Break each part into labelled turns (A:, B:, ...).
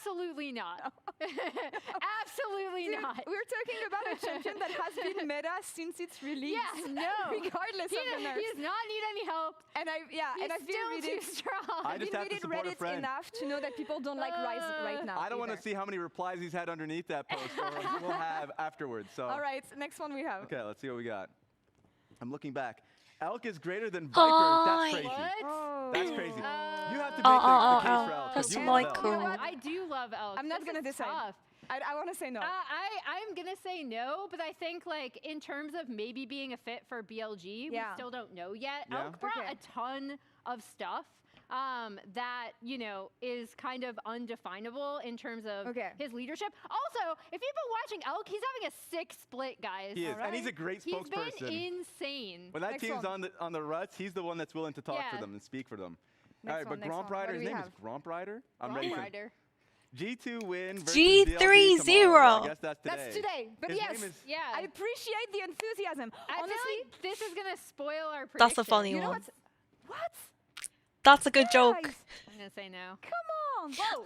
A: Absolutely not. Absolutely
B: Dude,
A: not.
B: we're talking about a champion that has been meta since its release.
A: Yeah, no.
B: Regardless of the nerfs.
A: He does not need any help.
B: And I've been
A: Still
B: reading,
A: too strong.
C: I just have to
B: reading
C: support a
B: Reddit
C: friend.
B: enough to know that people don't like Rise right now.
C: I don't want to
B: either.
C: see how many replies he's had underneath that post, or we'll have afterwards. So.
B: All right, next one we have.
C: Okay, let's see what we got. I'm looking back. Elk is greater than Viper. That's crazy.
A: What?
B: Oh.
C: That's crazy. You have to make the case for Elk. 'cause
D: That's
C: you
D: my
C: love Elk.
D: cool.
A: I do love Elk.
B: I'm not
A: This
B: gonna
A: is
B: decide.
A: tough.
B: I want to say no.
A: I'm gonna say no, but I think like in terms of maybe being a fit for BLG, we still don't know yet.
C: Yeah.
A: Elk brought a ton of stuff that is kind of undefinable in terms of his leadership. Also, if you've been watching Elk, he's having a 6 split, guys.
C: He is, and he's a great spokesperson.
A: He's been insane.
C: When that team's on the ruts, he's the one that's willing to talk for them and speak for them. All right, but Gromp Rider, his name is Gromp Rider. I'm ready for G2 win versus BLG tomorrow. I guess that's today.
B: That's today. But
C: His
B: yes,
C: name is
B: I appreciate the enthusiasm.
A: I
B: Honestly,
A: feel like this is gonna spoil our prediction.
D: That's a funny
B: you know
D: one.
B: what?
D: That's a good joke.
B: Guys,
A: I'm gonna say no.
B: come on.
A: Whoa,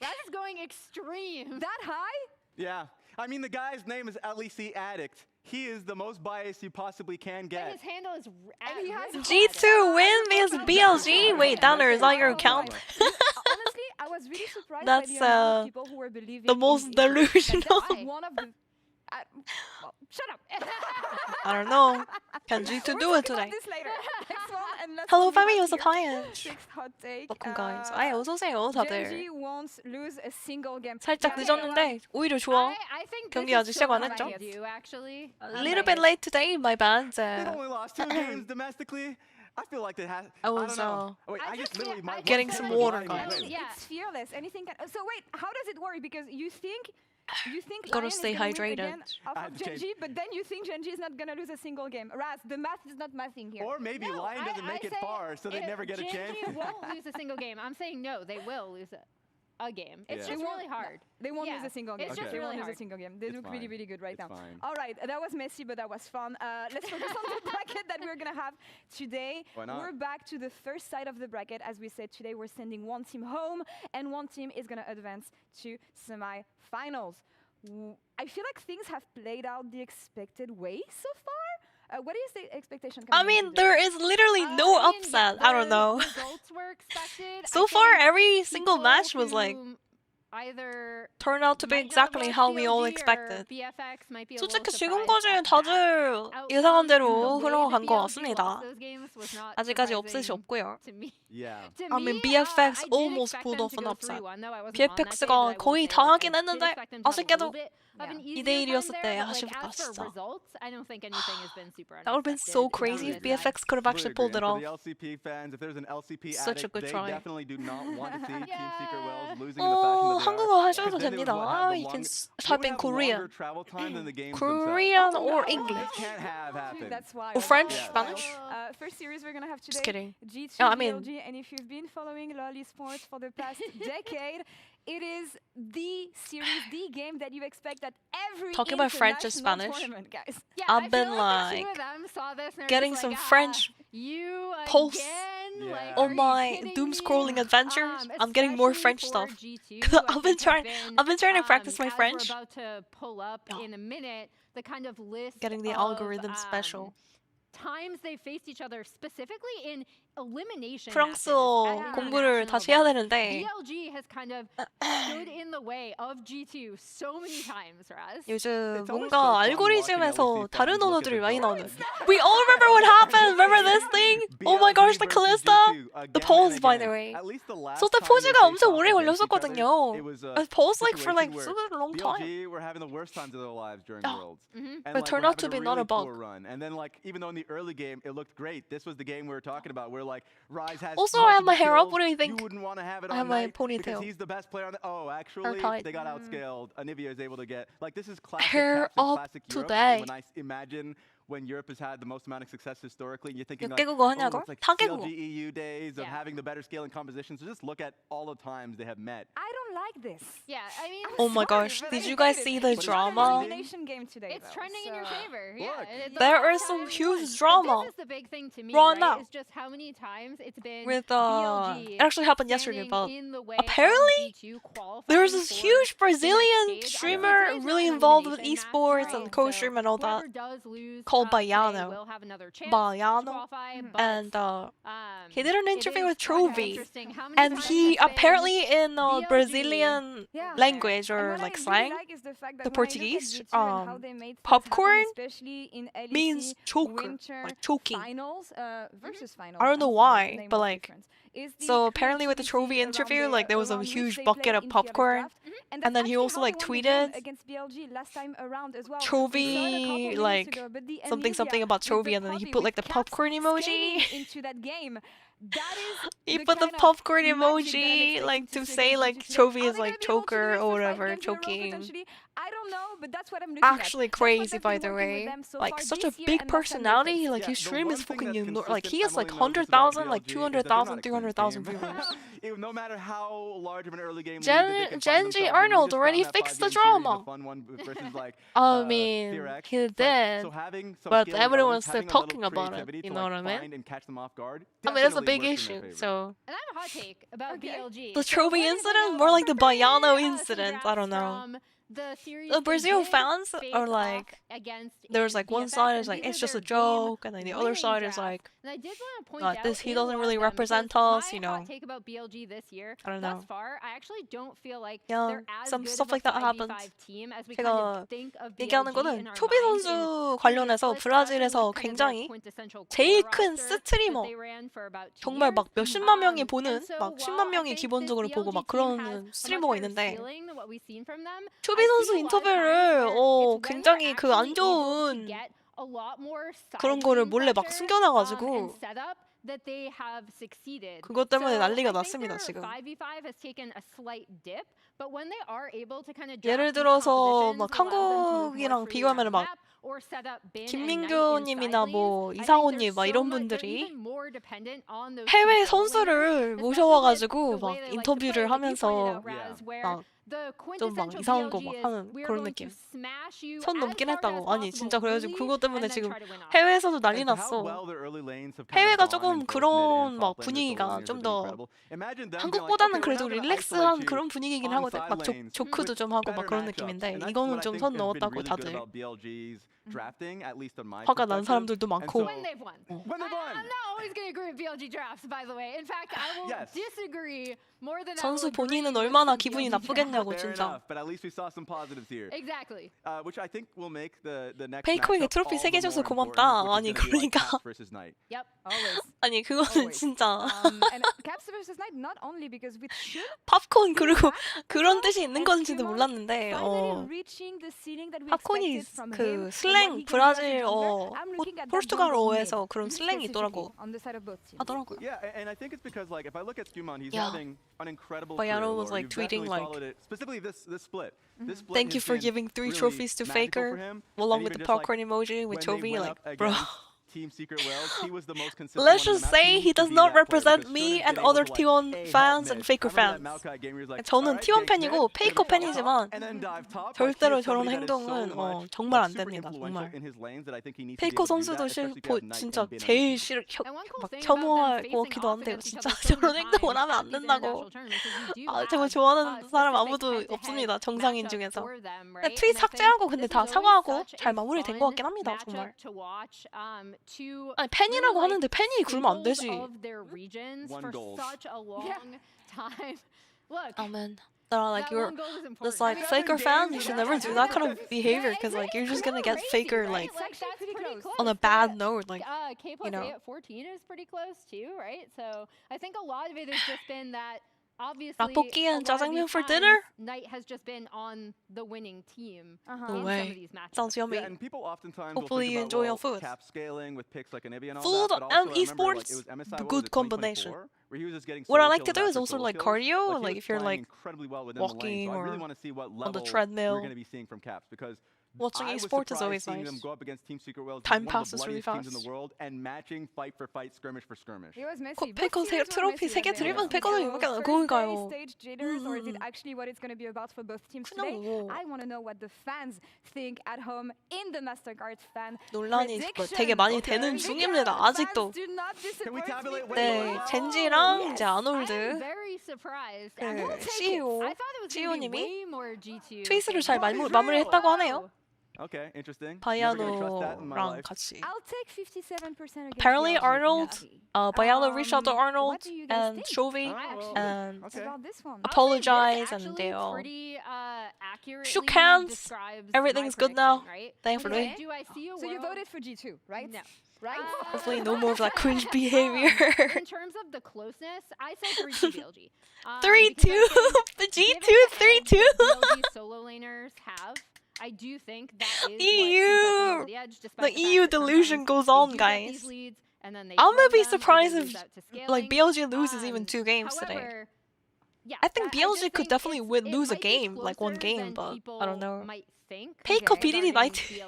A: Raz is going extreme.
B: That high?
C: Yeah. I mean, the guy's name is LEC Addict. He is the most biased you possibly can
A: And
C: get.
A: his handle is
B: And he has
D: G2 win vs BLG. Wait, Downer, is that your account?
B: Honestly, I was really surprised
D: That's,
B: by the amount of people who were believing
D: the most
B: in
D: delusional.
B: That's one of the. Well, shut up.
D: I don't know. Can G2 do it today?
B: This later. Next one, and let's
D: Hello,
B: move on
D: Femi,
B: to
D: was a
B: your
D: client.
B: sixth hot take.
D: Welcome, guys. 아예 어서오세요, 다들.
B: Genji won't lose a single game.
D: 살짝 늦었는데 오히려 좋아.
A: I think
D: 경기
A: this
D: 아직
A: is
D: 시작 안
A: so
D: 했죠?
A: hard to do, actually.
D: A little bit late today, my bad.
C: They only lost 2 games domestically. I feel like they had.
D: I
C: I
D: was,
C: don't know. Wait,
A: I
C: I
A: just
C: just literally
A: feel-
C: my
A: I just
D: Getting
A: feel
D: some
A: like
D: water,
A: it's
D: guys.
A: really- Yeah.
B: It's fearless. Anything can. So wait, how does it work? Because you think
D: Gotta
B: Lion
D: stay
B: is gonna win
D: hydrated.
B: again off
C: I
B: of
C: have to change.
B: Genji, but then you think Genji is not gonna lose a single game. Raz, the math is not mathing here.
C: Or maybe
A: No,
C: Lion doesn't make it
A: say
C: far, so they
A: if
C: never get a chance.
A: Genji won't lose a single game. I'm saying no, they will lose a game. It's
C: Yeah.
A: just really hard.
B: They won't
A: Yeah,
B: lose a single game.
A: it's just
B: They won't
A: really
B: lose a
A: hard.
B: single game. They
C: It's
B: look really,
C: fine.
B: really good right
C: It's
B: now.
C: fine.
B: All right, that was messy, but that was fun. Let's focus on the bracket that we're gonna have today.
C: Why not?
B: We're back to the first side of the bracket. As we said, today we're sending one team home, and one team is gonna advance to semi-finals. I feel like things have played out the expected way so far. What is the expectation?
D: I
B: coming
D: mean,
B: into
D: there
B: this?
D: is literally no
A: I mean,
D: upset. I don't
A: the
D: know.
A: Results were expected.
D: So
A: I
D: far,
A: think
D: every single
A: people
D: match was like
A: who either
D: turned out to be
A: might not
D: exactly
A: watch
D: how we all
A: BLG or
D: expected.
A: BFX might be a little
D: 솔직히
A: surprised
D: 지금까지
A: at
D: 다들
A: that
D: 예상한
A: outcome.
D: 대로
A: The way
D: 흘러간
A: that
D: 것
A: BLG
D: 같습니다.
A: lost those games was not
D: 아직까지 없으시
A: surprising
D: 없고요.
A: to me.
C: Yeah.
A: To
D: I mean,
A: me,
D: BFX
A: I did
D: almost
A: expect
D: pulled
A: them
D: off
A: to
D: an
A: go
D: upset.
A: 3-1, though I wasn't on that day, but
D: BFX가
A: I will
D: 거의
A: say,
D: 다
A: like,
D: 하긴
A: I did
D: 했는데
A: expect them to have a
D: 아쉽게도
A: little bit of an easier
D: 2대 1이었을
A: time
D: 때
A: there, but, like,
D: 아쉽다
A: as for
D: 진짜.
A: results, I don't think anything has been super
D: That would have been
A: unexpected
D: so
A: down
D: crazy if
A: this side.
D: BFX could have actually pulled it off.
C: For the LCP fans, if there's an LCP
D: Such a
C: addict,
D: good
C: they
D: try.
C: definitely do not want to see Team
A: Yeah.
C: Secret Wells losing in the fashion
D: 어,
C: that they
D: 한국어
C: are.
D: 하셔도
C: Because then it
D: 됩니다.
C: would
D: Ah,
C: have the
D: you can
C: they
D: type
C: would
D: in
C: have
D: Korean.
C: longer travel time than the games
D: Korean
C: themselves.
D: or
C: This
D: English.
C: can't have happened.
B: That's why.
D: Or French,
C: Yeah.
D: Spanish.
B: First series we're gonna have today.
D: Just kidding.
B: G2
D: No, I mean-
B: BLG, and if you've been following LoL esports for the past decade, it is the series, the game that you expect at every
D: Talking about French and
B: international
D: Spanish.
B: tournament, guys.
A: Yeah,
D: I've
A: I
D: been
A: feel like the
D: like
A: two of them saw this and they're
D: getting
A: just
D: some
A: like,
D: French
A: you
D: posts
A: again?
C: Yeah.
A: Like,
D: on
A: are you
D: my
A: kidding
D: doom
A: me?
D: scrolling adventures. I'm getting more
A: Especially
D: French
A: for
D: stuff.
A: G2,
D: 'Cause
A: I
D: I've been
A: think
D: trying-
A: have
D: I've been trying to practice my
A: as
D: French.
A: We're about to pull up
D: Yeah.
A: in a minute the kind of list
D: Getting the
A: of,
D: algorithm special.
A: times they faced each other specifically in elimination
D: 프랑스어
A: matches at
D: 공부를
A: international
D: 다시 해야
A: events.
D: 되는데
A: BLG has kind of stood in the way of G2 so many times, Raz.
D: 요즘
C: It's always so
D: 뭔가
C: fun
D: 알고리즘에서
C: watching LEC
D: 다른
C: fans look at
D: 언어들이
C: the
D: 많이
C: drawings.
D: 나오는. We all remember what happened. Remember this thing? Oh my gosh, the
C: BLG
D: Callista.
C: versus G2
D: The
C: again
D: pause,
C: and
D: by
C: again.
D: the way.
C: At least the last
D: So the
C: time they
D: 포즈가
C: faced
D: 엄청
C: off
D: 오래
C: against each other,
D: 걸렸었거든요.
C: it was
D: A pause like for like
C: situation
D: super
C: where
D: long time.
C: BLG were having the worst times of their lives during
D: Yeah.
C: Worlds.
A: Mhm.
C: And
D: But
C: like,
D: turned
C: were
D: out to
C: having
D: be not a
C: really poor
D: bug.
C: run. And then like even though in the early game it looked great, this was the game we were talking about where like Rise has
D: Also, I have my hair up.
C: multiple
D: What do you
C: kills.
D: think?
C: You wouldn't want to have it
D: I
C: on
D: have my
C: night
D: ponytail.
C: because he's the best player on the actually
D: tight.
C: they got outscaled. Anivia is able to get like this is classic
D: Hair
C: Caps and
D: up
C: classic Europe.
D: today.
C: When I imagine when Europe has had the most amount of success historically, you're thinking like,
D: 육개국어 하냐고?
C: it's like
D: 다개국어.
C: CLG EU days of
A: Yeah.
C: having the better scaling compositions. So just look at all the times they have met.
B: I don't like this.
A: Yeah, I mean.
D: Oh my gosh, did you guys see the drama?
B: Game today,
A: it's trending in your favor.
C: Look,
D: there is some huge drama.
A: This is the big thing to me,
D: Right
A: right?
D: now.
A: Is just how many times it's been
D: With
A: BLG
D: it actually happened yesterday, but
A: in the way
D: apparently there's this
A: for
D: huge
A: the
D: Brazilian
A: next stage.
D: streamer
A: Today's
D: really
A: not
D: involved with
A: elimination
D: esports
A: match,
D: and
A: right?
D: COSTREAM and all that,
A: Whoever does lose,
D: called
A: today
D: Baiano.
A: will have another chance to
D: Baiano.
A: qualify, but,
D: And he did an
A: it
D: interview
A: is
D: with
A: quite
D: Trovy,
A: interesting how many
D: and
A: times
D: he
A: it's been
D: apparently in
A: BLG.
D: Brazilian
B: Yeah.
D: language
B: And
D: or
B: what I
D: like
B: really
D: slang,
B: like is the fact that
D: the
B: when I look at
D: Portuguese,
B: G2 and how they made things
D: popcorn
B: happen, especially in LEC
D: means choker,
B: winter
D: like choking.
B: finals versus finals.
D: I don't know
B: I'm sorry,
D: why,
B: the name
D: but
B: was
D: like,
B: different. Is the
D: so apparently with the
B: creativity
D: Trovy
B: around
D: interview, like there was a
B: around which
D: huge
B: they
D: bucket
B: play
D: of
B: in TR's
D: popcorn,
B: draft. And
D: and then he
B: that's
D: also
B: actually
D: like
B: how they won the game
D: tweeted
B: against BLG last time around as well.
D: Trovy like something about Trovy, and then he put like the popcorn emoji.
B: into that game. That is
D: He
B: the
D: put the
B: kind of
D: popcorn
B: magic that I'm
D: emoji
B: expecting
D: like to
B: see
D: say
B: against
D: like
B: G2 today.
D: Trovy
B: Are
D: is
B: they
D: like
B: gonna be able to
D: choker
B: do
D: or
B: it for five
D: whatever,
B: games in a row,
D: choking.
B: potentially? I don't know, but that's what I'm looking
D: Actually
B: at.
D: crazy, by the way. Like such a big personality. Like his stream is fucking like he has like 100,000, like 200,000, 300,000 viewers.
C: No matter how large of an early game
D: Genji Arnold already fixed the drama. I
C: I
D: mean, he did, but everyone's still talking about it. You know what I mean? I mean, that's a big issue. So
A: And I have a hot take about BLG.
D: the
A: So
D: Trovy
A: we're gonna
D: incident,
A: go
D: more like the
A: over
D: Baiano
A: some
D: incident. I
A: drafts
D: don't know.
A: from the series
D: The
A: they
D: Brazil
A: did
D: fans
A: face
D: are
A: off
D: like,
A: against
D: there's
A: in
D: like one
A: BFX,
D: side
A: and
D: is like
A: these
D: it's
A: are
D: just a
A: their
D: joke, and then the
A: game
D: other
A: winning
D: side is
A: drafts.
D: like,
A: And I did want to point out
D: this he
A: in
D: doesn't
A: one
D: really
A: of them,
D: represent
A: because
D: us,
A: my
D: you know.
A: hot take about BLG this year,
D: I don't
A: thus
D: know.
A: far, I actually don't feel like
D: Yeah,
A: they're as
D: some
A: good
D: stuff
A: of
D: like
A: a
D: that happens.
A: 5v5 team as we
D: 제가
A: kind of think of
D: 얘기하는
A: BLG
D: 거는
A: in our
D: 초비
A: minds
D: 선수
A: in
D: 관련해서
A: previous
D: 브라질에서
A: splits, kind of their
D: 굉장히
A: quintessential
D: 제일
A: core
D: 큰
A: roster
D: 스트리머,
A: that they ran for about 2
D: 정말
A: years.
D: 막 몇십만 명이
A: And
D: 보는
A: so
D: 막
A: while
D: 10만
A: I
D: 명이
A: think this
D: 기본적으로 보고
A: BLG
D: 막
A: team has
D: 그러는
A: a much
D: 스트리머가
A: higher
D: 있는데
A: ceiling than what we've seen from them,
D: 초비
A: I
D: 선수
A: see a lot of times
D: 인터뷰를
A: where it's when
D: 굉장히
A: they're
D: 그 안
A: actually able to
D: 좋은
A: get a lot more
D: 그런 거를
A: sideline
D: 몰래 막
A: pressure, and
D: 숨겨놔가지고
A: set up that they have succeeded.
D: 그것 때문에
A: So
D: 난리가
A: I think
D: 났습니다,
A: their
D: 지금.
A: 5v5 has taken a slight dip, but when they are able to kind of
D: 예를 들어서 막 한국이랑 비교하면 막 김민규님이나 뭐 이상호님 막 이런 분들이 해외 선수를 모셔와가지고 막 인터뷰를 하면서 막 좀 막 이상한 거 막 하는 그런 느낌. 선 넘긴 했다고. 아니 진짜 그래가지고 그것 때문에 지금 해외에서도 난리 났어. 해외가 조금 그런 막 분위기가 좀 더 한국보다는 그래도 릴렉스한 그런 분위기긴 하거든. 막 조크도 좀 하고 막 그런 느낌인데 이거는 좀 선 넘었다고 다들. 화가 난 사람들도 많고.
A: When they've won. I'm not always going to agree with BLG drafts, by the way. In fact, I will disagree more than I will
D: 선수
A: agree
D: 본인은
A: with
D: 얼마나
A: some
D: 기분이
A: BLG
D: 나쁘겠냐고
C: Fair
D: 진짜.
C: enough, but at least we saw some positives here.
A: Exactly.
C: Which I think will make the next
D: 페이커에게
C: matchup
D: 트로피
C: all
D: 3개
C: the
D: 줘서
C: more
D: 고맙다.
C: important,
D: 아니
C: which is gonna be like
D: 그러니까.
C: Caps versus Knight.
A: Yep.
B: Always.
D: 아니 그거는 진짜
B: And Caps versus Knight not only because we should
D: 팝콘 그리고 그런 뜻이 있는 건지도 몰랐는데
B: reaching the ceiling that we
D: 팝콘이
B: expected from
D: 그
B: him and what
D: 슬랭
B: he can do as a
D: 브라질어
B: jungler. I'm looking at that
D: 포르투갈어에서
B: jungle
D: 그런
B: mid,
D: 슬랭이 있더라고
B: specifically on the side of both teams.
D: 하더라고요.
C: Yeah, and I think it's because like if I look at Skumon, he's
D: Yeah.
C: having an incredible
D: Baiano
C: career.
D: was, like,
C: You've
D: tweeting,
C: definitely
D: like,
C: followed it. Specifically this split. This split
D: Thank you
C: has
D: for
C: been
D: giving 3
C: really
D: trophies to
C: magical
D: Faker
C: for him.
D: along
C: And
D: with the
C: even just, like,
D: popcorn emoji with
C: when they
D: Chovy.
C: went
D: Like,
C: up
D: bro.
C: against Team Secret Wales, he was the most consistent
D: Let's
C: one in
D: just
C: the match.
D: say he
C: needs to
D: does
C: be
D: not
C: that player,
D: represent
C: because
D: me
C: Sunin's
D: and
C: been able
D: other
C: to,
D: T1
C: like, A,
D: fans
C: help
D: and
C: mid.
D: Faker
C: I remember that
D: fans.
C: Maokai game where he was like,
D: 저는
C: "Alright,
D: T1
C: gank
D: 팬이고
C: mid,
D: 페이커
C: finish
D: 팬이지만
C: and then dive top." Like,
D: 절대로
C: he is
D: 저런
C: somebody that is so
D: 행동은
C: much,
D: 정말 안
C: super
D: 됩니다,
C: influential
D: 정말.
C: in his lanes that I think he needs to be
D: 페이커
C: able to do
D: 선수도
C: that, especially if you
D: 싫고
C: have Knight
D: 진짜
C: and Bin
D: 제일
C: underneath.
D: 싫어
A: And one cool
D: 막
A: thing about them
D: 혐오할 것
A: facing
D: 같기도
A: off
D: 한데요.
A: against each
D: 진짜
A: other so
D: 저런
A: many
D: 행동을
A: times
D: 하면 안
A: at these
D: 된다고.
A: international tournaments is we do
D: 아, 제가
A: have
D: 좋아하는 사람
A: specific
D: 아무도
A: head-to-head
D: 없습니다. 정상인
A: matchup
D: 중에서.
A: for them,
D: 그냥
A: right?
D: 트윗
A: And I think
D: 삭제하고 근데
A: this
D: 다
A: is always
D: 사과하고
A: such
D: 잘
A: a
D: 마무리된 것
A: fun
D: 같긴 합니다. 정말.
A: matchup to watch, to
D: 아니 팬이라고
A: really,
D: 하는데
A: like,
D: 팬이 그러면 안
A: staples
D: 되지.
A: of their regions
C: One
A: for
C: goal.
A: such a long time. Look,
D: Oh man. They're like
A: that
D: you're
A: one goal is important.
D: just like
A: I mean,
D: Faker
C: other
D: fan,
C: games
D: you should
C: that
D: never do that kind of behavior
A: it's
D: because like you're just gonna
A: pretty
D: get
A: crazy,
D: Faker
A: right?
D: like
A: Like that's
B: pretty
A: pretty
B: close.
A: close.
D: on a bad note. Like
A: K
D: you
A: plus
D: know.
A: A at 14 is pretty close too, right? So I think a lot of it has just been that obviously
D: 라볶이
A: a
D: and
A: lot of
D: 짜장면
A: these
D: for
A: times,
D: dinner?
A: Knight has just been on the winning team
B: Uh-huh.
A: in
D: No
A: some
D: way.
A: of these matches.
D: Sounds yummy.
C: Yeah, and people oftentimes will
D: Hopefully
C: think
D: you enjoy
C: about,
D: your
C: well,
D: food.
C: cap scaling with picks like Anivia and all
D: Food
C: that, but
D: and
C: also I remember, like,
D: esports,
C: it was MSI,
D: the
C: what
D: good
C: was it,
D: combination.
C: 2024, where he was just getting
D: What I
C: solo
D: like to
C: kills
D: do is
C: after
D: also
C: solo
D: like
C: kills.
D: cardio,
C: Like,
D: like
C: he
D: if you're
C: was
D: like
C: playing incredibly well within the lane,
D: walking
C: so I really
D: or
C: want to see what
D: on the
C: level
D: treadmill.
C: we're going to be seeing from Caps, because
D: Watching esports is always nice.
C: Them go up against Team Secret Wales,
D: Time
C: one
D: passes
C: of the
D: really
C: bloodiest
D: fast.
C: teams in the world, and matching fight for fight, skirmish for skirmish.
B: It was messy.
D: 페커 트로피 3개 드리면 페커는 이렇게 거기 가요.
B: Stage jitters, or is it actually what it's going to be about for both teams today? I want to know what the fans think at home in the Mastercard fan
D: 논란이 되게 많이 되는 중입니다. 아직도. 네, 젠지랑 이제 아놀드 CEO님이 트위스를 잘 마무리했다고 하네요.
C: Okay, interesting.
D: 바이아노랑 같이.
B: I'll take 57%
D: Apparently Arnold, Baiyano reached out to Arnold and Shovi and apologized, and they all shook hands. Everything's good now, thankfully.
B: So you voted for G2, right? No. Right?
D: Hopefully no more of that cringe behavior.
A: In terms of the closeness, I say 3-2 BLG.
D: 3-2? The G2 3-2?
A: BLG solo laners have. I do think that is
D: EU!
A: The edge,
D: the EU delusion goes on, guys. I'm gonna be surprised if like BLG loses even 2 games today. I think BLG could definitely lose a game, like 1 game, but I don't know. 페비나이트.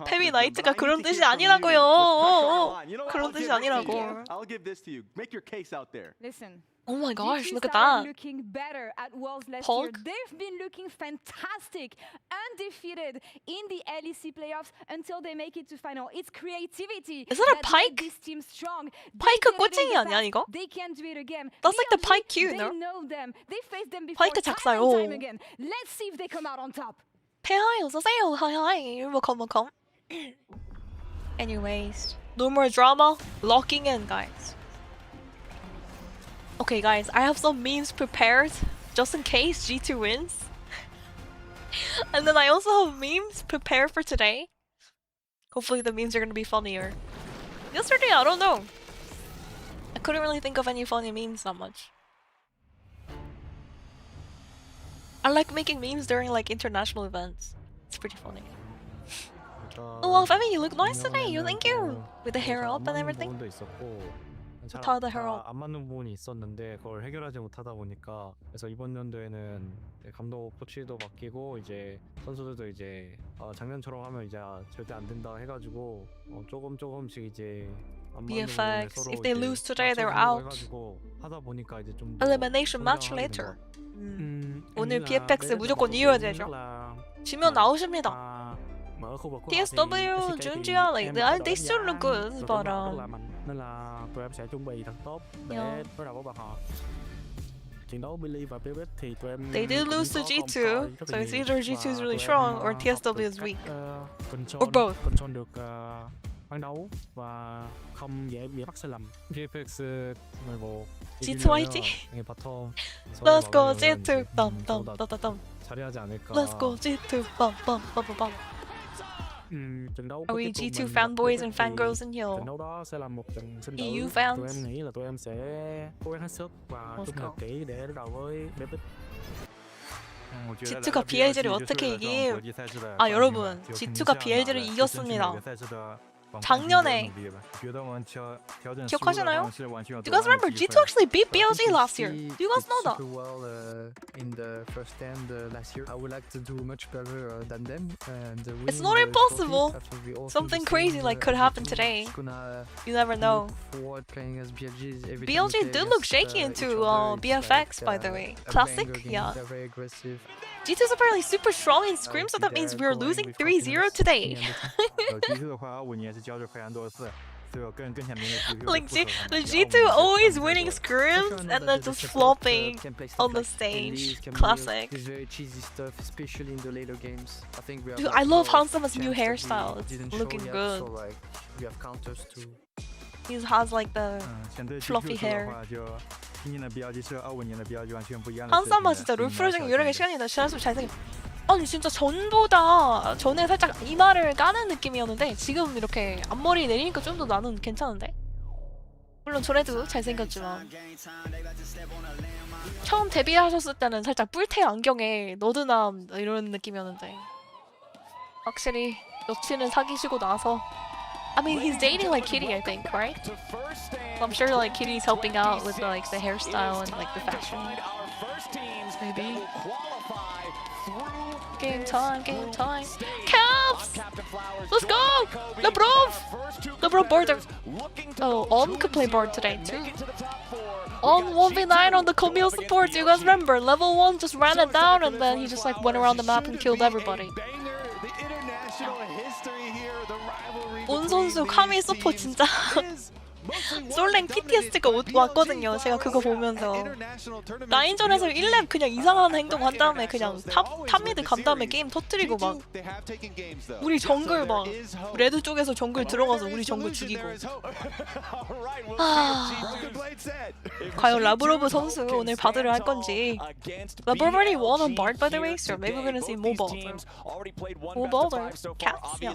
D: 페비나이트가 그런 뜻이 아니라고요. 그런 뜻이 아니라고.
C: I'll give this to you. Make your case out there.
B: Listen.
D: Oh my gosh, look at that.
B: Looking better at Worlds last year. They've been looking fantastic, undefeated in the LEC playoffs until they make it to final. It's creativity.
D: Is that a pike?
B: This team strong.
D: 파이크 꼬챙이 아니야 이거?
B: They can do it again.
D: That's like the pike cue, no?
B: They know them. They faced them before time and time again. Let's see if they come out on top.
D: 페하이 어서오세요. 하이. Welcome. Anyways, no more drama. Locking in, guys. Okay, guys, I have some memes prepared just in case G2 wins. And then I also have memes prepared for today. Hopefully the memes are gonna be funnier. Yesterday, I don't know. I couldn't really think of any funny memes that much. I like making memes during like international events. It's pretty funny. Oh, well, Femi, you look nice today. Thank you. With the hair up and everything.
E: 잘 안 맞는 부분이 있었는데 그걸 해결하지 못하다 보니까 그래서 이번 연도에는 감독 코치도 바뀌고 이제 선수들도 이제 작년처럼 하면 이제 절대 안 된다 해가지고 조금씩 이제
D: BFX, if they lose today, they're out.
E: 하다 보니까 이제 좀
D: Elimination match later. 오늘 BFX 무조건 이겨야 되죠. 지면 나오십니다. TSW, Junjia, like they still look good, but
E: nên là tụi em sẽ chuẩn bị thật tốt để đối đầu với bọn họ. Trận đấu Billy và BFX thì tụi em
D: they did lose to G2, so it's either G2 is really strong or TSW is weak, or both.
E: Control được ban đấu và không dễ bị mắc sai lầm. BFX 11
D: G2 화이팅! Let's go G2! 땀.
E: 잘해야지 않을까.
D: Let's go G2! 빰. Are we G2 fanboys and fangirls in here?
E: Trận đấu đó sẽ là một trận sinh tử.
D: EU fans.
E: Tụi em nghĩ là tụi em sẽ cố gắng hết sức và chuẩn bị kỹ để đối đầu với BFX.
D: G2가 BLG를 어떻게 이김? 아 여러분, G2가 BLG를 이겼습니다. 작년에 기억하시나요? Do you guys remember G2 actually beat BLG last year? Do you guys know that?
F: In the first stand last year, I would like to do much better than them.
D: It's not impossible. Something crazy like could happen today. You never know. BLG did look shaky into BFX, by the way. Classic, yeah. G2's apparently super strong in Scream, so that means we're losing 3-0 today. Like G2 always winning scrims and then just flopping on the stage. Classic. Dude, I love Hansama's new hairstyle. It's looking good. He has like the fluffy hair. 한사마 진짜 롤프로징 유력의 시간이다. 지난주 잘생겼. 아니 진짜 전에 살짝 이마를 까는 느낌이었는데 지금 이렇게 앞머리 내리니까 좀 더 나는 괜찮은데? 물론 전에도 잘생겼지만 처음 데뷔하셨을 때는 살짝 뿔테 안경에 너드남 이런 느낌이었는데 확실히 여친을 사귀시고 나서 I mean, he's dating like Kitty, I think, right? I'm sure like Kitty's helping out with like the hairstyle and like the fashion. Maybe. Game time, game time. Caps! Let's go! LeBron border. Oh, On could play board today too. On 1v9 on the Camille supports, you guys remember? Level 1 just ran it down and then he just like went around the map and killed everybody. 온 선수 카미 서포 진짜 솔랭 PTSD가 왔거든요. 제가 그거 보면서 라인전에서 1렙 그냥 이상한 행동 한 다음에 그냥 탑미드 간 다음에 게임 터뜨리고 막 우리 정글 막 레드 쪽에서 정글 들어가서 우리 정글 죽이고. 과연 라브로브 선수 오늘 바드를 할 건지. Labrov already won on Bard by the way, so maybe we're gonna see more Balder. More Balder. Caps, yeah.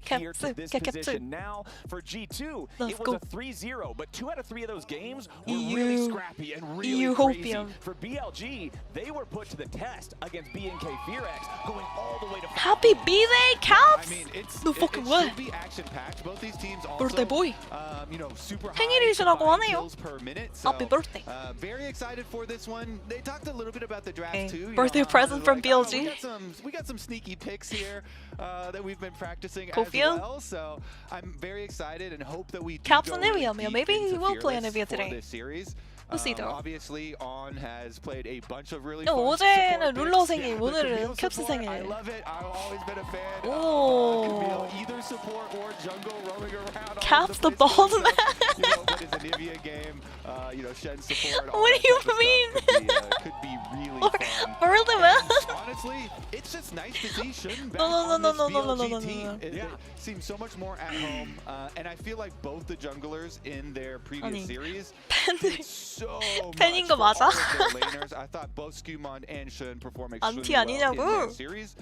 D: Caps.
G: For G2,
D: Let's
G: it was
D: go.
G: a 3-0, but 2 out of 3 of those games were really scrappy and really crazy. For BLG, they were put to the test against BNK Fevex, going all the way to
D: Happy B-Day, Caps!
C: I mean,
D: No fucking way.
C: Both these teams also,
D: birthday boy.
C: You know, super
D: 생일이시라고
C: high
D: 하네요.
C: kills per minute. So,
D: Happy birthday.
C: Very excited for this one. They talked a little bit about the draft too.
D: Birthday present from BLG.
C: We got some sneaky picks here that we've been practicing as
D: Kofio?
C: well. So I'm very excited and hope that we
D: Caps
C: go
D: on Nivea,
C: deep
D: maybe he
C: into
D: will play on
C: Fearless
D: Nivea
C: for
D: today.
C: this series.
D: We'll see though.
C: Obviously, On has played a bunch of really
D: 어제는 룰러
C: picks.
D: 생일,
C: But
D: 오늘은
C: Camille
D: 캡스
C: support, I
D: 생일.
C: love it. I've always been a fan.
D: 오.
C: Either support or jungle roaming around.
D: Caps the boss man.
C: You know, but it's a Nivea game. You know, Shen support.
D: What do you mean?
C: Could be really fun.
D: Really man.
C: Honestly, it's just nice to see Shen back
D: No.
C: on this BLG team. It seems so much more at home, and I feel like both the junglers in their previous series did so much
D: 거
C: for all
D: 맞아?
C: of their laners. I thought both Skumon and Shen performed extremely well in
D: 아니냐고?
C: their series.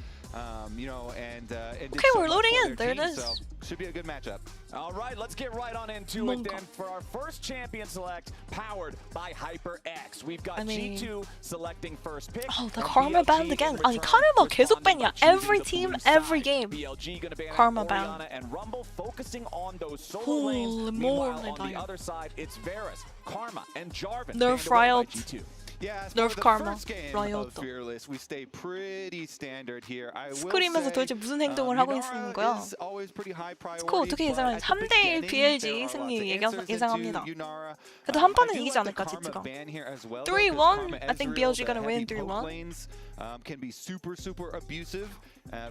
C: You know, and did
D: Okay,
C: so
D: we're
C: much
D: loading
C: for
D: in.
C: their
D: There it
C: team,
D: is.
C: so should be a good matchup.
G: All right, let's get right on into it then for our first champion select, powered by HyperX. We've got G2 selecting first pick.
D: Oh, the Karma banned again. 아니 카르마 계속 밴냐? Every team, every game.
G: BLG gonna ban
D: Karma
G: Orianna
D: ban.
G: and Rumble, focusing on those solo lanes.
D: Holy
G: Meanwhile,
D: moly,
G: on the
D: Lion.
G: other side, it's Varus, Karma, and Jarvan.
D: Nerf
G: banned away by
D: Riot.
G: G2.
C: Yeah, as
D: Nerf
C: for the
D: Karma.
C: first game
D: Riot.
C: of Fearless, we stay pretty standard here. I will
D: 스크림에서
C: say,
D: 도대체 무슨 행동을 하고 있는 거야?
C: is always pretty high priority,
D: 스코어 어떻게
C: but
D: 예상하냐?
C: at the
D: 3대1
C: beginning,
D: BLG
C: there are
D: 승리
C: lots of answers
D: 예상합니다.
C: into Yunara.
D: 그래도 한
C: I
D: 판은
C: do
D: 이기지
C: like the
D: 않을까,
C: Karma
D: G2가.
C: ban here as well,
D: 3-1.
C: because
D: I think
C: Karma
D: BLG gonna
C: Ezreal,
D: win
C: the heavy
D: 3-1.
C: poke lanes, can be super abusive.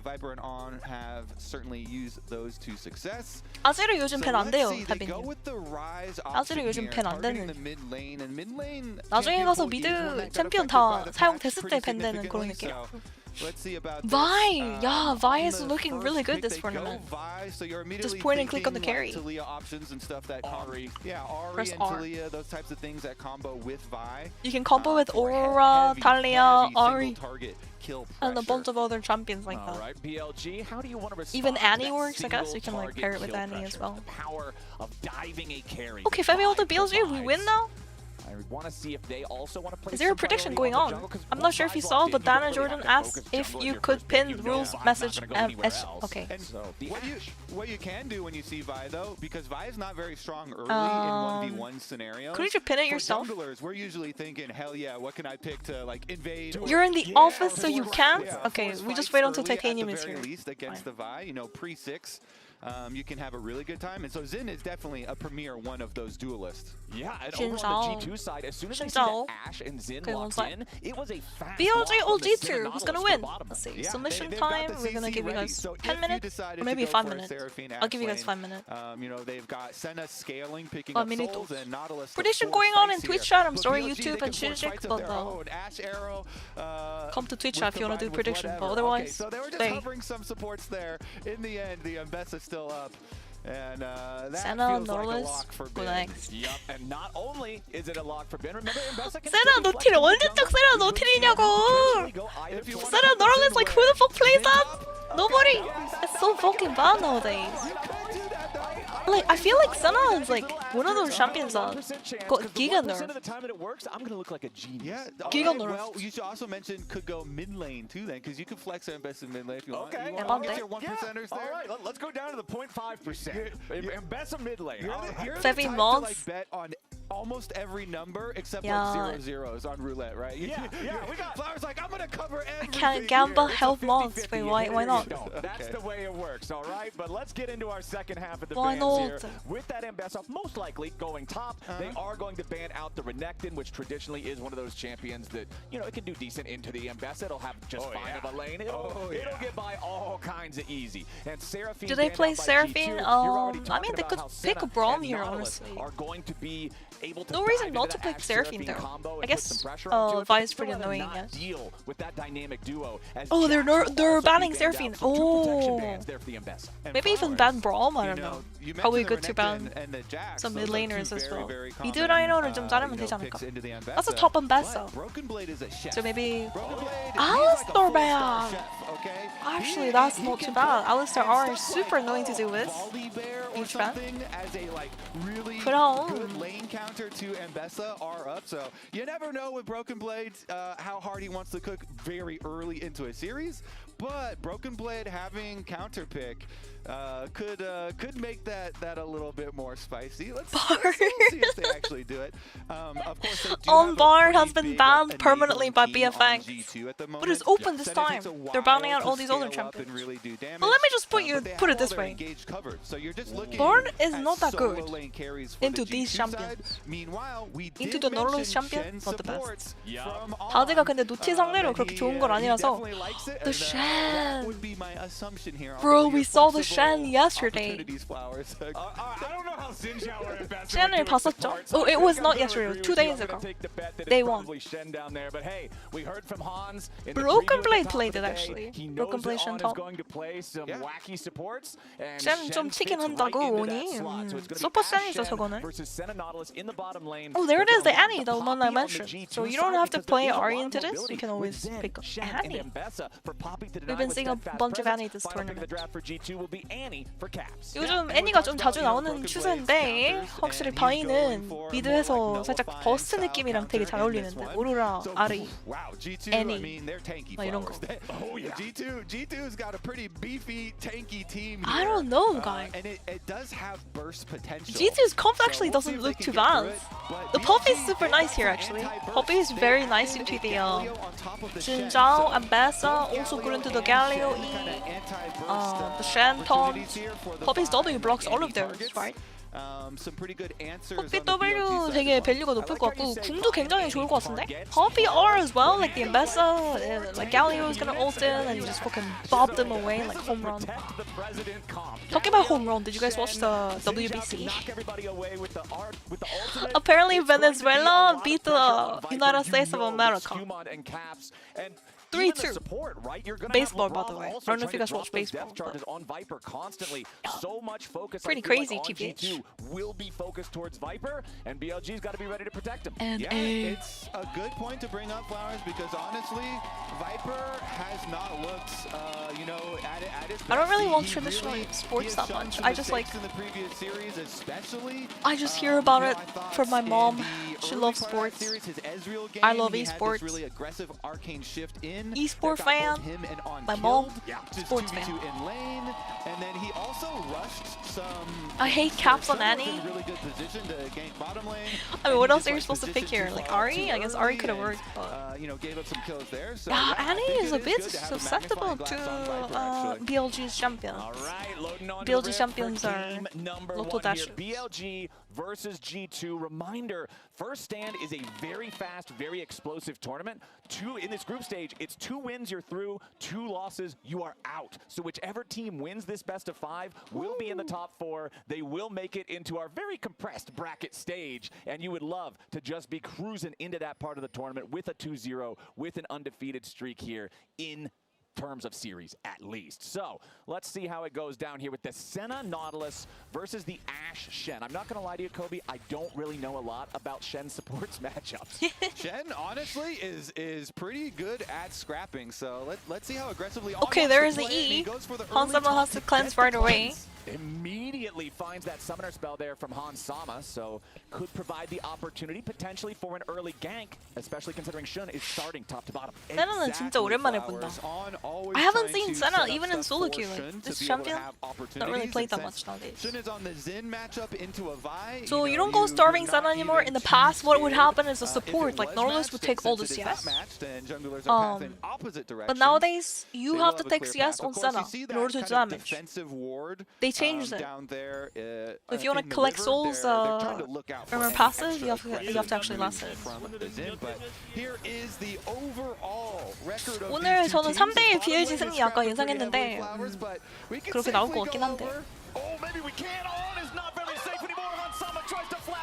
C: Viper and On have certainly used those to success.
D: 아지르 요즘 밴 안 돼요,
C: They
D: 다빈님.
C: go with the Rise
D: 아지르
C: option
D: 요즘
C: here,
D: 밴 안
C: targeting
D: 되는.
C: the mid lane, and mid lane
D: 나중에
C: champion
D: 가서
C: pool
D: 미드
C: is not that
D: 챔피언
C: affected
D: 다
C: by the patch
D: 사용됐을 때
C: pretty
D: 밴 되는 그런
C: significantly,
D: 느낌.
C: so let's see about this.
D: Vi! Yeah, Vi
C: on
D: is
C: the
D: looking
C: first
D: really good
C: pick,
D: this
C: they go
D: tournament.
C: Vi, so you're immediately
D: Just point and click on the
C: thinking,
D: carry.
C: like, Talia options and stuff that
G: Ahri.
C: Yeah, Ahri
D: Press
C: and
D: R.
C: Talia, those types of things that combo with Vi.
D: You can combo with
C: For
D: Aurora,
C: heavy,
D: Talia,
C: heavy
D: Ahri,
C: single target kill
D: and a bunch
C: pressure.
D: of other champions like
G: All
D: that.
G: right, BLG, how do you want to respond
D: Even
G: to
D: Annie
G: that
D: works, I guess. You
G: single
D: can like
G: target
D: pair it with
G: kill
D: Annie as
G: pressure?
D: well.
G: The power of diving a carry.
D: Okay, Femi ult
G: Vi
D: BLG, we win
G: provides.
D: now?
G: I want to see if they also want to play.
D: Is there a
G: some
D: prediction
G: priority
D: going
G: the
D: on?
G: jungle, 'cause
D: I'm
G: once
D: not sure if you
G: Vi's
D: saw,
G: locked
D: but
G: in, you
D: Dana
G: really
D: Jordan
G: have to
D: asked
G: focus
D: if
G: jungle
D: you
G: in your
D: could
G: first pick.
D: pin
G: You know
D: Rule's
G: Vi's not
D: message
G: gonna go
D: as
G: anywhere else.
D: okay.
C: And
G: So the
C: what you can do when you see Vi though, because Vi is not very strong early in 1v1 scenarios.
D: Couldn't you pin it
C: For
D: yourself?
C: junglers, we're usually thinking, hell yeah, what can I pick to like invade? or-
D: You're in the
C: Yeah,
D: office, so
C: or
D: you
C: force-
D: can't?
C: yeah,
D: Okay,
C: force
D: we just
C: fights
D: wait until
C: early at
D: Titanium
C: the
D: is
C: very
D: here.
C: least against
D: Fine.
C: the Vi, you know, pre-6. You can have a really good time, and so Xin is definitely a premier one of those duelists.
G: Yeah, and over on
D: 진짜.
G: the G2 side, as soon as they see
D: 진짜.
G: that Ashe and Xin
D: Okay, one
G: locked
D: side.
G: in, it was a fast
D: BLG
G: walk
D: or
G: from the Sin
D: G2,
G: and
D: who's gonna
G: Nautilus to
D: win?
G: the bottom.
D: Let's see.
C: Yeah,
D: Submission
C: they've got
D: time,
C: the
D: we're gonna
C: CC
D: give you
C: ready.
D: guys
C: So
D: 10
C: if
D: minutes,
C: you decided
D: or
C: to
D: maybe
C: go
D: 5
C: for a
D: minutes.
C: Seraphine
D: I'll give you guys
C: Axe
D: 5 minutes.
C: lane, you know, they've got Senna scaling, picking
D: A
C: up
D: minute.
C: souls, and Nautilus. to
D: Prediction
C: force
D: going on in
C: fights
D: Twitch
C: here.
D: chat. I'm
C: But
D: sorry,
C: BLG,
D: YouTube
C: they
D: and
C: can force
D: Shijik,
C: fights of
D: but
C: their own. Ash Arrow,
D: come to Twitch
C: was
D: chat if you want to do
C: combined with
D: prediction, but
C: whatever.
D: otherwise,
C: Okay, so they were just
D: stay.
C: hovering some supports there. In the end, the Mbessa's still up. And that
D: Senna,
C: feels like a
D: Nautilus,
C: lock for
D: go
C: Ben.
D: next.
G: Yup, and not only is it a lock for Ben, remember Mbessa can
D: 세라
G: still be
D: 노틸
G: flexing in the
D: 언제적
G: jungle.
D: 세라
G: He could
D: 노틸이냐고!
G: potentially go either
C: If you
G: towards
C: wanna
D: Se라
C: put the
D: Nautilus,
C: Xin
D: like
C: where?
D: who the fuck plays
C: Xin
D: that?
C: top?
D: Nobody. It's so fucking bad nowadays.
C: You could do that though.
D: Like, I feel like Senna is like one of those champions that got giga nerf.
G: I'm gonna look like a genius.
C: Yeah,
D: giga nerf.
C: Well, you should also mention could go mid lane too then, because you could flex our best in mid lane if you want.
G: Okay.
C: You want to get your 1%ers there?
G: All right, let's go down to the 0.5%. Best of mid lane.
C: You're the
D: Fevi
C: type to
D: mods.
C: like bet on almost every number except
D: Yeah.
C: like 0 zeros on roulette, right?
G: Yeah, we got
C: Flowers like, I'm gonna cover everything.
D: I can't gamble
C: here.
D: health mods. Wait, why not?
G: That's the way it works, all right? But let's get into our second half of the
D: Why
G: bans here.
D: not?
G: With that Ambessa most likely going top, they are going to ban out the Renekton, which traditionally is one of those champions that, you know, it can do decent into the Ambessa. It'll have just fine of a lane. It'll get by all kinds of easy. And Seraphine,
D: Do they play
G: banned out by
D: Seraphine?
G: G2. You're already
D: I
G: talking
D: mean, they
G: about
D: could
G: how
D: pick
G: Senna
D: Braum
G: and
D: here,
G: Nautilus
D: honestly.
G: are going to be able to
D: No reason
G: dive
D: not
G: into
D: to pick
G: that
D: Seraphine, though.
G: combo
D: I
G: and
D: guess
G: put some pressure onto it, but
D: Vi is
G: still
D: pretty
G: rather
D: annoying,
G: not
D: yes.
G: deal with that dynamic duo as
D: Oh,
G: Jax will
D: they're
G: also be
D: banning
G: banned
D: Seraphine.
G: out for 2 protection
D: Oh.
G: bans there for the Ambessa.
D: Maybe even ban Braum, I don't know. Probably good to ban some mid laners as well. 미드 라이너를 좀 자르면 되지 않을까? That's a top Ambessa. So maybe Alistar ban. Actually, that's not too bad. Alistar R is super annoying to deal with. Huge fan.
C: As a like really
D: 그럼.
C: good lane counter to Ambessa are up. So you never know with Broken Blade how hard he wants to cook very early into a series. But Broken Blade having counter pick could make that a little bit more spicy. Let's see if they actually do it. Of course, they do
D: On
C: have a
D: Bard has
C: pretty
D: been
C: big
D: banned permanently by
C: team on
D: BFX.
C: G2 at the
D: But it's
C: moment.
D: open this
C: Then it
D: time.
C: takes a
D: They're
C: while
D: banning out
C: to
D: all these other
C: scale up and
D: champions.
C: really do damage.
D: But let me just
C: But they
D: put
C: have
D: it this
C: all their
D: way.
C: engaged covered. So you're just looking
D: Bard is
C: at
D: not that
C: solo
D: good
C: lane carries for
D: into
C: the
D: these
C: G2
D: champions.
C: side. Meanwhile, we
D: Into
C: did
D: the Nautilus
C: mention
D: champion,
C: Shen
D: not the best.
C: supports from
D: 바드가
C: On.
D: 근데 노티 상대로 그렇게 좋은 건 아니라서.
C: He definitely likes it,
D: The
C: and,
D: Shen.
C: that would be my assumption here.
D: Bro,
C: Although
D: we
C: your
D: saw the
C: flexible
D: Shen yesterday.
C: opportunities, Flowers.
G: I don't know how Xinjiao or Ambessa
D: Shen을
G: would do it
D: 봤었죠?
G: supports.
D: Oh, it
G: I
D: was
G: think
D: not
G: I'm gonna
D: yesterday,
G: agree
D: 2
G: with you.
D: days
G: I'm gonna
D: ago.
G: take the bet that
D: Day
G: it's
D: one.
G: probably Shen down there, but hey, we heard from Hans in the
D: Broken
G: preview at the
D: Blade
G: top
D: played
G: of the
D: it,
G: day.
D: actually.
G: He knows
D: Broken Blade
G: that
D: Shen
G: On is
D: top.
G: going to play some wacky supports, and
D: Shen
G: Shen
D: 좀 치긴
G: fits
D: 한다고,
G: right into
D: 오니.
G: that slot. So it's gonna be
D: 서포트
G: Ash
D: Shen이죠,
G: Shen
D: 저거는.
G: versus Senna Nautilus in the bottom lane.
D: Oh, there it
G: They're
D: is, the
G: gonna
D: Annie,
G: leave
D: the one
G: Poppy
D: I
G: on the
D: mentioned.
G: G2
D: So you don't have to
G: side
D: play
G: because there
D: Ari
G: is a lot
D: into
G: of
D: this. You
G: mobility
D: can always
G: with Zen,
D: pick
G: Shen,
D: Annie.
G: and Ambessa for Poppy to deny
D: We've been
G: with
D: seeing a
G: steadfast
D: bunch of
G: presence.
D: Annie this
G: Final pick of the
D: tournament.
G: draft for G2 will be Annie for Caps.
D: 요즘 애니가 좀 자주 나오는 추세인데 확실히 바이는 미드에서 살짝 버스트 느낌이랑 되게 잘 어울리는데 오로라, 아리, 애니 막 이런 거.
C: G2's got a pretty beefy, tanky team.
D: I don't know, guys.
C: And it does have burst potential.
D: G2's comp
C: So
D: actually
C: we'll see
D: doesn't
C: if
D: look
C: they
D: too
C: can get
D: bad.
C: through it, but
D: The
C: BLG
D: Poppy is super nice here
C: are
D: actually.
C: anti-burst.
D: Poppy is
C: They
D: very
C: added
D: nice into the
C: Galio on top of the Shen.
D: Xinjiao,
C: So
D: Ambessa, also good into the Galio
C: Shen
D: E.
C: kinda anti-burst,
D: The Shen taunt.
C: opportunities here for the
D: Poppy's W
C: five
D: blocks all of
C: enemy
D: those,
C: targets.
D: right?
C: Some pretty good answers
D: Poppy
C: on the BLG
D: W
C: side
D: 되게
C: as well.
D: 밸류가 높을 것 같고 궁도 굉장히 좋을 것 같은데? Poppy R as well, like the Ambessa, like Galio is gonna ult in and you just fucking bob them away like home run. Talking about home run, did you guys watch the WBC? Apparently Venezuela beat the United States of America. 3-2. Baseball, by the way. I don't know if you guys watch baseball.
G: On Viper constantly. So much focus.
D: Pretty
G: I feel
D: crazy,
G: like on
D: TBH.
G: G2 will be focused towards Viper, and BLG's got to be ready to protect him.
D: And
C: Yeah, it's a good point to bring up, Flowers, because honestly, Viper has not looked, at his best.
D: I don't really
C: He
D: watch traditional
C: really-
D: sports
C: he has
D: that
C: shown
D: much.
C: some
D: I just
C: mistakes
D: like-
C: in the previous series, especially.
D: I just hear about it
C: I thought
D: from my
C: in
D: mom.
C: the
D: She
C: early
D: loves
C: part of that
D: sports.
C: series, his Ezreal
D: I
C: game,
D: love
C: he had this
D: esports.
C: really aggressive arcane shift in.
D: Esport
C: that got
D: fan.
C: both him and On
D: My
C: killed,
D: mom,
C: just
D: sports
C: 2v2
D: fan.
C: in lane, and then he also rushed some.
D: I hate
C: so
D: caps on
C: Senna was
D: Annie.
C: in really good position to gank bottom lane.
D: I mean,
C: and
D: what
C: he
D: else
C: just,
D: are you
C: like,
D: supposed to pick
C: positioned
D: here?
C: too
D: Like
C: far
D: Ari?
C: too
D: I guess Ari
C: early
D: could have
C: and,
D: worked, but
C: gave up some kills there. So
D: yeah,
C: I
D: Annie
C: think
D: is
C: it
D: a bit
C: good to have a
D: susceptible
C: magnifying glass on
D: to
C: Viper, actually.
D: BLG's champions.
G: All right, loading on to
D: BLG
G: the rip
D: champions
G: for
D: are
G: game number
D: Lotto
G: 1 here.
D: Dashers.
G: BLG versus G2. Reminder, first stand is a very fast, very explosive tournament. In this group stage, it's 2 wins, you're through, 2 losses, you are out. So whichever team wins this best of 5 will be in the top 4. They will make it into our very compressed bracket stage, and you would love to just be cruising into that part of the tournament with a 2-0, with an undefeated streak here in terms of series at least. So let's see how it goes down here with the Senna Nautilus versus the Ashe Shen. I'm not gonna lie to you, Kobe, I don't really know a lot about Shen supports matchups.
C: Shen honestly is pretty good at scrapping, so let's see how aggressively.
D: Okay, there is the E. Hansama has to cleanse right away.
G: immediately finds that summoner spell there from Hansama, so could provide the opportunity potentially for an early gank, especially considering Shun is starting top to bottom.
D: 세나는 진짜 오랜만에 본다. I haven't seen Senna even in solo queue. Like, this champion not really played that much nowadays. So you don't go starving Senna anymore. In the past, what would happen is a support, like Norlis would take all the CS. But nowadays, you have to take CS on Senna in order to damage. They changed it. So if you want to collect souls, remember passive, you have to actually last it. 오늘 저는 3대1 BLG 승리 아까 예상했는데 그렇게 나올 것 같긴 한데.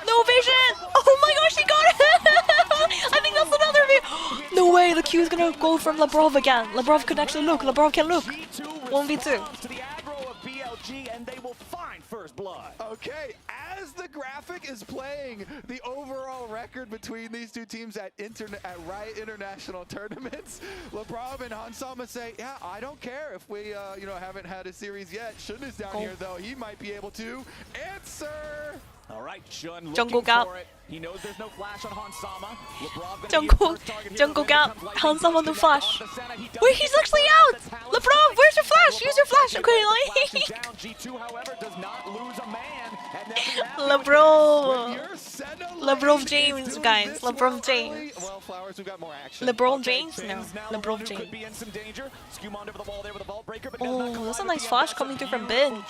D: No vision! Oh my gosh, he got it! I think that's another view. No way, the Q is gonna go from Labrov again. Labrov can actually look. Labrov can look. 1v2.
G: And they will find first blood.
C: Okay, as the graphic is playing, the overall record between these two teams at Riot International tournaments, Labrov and Hansama say, yeah, I don't care if we haven't had a series yet. Shun is down here though. He might be able to answer.
G: All right, Shun looking for it. He knows there's no flash on Hansama.
D: Jungkook out. Hansama no flash. Wait, he's actually out! Labrov, where's your flash? Use your flash, okay, like. Labrov James, guys. Labrov James. LeBron James? No. Labrov James. Oh, that's a nice flash coming through from Bin.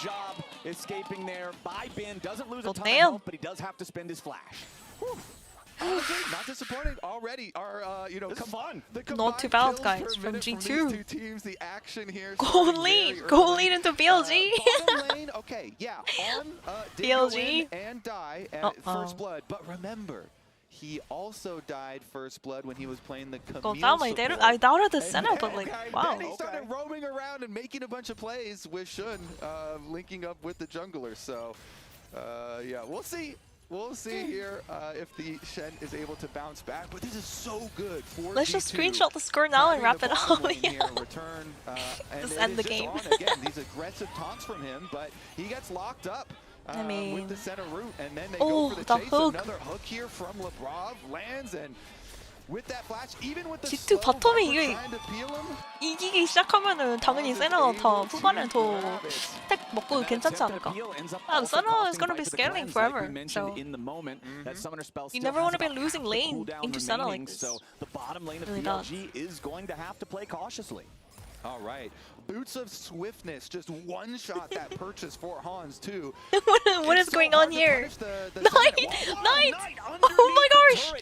G: Escaping there by Bin, doesn't lose a ton of
D: damn.
G: health, but he does have to spend his flash.
C: Not disappointing already. Our
G: fun.
D: Not too bad, guys, from G2.
C: Two teams, the action here.
D: Go lead into BLG.
C: Lane, okay, yeah, on
D: BLG
C: and die at first blood, but remember, he also died first blood when he was playing the Camille support.
D: I doubted the center, but like, wow.
C: Then he started roaming around and making a bunch of plays with Shun, linking up with the jungler. So, yeah, we'll see. We'll see here if the Shen is able to bounce back, but this is so good for
D: Let's
C: G2.
D: Just screenshot the score now and wrap it up.
C: Return,
D: just end the game.
C: Again, these aggressive taunts from him, but he gets locked up.
D: I mean,
C: with the center route, and then they go for the chase.
D: hook.
C: Another hook here from Labrov lands, and with that flash, even with the
D: G2 바텀이 이게
C: trying to peel him.
D: 이기기 시작하면은 당연히 세나가 더 후반에 더 스택 먹고 괜찮지 않을까? Senna is gonna be scaling forever, so you never want to be losing lane into Senna like this.
G: So the bottom lane of
D: Really
G: BLG is going to have to play cautiously.
C: All right, Boots of Swiftness, just one shot that purchase for Hans too.
D: What is going on here? Knight!
G: Oh
D: my gosh!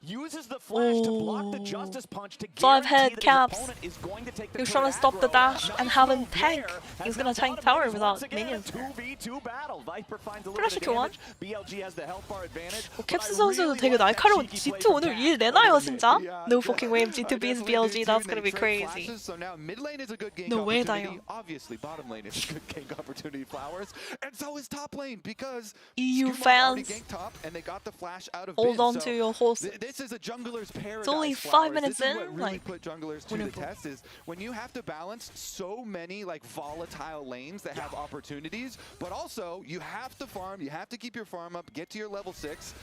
G: Uses the flash to block the justice punch to
D: 5 head caps.
G: is going to take the
D: He was trying to stop the dash and have him tank. He's gonna tank tower without minions.
G: 2v2 battle. Viper finds a little
D: 플래시
G: bit of
D: 교환.
G: damage. BLG has the health bar advantage.
D: 캡스 선수도 되게 날카로운 G2 오늘 일 내나요 진짜? No fucking way. G2 beats BLG. That's gonna be crazy.
C: So now mid lane is a good gank
D: No way,
C: opportunity.
D: 다요.
C: Obviously, bottom lane is a good gank opportunity. Flowers, and so is top lane because
D: EU
C: Skuma already
D: fans,
C: ganked top, and they got the flash out of
D: hold
C: Bin,
D: on
C: so
D: to your horse.
C: this is a jungler's paradise.
D: It's only 5
C: Flowers.
D: minutes
C: this is
D: in,
C: what really
D: like,
C: put junglers to the test is when you have to balance so many like volatile lanes that have opportunities, but also you have to farm, you have to keep your farm up, get to your level 6,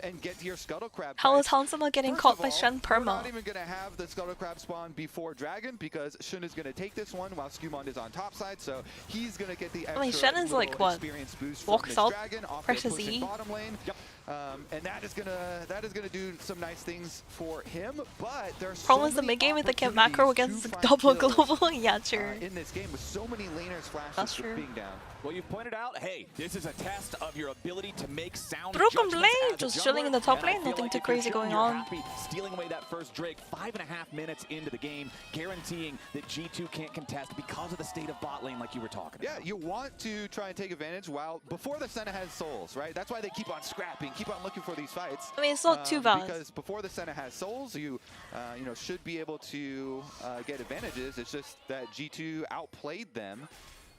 C: and get to your Scuttle Crab.
D: How is Hansama getting
C: First
D: caught
C: of
D: by
C: all,
D: Shen
C: we're
D: perma?
C: not even going to have the Scuttle Crab spawn before Dragon because Shun is going to take this one while Skumond is on top side, so he's going to get the extra
D: Shen is like what?
C: experience boost
D: Walks
C: from
D: out,
C: this Dragon off
D: presses
C: the pushing
D: E.
C: bottom lane. And that is gonna do some nice things for him, but there's
D: Problem is
C: so
D: the
C: many
D: mid game with the camp macro
C: opportunities
D: against
C: to
D: double
C: find kills,
D: global. Yeah, true.
C: in this game with so many laners flashes
D: That's
C: with
D: true.
C: being down.
G: Well, you've pointed out, hey, this is a test of your ability to make sound
D: Broken
G: judgments
D: Blade,
G: as a
D: just chilling in the
G: jungler,
D: top
G: and I
D: lane,
G: feel
D: nothing
G: like
D: too
G: if you're
D: crazy
G: Shun,
D: going
G: you're
D: on.
G: happy stealing away that first Drake 5.5 minutes into the game, guaranteeing that G2 can't contest because of the state of bot lane like you were talking about.
C: Yeah, you want to try and take advantage while before the Senna has souls, right? That's why they keep on scrapping, keep on looking for these fights.
D: I mean, it's not too bad.
C: Because before the Senna has souls, you should be able to get advantages. It's just that G2 outplayed them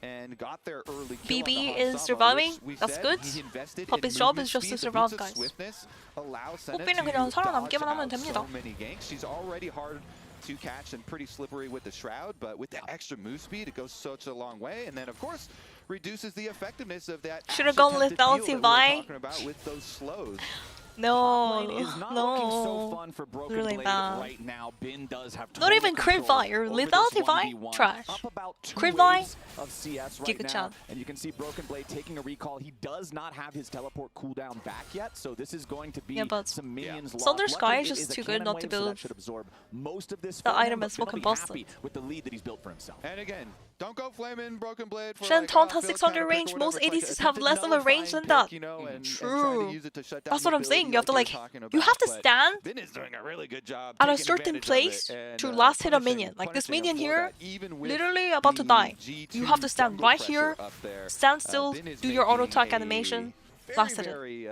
C: and got their early kill.
D: BB
C: on the
D: is
C: Hansama,
D: surviving.
C: which we
D: That's
C: said
D: good.
C: he invested
D: Puppy's
C: in
D: job
C: movement
D: is just to
C: speed. The
D: survive,
C: boots of
D: guys.
C: swiftness allow Senna
D: 뽀삐는
C: to
D: 그냥 살아남기만
C: dodge
D: 하면
C: out
D: 됩니다.
C: so many ganks. She's already hard to catch and pretty slippery with the Shroud, but with the extra move speed, it goes such a long way. And then, of course, reduces the effectiveness of that.
D: Should have gone lethality by.
C: With those slows.
D: No,
G: so fun for Broken
D: really
G: Blade
D: bad.
G: Right now. Bin does have
D: Not even crit vi or lethality vi? Trash. Crit vi?
G: Of CS
D: Give
G: right
D: a
G: now,
D: chance.
G: and you can see Broken Blade taking a recall. He does not have his teleport cooldown back yet, so this is going to be some minions lost.
D: Thunder Sky
G: Luckily,
D: is
G: it
D: just
G: a
D: too good
G: cannon
D: not
G: wave,
D: to
G: so
D: build.
G: that should absorb most of this
D: The
G: for him,
D: item
G: but
D: is will
G: Bin will be
D: combust
G: happy with the lead that he's built for himself.
C: And again, don't go flaming Broken Blade. For
D: Shen
C: like,
D: Taunt has
C: build
D: 600
C: counter
D: range.
C: pick or
D: Most
C: whatever. It's
D: ADCs
C: like
D: have less of a range than that.
C: You know, and
D: True.
C: try to use it to shut down
D: That's what I'm
C: the
D: saying. You have to
C: ability
D: like,
C: you're talking
D: you
C: about,
D: have to
C: but
D: stand
C: Bin is doing a really good job
D: at a
C: taking
D: certain
C: advantage of
D: place
C: it and,
D: to last hit a
C: punishing-
D: minion. Like this
C: punishing him
D: minion
C: for
D: here,
C: that, even with
D: literally about to
C: the
D: die.
C: G2
D: You have to stand
C: jungle
D: right
C: pressure
D: here,
C: up there.
D: stand still,
C: Bin is
D: do your auto
C: making
D: attack
C: a
D: animation,
C: very,
D: last hit it.
C: very,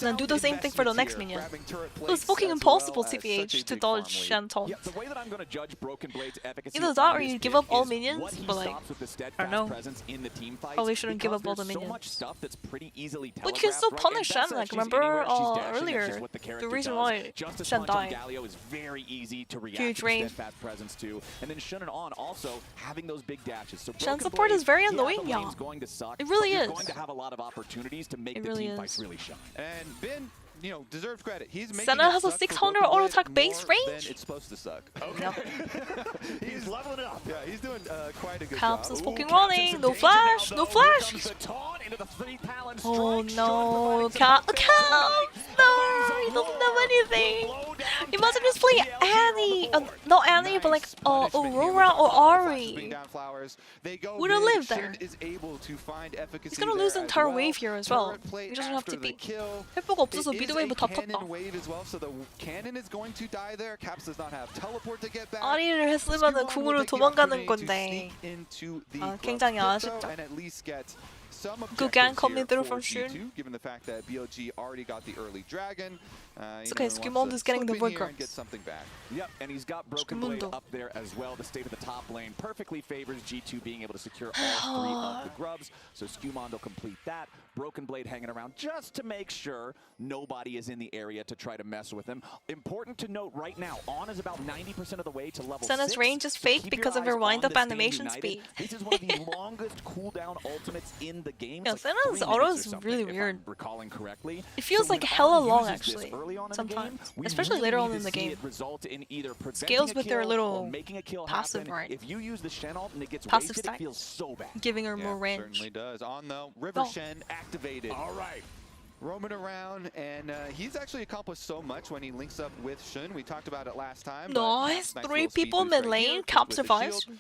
D: And then do the same thing for the next minion. It was fucking impossible, TVH, to dodge Shen Taunt.
G: Yeah, the way that I'm going to judge Broken Blade's efficacy
D: Either that or
G: on
D: you
G: this
D: give
G: pick
D: up all
G: is
D: minions,
G: what he
D: but like,
G: stops with the
D: I
G: steadfast
D: don't know.
G: presence in the team fights,
D: Probably shouldn't give up all the
G: because there's
D: minions.
G: So much stuff that's pretty easily
D: But you can still
G: telegraphed, right?
D: punish
G: And
D: Shen,
G: Bessa,
D: like
G: she's
D: remember
G: anywhere, she's dashing, that's
D: earlier,
G: just what the
D: the
G: character
D: reason
G: does.
D: why
G: Justice
D: Shen
G: Punch on
D: died.
G: Galio is very easy to react
D: Huge
G: to
D: range.
G: steadfast presence to, and then Shen and On also having those big dashes. So
D: Shen
G: Broken
D: support
G: Blade,
D: is very
G: yeah,
D: annoying,
G: the lane's
D: y'all.
G: going to suck,
D: It really
G: but you're
D: is.
G: going to have a lot of opportunities to make
D: It
G: the
D: really
G: team
D: is.
G: fights really shine.
C: And Bin, you know, deserves credit. He's making
D: Senna
C: it
D: has a
C: suck for
D: 600
C: Broken
D: auto
C: Blade
D: attack base
C: more
D: range?
C: than it's supposed to suck.
D: Yep.
C: He's leveling up. Yeah, he's doing quite a good
D: Caps
C: job.
D: is fucking running. No flash. No flash. Oh no, Caps. No, he doesn't have anything. Imagine just playing Annie. Not Annie, but like Aurora or Ari. Would have lived there. He's gonna lose the entire wave here as well. He doesn't have TP. 회복 없어서 미드웨이브 다 탔다. 아리를 했으면은 궁으로 도망가는 건데. 아, 굉장히 아쉽죠. Good gang coming through from Shun.
C: Given the fact that BLG already got the early dragon.
D: It's okay, Skimond is getting the wood
C: Get
D: grubs.
C: something back.
G: Yep, and he's got Broken Blade
D: Skumundo.
G: up there as well. The state of the top lane perfectly favors G2 being able to secure all three of the grubs. So Skumundo will complete that. Broken Blade hanging around just to make sure nobody is in the area to try to mess with him. Important to note right now, On is about 90% of the way to level
D: Senna's
G: 6.
D: range is
G: So
D: fake
G: keep
D: because
G: your
D: of her
G: eyes
D: wind-up
G: on this
D: animation
G: Stay United.
D: speed.
G: This is one of the longest cooldown ultimates in the game.
D: Yeah,
G: It's like
D: Senna's
G: 3
D: auto
G: minutes
D: is
G: or something,
D: really
G: if I'm
D: weird.
G: recalling correctly.
D: It feels
G: So
D: like
G: when
D: hella
G: On
D: long
G: uses this
D: actually,
G: early on in the
D: sometimes.
G: game, we
D: Especially
G: really
D: later
G: need
D: on
G: to
D: in the
G: see
D: game.
G: it result in either
D: Scales
G: preventing
D: with
G: a
D: their
G: kill
D: little
G: or making a kill
D: passive
G: happen.
D: right.
G: If you use the Shen ult and it gets
D: Passive
G: wasted,
D: stack.
G: it feels so bad.
D: Giving her more range.
C: Certainly does. On though, River
D: Oh.
C: Shen activated.
G: All right.
C: Roaming around, and he's actually accomplished so much when he links up with Shun. We talked about it last time. but
D: Nice.
C: nice
D: 3
C: little speed
D: people
C: boost
D: mid
C: right
D: lane.
C: here
D: Cap
C: with the
D: survives.
C: shield,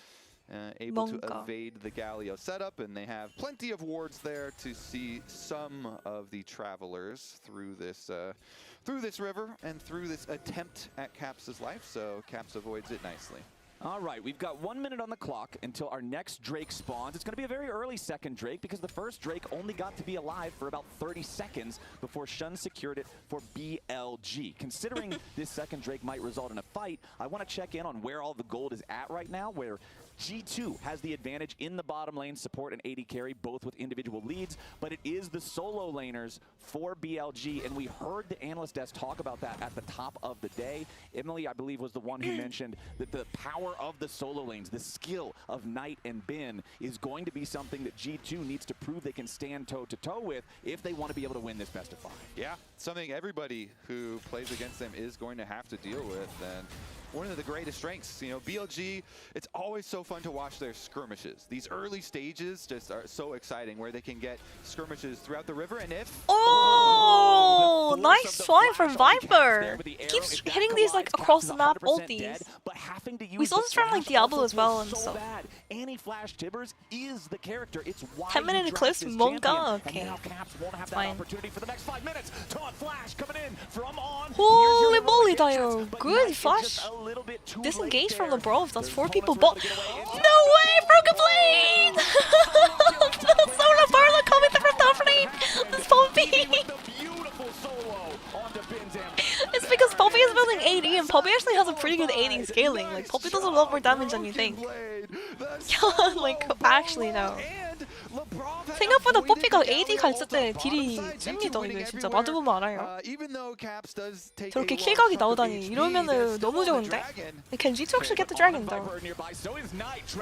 C: able to
D: Monka.
C: evade the Galio setup, and they have plenty of wards there to see some of the travelers through this river and through this attempt at Caps' life. So Caps avoids it nicely.
G: All right, we've got 1 minute on the clock until our next Drake spawns. It's going to be a very early second Drake because the first Drake only got to be alive for about 30 seconds before Shun secured it for BLG. Considering this second Drake might result in a fight, I want to check in on where all the gold is at right now, where G2 has the advantage in the bottom lane, support and AD carry, both with individual leads, but it is the solo laners for BLG, and we heard the analyst desk talk about that at the top of the day. Emily, I believe, was the one who mentioned that the power of the solo lanes, the skill of Knight and Bin, is going to be something that G2 needs to prove they can stand toe-to-toe with if they want to be able to win this best of 5.
C: Yeah, something everybody who plays against them is going to have to deal with, and one of the greatest strengths. You know, BLG, it's always so fun to watch their skirmishes. These early stages just are so exciting where they can get skirmishes throughout the river, and if...
D: Oh, nice swipe from Viper. He keeps hitting these like across the map ulties. We saw this from like Diablo as well and stuff.
G: Anti-Flash Tibbers is the character. It's why
D: 10-minute eclipse, Monka. Okay,
G: it's
D: fine.
G: opportunity for the next 5 minutes. Taunt Flash coming in from On.
D: Holy moly, Dio. Good flash. Disengage from the Bros. That's 4 people. But no way, Broken Blade! Solar Barla coming through from top lane. It's Poppy. It's because Poppy is building AD, and Poppy actually has a pretty good AD scaling. Like Poppy does a lot more damage than you think. Like actually, no. 생각보다 뽀삐가 AD 갔을 때 딜이 셉니다. 이게 진짜 마주보면 알아요. 저렇게 킬각이 나오다니 이러면은 너무 좋은데? Can G2 actually get the dragon though?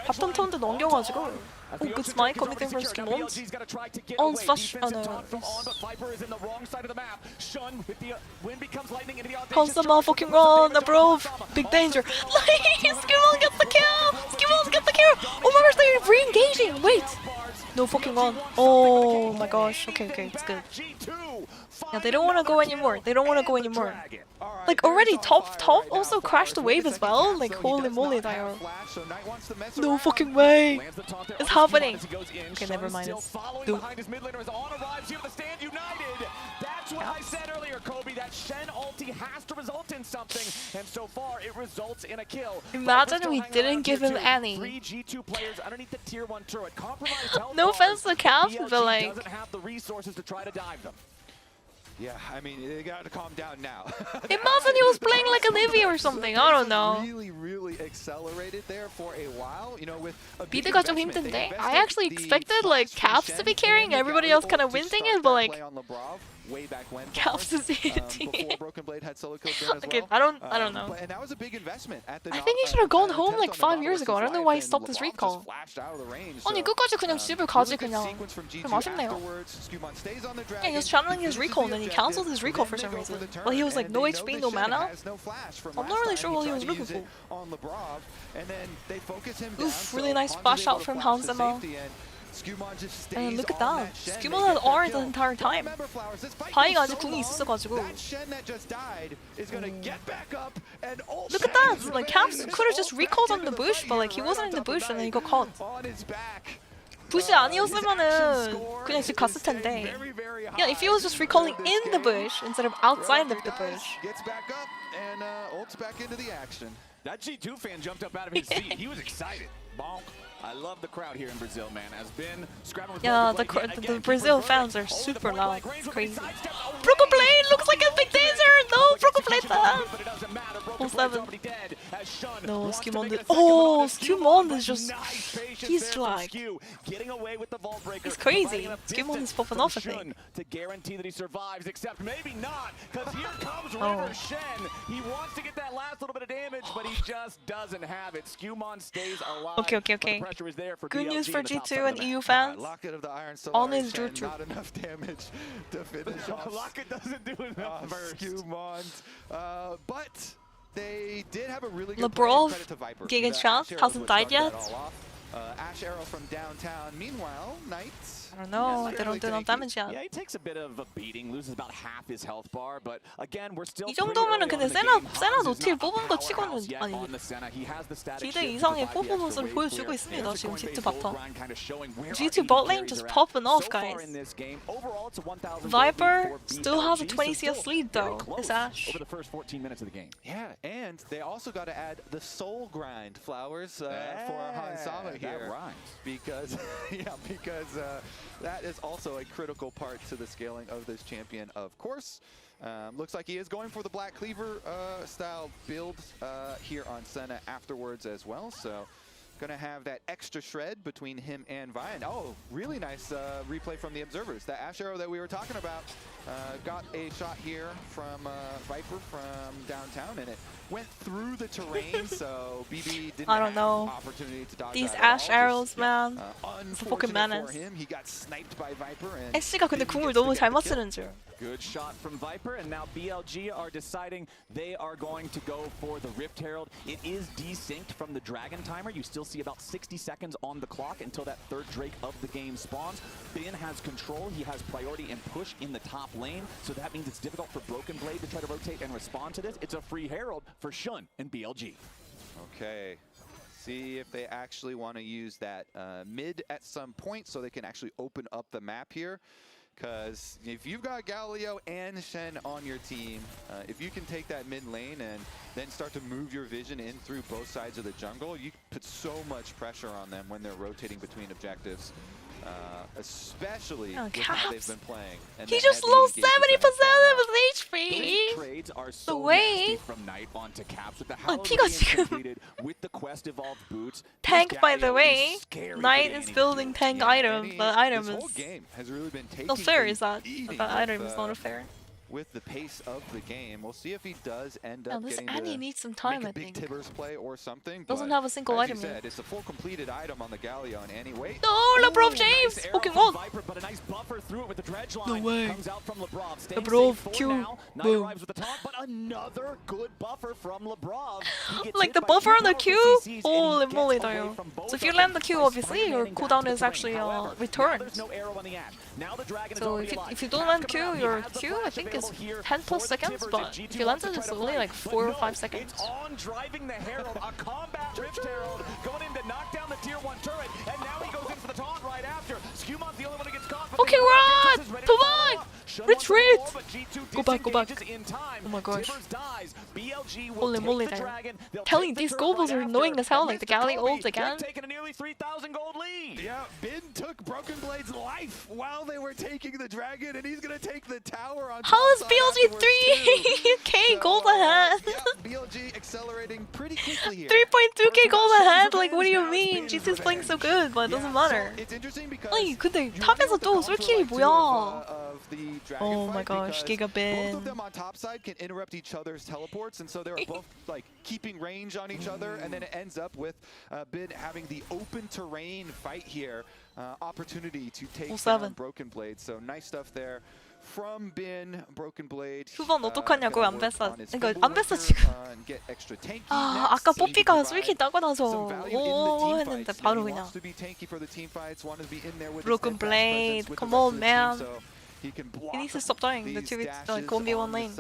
D: 바텀 턴도 넘겨가지고 Oh, good smite coming in from Skimons. On slash... Oh no. Constant motherfucking run, bro. Big danger. Skimon gets the kill! Skimon gets the kill! Oh my gosh, they're re-engaging! Wait! No fucking run. Oh my gosh. Okay, it's good. Yeah, they don't want to go anymore. Like already top also crashed the wave as well. Like holy moly, they are. No fucking way. It's happening. Okay, never mind.
G: That's what I said earlier, Kobe. That Shen ulti has to result in something, and so far it results in a kill.
D: Imagine we didn't give him any.
G: Three G2 players underneath the tier 1 turret. Compromised health.
D: No offense to Caps, but like
G: doesn't have the resources to try to dive them.
C: Yeah, I mean, they got to calm down now.
D: Imagine he was playing like Olivia or something. I don't know.
C: Really accelerated there for a while, you know, with a
D: 비드가 좀 힘든데. I actually expected like Caps to be carrying, everybody else kind of winning it, but like Caps is hitting. Okay, I don't know.
C: And that was a big investment at the
D: I think he should have gone home like 5 years ago. I don't know why he stopped his recall. 아니 끝까지 그냥 집을 가지 그냥. 좀 아쉽네요. Yeah, he was channeling his recall and then he cancelled his recall for some reason. Well, he was like no HP, no mana. I'm not really sure what he was looking for. Oof, really nice flash out from Hansema. And look at that. Skimon had R the entire time. 바이가 아직 궁이 있었어가지고. Look at that! Like Caps could have just recalled on the bush, but like he wasn't in the bush and then he got caught. 부시 아니었으면은 그냥 집 갔을 텐데. Yeah, if he was just recalling in the bush instead of outside of the bush.
G: That G2 fan jumped up out of his seat. He was excited. Bonk. I love the crowd here in Brazil, man. Has been scrapping with
D: the Brazil fans are super loud. It's crazy. Broken Blade looks like a big danger! No, Broken Blade bad! 7. No, Skimon. Oh, Skimon is just... He's like... He's crazy. Skimon is popping off, I think.
G: To guarantee that he survives, except maybe not, because here comes River Shen. He wants to get that last little bit of damage, but he just doesn't have it. Skimon stays alive.
D: Okay. Good news for G2 and EU fans. On his Drew.
C: Not enough damage to finish off.
G: Locket doesn't do enough.
C: But they did have a really good
D: LeBron
C: credit to Viper.
D: Giga Chance hasn't died yet.
C: Ash Arrow from downtown. Meanwhile, Knights.
D: I don't know. They don't do enough damage yet.
G: Yeah, he takes a bit of a beating, loses about half his health bar, but again, we're still.
D: 이 정도면은 근데 세나 노틸 뽑은 거 치고는 아니 기대 이상의 퍼포먼스를 보여주고 있습니다. 지금 G2 바텀. G2 bot lane just popping off, guys. Viper still has a 20 CS lead though. This Ash.
G: Over the first 14 minutes of the game.
C: Yeah, and they also got to add the soul grind flowers for Hansama here.
G: That rhymes.
C: Because that is also a critical part to the scaling of this champion, of course. Looks like he is going for the Black Cleaver style build here on Senna afterwards as well. So gonna have that extra shred between him and Vian. Oh, really nice replay from the observers. That Ash Arrow that we were talking about got a shot here from Viper from downtown, and it went through the terrain, so BB didn't have opportunity to dodge
D: These
C: that
D: Ash
C: at all.
D: arrows, man. It's a fucking menace.
C: He got sniped by Viper and
D: 애쉬가 근데 궁을 너무 잘 맞추는 줄.
G: Good shot from Viper, and now BLG are deciding they are going to go for the Rift Herald. It is desynced from the Dragon timer. You still see about 60 seconds on the clock until that third Drake of the game spawns. Bin has control. He has priority and push in the top lane, so that means it's difficult for Broken Blade to try to rotate and respond to this. It's a free Herald for Shun and BLG.
C: Okay. See if they actually want to use that mid at some point so they can actually open up the map here. Because if you've got Galileo and Shen on your team, if you can take that mid lane and then start to move your vision in through both sides of the jungle, you put so much pressure on them when they're rotating between objectives. especially with how they've been playing. And
D: he just lost 70% of his HP.
G: Trades are
D: The
G: so
D: way.
G: nasty from Knight onto Caps with the
D: 피가 지금
G: completed with the quest evolved boots.
D: tank, by the way.
G: Scary
D: Knight
G: for
D: is
G: Danny.
D: building tank item. The item
C: this whole
D: is
C: game has really been taking
D: not fair.
C: a
D: Is that
C: beating
D: that item
C: with,
D: is not fair?
C: with the pace of the game. We'll see if he does end
D: Now
C: up
D: this
C: getting
D: Annie
C: to
D: needs some time,
C: make
D: I
C: a big
D: think.
C: Tibbers play or something.
D: Doesn't
C: but
D: have a single
C: as
D: item
C: you
D: yet.
C: said, it's a full completed item on the Galleon. Annie, wait.
D: No, LeBron James!
G: Nice arrow
D: Poking
G: from
D: on!
G: Viper, but a nice buffer through it with the dredge line.
D: No way.
G: Comes out from Lebrov. Staying
D: Lebrov,
G: safe for
D: Q,
G: now. Knight
D: boom.
G: arrives with the taunt, but another good buffer from Lebrov. He gets
D: Like
G: hit
D: the
G: by
D: buffer on the
G: two
D: Q?
G: powerful CCs, and he
D: Holy
G: gets
D: moly,
G: away
D: though.
G: from both
D: So if you
G: of
D: land
G: them
D: the Q,
G: by
D: obviously, your
G: Spider-Man-ing
D: cooldown
G: back
D: is
G: to the
D: actually
G: ring. However, now
D: returned.
G: there's no arrow on the ash. Now the Dragon is
D: So
G: already alive.
D: if you don't
G: Caps
D: land
G: coming
D: Q,
G: out. He
D: your
G: has the
D: Q I
G: flash
D: think is
G: available here
D: 10 plus
G: for the
D: seconds,
G: Tibbers,
D: but
G: and
D: if
G: G2
D: you land
G: wants to
D: it,
G: try
D: it's
G: to
D: only
G: fight.
D: like
G: But
D: 4 or
G: no,
D: 5 seconds.
G: It's on driving the Herald, a combat Rift Herald, going in to knock down the tier 1 turret, and now he goes in for the taunt right after. Scumon's the only one who gets caught. but
D: Okay,
G: the
D: run!
G: is ready to
D: Come
G: follow
D: on!
G: up. Shun
D: Retreat!
G: wants to go, but G2
D: Go back, go back.
G: disengages in time.
D: Oh my gosh.
G: Tibbers dies. BLG will
D: Holy
G: take
D: moly,
G: the
D: there.
G: Dragon. They'll
D: Telling
G: take the
D: these
G: turret
D: gobles
G: right
D: are annoying
G: after.
D: as hell,
G: And
D: like the
G: Mr.
D: Galley
G: Kobe,
D: ult again.
G: they're taking a nearly 3,000 gold lead.
C: Yeah, Bin took Broken Blade's life while they were taking the Dragon, and he's going to take the tower on
D: How is
C: top side
D: BLG
C: afterwards,
D: 3k
C: too.
D: gold
C: So,
D: ahead?
C: Yeah, BLG accelerating pretty quickly here.
D: 3.2k gold
C: First
D: ahead?
C: off,
D: Like what do you
C: now it's
D: mean?
C: Bin's
D: G2's playing so
C: revenge.
D: good, but it doesn't
C: Yeah,
D: matter.
C: So it's interesting because
D: 아니 근데
C: you
D: 탑에서
C: wonder
D: 또
C: what the
D: 솔킬이
C: counter
D: 뭐야?
C: of the Dragon
D: Oh my
C: fight,
D: gosh,
C: because
D: Giga Bin.
C: both of them on top side can interrupt each other's teleports, and so they're both like keeping range on each other, and then it ends up with Bin having the open terrain fight here, opportunity to take down Broken Blade. So nice stuff there from Bin. Broken Blade.
D: 후반 어떡하냐고요, 안 뺐어. 그러니까 안 뺐어
C: 지금.
D: 지금. 아, 아까 뽀삐가 솔킬 따고 나서 오 했는데 바로 그냥. Broken Blade, come on man. He needs to stop dying. The 2v, like 1v1 lane.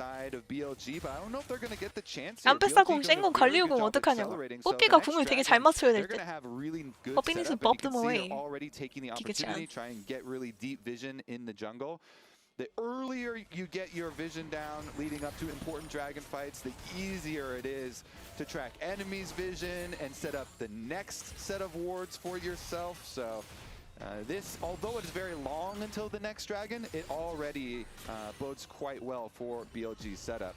D: 안 뺐어 공, 쌩공 갈리오공 어떡하냐고. 뽀삐가 공을 되게 잘 맞춰야 될 듯. 뽀삐 needs to bob them away. Giga Chan.
C: Try and get really deep vision in the jungle. The earlier you get your vision down leading up to important dragon fights, the easier it is to track enemies' vision and set up the next set of wards for yourself. So this, although it is very long until the next dragon, it already bodes quite well for BLG's setup.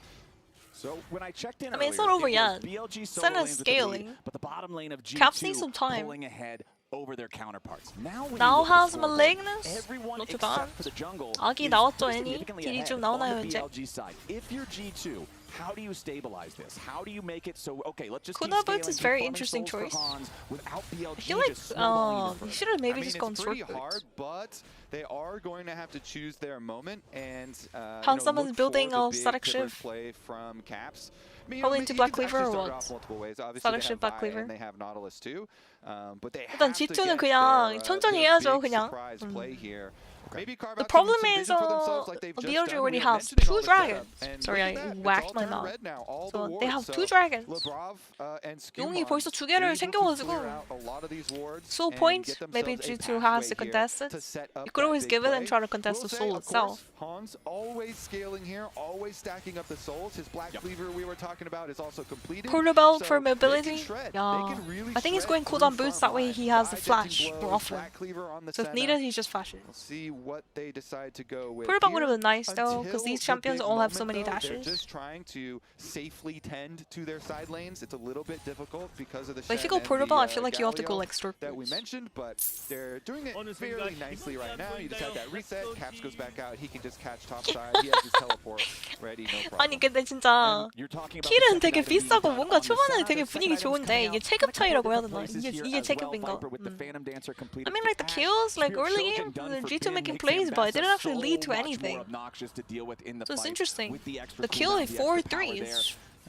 G: So when I checked in
D: I mean, it's not
G: earlier,
D: over
G: it
D: yet.
G: was BLG
D: Senna's
G: solo lanes with the lead,
D: scaling.
G: but the bottom lane of G2
D: Caps need some time.
G: pulling ahead over their counterparts. Now
D: has Malignus?
G: everyone
D: Not too
G: except
D: bad.
G: for the jungle
D: 아기
G: is
D: 나왔죠,
G: pretty
D: 애니?
G: significantly
D: 딜이
G: ahead
D: 좀
G: on
D: 나오나요,
G: the
D: 이제?
G: BLG side. If you're G2, how do you stabilize this? How do you make it so, okay, let's just
D: Kuna
G: keep
D: Boots is
G: scaling,
D: very
G: keep
D: interesting
G: farming
D: choice.
G: souls for Hans without BLG
D: I feel like
G: just snowballing even
D: he should have maybe
C: I mean,
D: just gone
C: it's pretty
D: short
C: hard,
D: boots.
C: but they are going to have to choose their moment and
D: Someone's
C: look
D: building
C: for the
D: a
C: big
D: static
C: pivot
D: shift.
C: play from Caps. I mean,
D: Probably
C: you
D: into
C: can
D: Black Cleaver
C: actually
D: or
C: start
D: what?
C: off multiple ways. Obviously,
D: Static
C: they
D: shift
C: have
D: Black
C: Vi
D: Cleaver.
C: and they have Nautilus too, but they
D: 일단
C: have to
D: G2는
C: get
D: 그냥
C: their,
D: 천천히
C: their
D: 해야죠,
C: big
D: 그냥.
C: surprise play here. Maybe carve
D: The
C: out some
D: problem is
C: vision for themselves like they've just
D: BLG
C: done.
D: already
C: We were
D: has
C: mentioning all
D: 2
C: the setup,
D: dragons.
C: and
D: Sorry,
C: look
D: I
C: at that, it's
D: whacked
C: all
D: my
C: turned
D: mouth.
C: red now, all the
D: So they
C: wards.
D: have
C: So
D: 2 dragons.
C: Lebrov, and
D: 용이
C: Skumon
D: 벌써 2 개를
C: able to
D: 챙겨가지고
C: clear out a lot of these wards
D: Soul
C: and
D: point,
C: get
D: maybe
C: themselves a
D: G2 has to
C: pathway
D: contest
C: here
D: it.
C: to set up
D: You could
C: that
D: always
C: big
D: give it and
C: play.
D: try to contest
C: We'll
D: the
C: say,
D: soul
C: of
D: itself.
C: course, Hans always scaling here, always stacking up the souls. His Black Cleaver we were talking about is also completed.
D: Portable
C: So
D: for
C: they can
D: mobility.
C: shred.
D: Yeah.
C: They can really
D: I think he's
C: shred
D: going cooldown
C: through
D: boots,
C: front
D: that way
C: line.
D: he has the
C: Dodging
D: flash
C: blows,
D: more often.
C: Black Cleaver on the
D: So if
C: Senna.
D: needed, he just flashes.
C: We'll see what they decide to go with.
D: Portable would have
C: here.
D: been nice though, because
C: Until
D: these
C: the
D: champions
C: big
D: all have so
C: moment,
D: many
C: though,
D: dashes.
C: They're just trying to safely tend to their side lanes. It's a little bit difficult because of the
D: But if you
C: Shen
D: go
C: and
D: portable,
C: the,
D: I feel like you have to go
C: Galio
D: like Stork
C: that we
D: boots.
C: mentioned, but they're doing it fairly nicely right now. You just have that reset. Caps goes back out. He can just catch top side. He has his teleport ready, no problem.
D: 아니 근데 진짜
G: You're talking about
D: 킬은
G: the
D: 되게
G: second item being
D: 비싸고
G: done
D: 뭔가
G: on the
D: 초반에
G: Senna.
D: 되게
G: There's
D: 분위기
G: second items
D: 좋은데
G: coming
D: 이게
G: out.
D: 체급 차이라고 해야
G: Couple
D: 되나?
G: places
D: 이게
G: here
D: 이게
G: as well.
D: 체급인가?
G: Viper with the Phantom Dancer completed
D: I mean,
G: for
D: like the
G: Ash.
D: kills, like
G: Spirit
D: early
G: Shogun
D: game,
G: done
D: the
G: for
D: G2
G: Bin
D: making
G: makes
D: plays, but it didn't
G: Ambessa
D: actually lead to
G: so much
D: anything.
G: more obnoxious to deal with in the
D: So it's
G: fight
D: interesting.
G: with the extra
D: The kill
G: cooldown,
D: in
G: the
D: 4
G: extra power
D: threes.
G: there.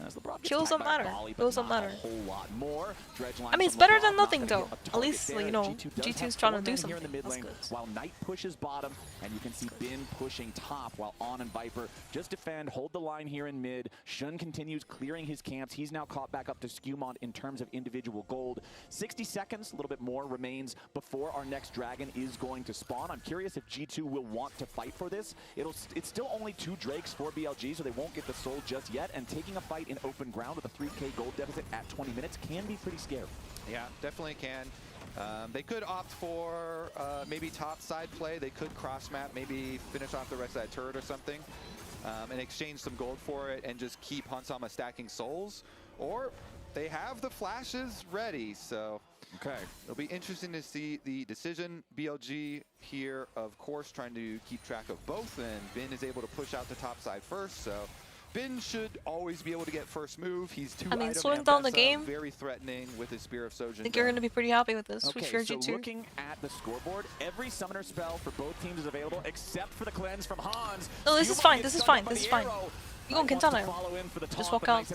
G: As LeBron gets
D: Kills
G: tagged
D: don't
G: by
D: matter.
G: Volley, but
D: Kills don't
G: not
D: matter.
G: a whole lot more. Dredge line
D: I mean, it's
G: from
D: better
G: LeBron,
D: than
G: not
D: nothing
G: gonna
D: though.
G: get a
D: At
G: target
D: least,
G: there.
D: you know,
G: G2 does
D: G2's
G: have
D: trying to
G: 4
D: do
G: men here
D: something.
G: in the mid
D: That's
G: lane,
D: good.
G: while Knight pushes bottom, and you can see Bin pushing top while On and Viper just defend, hold the line here in mid. Shun continues clearing his camps. He's now caught back up to Skumon in terms of individual gold. 60 seconds, a little bit more remains before our next dragon is going to spawn. I'm curious if G2 will want to fight for this. It's still only 2 Drakes for BLG, so they won't get the soul just yet, and taking a fight in open ground with a 3k gold deficit at 20 minutes can be pretty scary.
C: Yeah, definitely can. They could opt for maybe top side play. They could cross map, maybe finish off the rest of that turret or something, and exchange some gold for it and just keep Hansama stacking souls. Or they have the flashes ready, so okay, it'll be interesting to see the decision. BLG here, of course, trying to keep track of both, and Bin is able to push out the top side first, so Bin should always be able to get first move. He's
D: slowing down the game.
C: Very threatening with his Spear of Sojin.
D: I think you're going to be pretty happy with this.
G: Okay,
D: With
G: so
D: G2.
G: looking at the scoreboard, every summoner spell for both teams is available except for the cleanse from Hans.
D: No, this is fine. This is fine. This is fine. 이건 괜찮아요. Just walk out.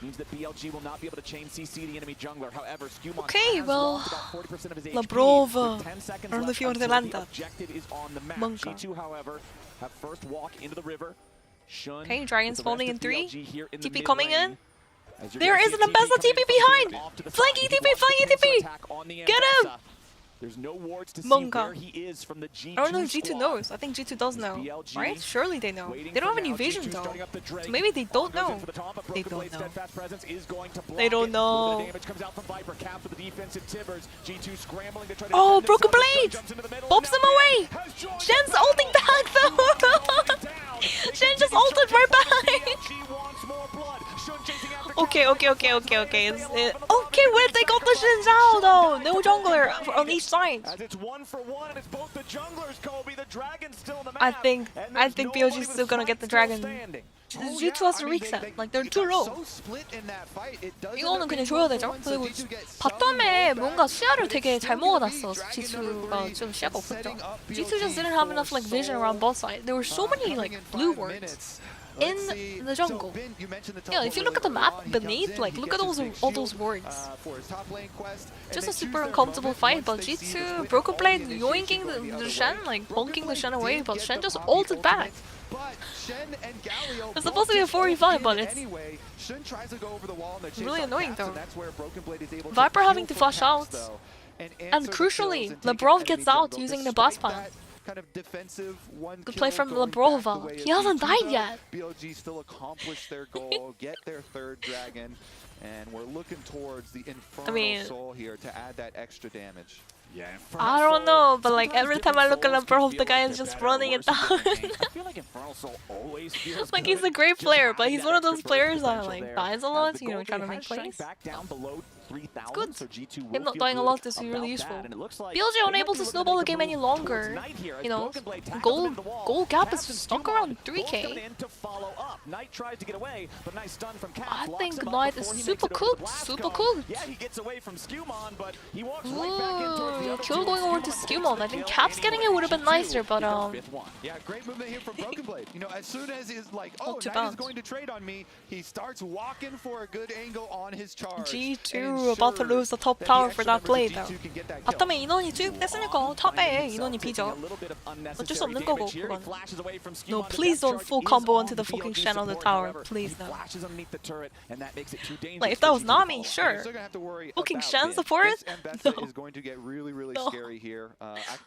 G: Means that BLG will not be able to chain CC the enemy jungler. However, Skewmon
D: Okay,
G: has
D: well,
G: lost about 40% of his HP.
D: Labrov,
G: With 10 seconds
D: I don't know
G: left
D: if you want to
G: until
D: land
G: the
D: that.
G: objective is on the map.
D: Monka.
G: G2, however, have first walk into the river. Shun
D: Okay, Dragon's
G: with the rest
D: spawning in
G: of
D: 3.
G: BLG here in the
D: TP
G: mid
D: coming
G: lane.
D: in.
G: As you're
D: There
G: gonna
D: is
G: see
D: an Ambessa
G: coming
D: TP
G: in from
D: behind!
G: off to the
D: Flanky
G: side.
D: TP,
G: He wants
D: flanky
G: the pincer
D: TP!
G: attack on the
D: Get
G: Ambessa.
D: him!
G: There's no wards to see
D: Monka.
G: where he is from the G2
D: I don't know if G2
G: squad.
D: knows. I think G2 does know.
G: BLG
D: Right? Surely they know.
G: waiting
D: They don't
G: for
D: have any
G: now.
D: vision
G: G2
D: though.
G: starting up the Drake.
D: So maybe they don't
G: Goes in
D: know.
G: for the top, but
D: They
G: Broken
D: don't
G: Blade's
D: know.
G: steadfast presence is going to block
D: They don't
G: it.
D: know.
G: The damage comes out from Viper, caps with the defensive Tibbers. G2 scrambling to try to
D: Oh,
G: defend
D: Broken
G: themselves.
D: Blade!
G: Jumps into the middle,
D: Bobs
G: and
D: them
G: now
D: away!
G: Ben has joined
D: Shen's
G: the
D: ulting back though! Shen just ulted right back!
G: BLG wants more blood. Shun chasing after
D: Okay.
G: Cal.
D: Okay, where they got the Shen Zhao though? No jungler on each side.
G: As it's 1-for-1, and it's both the junglers, Kobe. The dragon's still on the map.
D: I think
G: and
D: BLG
G: nobody
D: is
G: with
D: still gonna get the
G: Smite
D: dragon.
G: standing.
D: G2 has to reset. Like they're too low. 이거는 그냥 줘야 되죠. 그리고 바텀에 뭔가 시야를 되게 잘 먹어놨어. G2가 좀 시야가 없었죠. G2 just didn't have enough like vision around both sides. There were so many like blue wards in the jungle. Yeah, if you look at the map beneath, like look at all those wards. Just a super uncomfortable fight, but G2 Broken Blade yoinking the Shen, like bonking the Shen away, but Shen just ulted back. It's supposed to be a 4v5, but it's really annoying though. Viper having to flash out. And crucially, Labrov gets out using the boss plan. Good play from Labrova. He hasn't died yet.
C: BLG still accomplished their goal, get their third dragon, and we're looking towards the Infernal Soul here to add that extra damage.
G: Yeah,
D: I don't know, but like every time I look at Labrov, the guy is just running it down.
G: I feel like Infernal Soul always feels
D: Like he's a great player, but he's one of those players that like dies a lot, you know, trying to make plays. It's good. Him not dying a lot is really useful. BLG unable to snowball the game any longer. You know, goal gap is stuck around 3k. I think Knight is super cooked, super cooked. Ooh, kill going over to Skewmon. I think Caps getting it would have been nicer, but
C: Yeah, great movement here from Broken Blade. You know, as soon as he's like, oh, Knight is going to trade on me, he starts walking for a good angle on his charge.
D: G2 about to lose the top tower for that play though. 바텀에 인원이 투입됐으니까 탑에 인원이 비죠. 어쩔 수 없는 거고 그건. No, please don't full combo onto the fucking Shen on the tower. Please no. Like if that was Nami, sure. Fucking Shen support? No.
C: Is going to get really scary here.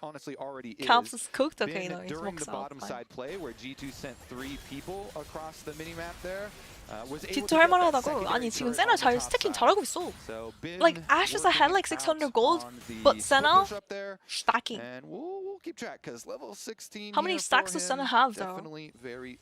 C: Honestly, already is.
D: Caps is cooked. Okay, no, he's
C: during the
D: out.
C: bottom side play where G2 sent 3 people across the minimap there.
D: G2 할만하다고. 아니 지금 세나 잘 스태킹 잘하고 있어. Like Ashe is ahead like 600 gold, but Senna stacking.
C: And we'll keep track because level 16.
D: How many stacks does Senna have though?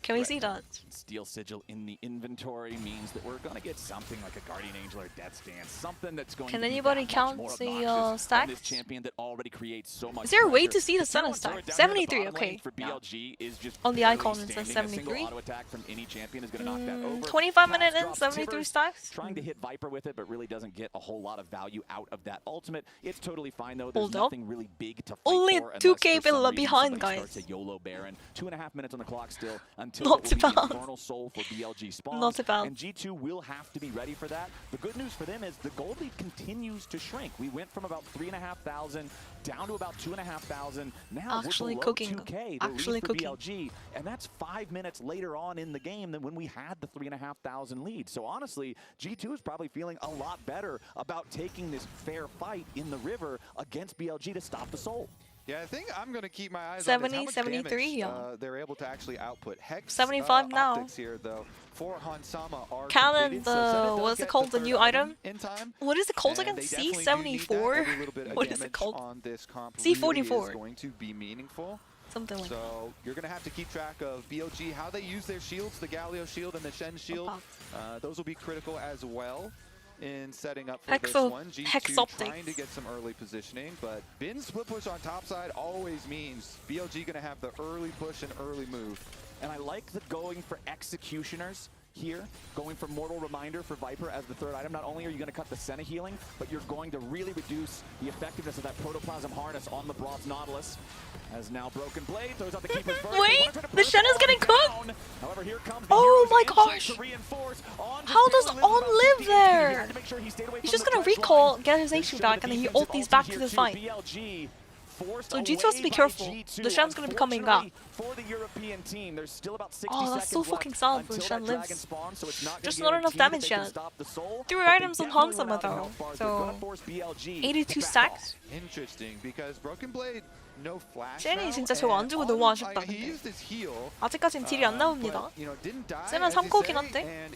D: Can we see that?
G: Steel Sigil in the inventory means that we're gonna get something like a Guardian Angel or Death Stance, something that's going
D: Can
G: to be
D: anybody
G: that
D: count
G: much
D: the
G: more
D: stacks?
G: this champion that already creates so much
D: Is there a way
G: pressure.
D: to see the Senna stack? 73, okay.
G: For BLG is just
D: On the icon it says
G: standing. A single
D: 73.
G: auto attack from any champion is gonna knock that over.
D: 25 minutes in,
G: Drops
D: 73
G: Tibbers,
D: stacks.
G: Trying to hit Viper with it, but really doesn't get a whole lot of value out of that ultimate. It's totally fine though. There's
D: Hold up.
G: nothing really big to fight
D: Only
G: for
D: 2k
G: unless for some reason
D: behind,
G: somebody
D: guys.
G: starts a YOLO Baron. 2.5 minutes on the clock still until
D: Not
G: it will be
D: bad.
G: Infernal Soul for BLG spawns.
D: Not bad.
G: And G2 will have to be ready for that. The good news for them is the gold lead continues to shrink. We went from about 3,500 down to about 2,500. Now
D: Actually
G: we're below
D: cooking.
G: 2k.
D: Actually
G: for
D: cooking.
G: BLG, and that's 5 minutes later on in the game than when we had the 3,500 lead. So honestly, G2 is probably feeling a lot better about taking this fair fight in the river against BLG to stop the Soul.
C: Yeah, I think I'm going to keep my eyes
D: 70,
C: on this. How much
D: 73,
C: damage,
D: yeah.
C: they're able to actually output. Hex
D: 75 now.
C: optics here, though, for Hansama are
D: Cannon,
C: completed, so
D: what's it called? The new item?
C: in time.
D: What is it called again?
C: They definitely do need
D: C74?
C: that. Every little bit of
D: What is it
C: damage
D: called?
C: on this comp
D: C44.
C: really is going to be meaningful.
D: Something like that.
C: So you're going to have to keep track of BLG, how they use their shields, the Galio shield and the Shen shield. Those will be critical as well in setting up for this one. G2 trying to get some early positioning, but Bin's split push on top side always means BLG going to have the early push and early move.
G: And I like the going for executioners here, going for Mortal Reminder for Viper as the third item. Not only are you going to cut the Senna healing, but you're going to really reduce the effectiveness of that Protoplasm harness on the Brob's Nautilus. As now Broken Blade throws out the keeper's burst.
D: Wait, the Shen is getting cooked!
G: However, here comes the
D: Oh my
G: hero's
D: gosh!
G: On
D: How does On live there?
G: He
D: He's just gonna recall, get his HP back, and then he ulties back to the fight. So G2 has to be careful. The Shen's gonna be coming back. Oh, that's so fucking sad when Shen lives. Just not enough damage yet. 3 items on Hansama though. So 82 stacks.
C: Interesting, because Broken Blade no flash.
D: 젠이 진짜 저거 안 주고 너무 아쉽다. 근데. 아직까진 딜이 안 나옵니다. 쟤는 3코긴 한데.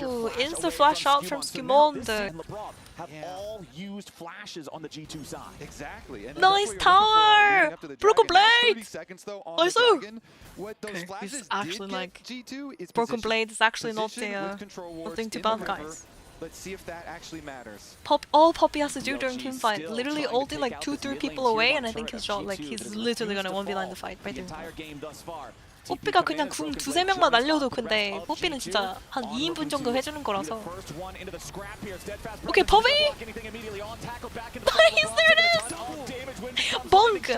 D: Ooh, insta flash out from Skimond. Nice tower! Broken Blade! Nice! Okay, this is actually like... Broken Blade is actually not nothing too bad, guys.
C: Let's see if that actually matters.
D: All Poppy has to do during teamfight, literally ulting like 2-3 people away, and I think his shot, like, he's literally gonna 1v9 the fight right there. 뽀삐가 그냥 궁 2-3명만 날려도 근데 뽀삐는 진짜 한 2인분 정도 해주는 거라서. Okay, Poppy! Nice, there it is! Bonk!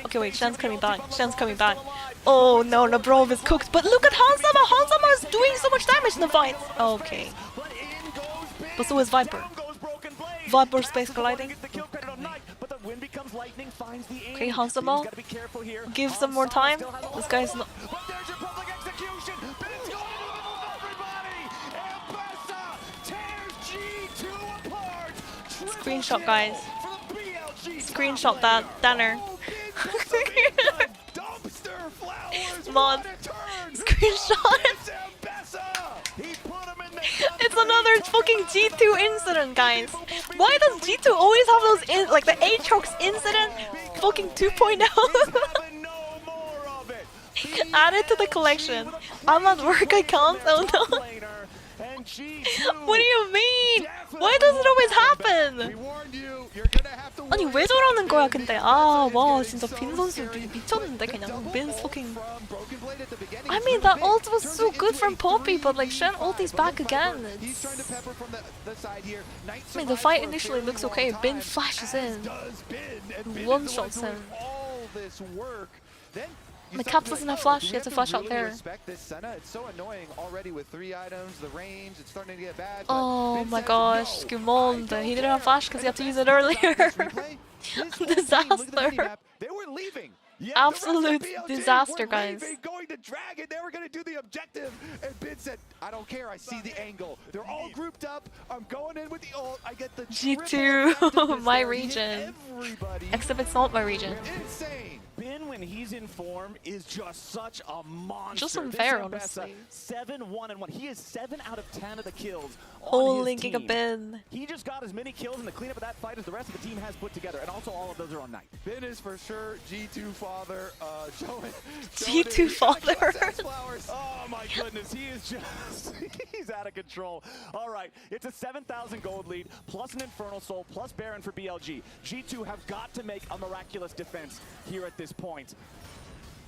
D: Okay, wait, Shen's coming back. Shen's coming back. Oh no, Labrov is cooked, but look at Hansama! Hansama is doing so much damage in the fight! Okay. But so is Viper. Viper space gliding. Okay, Hansama. Give some more time. This guy's not. Screenshot, guys. Screenshot that Danner. Mod. Screenshot. It's another fucking G2 incident, guys. Why does G2 always have those like the Aatrox incident fucking 2.0? Add it to the collection. I'm at work, I can't. Oh no. What do you mean? Why does it always happen? 아니 왜 저러는 거야 근데. 아 와 진짜 빈 선수 미쳤는데 그냥. Bin's fucking. I mean that ult was so good from Poppy, but like Shen ulti's back again. I mean the fight initially looks okay. Bin flashes in, one shots him. The Caps doesn't have flash, he has to flash out there. Oh my gosh, Skimond, he didn't have flash because he had to use it earlier. Disaster. Absolute disaster, guys.
C: Going to Dragon, they were going to do the objective, and Bin said, "I don't care. I see the angle. They're all grouped up. I'm going in with the ult. I get the
D: G2, my region. Except it's not my region.
C: Insane.
G: Bin, when he's in form, is just such a monster.
D: Just unfair, honestly.
G: 7-1-1. He is 7 out of 10 of the kills
D: Holy
G: on his team.
D: Bin.
G: He just got as many kills in the cleanup of that fight as the rest of the team has put together, and also all of those are on Knight.
C: Bin is for sure G2 father.
D: G2 father.
G: Oh my goodness, he is just he's out of control. All right, it's a 7,000 gold lead plus an Infernal Soul plus Baron for BLG. G2 have got to make a miraculous defense here at this point.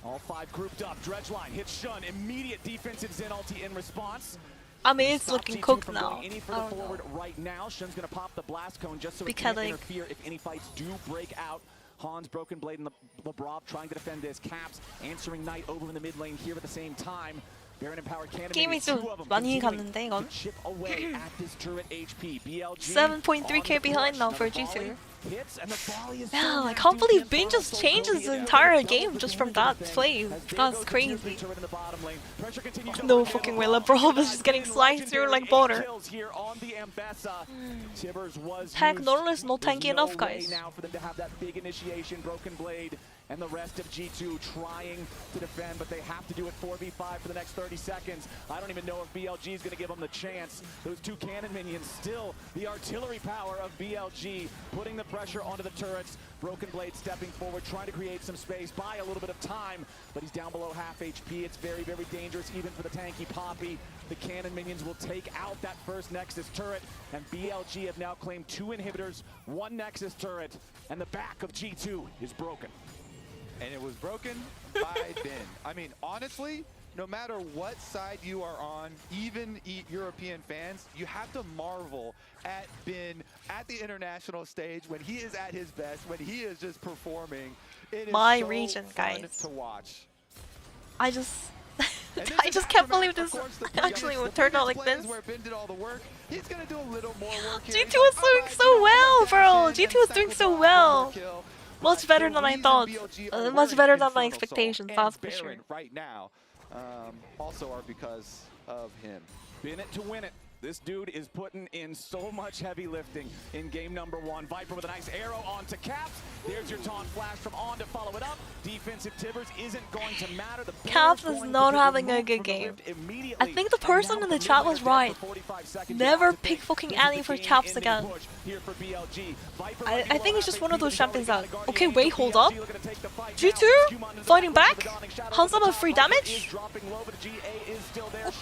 G: All 5 grouped up. Dredgeline hits Shun. Immediate defensive Zen ulti in response.
D: I mean, it's looking cooked now.
G: Any further forward right now. Shun's gonna pop the blast cone just so it
D: because
G: can interfere if any fights do break out. Hans, Broken Blade, and Labrov trying to defend this. Caps answering Knight over in the mid lane here at the same time.
D: 게임이 좀 많이 갔는데 이건. 7.3k behind now for G2. Wow, I can't believe Bin just changes the entire game just from that play. That's crazy. No fucking way, LeBron is just getting sliced through like butter. Tag Norris not tanky enough, guys.
G: And the rest of G2 trying to defend, but they have to do it 4v5 for the next 30 seconds. I don't even know if BLG is going to give them the chance. Those two cannon minions, still the artillery power of BLG, putting the pressure onto the turrets. Broken Blade stepping forward, trying to create some space, buy a little bit of time, but he's down below half HP. It's very, very dangerous, even for the tanky Poppy. The cannon minions will take out that first Nexus turret, and BLG have now claimed 2 inhibitors, 1 Nexus turret, and the back of G2 is broken.
C: And it was broken by Bin. I mean, honestly, no matter what side you are on, even European fans, you have to marvel at Bin at the international stage when he is at his best, when he is just performing. It is
D: My
C: so
D: region,
C: fun
D: guys.
C: to watch.
D: I just can't believe this actually would turn out like this.
C: Where Bin did all the work. He's gonna do a little more work
D: G2
C: here.
D: was doing so well, bro. G2 was doing so well. Much better than I thought. Much better than my expectations, that's for sure.
C: Right now, also are because of him.
G: Bin it to win it. This dude is putting in so much heavy lifting in game number 1. Viper with a nice arrow onto Caps. There's your taunt flash from On to follow it up. Defensive Tibbers isn't going to matter.
D: Caps is not having a good game. I think the person in the chat was right. Never pick fucking Annie for Caps again. I think it's just one of those champions that, okay, wait, hold up. G2 fighting back? Hanzama free damage?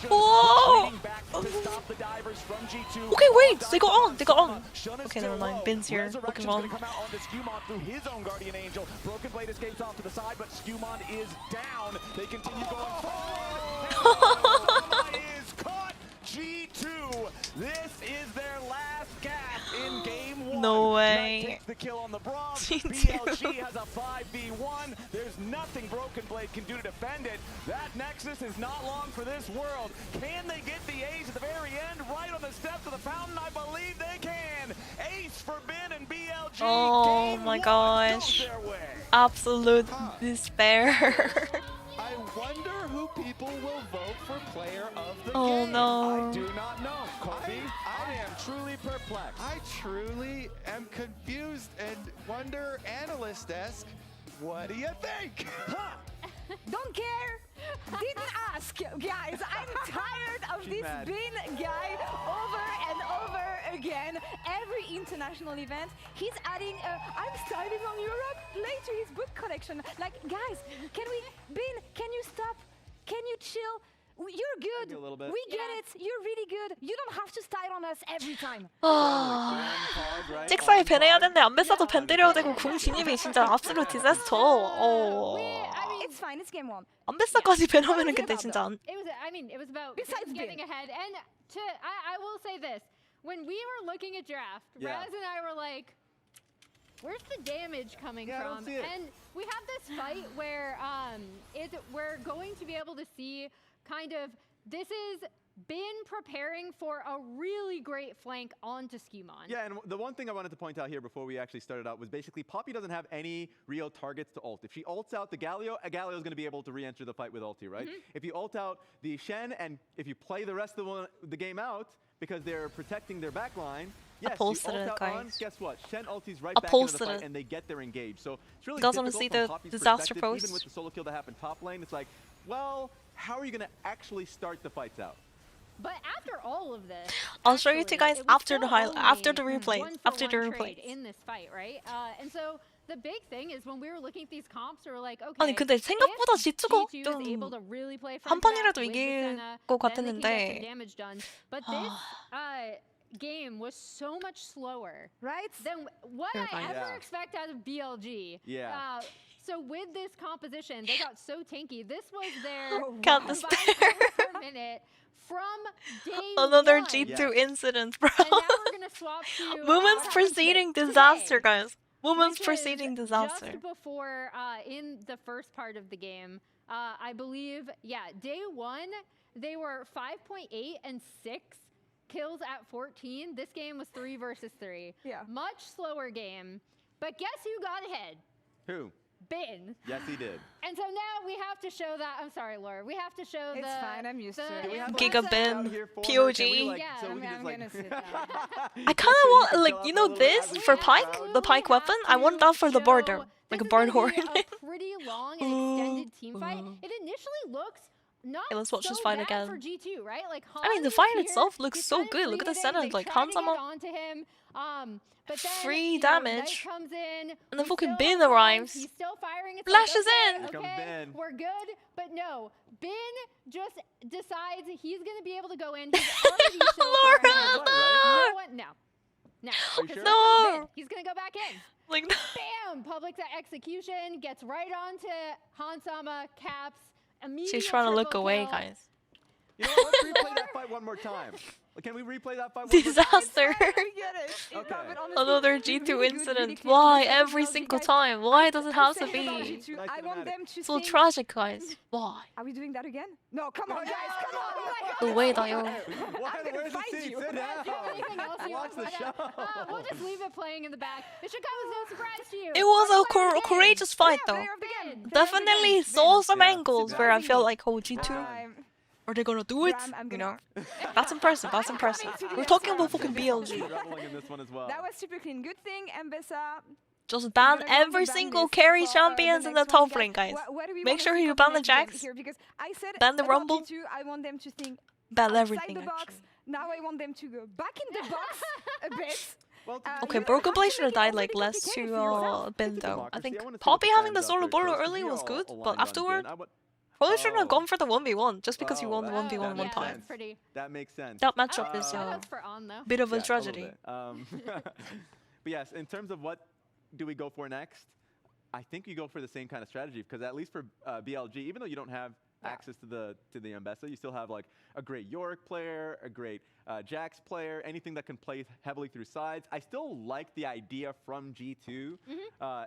D: Whoa! Okay, wait, they got on. Okay, never mind. Bin's here, looking on.
G: Broken Blade escapes off to the side, but Skewmon is down. They continue going forward. is caught. G2. This is their last gap in game 1.
D: No way.
G: Takes the kill on the Bronze. BLG has a 5v1. There's nothing Broken Blade can do to defend it. That Nexus is not long for this world. Can they get the ace at the very end? Right on the steps of the fountain, I believe they can. Ace for Bin and BLG.
D: Oh my gosh. Absolute despair.
C: I wonder who people will vote for player of the
D: Oh
C: game.
D: no.
G: I do not know, Kobe. I am truly perplexed.
C: I truly am confused and wonder, analyst-esque, what do you think?
B: Don't care. Didn't ask, guys. I'm tired of this Bin guy over and over again. Every international event, he's adding I'm starting on Europe, play to his book collection. Like, guys, can we, Bin, can you stop? Can you chill? You're good.
C: Maybe a little bit.
B: We get it. You're really good. You don't have to style on us every time.
D: 찍사에 밴 해야 되는데 안 뺐어도 밴 때려야 되고 궁 진입이 진짜 absolute disaster.
B: It's fine. It's game 1.
D: 안 뺐어까지 밴하면은 근데 진짜 안.
A: It was about
B: Besides
A: getting ahead. And I will say this. When we were looking at draft, Raz and I were like, where's the damage coming from? And we have this fight where we're going to be able to see kind of, this is Bin preparing for a really great flank onto Skewmon.
H: Yeah, and the one thing I wanted to point out here before we actually started out was basically Poppy doesn't have any real targets to ult. If she ults out the Galio, a Galio is going to be able to re-enter the fight with ulti, right? If you ult out the Shen, and if you play the rest of the game out, because they're protecting their backline, yes, you ult out on, guess what? Shen ulti's right back into the fight, and they get their engage. So it's really difficult from Poppy's
D: disaster
H: perspective, even with the solo kill that happened top lane. It's like, well, how are you going to actually start the fights out?
A: But after all of this,
D: I'll show you guys after the replay. After the replay.
A: In this fight, right? And so the big thing is when we were looking at these comps, we were like, okay.
D: 아니 근데 생각보다 G2가 좀 한 판이라도
A: with
D: 이길
A: Senna,
D: 것
A: then they can get some
D: 같았는데.
A: damage done. But this game was so much slower,
B: right?
A: Than what I ever expect out of BLG.
H: Yeah.
A: So with this composition, they got so tanky. This was their
D: Count the
A: per minute from day
D: Another
A: one.
D: G2 incident, bro.
A: And now we're gonna swap to
D: Women's preceding disaster,
A: today,
D: guys. Women's
A: which
D: preceding
A: is
D: disaster.
A: Just before, in the first part of the game, I believe, yeah, day 1, they were 5.8 and 6 kills at 14. This game was 3 versus 3.
B: Yeah.
A: Much slower game. But guess who got ahead?
H: Who?
A: Bin.
H: Yes, he did.
A: And so now we have to show that. I'm sorry, Laura. We have to show
B: It's fine, I'm used to it.
H: Do we have,
D: Giga Bin,
H: out here for her?
D: POG.
H: Can we, like,
A: Yeah,
H: so we
A: I'm
H: can just, like-
B: gonna sit down.
D: I kind of want, like, you know this for Pike, the Pike weapon. I want that for the border, like a barred horn.
A: A pretty long and extended team fight. It initially looks not
D: Okay, let's watch
A: so
D: this fight
A: bad
D: again.
A: for G2, right? Like
D: I mean, the
A: Hans
D: fight
A: here,
D: itself looks
A: he's
D: so
A: kind of
D: good. Look at the
A: fleeted in,
D: setup,
A: they
D: like
A: try to get
D: Hansama.
A: onto him, but then,
D: Free
A: you know,
D: damage.
A: Knight comes in,
D: And then
A: we
D: fucking
A: still
D: Bin
A: have
D: arrives.
A: He's still firing. It's
D: Flashes
A: like,
D: in.
H: Here comes
A: okay,
H: Ben.
A: we're good, but no. Bin just decides he's going to be able to go in. He's already so
D: Laura,
A: far ahead.
D: no.
A: No one, no. No.
H: Are you sure?
D: No.
A: Bin, he's going to go back in.
D: Like,
A: Bam! Public execution, gets right onto Hansama, caps, immediate
D: she's trying to look
A: triple
D: away,
A: kill.
D: guys.
H: You know what? Let's replay that fight one more time. Can we replay that fight one more time?
D: Disaster.
B: I get it.
H: Okay.
B: But honestly,
D: Another
B: it's
D: G2
B: really good,
D: incident.
B: really clean.
D: Why
B: It's
D: every
B: well,
D: single
B: guys,
D: time? Why does it have to
B: said about
D: be
B: G2,
H: Nice
B: I want
H: cinematic.
B: them to
D: so
B: think-
D: tragic, guys? Why?
B: Are we doing that again? No, come on, guys, come on. Like,
D: The way that you.
H: What?
B: gonna
H: Where's the
B: find
H: seat?
B: you.
H: Sit down.
A: Anything else you
H: Watch
A: want
H: the
A: to
H: show.
A: find out? We'll just leave it playing in the back. The Chicago was no surprise to you.
D: It was a
A: Player of the game.
D: courageous fight, though.
B: player of the game.
A: Bin.
D: Definitely
B: Bin.
D: saw some
H: Yeah.
D: angles where I felt like, oh, G2,
B: I'm-
D: are they gonna do it?
B: Ram, I'm
D: You
B: gonna-
D: know? That's impressive, that's impressive.
B: to
D: We're
B: the
D: talking
B: answer.
D: about fucking
H: He's
D: BLG.
H: struggling in this one as well.
B: That was super clean. Good thing, Mbessa.
D: Just ban
B: gonna go to
D: every
B: ban
D: single
B: this
D: carry
B: for,
D: champions
B: the
D: in the
B: next one,
D: top lane, guys.
B: What do we
D: Make
B: want
D: sure
B: to see
D: you
B: for
D: ban the
B: next game
D: Jax.
B: here? Because I said
D: Ban the
B: about
D: Rumble.
B: G2, I want them to think
D: Ban
B: outside
D: everything,
B: the box.
D: actually.
B: Now I want them to go back in the box a bit.
H: Well,
D: Okay,
B: Yeah,
D: Broken Blade should have
B: actually,
D: died like
B: it's
D: less
B: already
D: to
B: complicated for yourself.
D: Bin
H: It's a
D: though. I
H: democracy.
D: think
H: wanna see what
D: Poppy
H: the
D: having the
H: fans
D: solo
H: out there
D: border
H: chose, 'cause
D: early
H: we
D: was
H: all
D: good,
H: aligned
D: but
H: on
D: afterward,
H: Bin.
D: probably shouldn't have
H: Oh.
D: gone for the 1v1 just because he
H: Oh,
D: won the
H: that-
D: 1v1
H: that
D: one
H: makes
D: time.
H: sense.
A: Pretty.
H: That makes sense.
D: That matchup is
A: That was for on though.
D: bit of a
H: Yeah,
D: tragedy.
H: bit. But yes, in terms of what do we go for next, I think you go for the same kind of strategy because at least for BLG, even though you don't have access to the Mbessa, you still have like a great Yorick player, a great Jax player, anything that can play heavily through sides. I still like the idea from G2.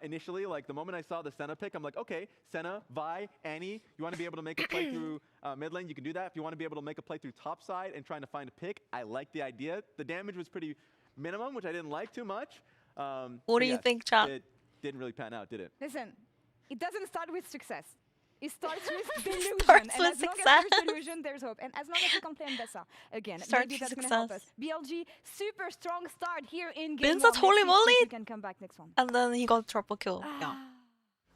H: Initially, like the moment I saw the Senna pick, I'm like, okay, Senna, Vi, Annie, you want to be able to make a play through mid lane, you can do that. If you want to be able to make a play through top side and trying to find a pick, I like the idea. The damage was pretty minimum, which I didn't like too much.
D: What
H: but
D: do you
H: yes,
D: think, chat?
H: It didn't really pan out, did it?
B: Listen, it doesn't start with success. It starts with delusion.
D: Starts
B: And
D: with
B: as long
D: success.
B: as there's delusion, there's hope. And as long as we can play Mbessa, again,
D: Starts
B: maybe
D: with
B: that's going to help us.
D: success.
B: BLG, super strong start here in game
D: Bin's
B: one.
D: a holy
B: Let's see if
D: moly.
B: we can come back next one.
D: And then he got triple kill. Yeah.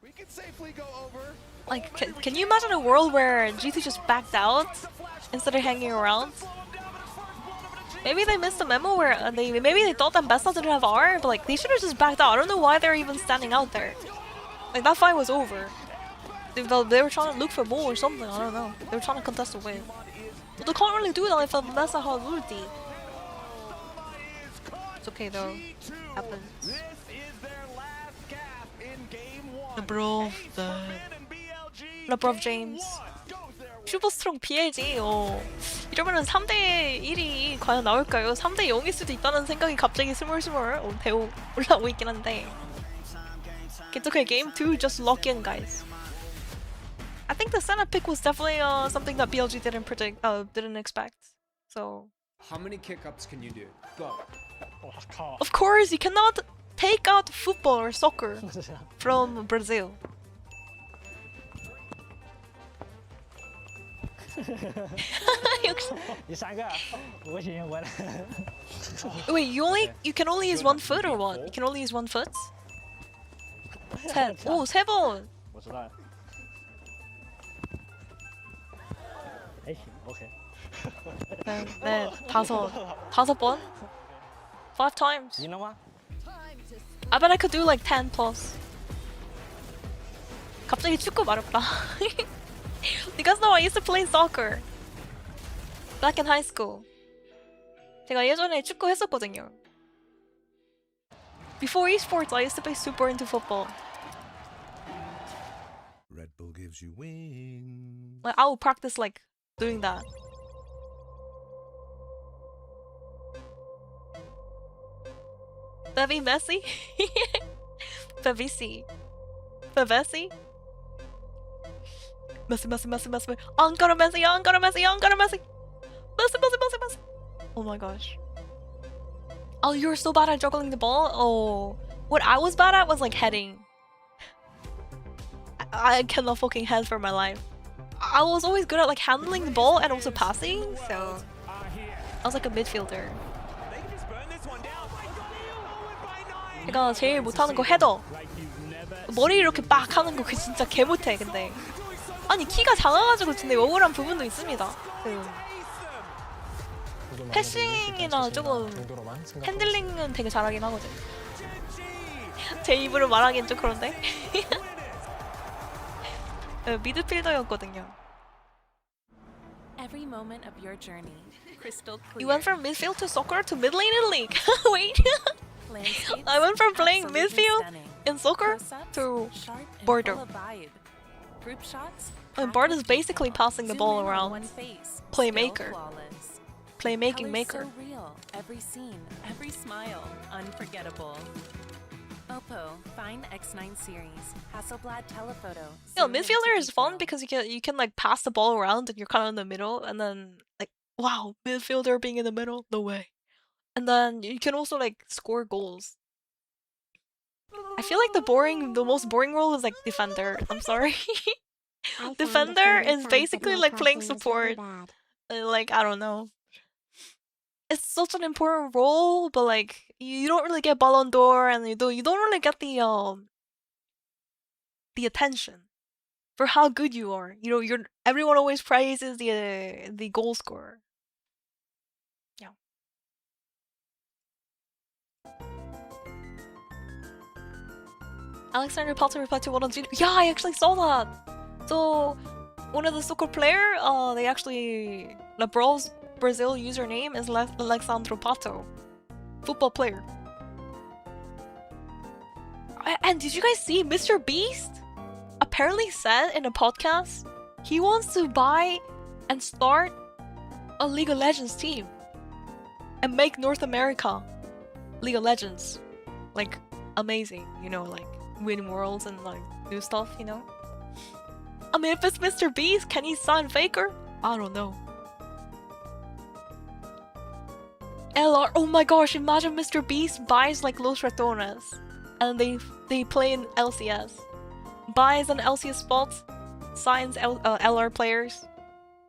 C: We can safely go over.
D: Like, can you imagine a world where G2 just backed out instead of hanging around? Maybe they missed the memo where maybe they thought that Mbessa didn't have R, but like they should have just backed out. I don't know why they're even standing out there. Like that fight was over. They were trying to look for more or something. I don't know. They were trying to contest a win. But they can't really do that if Mbessa has ulti. It's okay though. Happens.
G: This is their last gap in game 1.
D: LeBron James. 슈퍼스트롱 BLG. 이러면은 3대 1이 과연 나올까요? 3대 0일 수도 있다는 생각이 갑자기 스물스물 올라오고 있긴 한데. It's okay, game 2 just lock in, guys. I think the Senna pick was definitely something that BLG didn't expect. So
I: How many kick-ups can you do? Go.
D: of course you cannot take out football or soccer from Brazil. 역시.
J: 你3个，我行我。
D: Wait, you can only use one foot or what? You can only use one foot? 세 번.
J: 我知道了。还行，OK。
D: 네, 다섯 번? 5 times.
J: 赢了吗？
D: I bet I could do like 10 plus. 갑자기 축구 마렵다. You guys know I used to play soccer back in high school. 제가 예전에 축구 했었거든요. Before esports, I used to be super into football.
K: Red Bull gives you wings.
D: Like I would practice like doing that. Bevy Messi? Bevisi. Bevesi? Messi, Messi, Messi, Messi. Ankara Messi, Ankara Messi, Ankara Messi. Messi, Messi, Messi, Messi. Oh my gosh. Oh, you're so bad at juggling the ball? Oh. What I was bad at was like heading. I cannot fucking head for my life. I was always good at like handling the ball and also passing, so I was like a midfielder. 제가 제일 못하는 거 헤더. 머리 이렇게 막 하는 거 그 진짜 개 못해. 근데 아니 키가 작아가지고 근데 억울한 부분도 있습니다. 그 패싱이나 조금 핸들링은 되게 잘하긴 하거든. 제 입으로 말하기엔 좀 그런데. 미드필더였거든요.
L: Every moment of your journey, crystal clear.
D: You went from midfield to soccer to mid lane in league. Wait. I went from playing midfield in soccer to border.
L: Group shots.
D: And Bard is basically passing the ball around. Playmaker. Playmaking maker.
L: So real. Every scene, every smile, unforgettable. Oppo, Find X9 series, Hasselblad telephoto.
D: Yeah, midfielder is fun because you can like pass the ball around and you're kind of in the middle, and then like wow, midfielder being in the middle, no way. And then you can also like score goals. I feel like the most boring role is like defender. I'm sorry. Defender is basically like playing support. Like I don't know. It's such an important role, but like you don't really get Ballon d'Or, and you don't really get the attention for how good you are. You know, everyone always praises the goal scorer. Yeah. Alexander Potter replied to one on Gino. Yeah, I actually saw that. So one of the soccer player, they actually Brazil username is Alexandro Pato, football player. And did you guys see Mr. Beast apparently said in a podcast he wants to buy and start a League of Legends team and make North America League of Legends like amazing, you know, like winning worlds and like new stuff, you know. I mean, if it's Mr. Beast, can he sign Faker? I don't know. LR, oh my gosh, imagine Mr. Beast buys like Los Ratones and they play in LCS. Buys an LCS spot, signs LR players.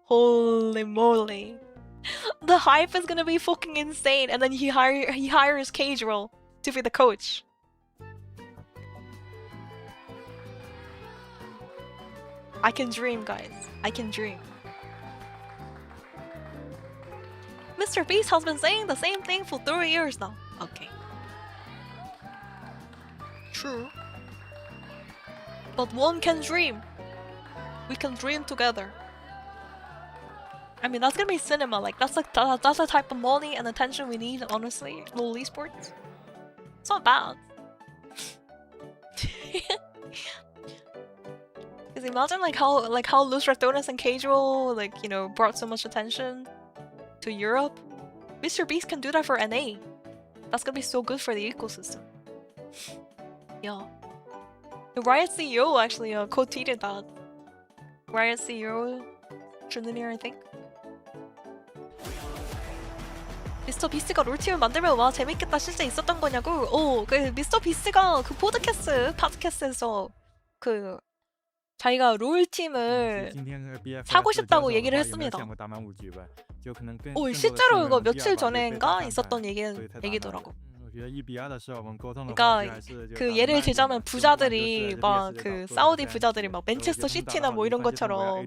D: Holy moly. The hype is gonna be fucking insane, and then he hires Casual to be the coach. I can dream, guys. I can dream. Mr. Beast has been saying the same thing for 3 years now. Okay. True. But one can dream. We can dream together. I mean, that's gonna be cinema. Like that's the type of money and attention we need. Honestly, LoL esports. It's not bad. Because imagine like how Los Ratones and Casual like, you know, brought so much attention to Europe. Mr. Beast can do that for NA. That's gonna be so good for the ecosystem. Yeah. The Riot CEO actually co-tweeted that. Riot CEO Junimir, I think. 미스터 비스가 롤팀을 만들면 와 재밌겠다 실제 있었던 거냐고. 그 미스터 비스가 그 팟캐스트에서 그 자기가 롤팀을 사고 싶다고 얘기를 했습니다. 실제로 이거 며칠 전인가 있었던 얘기더라고. 그러니까 그 예를 들자면 부자들이 막 그 사우디 부자들이 막 맨체스터 시티나 뭐 이런 것처럼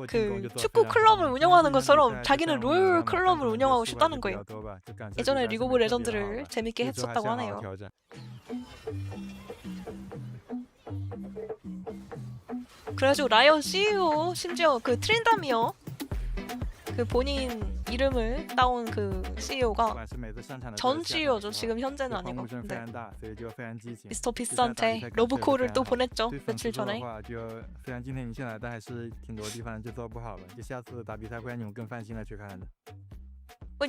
D: 그 축구 클럽을 운영하는 것처럼 자기는 롤 클럽을 운영하고 싶다는 거예요. 예전에 리그 오브 레전드를 재밌게 했었다고 하네요. 그래가지고 라이엇 CEO 심지어 그 트린다미어 그 본인 이름을 따온 그 CEO가 전 CEO죠. 지금 현재는 아니고. 근데 미스터 비스한테 러브콜을 또 보냈죠. 며칠 전에.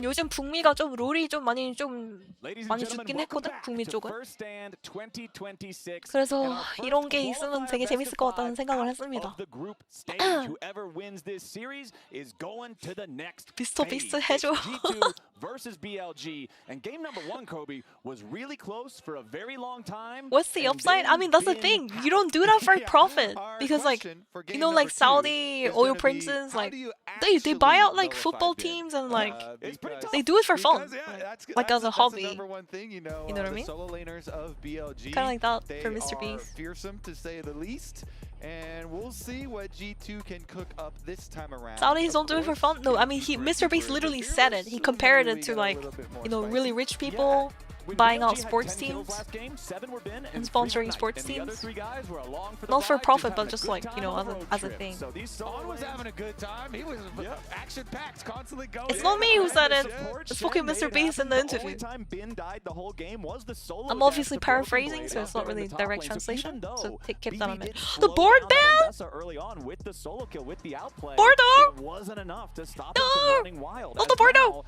D: 요즘 북미가 좀 롤이 좀 많이 죽긴 했거든, 북미 쪽은. 그래서 이런 게 있으면 되게 재밌을 것 같다는 생각을 했습니다. 미스터 비스트 해줘.
G: versus BLG, and game number 1, Kobe, was really close for a very long time.
D: What's the upside? I mean, that's the thing. You don't do that for profit because, like, you know, like Saudi oil princes, like they buy out like football teams and like they do it for fun, like as a hobby. You know what I mean? Kind of like that for Mr. Beast.
C: Fearsome to say the least. And we'll see what G2 can cook up this time around.
D: Saudis don't do it for fun. No, I mean, Mr. Beast literally said it. He compared it to like, you know, really rich people buying out sports teams and sponsoring sports teams. Not for profit, but just like, you know, as a thing.
C: Dawn was having a good time. He was action-packed, constantly going.
D: It's not me who said it. It's fucking Mr. Beast in the interview. I'm obviously paraphrasing, so it's not really direct translation. So keep that in mind. The board ban? Bordo! No! Not the Bordo!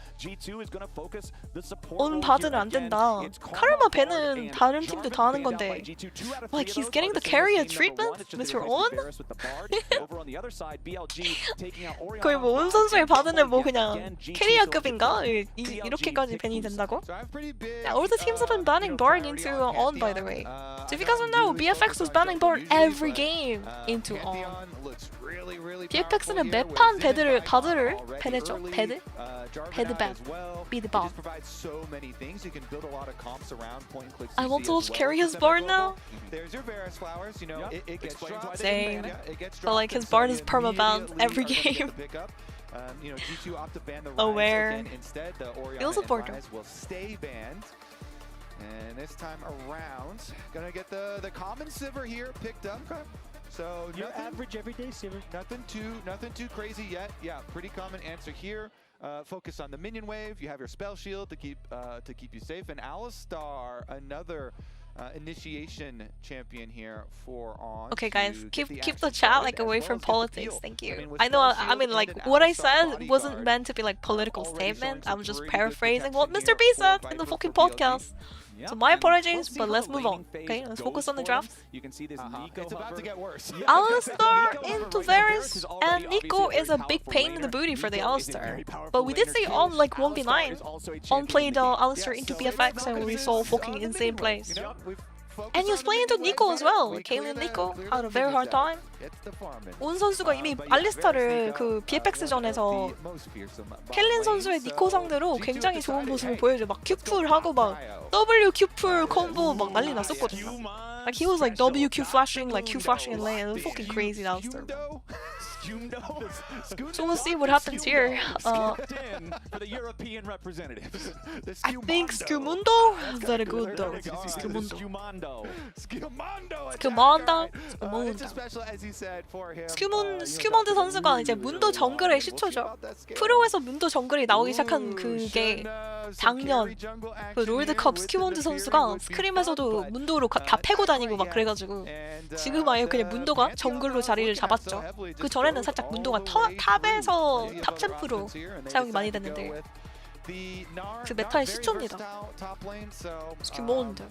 D: 오늘 받으면 안 된다. 카르마 밴은 다른 팀도 다 하는 건데. Like he's getting the carrier treatment? Mr. On? 거의 뭐 온 선수의 받으면 뭐 그냥 캐리어급인가? 이렇게까지 밴이 된다고? Yeah, all the teams have been banning Bard into On, by the way. So if you guys don't know, BFX was banning Bard every game into On. BFX는 매판 다들을 밴했죠? 배드 밴. 비드밤. I want to watch carry his Bard now. Same. But like his Bard is perma-banned every game. Aware. Feels a border.
C: And this time around, gonna get the common Sivir here picked up. So
J: your average everyday Sivir.
C: Nothing too crazy yet. Yeah, pretty common answer here. Focus on the minion wave. You have your spell shield to keep you safe. And Alistar, another initiation champion here for On.
D: Okay, guys, keep the chat like away from politics. Thank you. I know. I mean, like what I said wasn't meant to be like political statement. I'm just paraphrasing what Mr. B said in the fucking podcast. So my apologies, but let's move on. Okay, let's focus on the draft.
C: It's about to get worse.
D: Alistar into Varus and Nico is a big pain in the booty for the Alistar. But we did see On like 1v9. On played Alistar into BFX and we saw fucking insane plays. And he was playing into Nico as well. Kaylin Nico had a very hard time. 온 선수가 이미 알리스타를 그 BFX전에서 켈린 선수의 니코 상대로 굉장히 좋은 모습을 보여줘. 막 Q풀 하고 막 W Q풀 콤보 막 난리 났었거든요. Like he was like W Q flashing, like Q flashing in lane. It was fucking crazy Alistar. So we'll see what happens here. I think Skumundo is very good though. 스큐몬드 선수가 이제 문도 정글의 시초죠. 프로에서 문도 정글이 나오기 시작한 그게 작년 그 롤드컵 스큐몬드 선수가 스크림에서도 문도로 다 패고 다니고 막 그래가지고 지금 아예 그냥 문도가 정글로 자리를 잡았죠. 그 전에는 살짝 문도가 탑에서 탑 챔프로 사용이 많이 됐는데 그 메타의 시초입니다. Skumundo.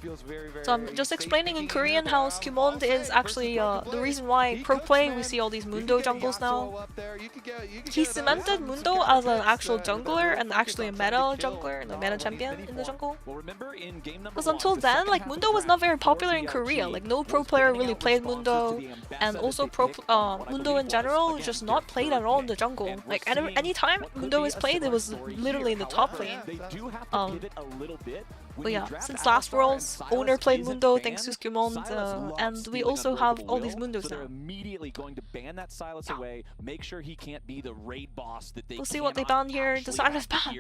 D: So I'm just explaining in Korean how Skumundo is actually the reason why pro play we see all these Mundo jungles now. He cemented Mundo as an actual jungler and actually a meta jungler and a meta champion in the jungle. Because until then, like Mundo was not very popular in Korea. Like no pro player really played Mundo, and also Mundo in general just not played at all in the jungle. Like at any time Mundo is played, it was literally in the top lane. But yeah, since last Worlds, Owner played Mundo thanks to Skumundo, and we also have all these Mundos now. We'll see what they ban here. The Sylas ban.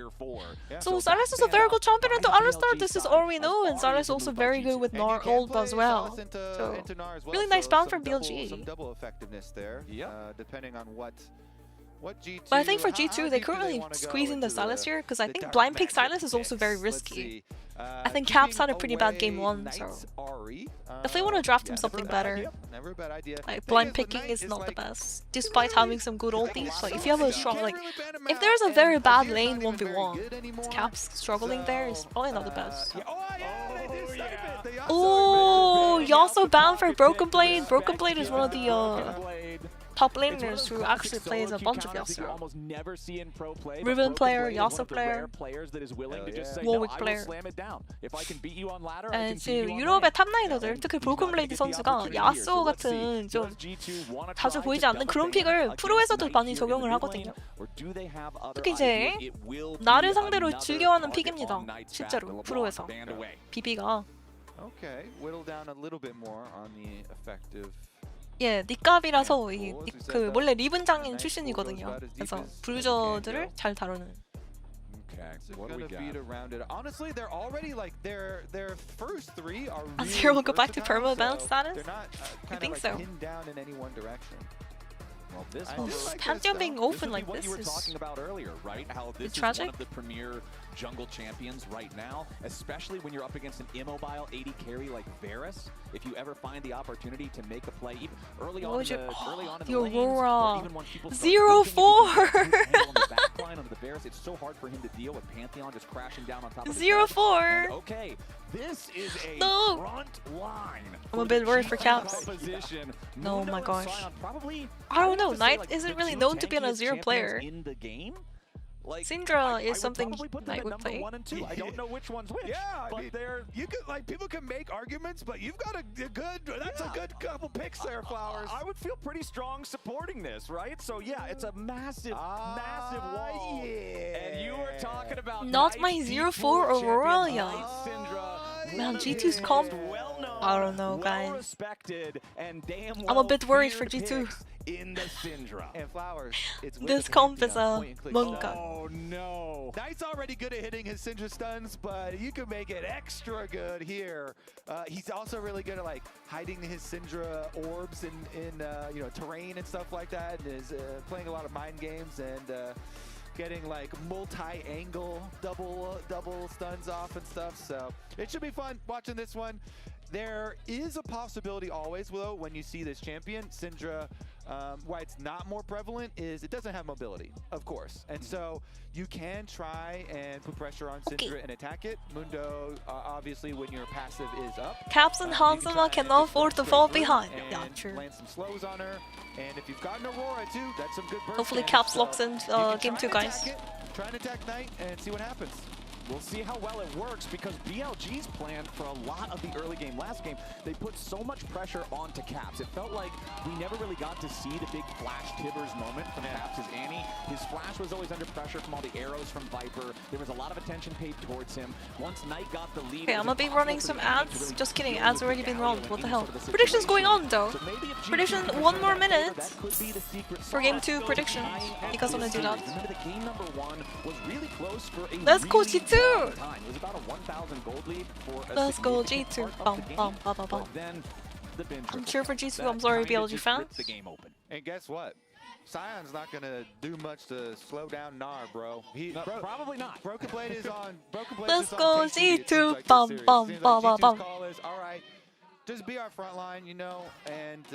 D: So Sylas is a very good champion into Alistar. This is all we know, and Sylas is also very good with Gnar ult as well. So really nice ban from BLG.
C: Some double effectiveness there, depending on what G2,
D: but I think for G2, they're currently squeezing the Sylas here, because I think blind pick Sylas is also very risky. I think Caps had a pretty bad game 1, so
C: hurry.
D: If they want to draft him something better,
C: never a bad idea.
D: like blind picking is not the best, despite having some good ultis. Like if you have a strong, like if there's a very bad lane 1v1, Caps struggling there is probably not the best. Oh, you also banned for Broken Blade. Broken Blade is one of the top laners who actually plays a bunch of Yasuo. Riven player, Yasuo player, Warwick player. And 지금 유럽의 탑라이너들, 특히 브로큰 블레이드 선수가 야스오 같은 좀 자주 보이지 않는 그런 픽을 프로에서도 많이 적용을 하거든요. 특히 이제 나를 상대로 즐겨하는 픽입니다. 실제로 프로에서 BB가.
C: Okay, whittle down a little bit more on the effective.
D: 예, 닉갑이라서 그 원래 리븐 장인 출신이거든요. 그래서 브루저들을 잘 다루는.
C: Honestly, they're already like their first three are really
D: Azir will go back to perma bounce status? I think so.
C: Pinned down in any one direction.
G: Well, this
D: Pantheon being open like this
G: you were
D: is
G: talking about earlier, right? How this is
D: tragic.
G: one of the premier jungle champions right now, especially when you're up against an immobile 80 carry like Varus. If you ever find the opportunity to make a play, even early on in the
D: Aurora.
G: lanes, or even when people
D: 0-4.
G: it's so hard for him to deal with Pantheon just crashing down on top of
D: 0-4.
G: Okay, this is a
D: No.
G: front line.
D: I'm a bit worried for Caps.
G: No,
D: Oh my gosh. I don't know, Knight isn't really known to be an Azir player.
G: In the game. Like,
D: Syndra is something Knight would play.
G: 1 and 2. I don't know which one's which.
C: Yeah,
G: but
C: I mean,
G: they're
C: you could like people can make arguments, but you've got a good. That's a good couple picks there, Flowers.
G: I would feel pretty strong supporting this, right? So yeah, it's a massive, massive wall.
C: Yeah.
G: And you were talking about
D: Not my 0-4 Aurora, yeah. Man, G2's comp. I don't know, guys. I'm a bit worried for G2.
G: In the Syndra.
C: And Flowers, it's
D: This comp is a Monka.
G: Oh no.
C: Knight's already good at hitting his Syndra stuns, but you can make it extra good here. He's also really good at like hiding his Syndra orbs in you know, terrain and stuff like that, and is playing a lot of mind games and getting like multi-angle double stuns off and stuff. So it should be fun watching this one. There is a possibility always, though, when you see this champion, Syndra, why it's not more prevalent is it doesn't have mobility, of course. And so you can try and put pressure on Syndra and attack it. Mundo, obviously, when your passive is up.
D: Caps and Hanzama cannot afford to fall behind. Yeah, true.
C: Land some slows on her. And if you've got an Aurora, too, that's some good burst.
D: Hopefully
C: damage.
D: Caps locks in game 2, guys.
C: Try and attack Knight and see what happens.
G: We'll see how well it works because BLG's plan for a lot of the early game last game, they put so much pressure onto Caps. It felt like we never really got to see the big Flash Tibbers moment from Caps' Annie. His Flash was always under pressure from all the arrows from Viper. There was a lot of attention paid towards him. Once Knight got the lead...
D: Okay, I'm gonna be running some ads. Just kidding, ads already been run. What the hell? Predictions going on though. Prediction 1 more minute for game 2 predictions. You guys wanna do that?
G: Remember, the game number 1 was really close for a
D: Let's go G2!
G: It was about a 1,000 gold lead for a
D: Let's go G2. Bum, bum, bum, bum, bum.
G: Then the binge
D: I'm cheering for G2. I'm sorry, BLG fans.
G: the game open.
C: And guess what? Sion's not gonna do much to slow down Gnar, bro.
G: Probably not.
C: Broken Blade is on. Broken Blade
D: Let's
C: is
D: go
C: on KT,
D: G2. Bum, bum, bum, bum, bum.
C: Call is all right. Just be our front line, you know, and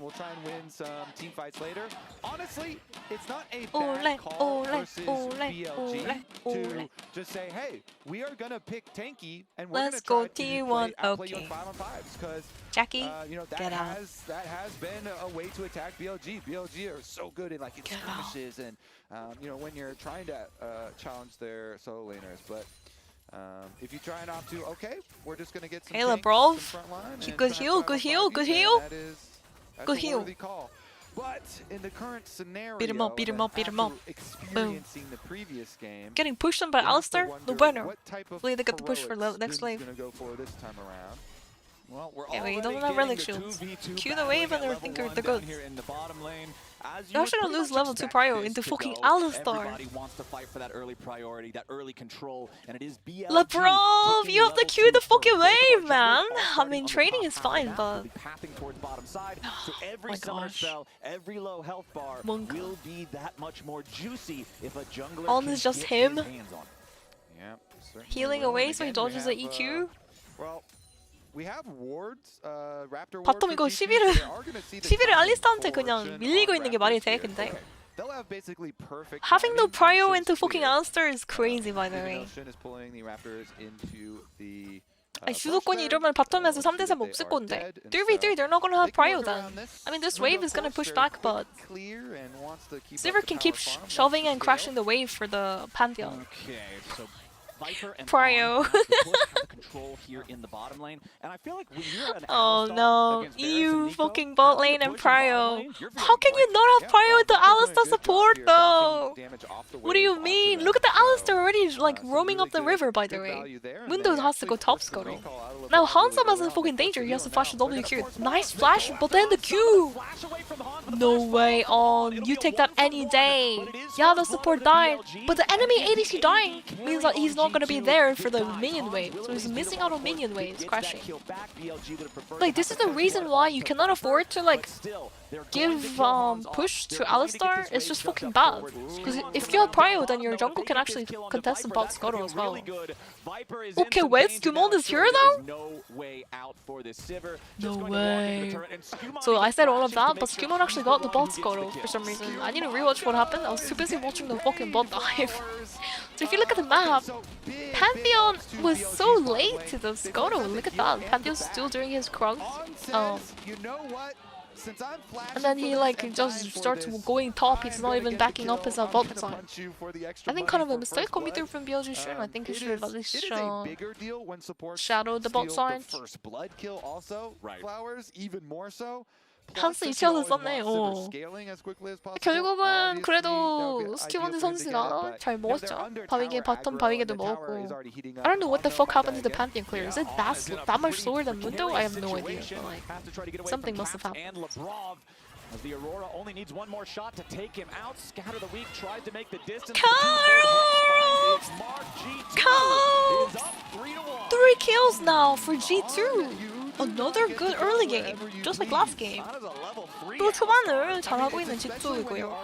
C: we'll try and win some team fights later. Honestly, it's not a bad call versus BLG to just say, hey, we are gonna pick tanky and we're
D: Let's
C: gonna
D: go
C: try
D: T1.
C: to play you
D: Okay.
C: on 5-on-5s because
D: Jackie,
C: you know
D: get out.
C: that has been a way to attack BLG. BLG are so good in like skirmishes and you know when you're trying to challenge their solo laners, but. If you try and opt to, okay, we're just gonna get some
D: Caleb,
C: tanks,
D: bro.
C: some front line, and
D: Good
C: try
D: heal,
C: and
D: good
C: 5-on-5
D: heal,
C: you,
D: good
C: then
D: heal.
C: That's
D: Good
C: a
D: heal.
C: worthy call. But in the current scenario,
D: Beat him up, beat him up, beat him up.
C: Experiencing the previous game,
D: Getting pushed on by
C: you have to
D: Alistair, the
C: wonder
D: winner.
C: what type of
D: Hopefully they get the push for
C: heroics
D: next
C: Doom's
D: wave.
C: gonna go for this time around.
G: Well, we're
D: Yeah, we
G: already
D: don't have
G: getting
D: relic
G: the
D: shields.
G: 2v2
D: Cue the
G: battling
D: wave and
G: at
D: I
G: level
D: think
G: one
D: they're
G: down
D: good.
G: here in the bottom lane. As
D: They're
G: you
D: actually
G: would
D: gonna lose
G: pretty
D: level
G: much
D: 2
G: expect
D: prio
G: this
D: into
G: to
D: fucking
G: go.
D: Alistar.
G: Everybody wants to fight for that early priority, that early control, and it is BLG
D: Lebrov,
G: taking
D: you have to
G: level
D: cue
G: 2
D: the fucking
G: first. Both of
D: wave,
G: our
D: man.
G: junglers
D: I
G: starting
D: mean,
G: on the
D: trading
G: top
D: is
G: side
D: fine,
G: now,
D: but
G: will be pathing towards bottom side. So every
D: my
G: summer
D: gosh.
G: spell, every low health bar
D: Monk.
G: will be that much more juicy if a jungler
D: On
G: can
D: is just
G: get
D: him.
G: his hands on it.
C: Yeah, certainly
D: healing
C: will.
D: away
C: And
D: so he
C: again, we
D: dodges the
C: have,
D: EQ.
C: Well, we have wards, Raptor
D: 바텀 이거 11을 알리스타한테 그냥 밀리고 있는 게 말이 돼, 근데.
C: They'll have basically perfect
D: Having no
C: timing.
D: prio into fucking Alistair is crazy, by the way.
C: Shin is pulling the Raptors into the
D: 아니, 주도권이 이러면 바텀에서 3대3 없을 건데. 3v3, they're not gonna have prio then. I mean, this wave is gonna push back, but Sivir can keep shoving and crashing the wave for the Pantheon.
G: Okay, so Viper and
D: Prio.
G: have the control here in the bottom lane, and I feel like when you're an
D: Oh
G: Alistar
D: no,
G: against Varus and
D: EU
G: Nico,
D: fucking bot lane and prio. How can you not have prio with the Alistar support though? What do you mean? Look at the Alistar already like roaming up the river, by the way. Windows has to go top scuttle. Now Handsome is in fucking danger, he has to flash the WQ. Nice flash, but then the Q! No way on, you take that any day. Yeah, the support died, but the enemy ADC dying means that he's not gonna be there for the minion wave. So he's missing out on minion waves crashing. Like, this is the reason why you cannot afford to like give push to Alistar. It's just fucking bad. Because if you have prio, then your jungle can actually contest the bot scuttle as well. Okay, wait, Skumond is here though? No way. So I said all of that, but Skumond actually got the bot scuttle for some reason. I need to rewatch what happened. I was too busy watching the fucking bot dive. So if you look at the map, Pantheon was so late to the scuttle. Look at that. Pantheon's still doing his crunch. And then he like just starts going top. He's not even backing up his bot side. I think kind of a mistake coming through from BLG Shun. I think he should have at least shadowed the bot side. 한스 2차도 썼네. 결국은 그래도 스티븐 선수가 잘 먹었죠. 바위게 바텀 바위게도 먹었고. I don't know what the fuck happened to the Pantheon clear. Is it that much slower than Mundo? I have no idea. But like, something must have happened.
G: As the Aurora only needs one more shot to take him out, Scatter the Weak tries to make the distance.
D: Carl! 3 kills now for G2. Another good early game, just like last game. 또 초반을 잘하고 있는 G2이고요.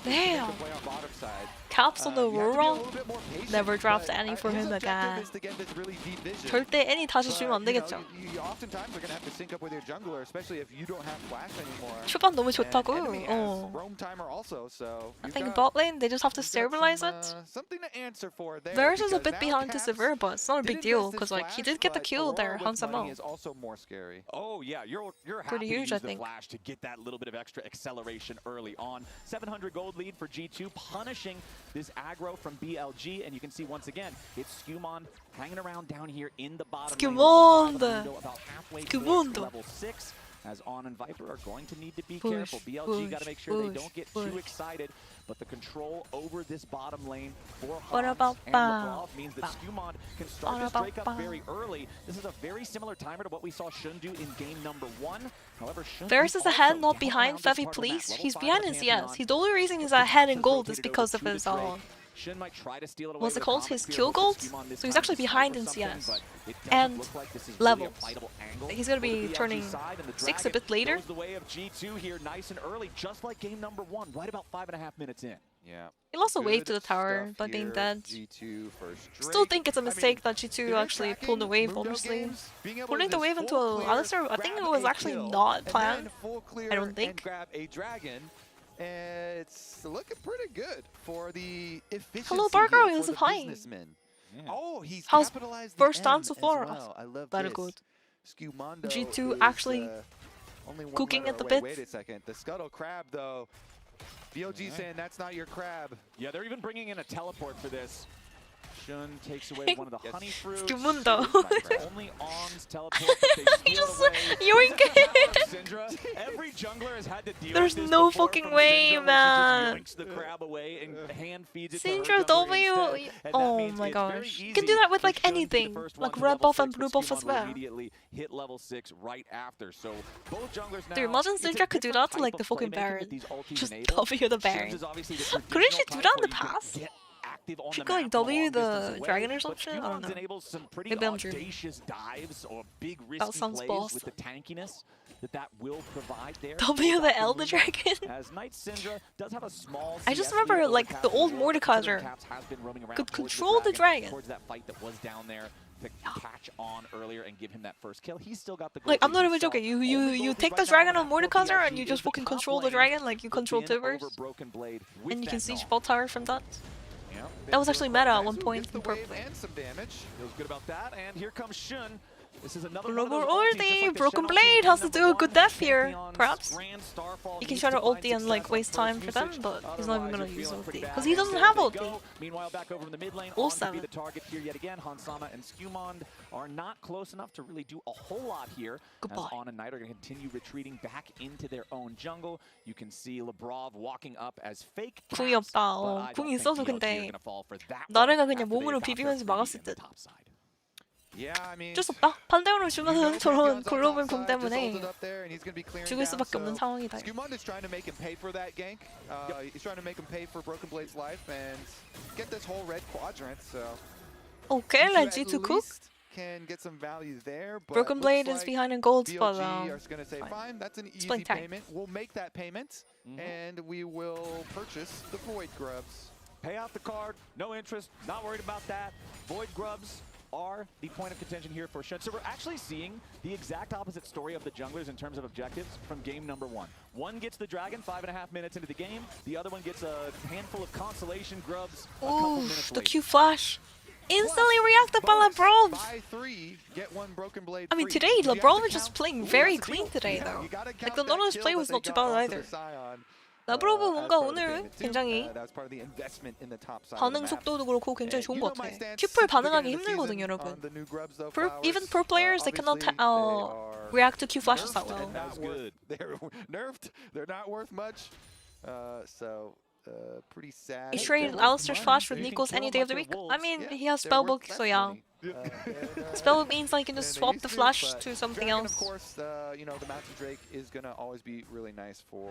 D: Damn. Caps on the Aurora. Never draft any for him again. 절대 any 다시 주면 안 되겠죠. 초반 너무 좋다고. I think bot lane they just have to stabilize it. Varus is a bit behind to Sivir, but it's not a big deal because like he did get the kill there.
C: Is also more scary.
G: Oh yeah, you're
D: pretty
G: happy
D: huge,
G: to use
D: I think.
G: the flash to get that little bit of extra acceleration early on. 700 gold lead for G2, punishing this aggro from BLG, and you can see once again it's Skumond hanging around down here in the bottom.
D: Skumond.
G: About halfway towards level 6. As On and Viper are going to need to be careful. BLG got to make sure they don't get too excited. But the control over this bottom lane for Hans and Labrov means that Skumond can start this breakup very early. This is a very similar timer to what we saw Shun do in game number 1. However, Shun
D: Varus is ahead, not behind Fevi, please. He's behind in CS. The only reason he's ahead in gold is because of his what's it called? His kill gold? So he's actually behind in CS. And levels. He's gonna be turning 6 a bit later. He lost a wave to the tower by being dead. Still think it's a mistake that G2 actually pulled the wave, obviously. Pulling the wave into Alistair, I think it was actually not planned. I don't think.
C: It's looking pretty good for the efficiency.
D: Hello, Barker, he was playing.
C: Oh, he's
D: how's
C: capitalized
D: first
C: the M
D: time so far?
C: well. I love
D: Very
C: this.
D: good.
C: Skewmondo
D: G2
C: is,
D: actually
C: only one
D: cooking
C: letter
D: at the
C: away.
D: bits.
C: Wait a second. The Scuttle Crab, though. BLG saying that's not your crab.
G: Yeah, they're even bringing in a teleport for this. Shun takes away one of the honey fruits.
D: Skumundo.
G: Only On's teleport, but they steal away Syndra. Every jungler has had to deal
D: There's
G: with this
D: no
G: before
D: fucking
G: from
D: way,
G: Syndra,
D: man.
G: She just yanks the crab away and hand feeds it to
D: Syndra
G: her
D: W.
G: jungler instead. And that
D: Oh
G: means
D: my
G: it's very
D: gosh. You
G: easy
D: can do that with
G: for
D: like
G: Shun to be the
D: anything.
G: first
D: Like
G: one to
D: red
G: level
D: buff and
G: 6,
D: blue
G: but
D: buff as
G: Skewmon will
D: well.
G: immediately hit level 6 right after. So both junglers now.
D: Dude, imagine
G: it's a
D: Syndra could do that
G: different
D: to like
G: type
D: the
G: of
D: fucking
G: playmaking
D: Baron.
G: that these ultis
D: Just
G: enable.
D: W the
G: Shun's
D: Baron.
G: is obviously the
D: Couldn't she
G: traditional
D: do that in
G: type
D: the
G: where you can
D: past?
G: get active on
D: She
G: the
D: could like
G: map
D: W
G: long
D: the
G: distance away,
D: dragon or
G: but
D: something? I don't
G: Skumond's
D: know.
G: enables some pretty
D: Maybe I'm dreaming.
G: audacious dives or big
D: That
G: risky
D: sounds
G: plays
D: boss.
G: with the tankiness that will provide there.
D: W the Elder Dragon.
G: As Knight Syndra does have a small
D: I just
G: CS
D: remember
G: lead over
D: like the
G: Caps
D: old
G: War, but Syndra
D: Mordekaiser
G: Caps has been roaming around
D: could
G: towards
D: control the dragon.
G: towards that fight that was down there to catch on earlier and give him that first kill. He's still got the
D: Like, I'm not even joking. You take the dragon on Mordekaiser and you just fucking control the dragon like you control Tivers. And you can siege bot tower from that. That was actually meta at one point in purple.
G: And some damage. Feels good about that. And here comes Shun. This is another
D: Global ulti! Broken Blade has to do a good death here, perhaps. He can try to ulti and like waste time for them, but he's not even gonna use ulti. Because he doesn't have ulti.
G: Meanwhile, back over in the mid lane,
D: All
G: to be the target here yet again. Hansama and Skumond are not close enough to really do a whole lot here.
D: Goodbye.
G: As On and Knight are going to continue retreating back into their own jungle. You can see Lebrov walking up as fake.
D: 궁이 없다. 궁이 있어도 근데 나르가 그냥 몸으로 비비면서 막았을 듯. 어쩔 수 없다. 판테온을 주면은 저런 글로벌 궁 때문에 죽을 수밖에 없는 상황이다.
C: Skumond is trying to make him pay for that gank. He's trying to make him pay for Broken Blade's life and get this whole red quadrant. So
D: Okay, let G2 cook.
C: Can get some value there. But
D: Broken Blade is behind in gold, but
C: BLG are going to say, fine, that's an easy payment. We'll make that payment, and we will purchase the Void Grubs.
G: Pay out the card, no interest, not worried about that. Void Grubs are the point of contention here for Shun. So we're actually seeing the exact opposite story of the junglers in terms of objectives from game number one. One gets the dragon 5.5 minutes into the game. The other one gets a handful of consolation grubs a couple minutes
D: the
G: later.
D: Q flash. Instantly reacted by Lebrov. I mean, today Lebrov is just playing very clean today, though. Like the Nautilus play was not too bad either. 레브로브 뭔가 오늘 굉장히 반응 속도도 그렇고 굉장히 좋은 것 같아. 큐플 반응하기 힘들거든요, 여러분. Even pro players, they cannot react to Q flashes that well.
C: They're nerfed. They're not worth much. So pretty sad.
D: He traded Alistair's flash with Nico's any day of the week. I mean, he has spellbook, so yeah. Spellbook means like you can just swap the flash to something else.
C: Of course, you know, the Mountain Drake is gonna always be really nice for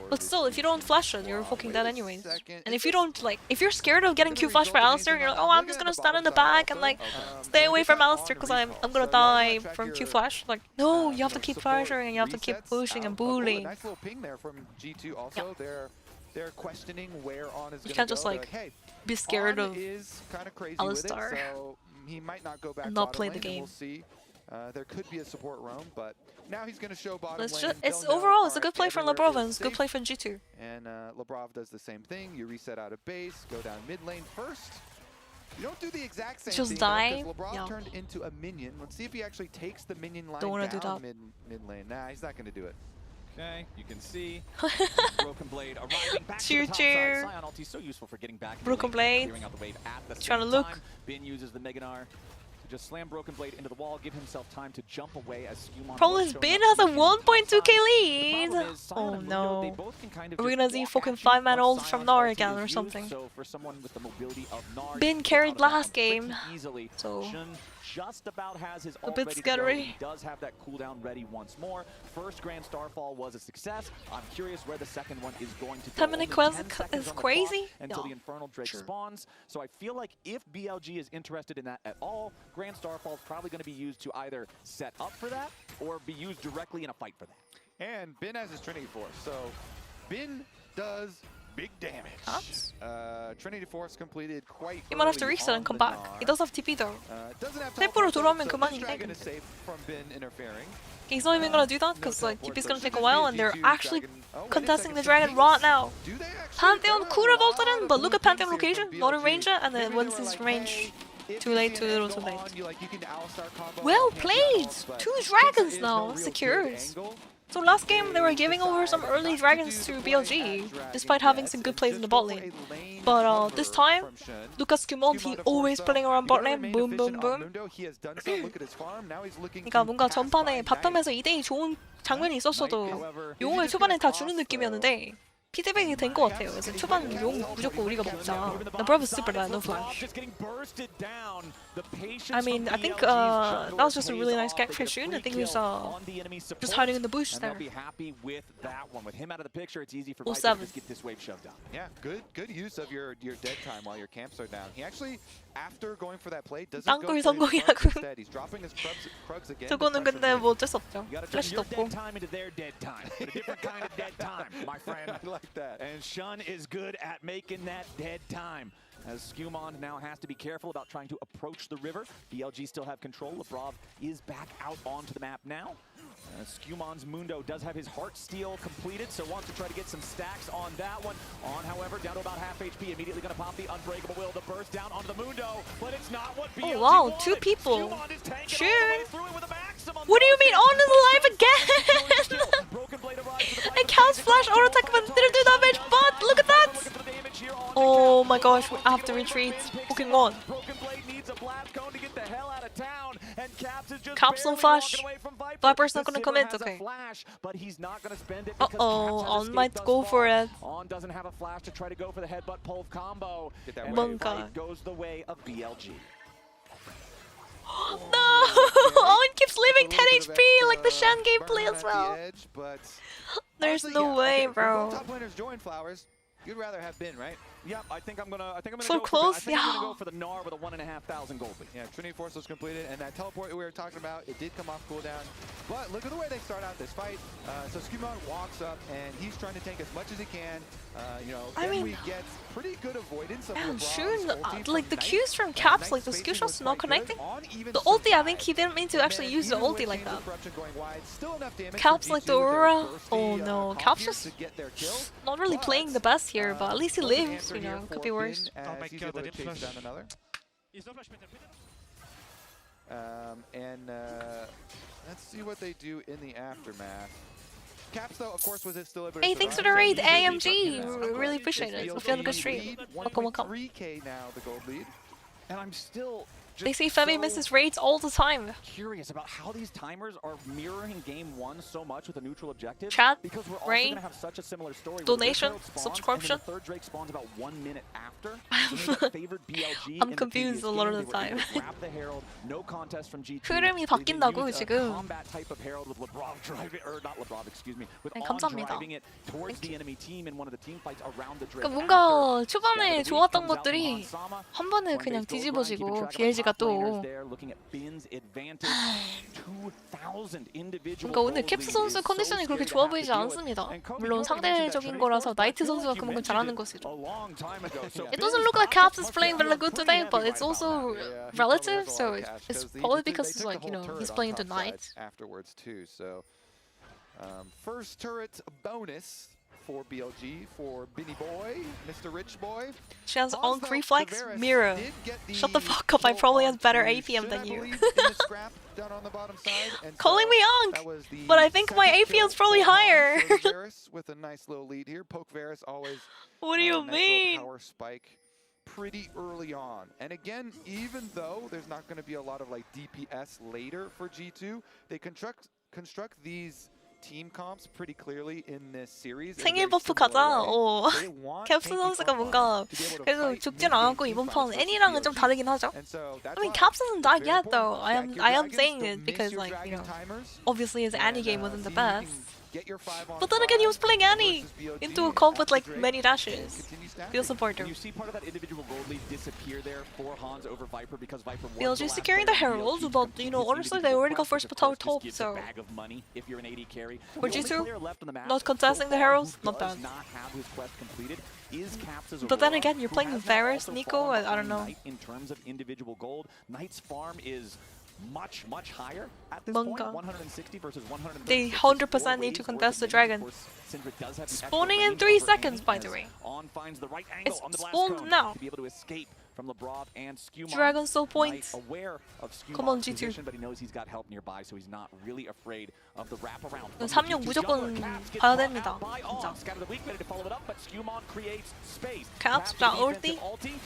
D: but still, if you don't flash it, you're fucking dead anyways. And if you don't like, if you're scared of getting Q flash by Alistair, you're like, oh, I'm just gonna stand in the back and like stay away from Alistair because I'm gonna die from Q flash. Like, no, you have to keep flashing and you have to keep pushing and bullying.
C: Nice little ping there from G2 also. They're questioning where On is
D: you
C: gonna
D: can't just
C: go.
D: like
C: Hey,
D: be scared of
C: is kind of crazy
D: Alistair
C: with it, so he might not go back
D: and not
C: bottom
D: play
C: lane,
D: the game.
C: We'll see. There could be a support roam, but now he's going to show bottom
D: It's
C: lane.
D: just, it's overall, it's a good play from Lebrov and it's a good play from G2.
C: And Lebrov does the same thing. You reset out of base, go down mid lane first. You don't do the exact same
D: just
C: thing.
D: die.
C: Lebrov turned into a minion. Let's see if he actually takes the minion line
D: down
C: mid lane. Nah, he's not going to do it.
G: Okay, you can see Broken Blade arriving back
D: cheer,
G: to the top
D: cheer.
G: side. Sion ulti so useful for getting back.
D: Broken Blade.
G: Clearing out the wave at the
D: trying to
G: same
D: look.
G: time. Bin uses the Meganar to just slam Broken Blade into the wall, give himself time to jump away as Skumond.
D: Problem is, Bin has a 1.2k lead. Oh no. Are we gonna see fucking 5-man ult from Gnar again or something?
G: So for someone with the mobility of Gnar,
D: Bin carried last game, so
G: Shun just about has his
D: a bit scary.
G: He does have that cooldown ready once more. First Grand Starfall was a success. I'm curious where the second one is going to go.
D: 10-minute quest is crazy.
G: Until the Infernal Drake spawns. So I feel like if BLG is interested in that at all, Grand Starfall is probably going to be used to either set up for that or be used directly in a fight for that.
C: And Bin has his Trinity Force, so Bin does big damage. Trinity Force completed quite
D: He might have to reset and come back. He does have TP though. 템포로 돌아오면 그만이네. He's not even gonna do that because like TP's gonna take a while and they're actually contesting the dragon right now. Pantheon could have ulted in, but look at Pantheon location, not in range yet, and then once his range, too late, too little, too late. Well played! 2 dragons now, secured. So last game they were giving over some early dragons to BLG, despite having some good plays in the bot lane. But this time, Lucas Skumond, he always playing around bot lane, boom boom boom. 그러니까 뭔가 전판에 바텀에서 2대2 좋은 장면이 있었어도 용을 초반에 다 주는 느낌이었는데 피드백이 된 것 같아요. 그래서 초반 용 무조건 우리가 먹자. Lebrov is super bad, no flash. I mean, I think that was just a really nice gank for Shun. I think he was just hiding in the bush there. All 7.
C: Yeah, good use of your dead time while your camps are down. He actually, after going for that play, doesn't go
D: 땅굴
C: for his
D: 성공이라고.
C: instead. He's dropping his Krugs again.
D: 저거는 근데 뭐 어쩔 수 없죠. 플래시도 없고.
C: like that.
G: And Shun is good at making that dead time. As Skumond now has to be careful about trying to approach the river. BLG still have control. Labrov is back out onto the map now. Skumond's Mundo does have his Heart Steal completed, so wants to try to get some stacks on that one. However, down to about half HP. Immediately going to pop the Unbreakable Will. The burst down onto the Mundo, but it's not what BLG
D: Oh wow,
G: wanted.
D: 2 people.
G: Sure.
D: What do you mean on is alive again? And Cal's flash auto attack but didn't do damage, but look at that! Oh my gosh, we have to retreat. Fucking one. Caps on flash. Viper's not gonna commit, okay. Uh-oh, On might go for it.
G: On doesn't have a flash to try to go for the headbutt pulve combo.
D: Monka.
G: Goes the way of BLG.
D: No! Owen keeps leaving 10 HP like the Shan gameplay as well. There's no way, bro.
C: Top winners join Flowers. You'd rather have been, right?
G: Yeah, I think I'm gonna
D: so
G: go
D: close,
G: I'm gonna go for the Gnar with a 1,500 gold lead.
C: Yeah, Trinity Force was completed, and that teleport we were talking about, it did come off cooldown. But look at the way they start out this fight. So Skumond walks up, and he's trying to tank as much as he can. You know,
D: I mean,
C: we get pretty good avoidance of
D: like the Qs from Caps, like the skill shots not connecting. The ulti, I think he didn't mean to actually use the ulti like that. Caps like the Aurora. Oh no, Caps just not really playing the best here, but at least he lives. You know, could be worse.
C: Let's see what they do in the aftermath. Caps, though, of course, was it still able
D: Hey, thanks for the raid, AMG. Really appreciate it. Hope you had a good stream. Welcome, welcome.
C: 3K now, the gold lead.
G: And I'm still
D: They say Fevi misses raids all the time.
G: Curious about how these timers are mirroring game 1 so much with a neutral objective.
D: Chat,
G: because we're also
D: raid,
G: going to have such a similar story.
D: donation,
G: Spawns,
D: subscription.
G: And the third Drake spawns about 1 minute after. Favored BLG
D: I'm confused a lot of the time.
G: the Herald, no contest from G2.
D: 흐름이 바뀐다고 지금.
G: Combat type of Herald with LeBron driving, or not LeBron, excuse me, with
D: 네,
G: On
D: 감사합니다.
G: driving it towards the enemy team in one of the team fights around the Drake.
D: 그러니까 뭔가 초반에 좋았던 것들이 한 번에 그냥 뒤집어지고 BLG가 또 그러니까 오늘 캡스 선수 컨디션이 그렇게 좋아 보이지 않습니다. 물론 상대적인 거라서 나이트 선수가 그만큼 잘하는 것이죠. It doesn't look like Caps is playing very good today, but it's also relative, so it's probably because it's like, you know, he's playing tonight.
C: Afterwards too, so first turret bonus for BLG, for Binny Boy, Mr. Rich Boy.
D: She has on reflex, mirror. Shut the fuck up, I probably have better APM than you. Calling me Unk, but I think my APM is probably higher.
C: With a nice little lead here. Poke Varus always.
D: What do you mean?
C: Power spike pretty early on. And again, even though there's not going to be a lot of like DPS later for G2, they construct these team comps pretty clearly in this series.
D: 생일 버프 가자. 오. 캡스 선수가 뭔가 그래도 죽진 않았고 이번 판 애니랑은 좀 다르긴 하죠. I mean, Caps hasn't died yet though. I am saying it because like, you know, obviously his Annie game wasn't the best. But then again, he was playing Annie into a comp with like many dashes. Feel supporter.
G: You see part of that individual gold lead disappear there for Hans over Viper because Viper was
D: BLG securing the Herald, but you know, honestly, they already got first baton top, so. For G2, not contesting the Heralds, not bad. But then again, you're playing with Varus, Nico, I don't know.
G: In terms of individual gold, Knight's farm is much higher at this
D: point.
G: 160 versus 130.
D: They 100% need to contest the dragon. Spawning in 3 seconds, by the way. It's spawned now.
G: To be able to escape from Labrov and Skumond.
D: Dragon soul point.
G: Aware of
D: Come on,
G: Skumond's
D: G2.
G: position, but he knows he's got help nearby, so he's not really afraid of the wraparound.
D: 3용 무조건 가야 됩니다. 진짜. Caps 자 ulti,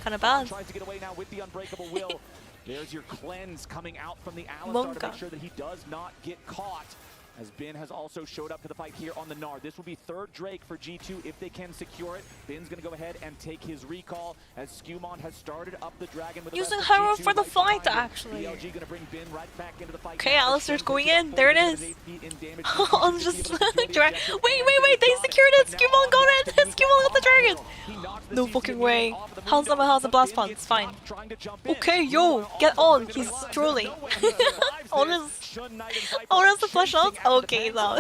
D: kinda bad.
G: Tries to get away now with the unbreakable will. There's your cleanse coming out from the Alistar to make sure that he does not get caught. As Bin has also showed up to the fight here on the Gnar. This will be third Drake for G2 if they can secure it. Bin's going to go ahead and take his recall as Skumond has started up the dragon with
D: using Herald for the fight, actually.
G: BLG going to bring Bin right back into the fight.
D: Okay, Alistar's going in. There it is. On just wait, they secured it. Skumond got it. Skumond got the dragon. No fucking way. Hansama has a blast punch. It's fine. Okay, yo, get on. He's trolling. On his Oh, that's the flash out? Okay, now.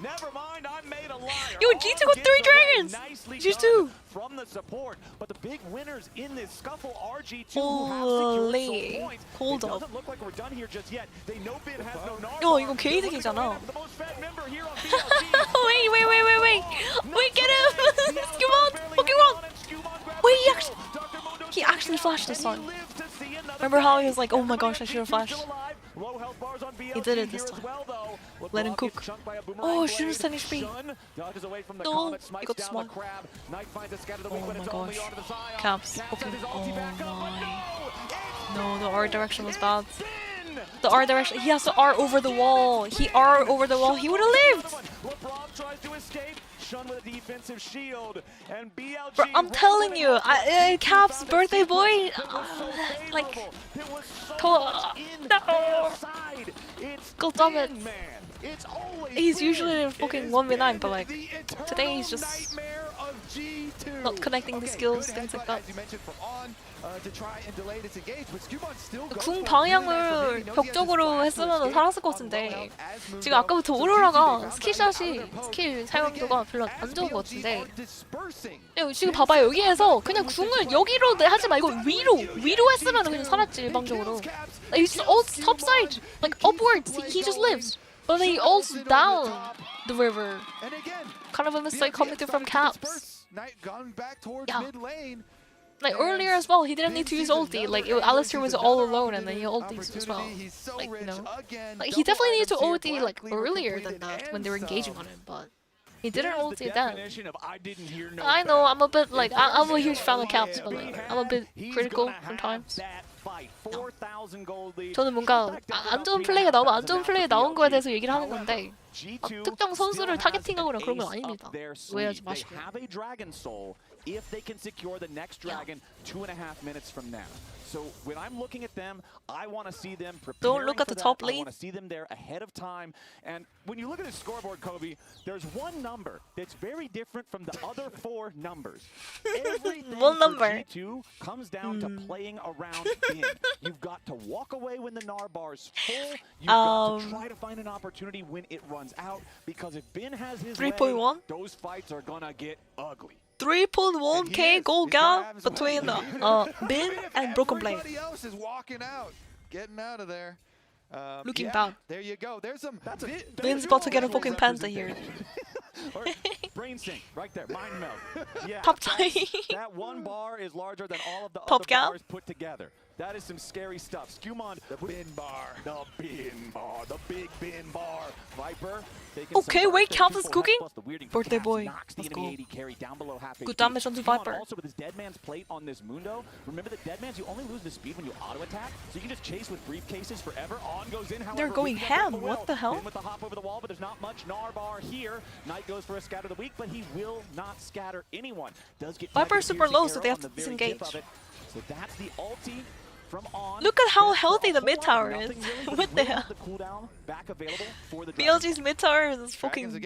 G: Never mind, I made a liar.
D: Yo, G2 got 3 dragons! G2!
G: From the support, but the big winners in this scuffle are G2
D: Holy. Hold up.
G: Doesn't look like we're done here just yet. They know Bin has no
D: 야, 이거 개이득이잖아.
G: the most fat member here on BLG.
D: Wait, get him! Skewmon! Pokemon! Wait, he actually flashed the sun. Remember how he was like, oh my gosh, I should have flashed. He did it this time. Let him cook. Oh, shouldn't stand HP. No, he got small. Oh my gosh. Caps. Okay. Oh my. No, the R direction was bad. The R direction. He has to R over the wall. He R over the wall. He would have lived. Bro, I'm telling you, Cap's birthday boy, like, no, go dumb it. He's usually fucking 1v9, but like, today he's just not connecting the skills, things like that. 궁 방향을 벽쪽으로 했으면 살았을 것 같은데 지금 아까부터 오로라가 스킬 사용도가 별로 안 좋은 것 같은데 지금 봐봐요 여기에서 그냥 궁을 여기로 하지 말고 위로 했으면 그냥 살았지 일방적으로 like, it's all top side like upwards he just lives but he ults down the river kind of a mistake coming through from Caps yeah. Like earlier as well, he didn't need to use ulti. Like Alistair was all alone, and then he ultis as well. Like you know, like he definitely needed to ulti like earlier than that when they were engaging on him, but he didn't ulti then. I know I'm a bit like I'm a huge fan of Caps, but like, I'm a bit critical sometimes. 저는 뭔가 안 좋은 플레이가 나오면 안 좋은 플레이 나온 거에 대해서 얘기를 하는 건데 특정 선수를 타겟팅하거나 그런 건 아닙니다. 오해하지 마시고.
G: If they can secure the next dragon 2.5 minutes from now. So when I'm looking at them, I want to see them preparing.
D: Don't look at the top lane.
G: I want to see them there ahead of time. And when you look at the scoreboard, Kobe, there's one number that's very different from the other 4 numbers. Everything
D: one number.
G: G2 comes down to playing around Bin. You've got to walk away when the Gnar bar's full. You've got to try to find an opportunity when it runs out. Because if Bin has his
D: 3.1,
G: those fights are gonna get ugly.
D: 3.1k goal gap between Bin and Broken Blade.
C: Else is walking out, getting out of there.
D: Looking bad.
C: There you go. There's some.
D: Bin's about to get a fucking panda here.
G: Brain sync, right there. Mind meld. Yeah.
D: Top tie.
G: That one bar is larger than all of the
D: Top
G: other bars put together. That is some scary stuff. Skewmon,
C: the bin bar.
G: The bin bar. The big bin bar. Viper.
D: Okay, wait, Caps is cooking? Birthday boy. Let's go. Good damage onto Viper.
G: Also with his dead man's plate on this Mundo, remember that dead man's you only lose the speed when you auto attack, so you can just chase with briefcases forever. On goes in, however,
D: they're going ham. What the hell?
G: With the hop over the wall, but there's not much Gnar bar here. Knight goes for a scatter of the week, but he will not scatter anyone. Does get
D: Viper is super low, so they have to disengage.
G: So that's the ulti.
D: Look at how healthy the mid tower is. What the hell? BLG's mid tower is fucking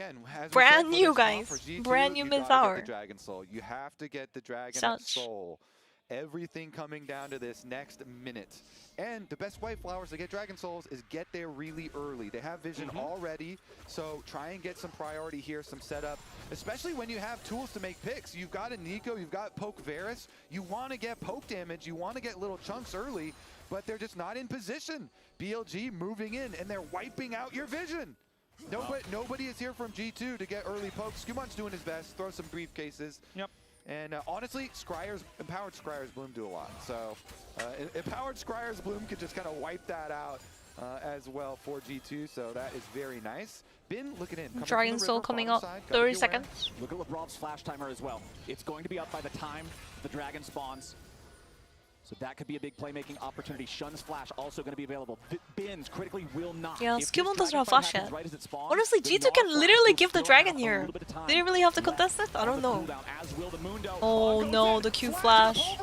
D: brand new, guys. Brand new mid tower.
C: You have to get the Dragon Soul. Everything coming down to this next minute. And the best way, Flowers, to get Dragon Souls is get there really early. They have vision already, so try and get some priority here, some setup. Especially when you have tools to make picks. You've got a Nico, you've got Poke Varus. You want to get poke damage, you want to get little chunks early, but they're just not in position. BLG moving in, and they're wiping out your vision. Nobody is here from G2 to get early pokes. Skewmon's doing his best, throw some briefcases.
E: Yep.
C: And honestly, Empowered Scryer's Bloom do a lot. So Empowered Scryer's Bloom could just kind of wipe that out as well for G2. So that is very nice. Bin looking in.
D: Dragon Soul coming up, 30 seconds.
G: Look at LeBron's flash timer as well. It's going to be up by the time the dragon spawns. So that could be a big playmaking opportunity. Shun's flash also going to be available. Bin's critically will not.
D: Yeah, Skewmon doesn't have flash yet. Honestly, G2 can literally give the dragon here. They didn't really have to contest it? I don't know. Oh no, the Q flash.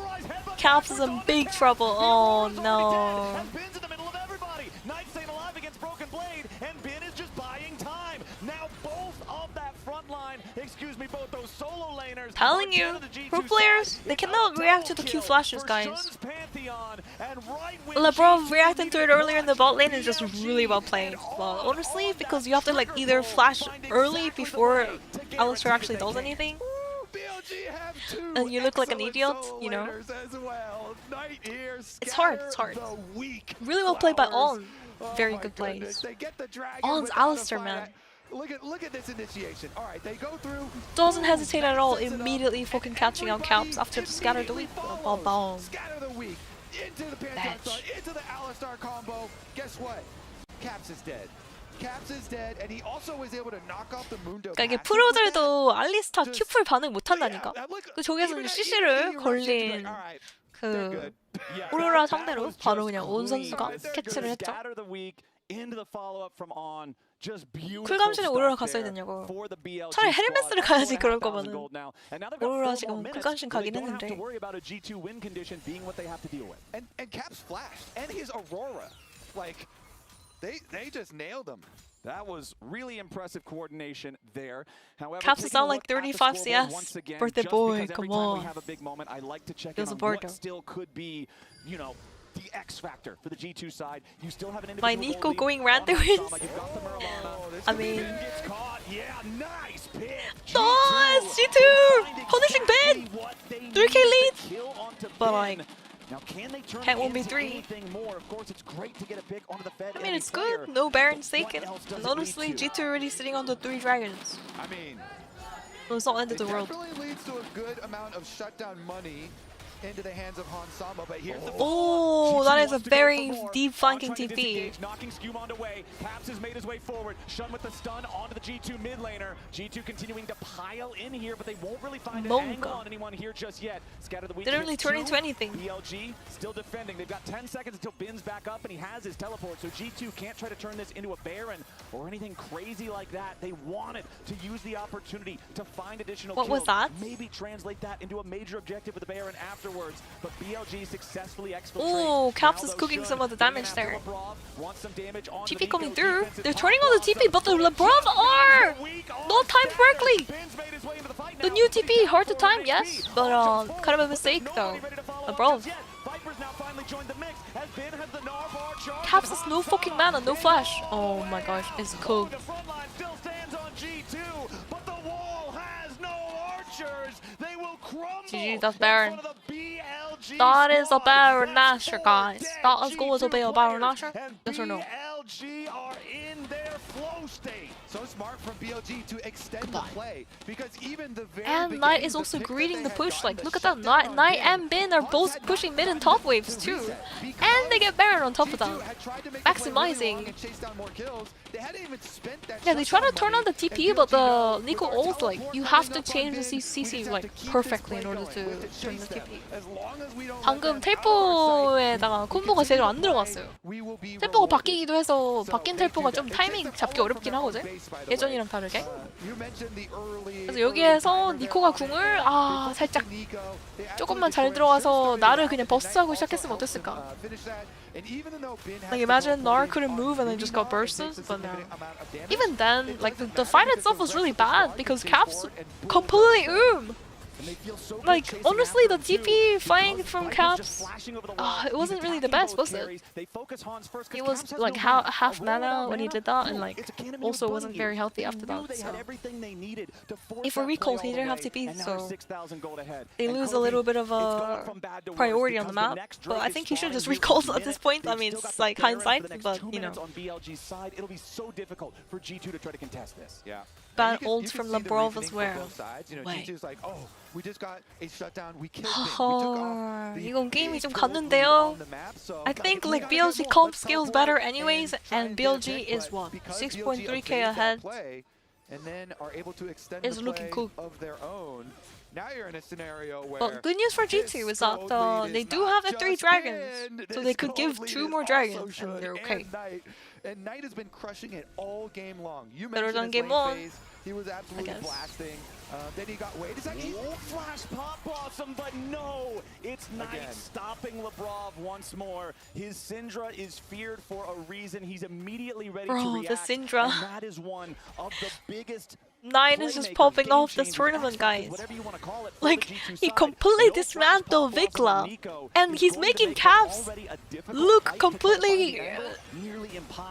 D: Caps is in big trouble. Oh no.
G: Bin's in the middle of everybody. Knight staying alive against Broken Blade, and Bin is just buying time. Now both of that front line, both those solo lanes
D: Telling you, pro players, they cannot react to the Q flashes, guys. LeBron reacting to it earlier in the bot lane is just really well played. Well, honestly, because you have to like either flash early before Alistar actually does anything, and you look like an idiot, you know. It's hard, it's hard. Really well played by On. Very good plays. On's Alistar, man.
C: Look at this initiation. All right, they go through.
D: Doesn't hesitate at all. Immediately fucking catching out Caps after the scatter the weak. Boom.
C: Scatter the weak into the Pantheon Star, into the Alistar combo. Guess what? Caps is dead. Caps is dead, and he also was able to knock off the Mundo.
D: 그러니까 이게 프로들도 알리스타 큐풀 반응 못한다니까. 그 저기에서는 CC를 걸린 그 오로라 상대로 바로 그냥 온 선수가 캐치를 했죠. 쿨감시는 오로라 갔어야 됐냐고. 차라리 헬메스를 가야지 그럴 거면은. 오로라 지금 쿨감시 가긴 했는데.
C: And Caps flashed, and his Aurora, like they just nailed him.
G: That was really impressive coordination there. However,
D: Caps sound like 35 CS. Birthday boy, come on.
G: I like to check in on what still could be, you know, the X factor for the G2 side. You still have an
D: My Nico going random wins. I mean, nice G2 punishing Ben. 3K lead, but like. Can't 1v3. I mean, it's good. No Barons taken. And honestly, G2 already sitting on the 3 dragons.
C: I mean,
D: so it's not end of the world.
C: It definitely leads to a good amount of shutdown money into the hands of Han Sama, but here's the
D: that is a very deep flanking TP.
G: Knocking Skewmond away. Caps has made his way forward. Shun with the stun onto the G2 mid laner. G2 continuing to pile in here, but they won't really find an angle on anyone here just yet. Scatter the weak.
D: Didn't really turn into anything.
G: BLG still defending. They've got 10 seconds until Bin's back up, and he has his teleport, so G2 can't try to turn this into a Baron or anything crazy like that. They wanted to use the opportunity to find additional kills.
D: What was that?
G: Maybe translate that into a major objective with the Baron afterwards. But BLG successfully exfiltrated.
D: Oh, Caps is cooking some of the damage there. TP coming through. They're turning on the TP, but the LeBron are not timed correctly. The new TP, hard to time, yes, but kind of a mistake though. LeBron. Caps has no fucking mana, no flash. Oh my gosh, it's cooked. GG, that's Baron. That is a Baron Nashor, guys. That is going to be a Baron Nashor? Yes or no?
C: So smart from BLG to extend the play, because even the very
D: and Knight is also greeting the push. Like, look at that. Knight and Bin are both pushing mid and top waves too. And they get Baron on top of that. Maximizing. Yeah, they try to turn on the TP, but the Nico ult, like, you have to change the CC like perfectly in order to turn the TP. 방금 텔포에다가 콤보가 제대로 안 들어갔어요. 텔포가 바뀌기도 해서 바뀐 텔포가 좀 타이밍 잡기 어렵긴 하거든. 예전이랑 다르게. 그래서 여기에서 니코가 궁을 살짝 조금만 잘 들어가서 나를 그냥 버스하고 시작했으면 어땠을까? Like, imagine Nar couldn't move and then just got bursted, but no. Even then, like, the fight itself was really bad because Caps completely Like, honestly, the TP flying from Caps, it wasn't really the best, was it? He was like half mana when he did that, and like also wasn't very healthy after that. So. If we recalled, he didn't have TP, so they lose a little bit of a priority on the map. But I think he should just recall at this point. I mean, it's like hindsight, but you know. Bad ults from LeBron as well. Wait.
C: We just got a shutdown. We killed
D: 이건 게임이 좀 갔는데요. I think like BLG comp skills better anyways, and BLG is what 6.3k ahead.
C: And then are able to extend
D: is looking cool.
C: Of their own. Now you're in a scenario where
D: well, good news for G2 is that they do have the 3 dragons, so they could give 2 more dragons, and they're okay.
C: And Knight has been crushing it all game long. You
D: better than
C: mentioned
D: game 1.
C: He was absolutely blasting. Then he got he
G: won't flash pop awesome, but no, it's Knight stopping Lebrov once more. His Syndra is feared for a reason. He's immediately ready to react.
D: The Syndra.
G: And that is one of the biggest
D: Knight is just popping off this tournament, guys. Like, he completely dismantled Vikla, and he's making Caps look completely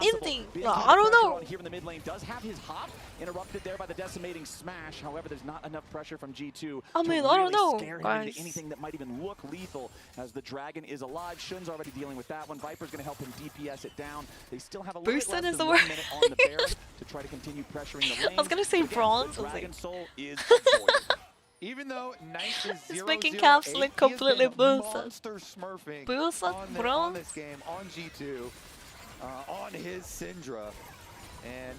D: empty. I don't know.
G: Here in the mid lane does have his hop interrupted there by the decimating smash. However, there's not enough pressure from G2.
D: I mean, I don't know, guys.
G: Anything that might even look lethal, as the dragon is alive. Shun's already dealing with that one. Viper's going to help him DPS it down. They still have a little bit less than 1 minute on the Baron to try to continue pressuring the lane.
D: I was gonna say bronze.
G: Dragon Soul is up for you.
C: Even though Knight is
D: He's making Caps look completely boosted.
C: Monster smurfing
D: Boosted,
C: on
D: bronze?
C: this game, on G2, on his Syndra. And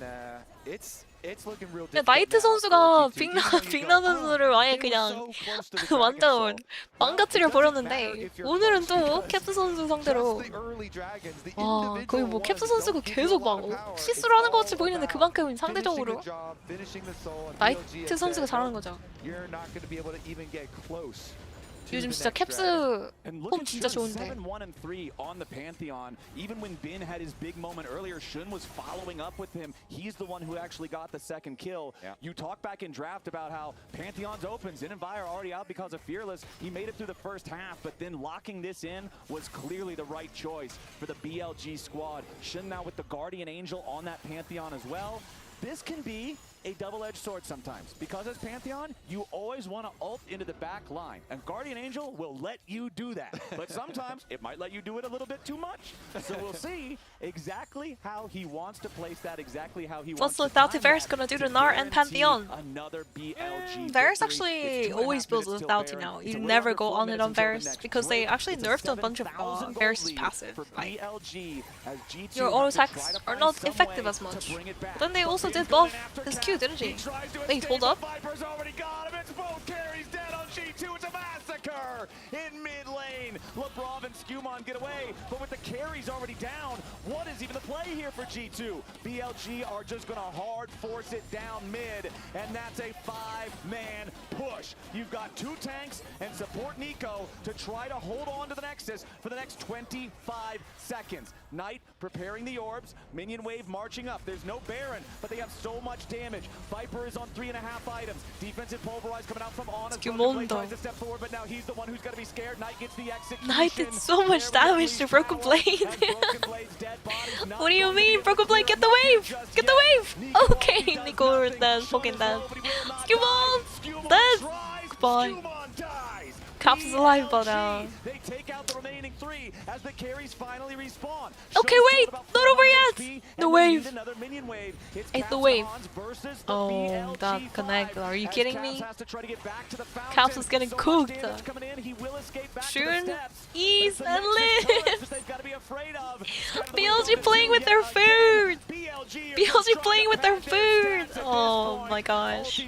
C: it's looking real difficult.
D: 나이트 선수가 빅나 선수를 아예 그냥 완전 망가뜨려 버렸는데 오늘은 또 캡스 선수 상대로 와 거의 뭐 캡스 선수가 계속 막 실수를 하는 것 같이 보이는데 그만큼 상대적으로 나이트 선수가 잘하는 거죠. 요즘 진짜 캡스 폼 진짜 좋은데.
G: 7-1-3 on the Pantheon. Even when Bin had his big moment earlier, Shun was following up with him. He's the one who actually got the second kill. Yeah. You talk back in draft about how Pantheon's open. Zin and Vi are already out because of Fearless. He made it through the first half, but then locking this in was clearly the right choice for the BLG squad. Shun now with the Guardian Angel on that Pantheon as well. This can be a double-edged sword sometimes, because as Pantheon, you always want to ult into the back line, and Guardian Angel will let you do that. But sometimes it might let you do it a little bit too much. So we'll see exactly how he wants to place that, exactly how he wants to
D: Without Varus gonna do to Gnar and Pantheon.
G: Another BLG
D: Varus actually always builds with Doughty now. You never go on it on Varus because they actually nerfed a bunch of Varus' passive. Like, your auto attacks are not effective as much. But then they also did buff his Q, didn't she? Wait, hold up.
G: Viper's already got him. It's both carries dead on G2. It's a massacre in mid lane. Lebrov and Skumon get away, but with the carries already down, what is even the play here for G2? BLG are just going to hard force it down mid, and that's a 5-man push. You've got 2 tanks and support Nico to try to hold on to the Nexus for the next 25 seconds. Knight preparing the orbs, minion wave marching up. There's no Baron, but they have so much damage. Viper is on 3.5 items. Defensive pulverize coming out from Honest. Tries to step forward, but now he's the one who's going to be scared. Knight gets the execution.
D: Knight did so much damage to Broken Blade. What do you mean? Broken Blade, get the wave! Get the wave! Okay, Nico is dead, fucking dead. Skumon! Dead! Goodbye. Caps is alive, but
G: they take out the remaining 3 as the carries finally respawn.
D: Okay, wait, not over yet. The wave. It's the wave. Oh, that connect. Are you kidding me? Caps is getting cooked. Shun, ease, and live. BLG playing with their food. BLG playing with their food. Oh my gosh.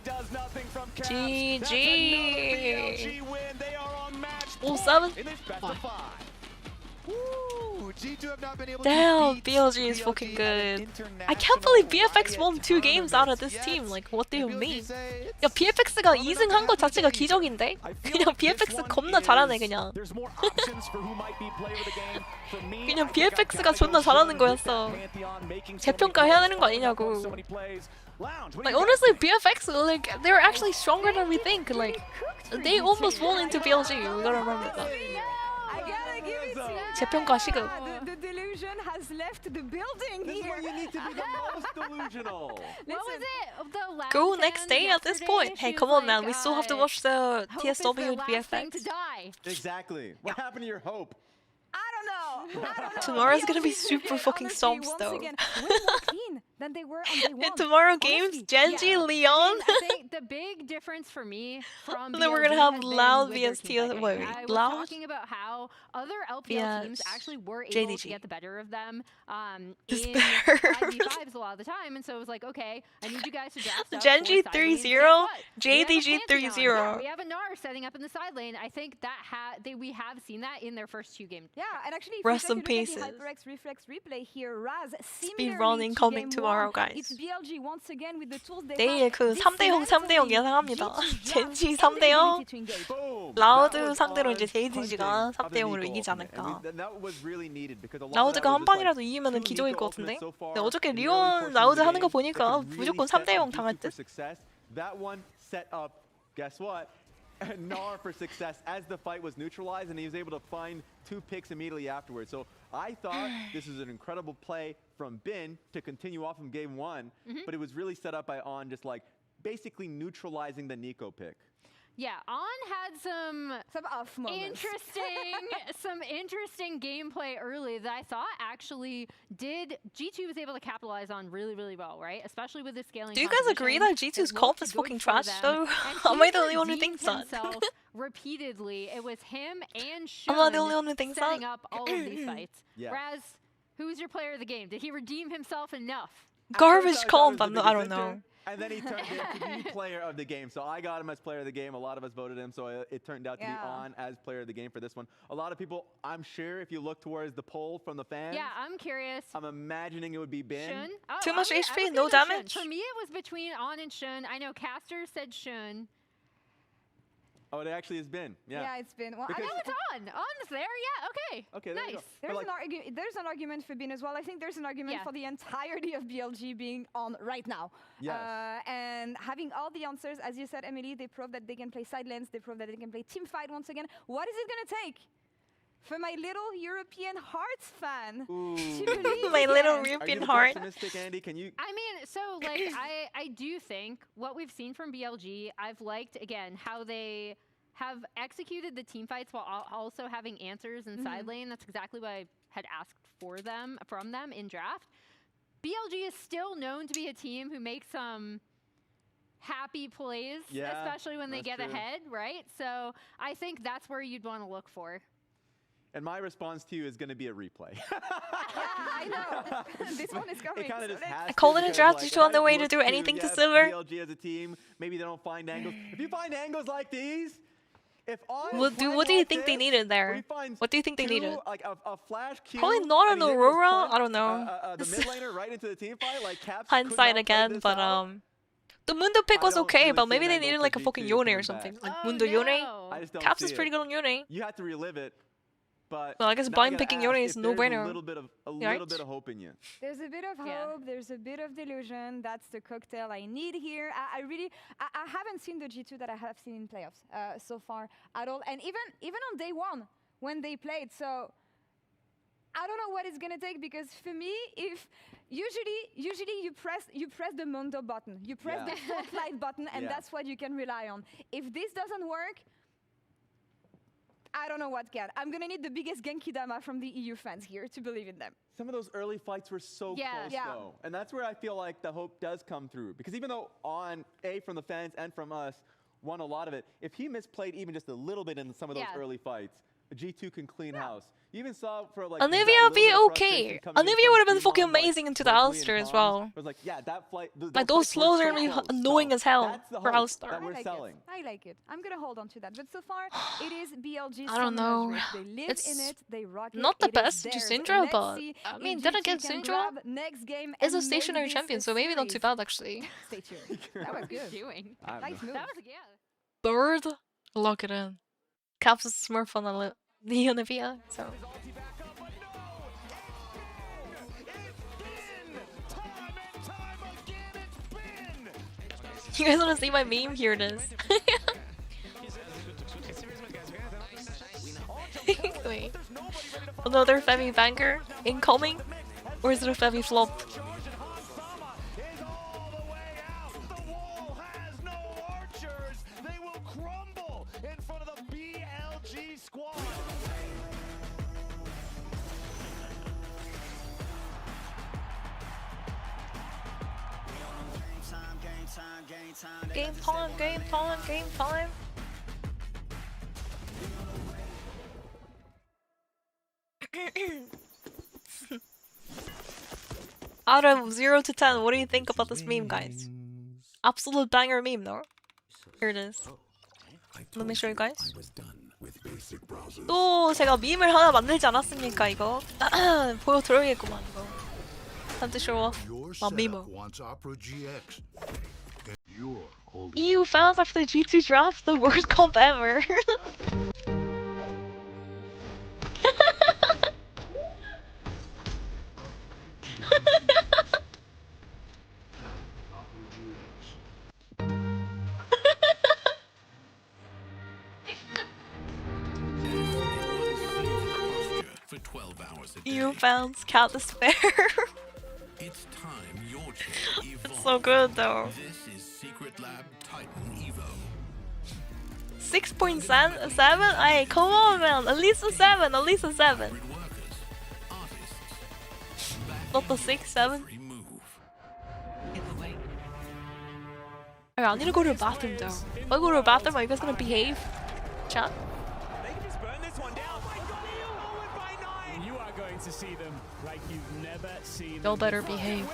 D: GG. 7. Damn, BLG is fucking good. I can't believe BFX won 2 games out of this team. Like, what do you mean? 야, BFX가 2승 한 것 자체가 기적인데? 그냥 BFX 겁나 잘하네, 그냥. 그냥 BFX가 존나 잘하는 거였어. 재평가해야 되는 거 아니냐고. Like, honestly, BFX, like, they're actually stronger than we think. Like, they almost won into BLG. We gotta remember that. 재평가 시급.
B: The delusion has left the building here.
H: This is where you need to be the most delusional.
A: What was it? The last
D: Go next day at this point. Hey, come on, man. We still have to watch the TSW BFX.
H: Exactly. What happened to your hope?
B: I don't know.
D: Tomorrow's gonna be super fucking stomps, though.
B: Than they were on day 1.
D: Tomorrow games, Genji, Leon.
A: I think the big difference for me from
D: then we're gonna have Loud vs TSW. Wait,
A: I was
D: Loud?
A: talking about how other LPL teams actually were able to get the better of them in 5v5s a lot of the time, and so it was like, okay, I need you guys to draft up.
D: Genji 3-0, JDG 3-0.
A: Yeah, we have a Gnar setting up in the side lane. I think that we have seen that in their first 2 games.
B: Yeah, and actually,
D: rest in peace.
B: HyperX Reflex replay here, Raz
D: speedrunning coming tomorrow, guys.
B: It's BLG once again with the tools they
D: 내일 그 3대0 3대0 예상합니다. 젠지 3대0, 라우드 상대로 이제 JDG가 3대0으로 이기지 않을까. 라우드가 한 방이라도 이기면은 기적일 것 같은데. 근데 어저께 리온 라우드 하는 거 보니까 무조건 3대0 당할 듯.
H: that one set up, guess what? Gnar for success as the fight was neutralized, and he was able to find 2 picks immediately afterwards. So I thought this is an incredible play from Bin to continue off from game 1, but it was really set up by On just like basically neutralizing the Nico pick.
A: Yeah, On had some
B: off moments.
A: some interesting gameplay early that I thought actually G2 was able to capitalize on really, really well, right? Especially with the scaling.
D: Do you guys agree that G2's comp is fucking trash though? Am I the only one who thinks that?
A: Repeatedly, it was him and Shun
D: I'm not the only one who thinks
A: setting
D: that.
A: up all of these fights. Raz, who's your player of the game? Did he redeem himself enough?
D: Garbage comp, I don't know.
H: And then he turned into the player of the game. So I got him as player of the game. A lot of us voted him. So it turned out to be On as player of the game for this one. A lot of people, I'm sure if you look towards the poll from the fans.
A: Yeah, I'm curious.
H: I'm imagining it would be Bin.
A: Shun? Oh,
D: Too much HP, no damage?
A: Shun. For me, it was between On and Shun. I know Caster said Shun.
H: Oh, it actually has been. Yeah,
B: it's been. Well,
A: I know it's On. On's there. Yeah, okay.
H: Okay,
A: nice.
B: There's an argument for Bin as well. I think there's an argument for the entirety of BLG being On right now.
H: Yes.
B: And having all the answers, as you said, Emily, they prove that they can play side lanes. They prove that they can play team fight once again. What is it going to take for my little European Hearts fan to believe
D: my little
H: Are
D: European
H: you
D: heart?
H: pessimistic, Andy? Can you?
A: I mean, so like I do think what we've seen from BLG, I've liked again how they have executed the team fights while also having answers in side lane. That's exactly what I had asked from them in draft. BLG is still known to be a team who makes some happy plays, especially when they get ahead, right? So I think that's where you'd want to look for.
H: And my response to you is going to be a replay.
B: I know. This one is coming.
H: It kind of just has
D: I called it a draft.
H: like,
D: G2 on the way to do anything to Silver.
H: BLG as a team, maybe they don't find angles. If you find angles like these, if On
D: What do you think they needed there? What do you think they needed?
H: Like a flash Q,
D: Probably not an Aurora. I don't know.
H: The mid laner right into the team fight, like Caps.
D: Hindsight again, but the Mundo pick was okay, but maybe they needed like a fucking Yone or something. Like Mundo Yone. Caps is pretty good on Yone.
H: You have to relive it. But
D: well, I guess blind picking Yone is no brainer.
H: A little bit of hope in you.
B: There's a bit of hope. There's a bit of delusion. That's the cocktail I need here. I haven't seen the G2 that I have seen in playoffs so far at all. And even on day 1 when they played. So I don't know what it's gonna take, because for me, if usually you press the Mundo button, you press the spotlight button, and that's what you can rely on. If this doesn't work, I don't know what can. I'm gonna need the biggest Genki Dama from the EU fans here to believe in them.
H: Some of those early fights were so close, though. And that's where I feel like the hope does come through. Because even though On, from the fans and from us, won a lot of it, if he misplayed even just a little bit in some of those early fights, G2 can clean house. You even saw for like
D: Olivia be okay. Olivia would have been fucking amazing into the Alistar as well.
H: It was like, that flight.
D: Like those slows are gonna be annoying as hell for Alistar.
H: That we're selling.
B: I like it. I'm gonna hold on to that. But so far, it is BLG's.
D: I don't know.
B: They live in it. They rock it.
D: Not the best to Syndra, but I mean, then again,
B: Syndra
D: is a stationary champion, so maybe not too bad actually.
B: Stay tuned. That was good. Nice move.
A: That was
D: Bird, lock it in. Caps is Smurf on the Olivia, so. You guys want to see my meme? Here it is. Wait. Another Femi banger incoming? Or is it a Femi flop? Game time, game time, game time. Out of 0 to 10, what do you think about this meme, guys? Absolute banger meme, no? Here it is. Let me show you guys. 또 제가 밈을 하나 만들지 않았습니까, 이거? 보여드려야겠구만, 이거. Time to show off my meme. EU fans after the G2 draft, the worst comp ever.
K: 12 hours a day.
D: You bounce, cat despair.
K: It's time your chip evolved.
D: So good though.
K: This is Secret Lab Titan Evo.
D: 6.7? Hey, come on man, at least a 7, at least a 7.
K: Workers, artists,
D: Not the 6, 7.
K: every move.
D: Okay, I need to go to the bathroom though. If I go to the bathroom, are you guys gonna behave? Chat?
G: They can just burn this one down. Oh my God, they are forward by 9.
M: You are going to see them like you've never seen
D: Y'all
M: them
D: better
M: before.
D: behave.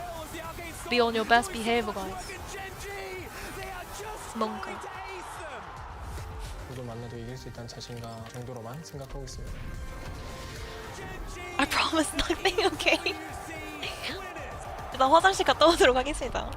D: Be on your best behavior, guys.
G: They are just
D: Monka.
G: trying to ace them.
E: 누구 만나도 이길 수 있다는 자신감 정도로만 생각하고 있습니다.
D: I promise nothing, okay? 일단 화장실 갔다 오도록 하겠습니다.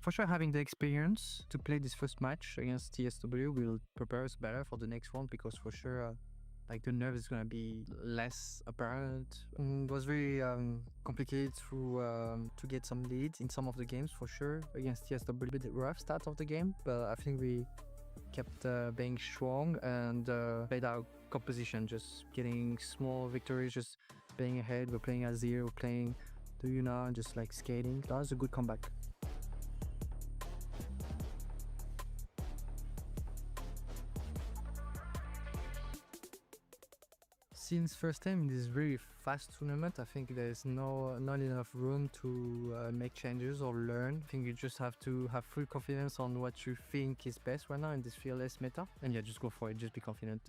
F: For sure, having the experience to play this first match against TSW will prepare us better for the next one, because for sure, like, the nerve is gonna be less apparent. It was very complicated to get some leads in some of the games, for sure. Against TSW, a bit rough start of the game, but I think we kept being strong and played our composition, just getting small victories, just playing ahead. We're playing Azir, we're playing the Yuna, just like skating. That was a good comeback. Since first time in this very fast tournament, I think there's not enough room to make changes or learn. I think you just have to have full confidence on what you think is best right now in this fearless meta, and yeah, just go for it, just be confident.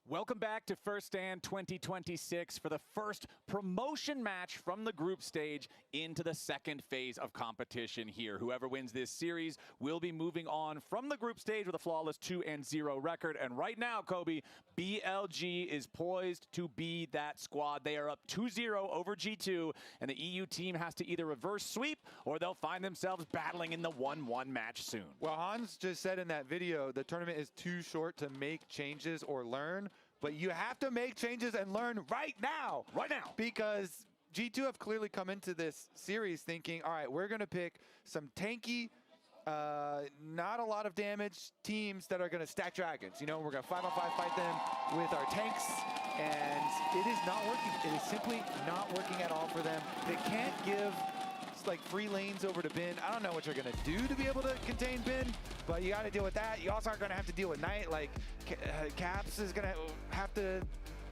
G: Welcome back to First Stand 2026 for the first promotion match from the group stage into the second phase of competition here. Whoever wins this series will be moving on from the group stage with a flawless 2-0 record. And right now, Kobe, BLG is poised to be that squad. They are up 2-0 over G2, and the EU team has to either reverse sweep or they'll find themselves battling in the 1-1 match soon.
C: Well, Hans just said in that video, the tournament is too short to make changes or learn. But you have to make changes and learn right now.
G: Right now.
C: Because G2 have clearly come into this series thinking, all right, we're going to pick some tanky, not a lot of damage teams that are going to stack dragons. You know, we're going to 5-on-5 fight them with our tanks. And it is not working. It is simply not working at all for them. They can't give like free lanes over to Bin. I don't know what you're going to do to be able to contain Bin, but you got to deal with that. You also are going to have to deal with Knight. Like Caps is going to have to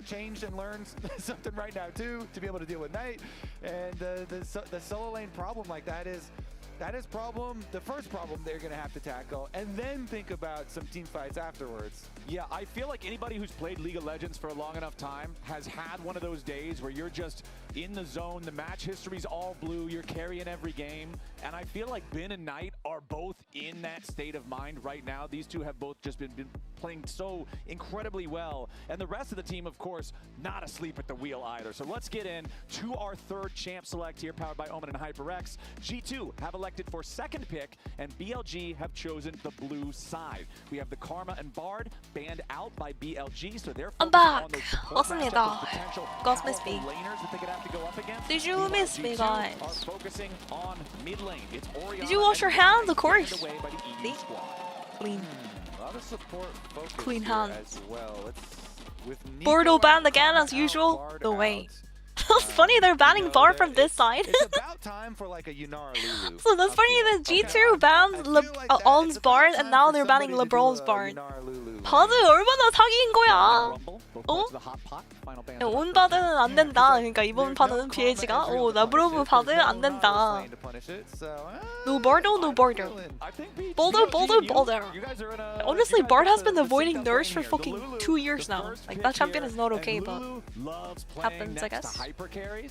C: change and learn something right now too to be able to deal with Knight. And the solo lane problem like that is the first problem they're going to have to tackle, and then think about some team fights afterwards.
G: Yeah, I feel like anybody who's played League of Legends for a long enough time has had one of those days where you're just in the zone, the match history's all blue, you're carrying every game, and I feel like Bin and Knight are both in that state of mind right now. These two have both just been playing so incredibly well, and the rest of the team, of course, not asleep at the wheel either. So let's get in to our third champ select here, powered by Omen and HyperX. G2 have elected for second pick, and BLG have chosen the blue side. We have the Karma and Bard banned out by BLG, so they're
D: I'm
G: focusing
D: back.
G: on those
D: 왔습니다.
G: potential
D: Guys miss me.
G: laners that they could have to go up against.
D: Did you miss me, guys?
G: Are focusing on mid lane. It's Orianna.
D: Did you wash your hands? Of course.
G: Away by the EU
D: See?
G: squad.
D: Clean.
C: A lot of support focus
D: Clean
C: here
D: hands.
C: as well. With
D: Bordeaux
C: Nico
D: banned
C: out,
D: again as
C: Bard
D: usual.
C: out.
D: No way. It's funny they're banning Bard from this side.
C: It's about time for like a Yunara Lulu.
D: So that's funny that G2 banned On's Bard and now they're banning LeBron's Bard. 바드 얼마나 사기인 거야? 어? 온 바드는 안 된다. 그러니까 이번 바드는 BLG가 나브로브 바드 안 된다. No Bardo, no Bardo. Boulder, Boulder, Boulder. Honestly, Bard has been avoiding Nurse for fucking 2 years now. Like, that champion is not okay, but happens, I guess.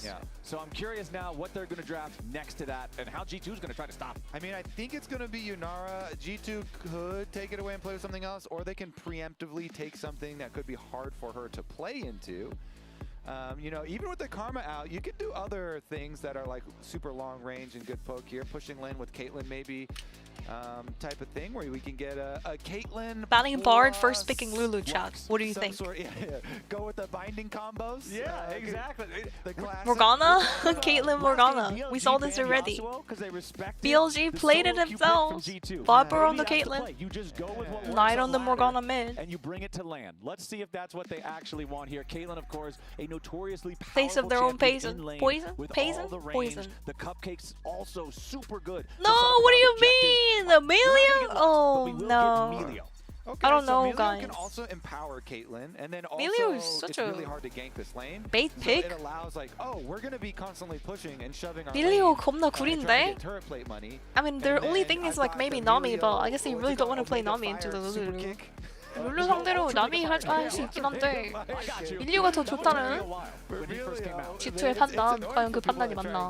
G: Yeah. So I'm curious now what they're going to draft next to that and how G2 is going to try to stop.
C: I mean, I think it's going to be Yunara. G2 could take it away and play with something else, or they can preemptively take something that could be hard for her to play into. You know, even with the Karma out, you could do other things that are like super long range and good poke here. Pushing lane with Caitlyn maybe type of thing where we can get a Caitlyn.
D: Banning Bard, first picking Lulu, chat. What do you think?
C: Go with the binding combos.
G: Yeah, exactly.
C: The classic.
D: Morgana? Caitlyn Morgana. We saw this already. BLG played it themselves. Viper on the Caitlyn. Knight on the Morgana mid.
G: And you bring it to land. Let's see if that's what they actually want here. Caitlyn, of course, a notoriously powerful
D: Face of their own
G: champion
D: poison.
G: in lane
D: Poison?
G: with
D: Poison?
G: all the range.
D: Poison.
G: The cupcake's also super good.
D: No, what do you mean? Amelia? Oh, no.
C: Okay,
D: I don't know,
C: Melio
D: guys.
C: can also empower Caitlyn, and then
D: Melio
C: also
D: is such
C: it's
D: a
C: really hard to gank this lane.
D: bait
C: So
D: pick.
C: it allows like, oh, we're gonna be constantly pushing and shoving our
D: Melio
C: lane,
D: 겁나
C: and trying to
D: 구린데?
C: get turret plate money.
D: I mean, their
C: And
D: only
C: then
D: thing
C: I
D: is like
C: thought
D: maybe
C: the
D: Nami, but I
C: Melio,
D: guess they
C: or
D: really
C: is it
D: don't want to
C: the
D: play
C: Omega
D: Nami into the
C: Fire super
D: Lulu.
C: kick?
D: 룰루 상대로 남이 할 수 있긴 한데 밀리오가 더 좋다는 G2의 판단. 과연 그 판단이 맞나?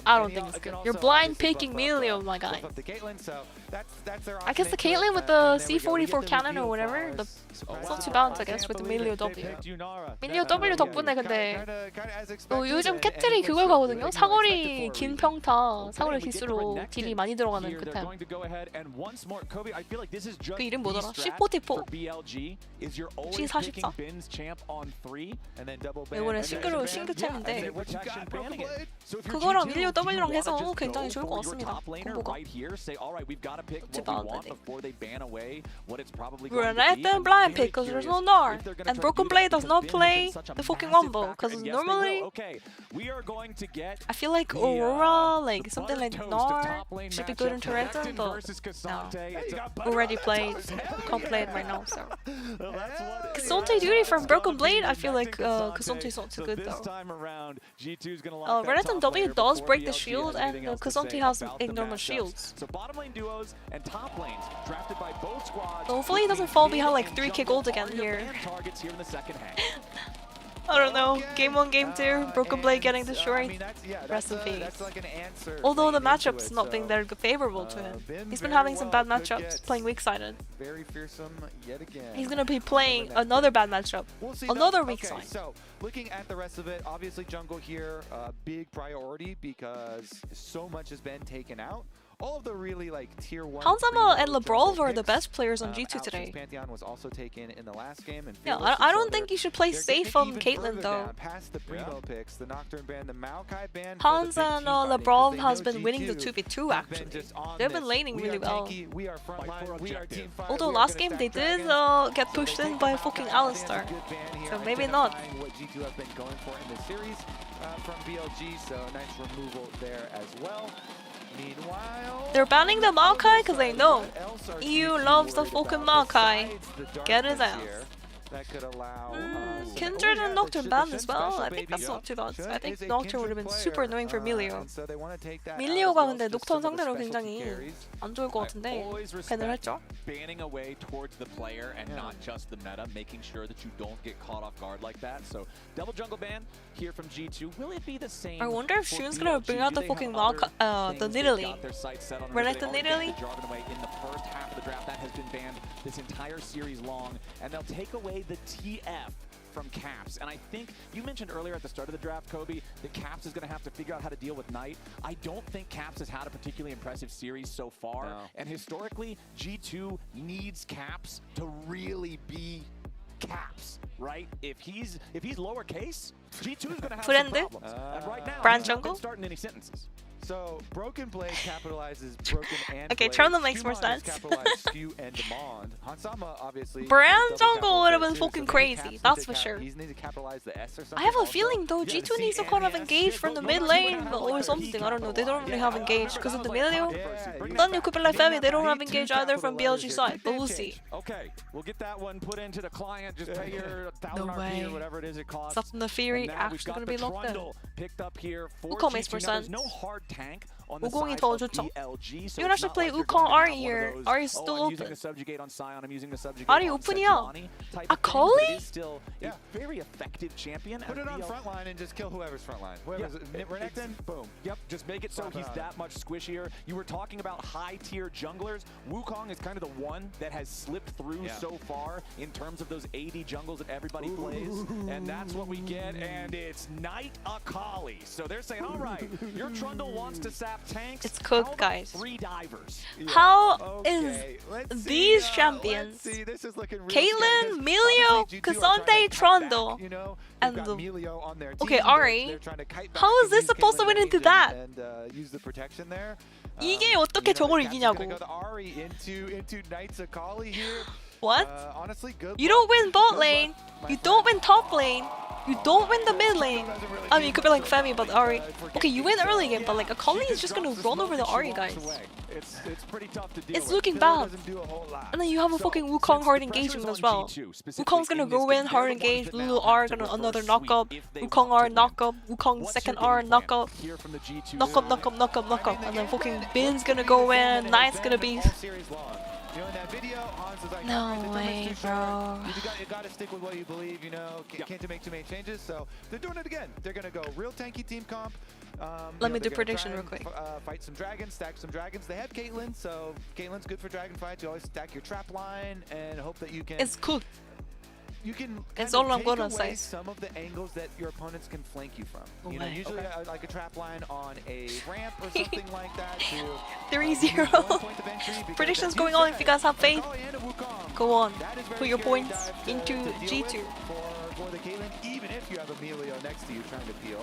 D: I don't think it's good. You're blind picking Milio, my guy. I guess the Caitlyn with the C44 cannon or whatever, it's not too bad, I guess, with the Milio W. 밀리오 W 덕분에 근데 요즘 캡틀이 그걸 가거든요? 사거리 긴 평타, 사거리 기수로 딜이 많이 들어가는 그 템. 그 이름 뭐더라? C44. C44. 이번에 신규 챔인데 그거랑 밀리오 W랑 해서 굉장히 좋을 것 같습니다. 콤보가. We're gonna let them blind pick because there's no Gnar. And Broken Blade does not play the fucking Wombo because normally I feel like Aurora, like something like Gnar should be good into Random, but no. Already played, can't play it right now. So
G: Well, that's what
D: Kasonte duty from Broken Blade. I feel like Kasonte is not too good
G: this
D: though.
G: time around, G2's gonna lock that
D: Renekton
G: top
D: W
G: layer
D: does
G: before
D: break the
G: BLG
D: shield,
G: has anything
D: and
G: else to
D: Kasonte
G: say
D: has
G: about the
D: enormous
G: matchups.
D: shields.
G: So bottom lane duos and top lanes drafted by both squads.
D: Hopefully he doesn't fall behind like 3k gold again here.
G: Targets here in the second half.
D: I don't know. Game 1, Game 2, Broken Blade getting destroyed. Rest in peace. Although the matchup's not being very favorable to him. He's been having some bad matchups, playing weak-sided.
C: Very fearsome yet again.
D: He's gonna be playing another bad matchup. Another weak side.
C: So, looking at the rest of it, obviously jungle here, big priority because so much has been taken out. All of the really like tier 1
D: Hanzama and LeBron are the best players on G2 today.
C: Pantheon was also taken in the last game, and
D: Yeah, I don't think you should play safe on Caitlyn though.
C: Past the Primo picks, the Nocturne ban, the Maokai ban.
D: Hans and LeBron has been winning the 2v2 actually. They've been laning really well.
C: We are frontline, we are team fight.
D: Although last game they did get pushed in by fucking Alistar. So maybe not.
C: What G2 have been going for in this series from BLG, so nice removal there as well. Meanwhile,
D: they're banning the Maokai because they know EU loves the fucking Maokai. Get his ass.
C: That could allow
D: Kindred and Nocturne banned as well. I think that's not too bad. I think Nocturne would have been super annoying for Milio. 밀리오가 근데 녹턴 상대로 굉장히 안 좋을 것 같은데 밴을 했죠.
G: Banning away towards the player and not just the meta, making sure that you don't get caught off guard like that. So double jungle ban here from G2. Will it be the same?
D: I wonder if Shun's gonna bring out the fucking the Nidalee. Renekton Nidalee.
G: In the first half of the draft, that has been banned this entire series long, and they'll take away the TF from Caps. And I think you mentioned earlier at the start of the draft, Kobe, that Caps is going to have to figure out how to deal with Knight. I don't think Caps has had a particularly impressive series so far.
C: No.
G: And historically, G2 needs Caps to really be Caps, right? If he's lowercase, G2 is going to have some problems. And right now,
D: Brand
G: he's not
D: jungle?
G: been starting any sentences.
C: So Broken Blade capitalizes Broken and
D: Okay,
C: Blade.
D: Trundle makes more
C: Skumon
D: sense.
C: capitalized Skew and Demand. Hansama obviously.
D: Brand jungle would have been fucking crazy, that's for sure.
C: He needs to capitalize the S or something.
D: I have a
C: also.
D: feeling though G2 needs to kind of engage from the mid lane or something. I don't know. They don't really have engage because of the Milio. Then you could be like Femi. They don't have engage either from BLG side, but we'll see.
G: Okay, we'll get that one put into the client. Just pay your 1,000
D: No
G: RP
D: way.
G: or whatever it is it costs.
D: Stuff from the Fury
G: And now we've
D: actually
G: got
D: gonna be
G: the
D: locked in.
G: Trundle picked up here for
D: Wukong makes
G: G2.
D: more
G: Now, there's
D: sense.
G: no hard tank on the
D: Wukong이
G: side
D: 더
G: of
D: 좋죠.
G: BLG, so
D: You can
G: it's
D: actually
G: not
D: play
G: like you're
D: Wukong
G: going to
D: Ari
G: have one of
D: here.
G: those,
D: Ari's still
G: I'm using
D: open.
G: a subjugate on Sion, I'm using the subjugate
D: Ari
G: on
D: 오픈이야.
G: Sejuani type of thing, but
D: Akali?
G: it is still a very effective champion.
C: Put
G: and
C: it on
G: BL
C: front line and just kill whoever's front line. Whoever's Renekton, boom.
G: Yep, just make it so he's that much squishier. You were talking about high-tier junglers. Wukong is kind of the one that has slipped through so far in terms of those AD jungles that everybody plays, and that's what we get, and it's Knight Akali. So they're saying, all right, your Trundle wants to sap tanks.
D: It's cooked,
G: How about
D: guys.
G: 3 divers?
D: How is these champions?
C: This is looking real
D: Caitlyn, Milio, Kasonte, Trundle, and the okay Ari. How is this supposed to win into that?
C: And use the protection there.
D: 이게 어떻게 저걸 이기냐고. What?
C: Honestly, good.
D: You don't win bot lane. You don't win top lane. You don't win the mid lane. I mean, you could be like Femi, but Ari. Okay, you win early game, but like Akali is just gonna run over the Ari guys.
G: It's pretty tough to deal
D: It's
G: with.
D: looking bad. And then you have a fucking Wukong hard engagement as well. Wukong's gonna go in, hard engage, Lulu R gonna another knock up, Wukong R knock up, Wukong second R knock up, knock up, knock up, knock up, knock up, and then fucking Bin's gonna go in, Knight's gonna be. No way, bro.
C: You gotta stick with what you believe, you know. Can't make too many changes, so they're doing it again. They're gonna go real tanky team comp.
D: Let me do prediction real quick.
C: Fight some dragons, stack some dragons. They have Caitlyn, so Caitlyn's good for dragon fights. You always stack your trap line and hope that you can.
D: It's cool.
C: You can.
D: That's all I'm
C: take
D: gonna
C: away
D: say.
C: Some of the angles that your opponents can flank you from. You know,
D: Okay.
C: usually like a trap line on a ramp or something like that.
D: 3-0. Predictions going on if you guys have faith. Go on. Put your points into G2.
C: For the Caitlyn, even if you have Emilio next to you trying to peel.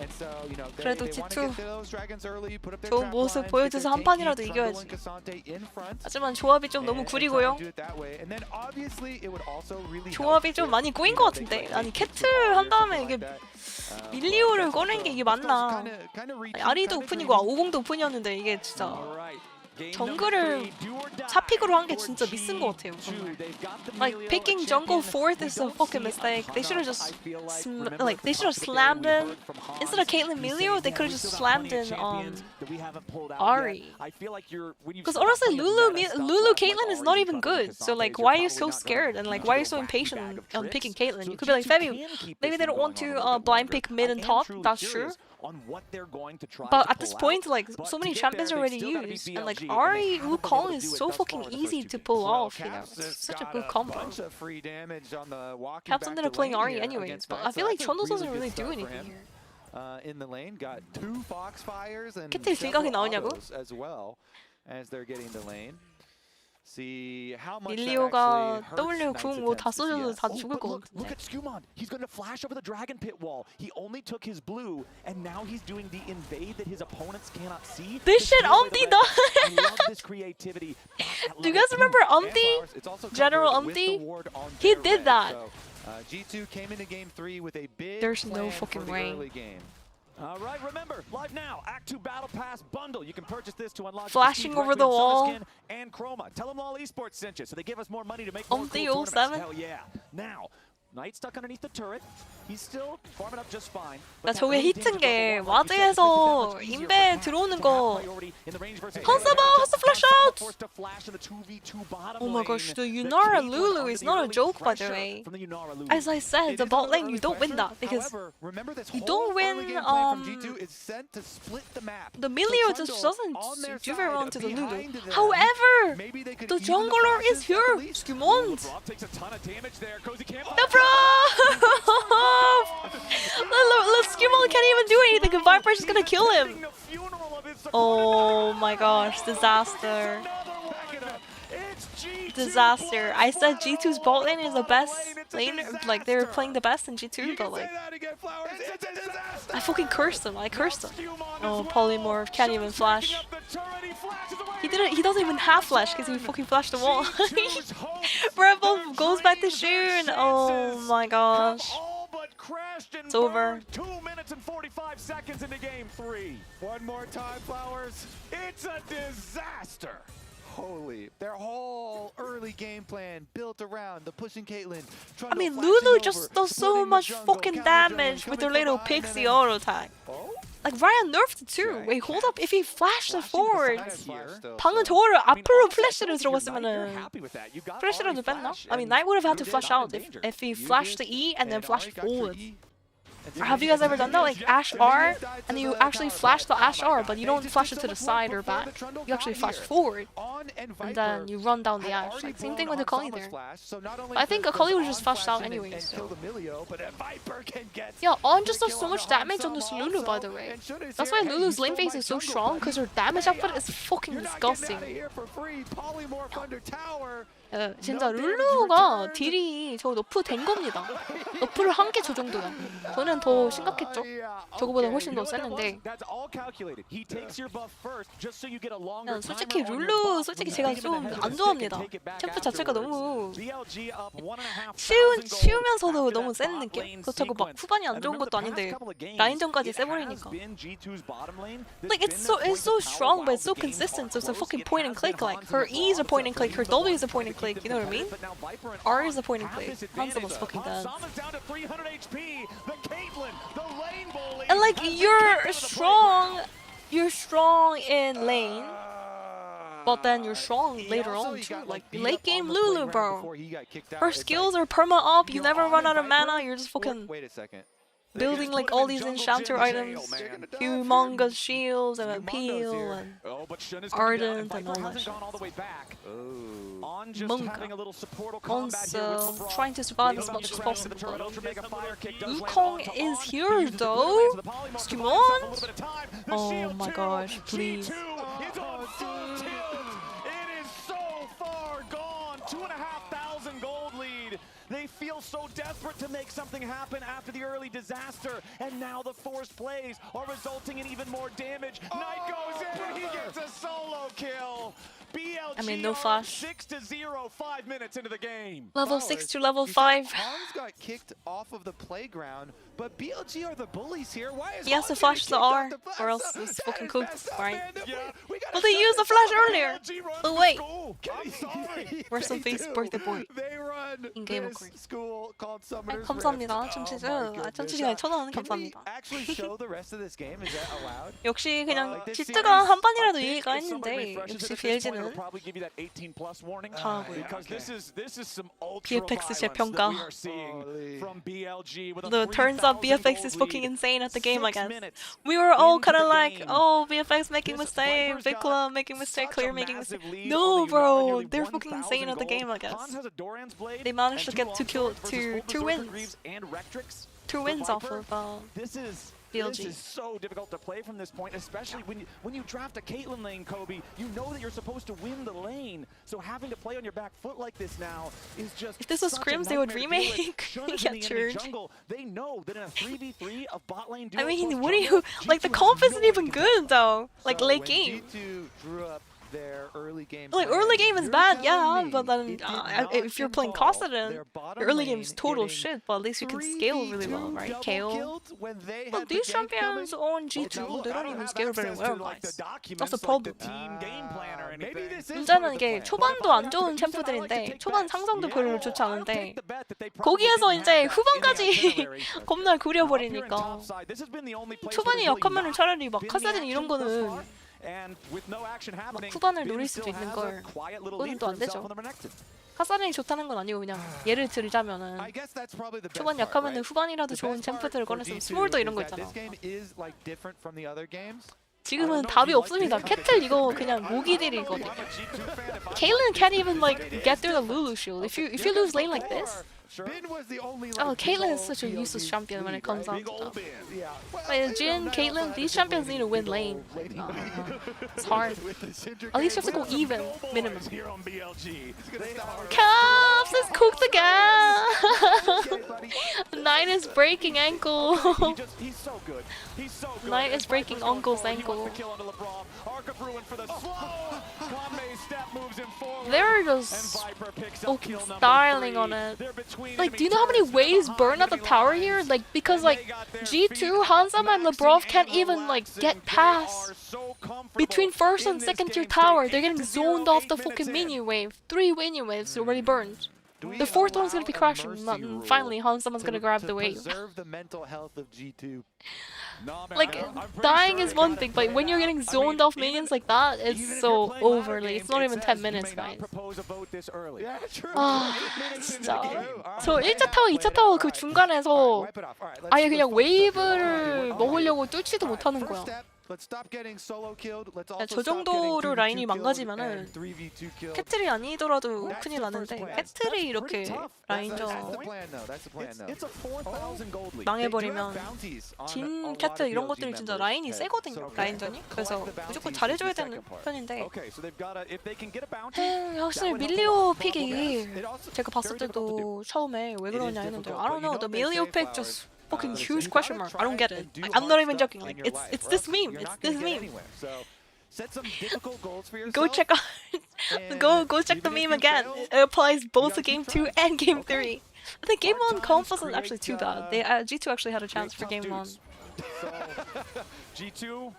C: And so, you know, they
D: 그래도
C: want to
D: G2
C: get those dragons early, put up their
D: 좋은
C: trap
D: 모습
C: lines,
D: 보여줘서 한
C: get their
D: 판이라도
C: tanky
D: 이겨야지.
C: Trundle and Cassante in front.
D: 하지만 조합이 좀 너무 구리고요.
C: do it that way. And then obviously it would also really
D: 조합이 좀 많이 꼬인 것 같은데. 아니 캐트 한 다음에 이게 밀리오를 꺼낸 게 이게 맞나? 아니, 아리도 오픈이고 50도 오픈이었는데 이게 진짜 정글을 탑픽으로 한 게 진짜 미스인 것 같아요. 정말. Like picking jungle fourth is a fucking mistake. They should have just they should have slammed in instead of Caitlyn Milio. They could have just slammed in Ahri. Because honestly, Lulu Caitlyn is not even good. So like, why are you so scared and like why are you so impatient on picking Caitlyn? You could be like, Fevi, maybe they don't want to blind pick mid and top. That's true. But at this point, like so many champions are already used, and like Ahri Wukong is so fucking easy to pull off. You know, it's such a good combo. Captain ended up playing Ahri anyways, but I feel like Trundle doesn't really do anything here.
C: In the lane, got 2 Foxfires and
D: 캐틀 생각이 나오냐고?
C: as well as they're getting the lane. See how much
D: 밀리오가 W 궁 뭐 다 쏘셔도 다 죽을 것 같은데.
G: Look at Skumon. He's going to flash over the Dragon Pit wall. He only took his blue, and now he's doing the invade that his opponents cannot see.
D: This shit, Umpty done.
G: I love this creativity.
D: Do you guys remember Umpty? General Umpty? He did that.
C: G2 came into game 3 with a big
D: There's no
C: plan
D: fucking
C: for the
D: way.
C: early game.
G: All right, remember, live now, Act 2 Battle Pass bundle. You can purchase this to unlock
D: Flashing over the wall.
G: And Chroma. Tell them all esports sent you, so they give us more money to make more
D: Umpty
G: cool tournaments.
D: 07?
G: Hell yeah. Now, Knight stuck underneath the turret. He's still farming up just fine.
D: 나 저게 히트인 게 와드에서 인베 들어오는 거 헌서버 flash out! Oh my gosh, the Yunara Lulu is not a joke, by the way. As I said, the bot lane, you don't win that because you don't win the Milio just doesn't do very well to the Lulu. However, the jungler is here, Skumon. The bro! Skumon can't even do anything, the Viper's just gonna kill him. Oh my gosh, disaster. Disaster. I said G2's bot lane is the best lane, like they're playing the best in G2, but like I fucking cursed him. I cursed him. Oh, Polymorph can't even flash. He doesn't even have flash because he fucking flashed the wall. Rebel goes back to Shun. Oh my gosh. It's over.
G: 2 minutes and 45 seconds into game 3.
C: One more time, Flowers.
G: It's a disaster.
C: Holy, their whole early game plan built around the pushing Caitlyn.
D: I mean, Lulu just does so much fucking damage with her little pixie auto tag. Like Ryan nerfed it too. Wait, hold up. If he flashed it forward, 방금 저거를 앞으로 플래시를 들어갔으면은 플래시라도 뺐나? I mean, Knight would have had to flash out if he flashed the E and then flashed forward. Have you guys ever done that? Like Ashe R, and you actually flash the Ashe R, but you don't flash it to the side or back. You actually flash forward, and then you run down the Ashe. Like same thing with Akali there. But I think Akali was just flashed out anyway. So. Yeah, On just does so much damage on this Lulu, by the way. That's why Lulu's lane phase is so strong, because her damage output is fucking disgusting. 진짜 룰루가 딜이 저 너프 된 겁니다. 너프를 한 개 저 정도야. 저는 더 심각했죠. 저거보다 훨씬 더 셌는데. 솔직히 룰루 제가 좀 안 좋아합니다. 챔프 자체가 너무 쉬우면서도 너무 센 느낌? 그렇다고 막 후반이 안 좋은 것도 아닌데 라인전까지 세버리니까. Like it's so strong but it's so consistent. So it's a fucking point and click. Like her E is a point and click, her W is a point and click. You know what I mean? R is a point and click. Hanzo was fucking dead. And like you're strong in lane, but then you're strong later on too. Like late game Lulu, bro. Her skills are perma up. You never run out of mana. You're just fucking building like all these enchanter items, humongous shields and appeal and ardent and all that shit. Also trying to survive as much as possible. Wukong is here though. Skumon. Oh my gosh, please.
G: It is so far gone. 2,500 gold lead. They feel so desperate to make something happen after the early disaster, and now the forced plays are resulting in even more damage. Knight goes in and he gets a solo kill. BLG
D: I mean, no flash.
G: 6-0, 5 minutes into the game.
D: Level 6 to level 5.
C: Hans got kicked off of the playground, but BLG are the bullies here. Why is
D: He has to
C: Hans
D: flash the R,
C: getting kicked off
D: or else
C: That
D: it's
C: is
D: fucking
C: messed
D: cooked,
C: up,
D: right?
C: man. We gotta
D: Well, they
C: shut
D: used the
C: this
D: flash
C: down.
D: earlier.
G: BLG runs
D: Oh
G: the
D: wait.
G: school. I'm sorry.
D: Rest in
C: They
D: peace,
C: do.
D: birthday boy.
C: They run
D: In-game
C: this
D: upgrade.
C: school called
D: 아이,
C: Summoner's
D: 감사합니다.
C: Rift.
D: 참치즈.
C: Oh my
D: 아,
C: goodness.
D: 참치 시간에 1,000원
C: Can we
D: 감사합니다.
C: actually show the rest of this game? Is that allowed?
D: 역시 그냥
C: this
D: 질트가
C: series,
D: 한 번이라도
G: I think
D: 이해가
G: if somebody
D: 했는데
G: refreshes
D: 역시
G: it at this point, it'll
D: BLG는
G: probably give you that 18+ warning.
D: 잘하고요.
G: Because this is some ultra
D: BFX
G: violence
D: 재평가.
G: that we are seeing from BLG with a
D: Though it turns out
G: 3,000
D: BFX is
G: gold
D: fucking
G: lead.
D: insane at the game, I
G: 6
D: guess.
G: minutes
D: We were all
G: into
D: kind of
G: the
D: like,
G: game.
D: oh, BFX making
G: This
D: mistake,
G: Viper's got
D: Vikla making mistake,
G: such
D: Clear
G: a
D: making
G: massive
D: mistake.
G: lead
D: No,
G: on the
D: bro,
G: nearly
D: they're fucking
G: 1,000
D: insane at the
G: gold.
D: game, I guess.
G: Hans has a Doran's blade
D: They managed
G: and
D: to get
G: 2
D: two
G: versus
D: two
G: full Berserker
D: wins.
G: Greaves and Rectrix.
D: 2
G: for
D: wins off
G: Viper.
D: of
G: This is
D: BLG.
G: so difficult to play from this point, especially when you draft a Caitlyn lane, Kobe. You know that you're supposed to win the lane, so having to play on your back foot like this now is just.
D: If this was
G: such a
D: Scrims, they would
G: nightmare to deal with.
D: remake.
G: Shun is
D: Yeah,
G: in the
D: true.
G: enemy jungle. They know that in a 3v3 of bot lane duo
D: I mean,
G: plus
D: what do
G: jungle,
D: you like? The
G: G2
D: comp
G: has
D: isn't
G: no
D: even
G: way to
D: good though. Like
C: So
D: late
C: when
D: game.
C: G2 drew up their early game
D: Like
C: plan,
D: early game is
C: you're
D: bad,
C: telling
D: yeah,
C: me
D: but then
C: it did not
D: if you're playing
C: involve
D: Costa,
C: their bottom
D: your early
C: lane
D: game is total
C: getting
D: shit, but at least you can scale really well,
C: 3v2
D: right?
C: double
D: KO.
C: killed when they
D: But
C: had the
D: these
C: gank coming?
D: champions on G2, they don't even scale very well, guys. That's the problem.
C: Maybe this is
D: 문제는 이게 초반도 안 좋은 챔프들인데 초반 상성도 별로 좋지 않은데 거기에서 이제 후반까지 겁나 구려버리니까 초반이 약하면은 차라리 막 카사딘 이런 거는 막 후반을 노릴 수도 있는 걸 그건 또 안 되죠. 카사딘이 좋다는 건 아니고 그냥 예를 들자면은 초반 약하면은 후반이라도 좋은 챔프들을 꺼냈으면 스몰더 이런 거 있잖아. 지금은 답이 없습니다. 캐틀 이거 그냥 모기들이거든요. Caitlyn can't even like get through the Lulu shield. If you lose lane like this, oh, Caitlyn is such a useless champion when it comes down to stuff. Wait, Jin, Caitlyn, these champions need to win lane. It's hard. At least you have to go even, minimum. Caps, let's cook the gas! Knight is breaking ankle. Knight is breaking uncle's ankle. They're just fucking styling on it. Like, do you know how many waves burn at the tower here? Like, because like G2, Hansama, and Lebrov can't even like get past between first and second tier tower. They're getting zoned off the fucking minion wave. 3 minion waves already burned. The 4th one's gonna be crashing. Finally, Hansama's gonna grab the wave.
C: The mental health of G2.
D: Like, dying is one thing, but when you're getting zoned off minions like that, it's so overly. It's not even 10 minutes, guys. 아, 진짜. 저 1차 타워, 2차 타워 그 중간에서 아예 그냥 웨이브를 먹으려고 뚫지도 못하는 거야. 저 정도로 라인이 망가지면은 캐틀이 아니더라도 큰일 나는데 캐틀이 이렇게 라인전 망해버리면 진 캐틀 이런 것들이 진짜 라인이 세거든요. 라인전이. 그래서 무조건 잘해줘야 되는 편인데 확실히 밀리오 픽이 제가 봤을 때도 처음에 왜 그러냐 했는데 I don't know, the Milio pick just fucking huge question mark. I don't get it. I'm not even joking. Like it's this meme. It's this meme. Go check out. Go check the meme again. It applies both to game 2 and game 3. I think game 1 comp wasn't actually too bad. They G2 actually had a chance for game 1.
G: G2,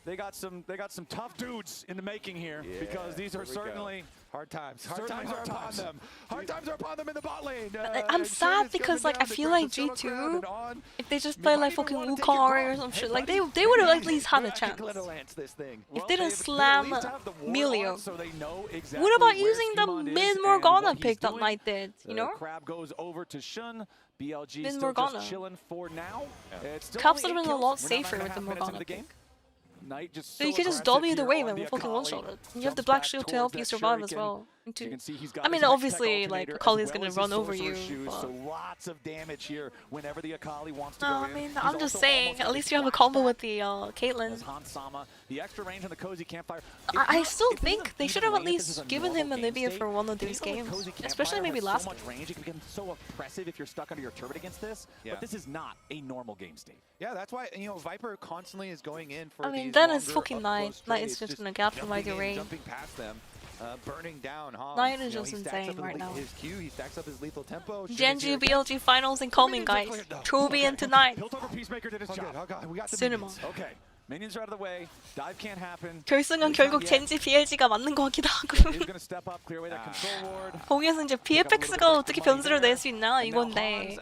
G: they got some tough dudes in the making here because these are certainly.
C: Hard times. Hard times are upon them. Hard times are upon them in the bot lane.
D: I'm sad because like I feel like G2, if they just play like fucking Wukong or some shit, like they would have at least had a chance. If they didn't slam Milio. What about using the mid Morgana pick that Knight did? You know?
G: Crab goes over to Shun. BLG
D: mid
G: still
D: Morgana.
G: just chilling for now.
D: Caps would have been a lot safer with the Morgana pick. So you could just W the wave and fucking one-shot it. You have the black shield to help you survive as well.
G: So you can see he's got
D: I mean,
G: his
D: obviously,
G: Hextech
D: like
G: alternator
D: Akali's
G: as well
D: gonna
G: as
D: run
G: his
D: over you.
G: sorcerer's shoes,
D: But...
G: so lots of damage here whenever the Akali wants to
D: No,
G: go
D: I
G: in.
D: mean,
G: He's
D: I'm just
G: also
D: saying.
G: almost
D: At
G: got
D: least
G: his
D: you have a combo
G: flashback
D: with the Caitlyn.
G: as Hansama. The extra range on the Cozy Campfire.
D: I still think they should have at least given him Anivia for one of these games, especially maybe last
G: so much range, it can become so oppressive if you're stuck under your turret against this, but this is not a normal game state.
C: Yeah, that's why, you know, Viper constantly is going in for
D: I mean,
C: these
D: then it's
C: longer
D: fucking
C: up
D: Knight.
C: close
D: Knight is
C: trades,
D: just gonna gap the
C: jumping
D: mighty
C: in,
D: range.
C: jumping past them, burning down Hans.
D: Knight is
C: You know,
D: just
C: he stacks
D: insane
C: up
D: right now.
C: his Q, he stacks up his lethal tempo.
D: Genji BLG finals incoming, guys. Toby and tonight.
G: Piltover Peacemaker did his job.
C: We got the
D: Cinema.
C: minions.
G: Okay, minions are out of the way. Dive can't happen.
D: 결승은 결국 젠지 BLG가 맞는 것 같기도 하고.
G: He's gonna step up, clear away that control ward.
D: 거기에서 이제 BFX가 어떻게 변수를 낼 수 있나 이건데.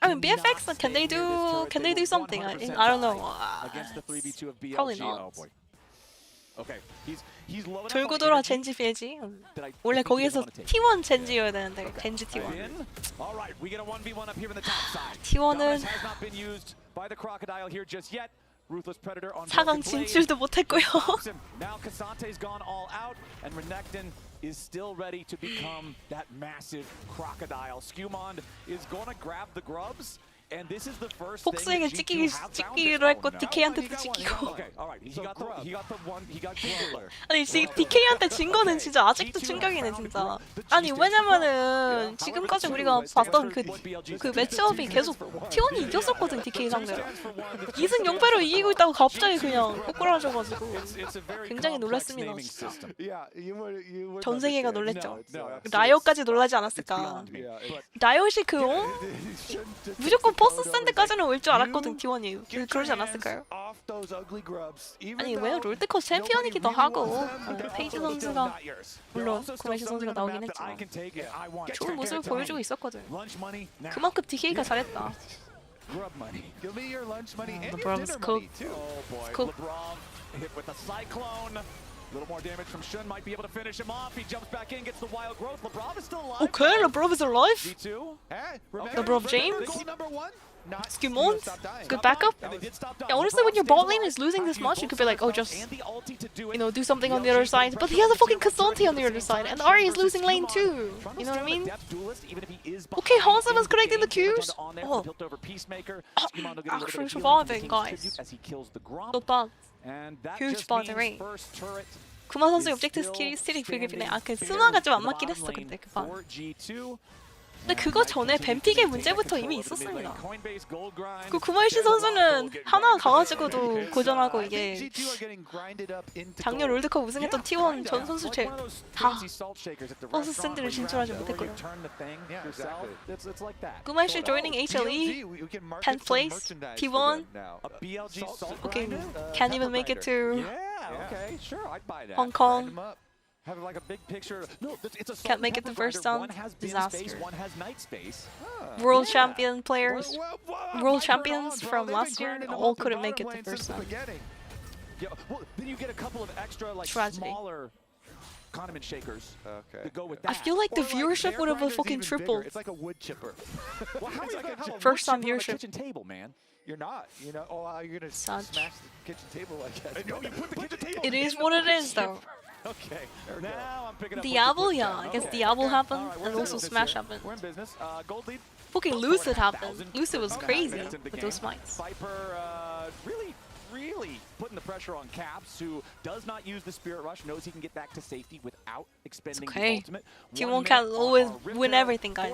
D: I mean, BFX can they do something? I don't know.
G: Against the 3v2 of BLG.
D: Probably not.
G: Oh boy. Okay, he's low enough
D: 돌고
G: on
D: 돌아
G: energy
D: 젠지 BLG.
G: that I
D: 원래
G: think he
D: 거기에서
G: doesn't wanna take.
D: T1 젠지여야 되는데 젠지 T1.
G: All right, we get a 1v1 up here in the top side.
D: T1은
G: Dominance has not been used by the Crocodile here just yet. Ruthless Predator on
D: 4강
G: Broken Blade.
D: 진출도 못했고요.
G: Now Casante's gone all out, and Renekton is still ready to become that massive crocodile. Skewmond is going to grab the grubs, and this is the first
D: 폭스에게
G: thing that G2
D: 찍기로 했고 DK한테도 찍히고.
G: Okay, all right. He got the one. He got Grumbler.
D: 아니 DK한테 진 거는 진짜 아직도 충격이네 진짜. 아니 왜냐면은 지금까지 우리가 봤던 그 매치업이 계속 T1이 이겼었거든 DK 상대로. 2승 0패로 이기고 있다고 갑자기 그냥 꼬꾸라져가지고 굉장히 놀랐습니다. 전 세계가 놀랬죠. 라이엇까지 놀라지 않았을까. 라이엇이 무조건 버스 샌 데까지는 올 줄 알았거든 T1이. 그러지 않았을까요? 아니 왜 롤드컵 챔피언이기도 하고 페이지 선수가 물론 구매시 선수가 나오긴 했지만 좋은 모습을 보여주고 있었거든. 그만큼 DK가 잘했다. LeBron's cook. Cook.
G: A little more damage from Shun, might be able to finish him off. He jumps back in, gets the wild growth. Lebrov is still alive.
D: Okay, Lebrov is alive.
G: G2.
D: Lebrov James. Skimon. Good backup. Yeah, honestly, when your bot lane is losing this much, you could be like, oh, just do something on the other side. But he has a fucking Cassante on the other side, and Ari is losing lane too. You know what I mean? Okay, Hansen is connecting the Qs. Oh, actually surviving, guys. Not bad. Huge bothering. 구마 선수 objective 스킬이 스틸이 불급이네. 그 스마가 좀 안 맞긴 했어 근데 그 방. 근데 그거 전에 뱀픽의 문제부터 이미 있었습니다. 그 구마이시 선수는 하나 가가지고도 고전하고 이게 작년 롤드컵 우승했던 T1 전 선수 다 버스 샌드를 진출하지 못했거든요. 구마이시 joining HLE, 10th place, T1, okay, can't even make it to Hong Kong.
G: Have like a big picture. No, it's a
D: can't make it the first round.
G: One has
D: Disaster.
G: space, one has night space.
D: World champion players, world champions from last year, all couldn't make it the first round.
G: Yeah, well, then you get a couple of extra like smaller condiment shakers to go with that.
D: I feel like the viewership would have fucking tripled.
C: It's like a wood chipper.
D: First time viewership.
G: Kitchen table, man.
C: You're not. You're gonna smash the kitchen table, I guess.
G: No, you put the kitchen table.
D: It is what it is, though.
G: Okay, now I'm picking up.
D: Diablo, yeah, I guess Diablo happened, and also Smash happened.
G: We're in business. Gold lead.
D: Fucking Lucid happened. Lucid was crazy with those smites.
G: Viper really putting the pressure on Caps, who does not use the Spirit Rush, knows he can get back to safety without expending the ultimate.
D: T1 can always win everything, guys.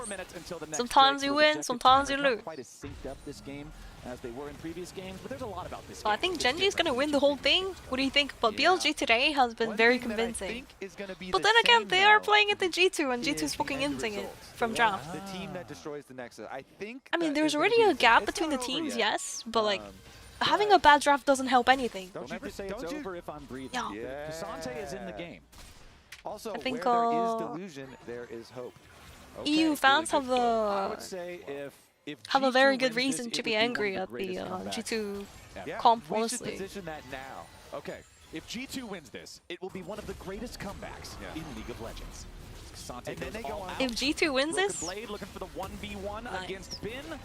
D: Sometimes you win, sometimes you lose.
G: Quite as synced up this game as they were in previous games, but there's a lot about this
D: So I think Genji is gonna win the whole thing. What do you think? But BLG today has been very convincing. But then again, they are playing at the G2, and G2 is fucking ending it from draft.
C: The team that destroys the Nexus. I
D: mean, there's already a gap between the teams, yes, but like having a bad draft doesn't help anything.
G: Don't ever say it's over if I'm breathing.
D: Yeah.
G: Cassante is in the game.
C: Also,
D: I think,
C: where there is delusion, there is hope.
D: EU fans have
G: I would say
D: have a very good reason to be angry at the G2 comp, honestly.
G: We should position that now. Okay, if G2 wins this, it will be one of the greatest comebacks in League of Legends. If
D: G2 wins this,
G: Blade looking for the 1v1 against Bin.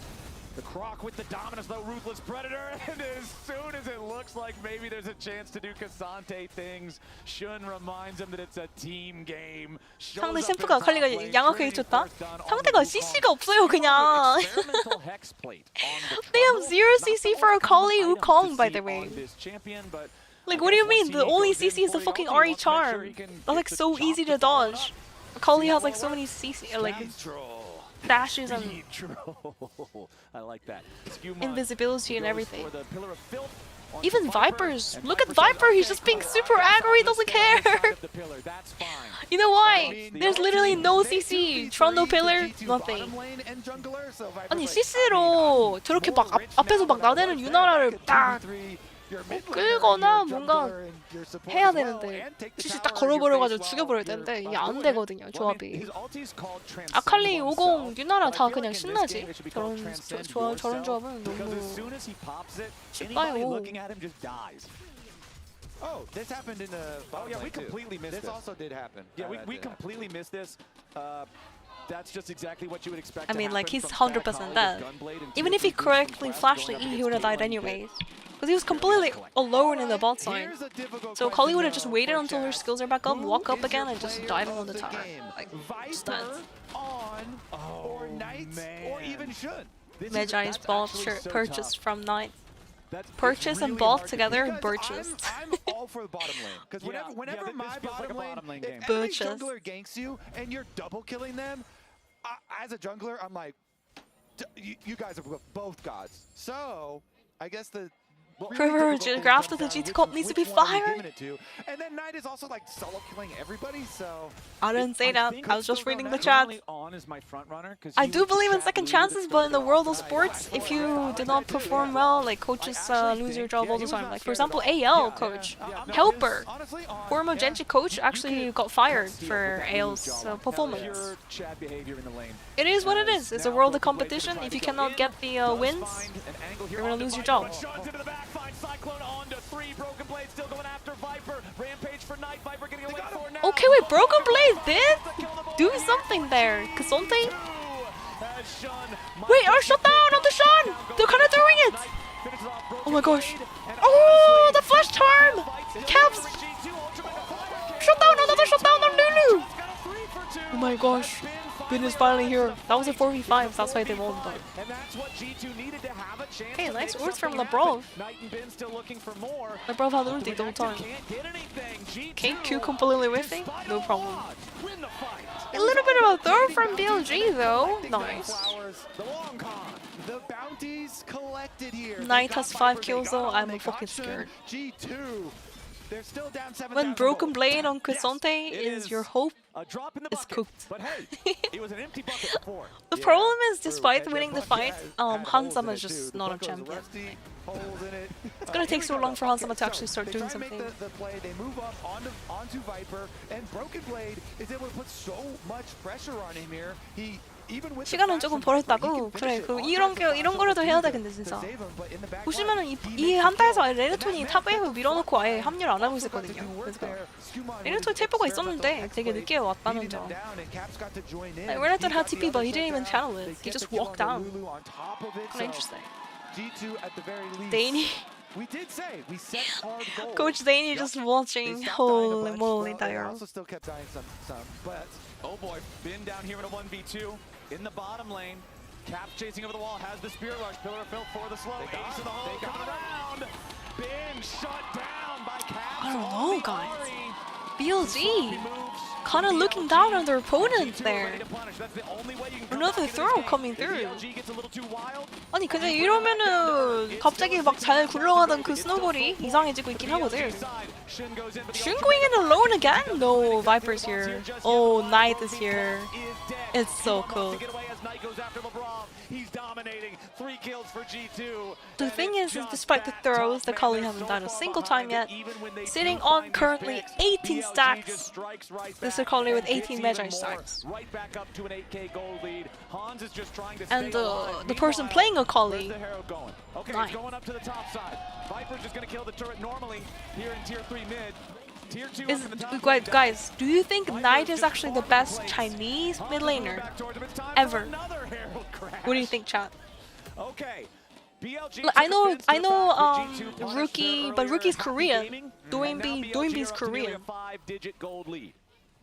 G: The Croc with the dominance, though, Ruthless Predator, and as soon as it looks like maybe there's a chance to do Cassante things, Shun reminds him that it's a team game.
D: 상대 챔프가 아칼리가 양악하게 쳤다? 상대가 CC가 없어요 그냥. They have 0 CC for Akali Wukong, by the way. Like, what do you mean? The only CC is the fucking RE charm. That's like so easy to dodge. Akali has like so many CC, like dashes and
G: I like that.
D: invisibility and everything. Even Vipers. Look at Viper. He's just being super aggro. He doesn't care. You know why? There's literally no CC. Trundle pillar, nothing. 아니 CC로 저렇게 막 앞에서 막 나대는 유나라를 딱 끌거나 뭔가 해야 되는데 CC 딱 걸어버려가지고 죽여버려야 되는데 이게 안 되거든요 조합이. 아칼리 50 유나라 다 그냥 신나지. 저런 조합은 너무 쉽아요.
C: Oh, this happened in the.
G: Oh yeah, we completely missed
C: this. This also did happen.
G: Yeah, we completely missed this. That's just exactly what you would expect.
D: I mean, like he's 100% dead. Even if he correctly flashed the E, he would have died anyways. Because he was completely alone in the bot side. So Kali would have just waited until her skills are back up, walk up again, and just dive on the tower. Like, just dead.
C: Or Knights, or even Shun.
D: Magi's bot purchased from Knight. Purchase and bot together, purchased.
C: I'm all for the bottom lane. Because whenever my bottom lane, if any jungler ganks you and you're double killing them, as a jungler, I'm like, you guys are both gods. So, I guess the
D: Graph of the GT comp needs to be fired.
C: And then Knight is also like solo killing everybody, so
D: I didn't say that. I was just reading the chat. I do believe in second chances, but in the world of sports, if you did not perform well, like coaches lose your job all the time. Like for example, AL coach, Helper, former Genji coach actually got fired for AL's performance. It is what it is. It's a world of competition. If you cannot get the wins, you're gonna lose your job. Okay, wait, Broken Blade did do something there. Cassante? Wait, our shutdown on the Shun! They're kind of throwing it! Oh my gosh. Oh, the flash charm! Caps! Shutdown, another shutdown on Lulu! Oh my gosh. Bin is finally here. That was a 4v5, that's why they won, but... Hey, nice ult from Labrov. Labrov had ulti the whole time. Okay, Q completely whiffing, no problem. A little bit of a throw from BLG though. Nice. Knight has 5 kills though, I'm fucking scared. When Broken Blade on Cassante is your hope, it's cooked. The problem is, despite winning the fight, Hansama is just not a champion. It's gonna take so long for Hansama to actually start doing something.
C: They move up onto Viper, and Broken Blade is able to put so much pressure on him here.
D: 시간은 조금 벌었다고? 그래, 이런 거라도 해야 돼, 근데 진짜. 보시면은 이 한타에서 레네톤이 탑웨이브 밀어놓고 아예 합류를 안 하고 있었거든요. 그래서 레네톤이 텔포가 있었는데 되게 늦게 왔다는 점. 레네톤 had TP, but he didn't even channel it. He just walked down. Kind of interesting. Daney. Coach Daney just watching. Holy moly, that girl.
G: Oh boy, Bin down here in a 1v2 in the bottom lane. Cap chasing over the wall, has the Spirit Rush. Pillar of Filth for the slow. Ace of the hole, coming around. Bin shut down by Cap.
D: I don't know, guys. BLG kind of looking down on their opponent there. Another throw coming through. 아니 근데 이러면은 갑자기 막 잘 굴러가던 그 스노볼이 이상해지고 있긴 하거든. Shun going in alone again? No, Viper's here. Oh, Knight is here. It's so cool. The thing is despite the throws, the Kali haven't died a single time yet. Sitting on currently 18 stacks. This is Kali with 18 Magi stacks. And the person playing a Kali. Nice.
G: Viper's just gonna kill the turret normally here in tier 3 mid.
D: Guys, do you think Knight is actually the best Chinese mid laner ever? What do you think, chat?
G: Okay. BLG
D: I know Rookie, but Rookie's Korean. Doinbe's Korean.
G: 5-digit gold lead.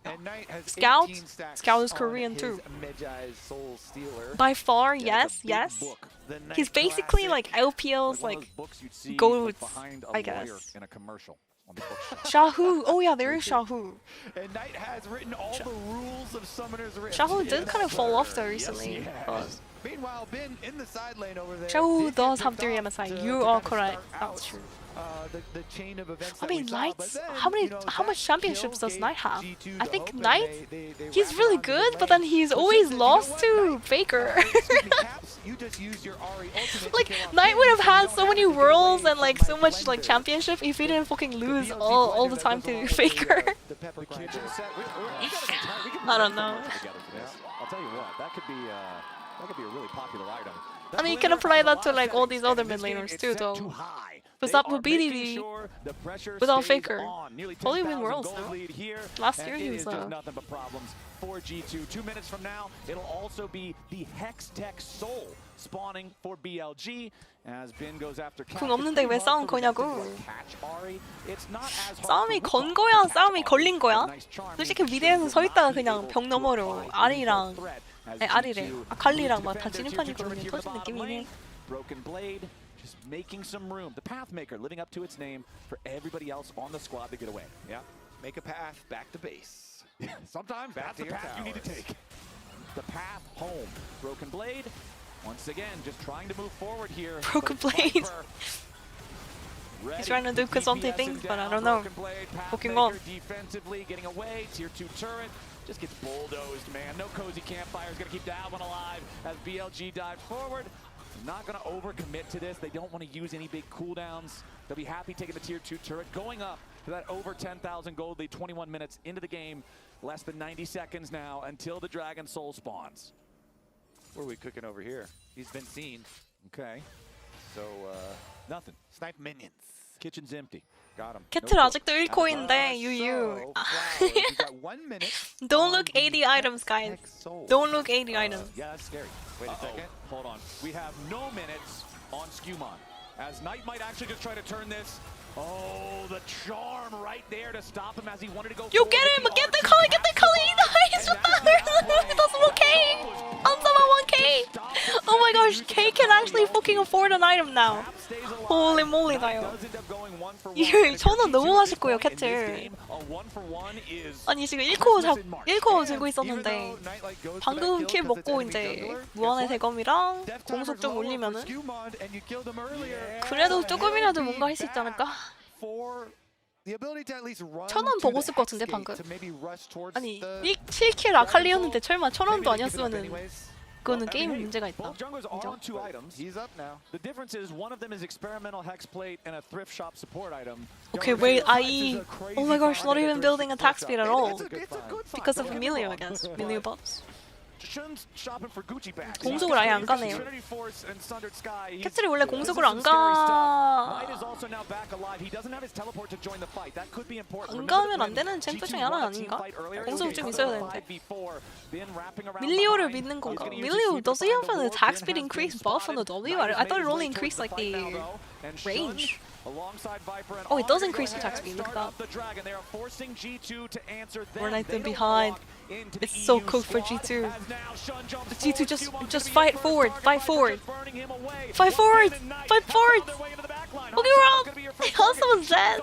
C: And Knight has
D: Scout?
C: 18 stacks
D: Scout is
C: on
D: Korean
C: his
D: too.
C: Medjai's Soul Stealer.
D: By far,
C: Yeah, it's
D: yes,
C: a big
D: yes.
C: book. The Knight
D: He's basically
C: classic.
D: like LPL's
G: One of
D: like
G: those books you'd see,
D: goats,
G: behind a
D: I
G: lawyer
D: guess.
G: in a commercial on the bookshelf.
D: Shahu. Oh yeah, there is Shahu.
C: And Knight has written all the rules of Summoner's Rift.
D: Shahu did kind of fall off though
C: Yes,
D: recently.
C: he has. Meanwhile, Ben in the side lane over there.
D: Shahu
C: did
D: does
C: get
D: have
C: picked
D: 3
C: off
D: MSI.
C: to
D: You
C: kind
D: are
C: of
D: correct.
C: start
D: That's
C: out,
D: true.
C: the chain of events
D: I
C: that we
D: mean,
C: saw,
D: Knight's
C: but then,
D: how many?
C: you know,
D: How much
C: that
D: championships
C: kill
D: does
C: gave
D: Knight have?
C: G2
D: I
C: the
D: think
C: hope, and
D: Knight.
C: they
D: He's
C: wrapped
D: really
C: around the
D: good,
C: lane.
D: but then he's
C: So
D: always
C: Simpson, you know
D: lost
C: what,
D: to
C: Knight?
D: Faker.
C: Excuse me, Caps, you just used your Ari ultimate
D: Like
C: to kill off
D: Knight
C: Ben,
D: would have
C: so you
D: had
C: don't
D: so
C: have
D: many
C: to get
D: worlds
C: away
D: and like
C: from
D: so
C: my
D: much like
C: blender.
D: championship if he didn't fucking
C: The
D: lose
C: BLG
D: all the
C: blender
D: time
C: that goes
D: to
C: along with
D: Faker.
C: the pepper
G: The kitchen
C: grinder.
G: set. We can
D: I don't
G: really
D: know.
G: work together for this. I'll tell you what, that could be a really popular item.
D: I mean, you can apply that to like all these other mid laners too, though. But that would be without Faker. Probably win worlds though. Last year he was
G: nothing but problems for G2. 2 minutes from now, it'll also be the Hex Tech Soul spawning for BLG as Ben goes after
D: 궁 없는데 왜 싸운 거냐고.
G: It's not as hard
D: 싸움이
G: for
D: 건
G: Wukong
D: 거야,
G: to catch
D: 싸움이
G: Ari.
D: 걸린 거야.
G: Nice charm.
D: 솔직히 미드에서 서 있다가 그냥 벽 너머로 아리랑 아니 아리래 아칼리랑 막 다 진입하니 그러면 터진 느낌이네.
G: Broken Blade just making some room. The Pathmaker living up to its name for everybody else on the squad to get away.
C: Yeah, make a path back to base.
G: Sometimes that's the path you need to take. The path home. Broken Blade, once again, just trying to move forward here.
D: Broken Blade. He's trying to do Kazante things, but I don't know. Looking on.
G: Defensively, getting away. Tier 2 turret just gets bulldozed, man. No cozy campfire is going to keep that one alive as BLG dives forward. Not going to overcommit to this. They don't want to use any big cooldowns. They'll be happy taking the tier 2 turret, going up to that over 10,000 gold lead, 21 minutes into the game. Less than 90 seconds now until the Dragon Soul spawns.
C: What are we cooking over here? He's been seen.
G: Okay.
C: So,
G: Nothing.
C: snipe minions.
G: Kitchen's empty. Got him.
D: 캐틀 아직도 1코인데 유유. Don't look 80 items, guys. Don't look 80 items.
G: Yeah, that's scary. Wait a second. Hold on. We have no minutes on Skewmon. As Knight might actually just try to turn this. Oh, the charm right there to stop him as he wanted to go.
D: You get him! Get the color! Get the color! Nice! That's 1k! Ansama 1k! Oh my gosh, K can actually fucking afford an item now. Holy moly, 나요. 이거 1,000원 너무 맛있고요, 캐틀. 아니 지금 1코 들고 있었는데 방금 킬 먹고 이제 무한의 대검이랑 공속 좀 올리면은 그래도 조금이라도 뭔가 할 수 있지 않을까? 1,000원 버거쓸 것 같은데 방금. 아니 7킬 아칼리였는데 설마 1,000원도 아니었으면은 그거는 게임 문제가 있다. 인정.
G: The difference is one of them is experimental hex plate and a thrift shop support item.
D: Okay, wait, IE. Oh my gosh, not even building attack speed at all. Because of Emilio, I guess. Emilio buffs. 공속을 아예 안 가네요. 캐틀이 원래 공속을 안 가면 안 되는 챔프 중에 하나 아닌가? 공속 좀 있어야 되는데. 밀리오를 믿는 건가? 밀리오 does he have an attack speed increase buff on the W? I thought it only increased like the range. Oh, it does increase attack speed. Look at that. We're like behind. It's so cooked for G2. G2 just fight forward, fight forward. Fight forward! Fight forward! Look at wrong! Someone's dead!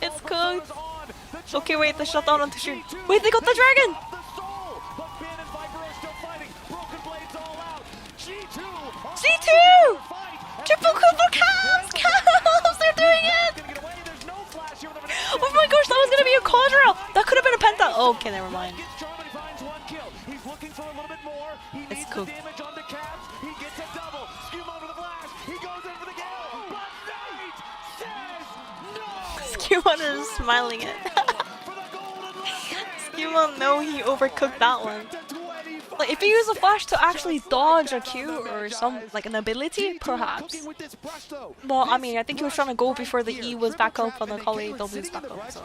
D: It's cooked. Okay, wait, the shutdown on to shoot. Wait, they got the dragon! G2! Triple caps! Caps! They're doing it! Oh my gosh, that was gonna be a quadra! That could have been a penta! Oh, okay, never mind. It's cooked. Skewman is smiling it. Skewman know he overcooked that one. Like if you use a flash to actually dodge a Q or some like an ability, perhaps. Well, I mean, I think he was trying to go before the E was back up and the Kali W's back up. So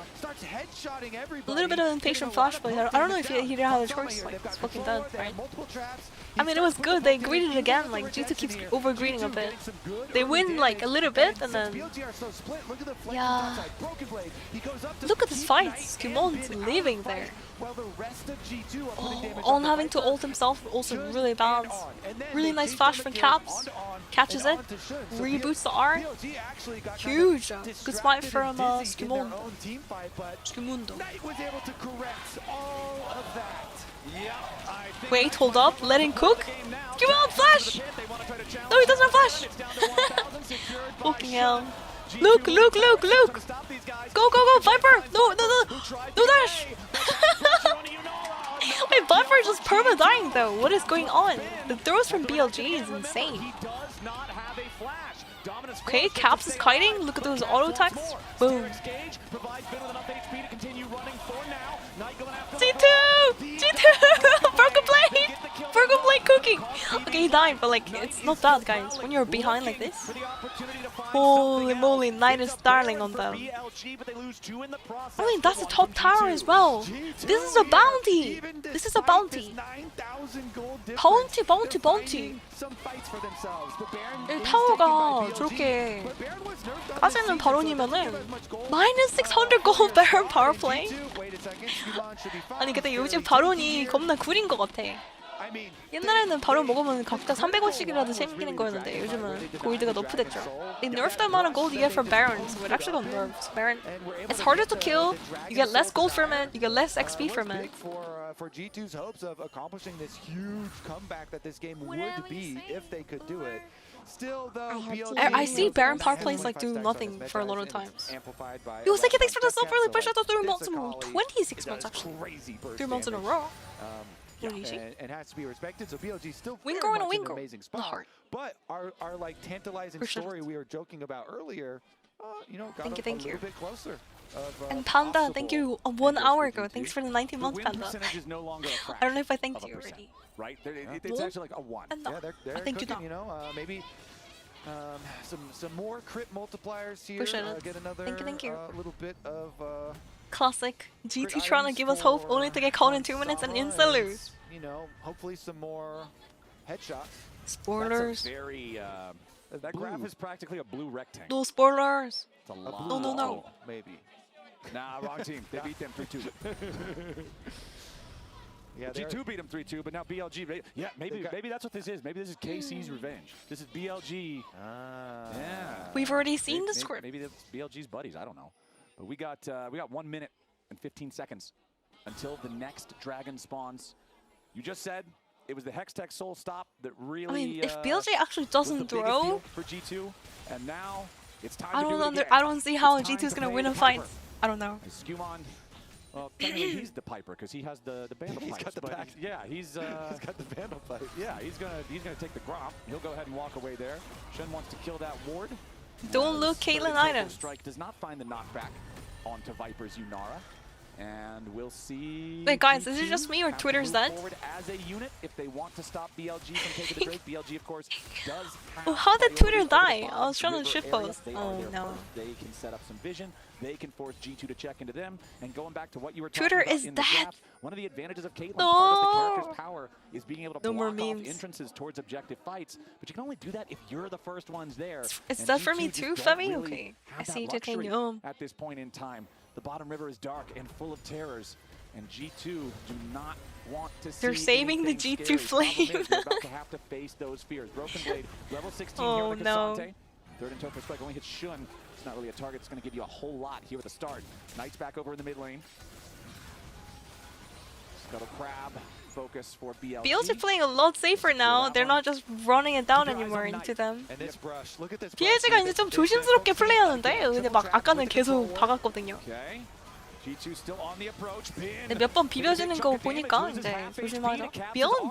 D: a little bit of impatient flash play there. I don't know if he didn't have a choice. Like it's fucking dead, right? I mean, it was good. They greeted again. Like G2 keeps over greeting a bit. They win like a little bit and then yeah. Look at this fight. Skumon's leaving there. Oh, On having to ult himself also really bad. Really nice flash from Caps. Catches it. Reboots the R. Huge. Good spot from Skumon. Skumundo. Wait, hold up. Let him cook. Come on, flash! No, he doesn't have flash. Fucking hell. Luke! Go, Viper! No dash! Wait, Viper is just perma-dying though. What is going on? The throws from BLG is insane. Okay, Caps is kiting. Look at those auto attacks. Boom. G2! Broken blade cooking! Okay, he died, but like, it's not bad, guys. When you're behind like this. Holy moly, Knight is darling on them. I mean, that's a top tower as well. This is a bounty! This is a bounty. Bounty. 타워가 저렇게 까지는 바론이면은 마이너스 600 gold Baron power play? 아니 근데 요즘 바론이 겁나 구린 것 같아. 옛날에는 바론 먹으면 각자 300원씩이라도 챙기는 거였는데 요즘은 골드가 너프됐죠. They nerfed the amount of gold you get from Baron, so it actually got nerfed. Baron, it's harder to kill, you get less gold from it, you get less XP from it.
C: For G2's hopes of accomplishing this huge comeback that this game would be if they could do it. Still, though,
D: I see Baron power plays like do nothing for a lot of times. Yo, Seki, thanks for the sub early push. I thought 3 months in a row. 26 months actually. 3 months in a row.
C: And has to be respected. So BLG still
D: Wingo and a
C: an
D: Wingo.
C: amazing spot. But our like tantalizing story we were joking about earlier, you know, got a little bit closer.
D: And Panda, thank you 1 hour ago. Thanks for the 19 months, Panda. I don't know if I thanked you already.
G: Right? It's actually like a 1.
D: And
C: yeah, they're
D: I think you
C: cooking, you know, maybe some more crit multipliers here. Get another
D: thank you.
C: little bit of
D: classic G2 trying to give us hope only to get caught in 2 minutes and insta lose.
C: You know, hopefully some more headshots.
D: Spoilers.
G: Very that graph is practically a blue rectangle.
D: No spoilers.
G: It's a lot.
D: No.
C: Maybe.
G: Nah, wrong team. They beat them 3-2. Yeah, G2 beat them 3-2, but now BLG. Yeah, maybe that's what this is. Maybe this is KC's revenge. This is BLG. Yeah.
D: We've already seen the script.
G: Maybe that's BLG's buddies. I don't know. But we got 1 minute and 15 seconds until the next dragon spawns. You just said it was the Hextech Soul Stop that really.
D: I mean, if BLG actually doesn't throw
G: for G2, and now it's time
D: I
G: to do it again.
D: I don't see how G2 is gonna win a fight. I don't know.
G: Skumon, well, technically he's the Piper because he has the Vandal
C: He's
G: pipes,
C: got the
G: but
C: pack.
G: yeah, he's
C: got the Vandal pipe.
G: Yeah, he's gonna take the Gromp. He'll go ahead and walk away there. Shen wants to kill that ward.
D: Don't look Caitlyn items.
G: Strike does not find the knockback onto Viper's Yunara. And we'll see.
D: Wait, guys, is it just me or Twitter's dead?
G: As a unit, if they want to stop BLG from taking the Drake, BLG of course does.
D: Well, how did Twitter die? I was trying to shitpost. Oh no.
G: They can set up some vision. They can force G2 to check into them. And going back to what you were
D: Twitter
G: talking about
D: is
G: in the
D: dead.
G: draft, one of the advantages of Caitlyn,
D: No.
G: part of the character's power is being able to
D: No more
G: block off
D: memes.
G: entrances towards objective fights. But you can only do that if you're the first ones there.
D: It's
G: And
D: dead for
G: G2
D: me
G: just
D: too,
G: don't
D: Femi?
G: really
D: Okay. I
G: have that
D: see you
G: luxury
D: taking
G: at this point in time. The bottom river is dark and full of terrors, and G2 do not want to see.
D: They're saving the
G: anything
D: G2
G: scary.
D: flame.
G: Problem is, they're about to have to face those fears. Broken Blade, level 16 here
D: Oh,
G: with the
D: no.
G: Cassante. Third and Topher Strike only hits Shun. It's not really a target. It's going to give you a whole lot here at the start. Knight's back over in the mid lane. Scuttle Crab. Focus for BLG.
D: BLG playing a lot safer now. They're not just running it down anymore into them.
C: And this brush, look at this.
D: BLG가 이제 좀 조심스럽게 플레이하는데 근데 막 아까는 계속 박았거든요.
G: Okay. G2 still on the approach.
D: 근데 몇 번 비벼지는 거 보니까 이제 조심하죠.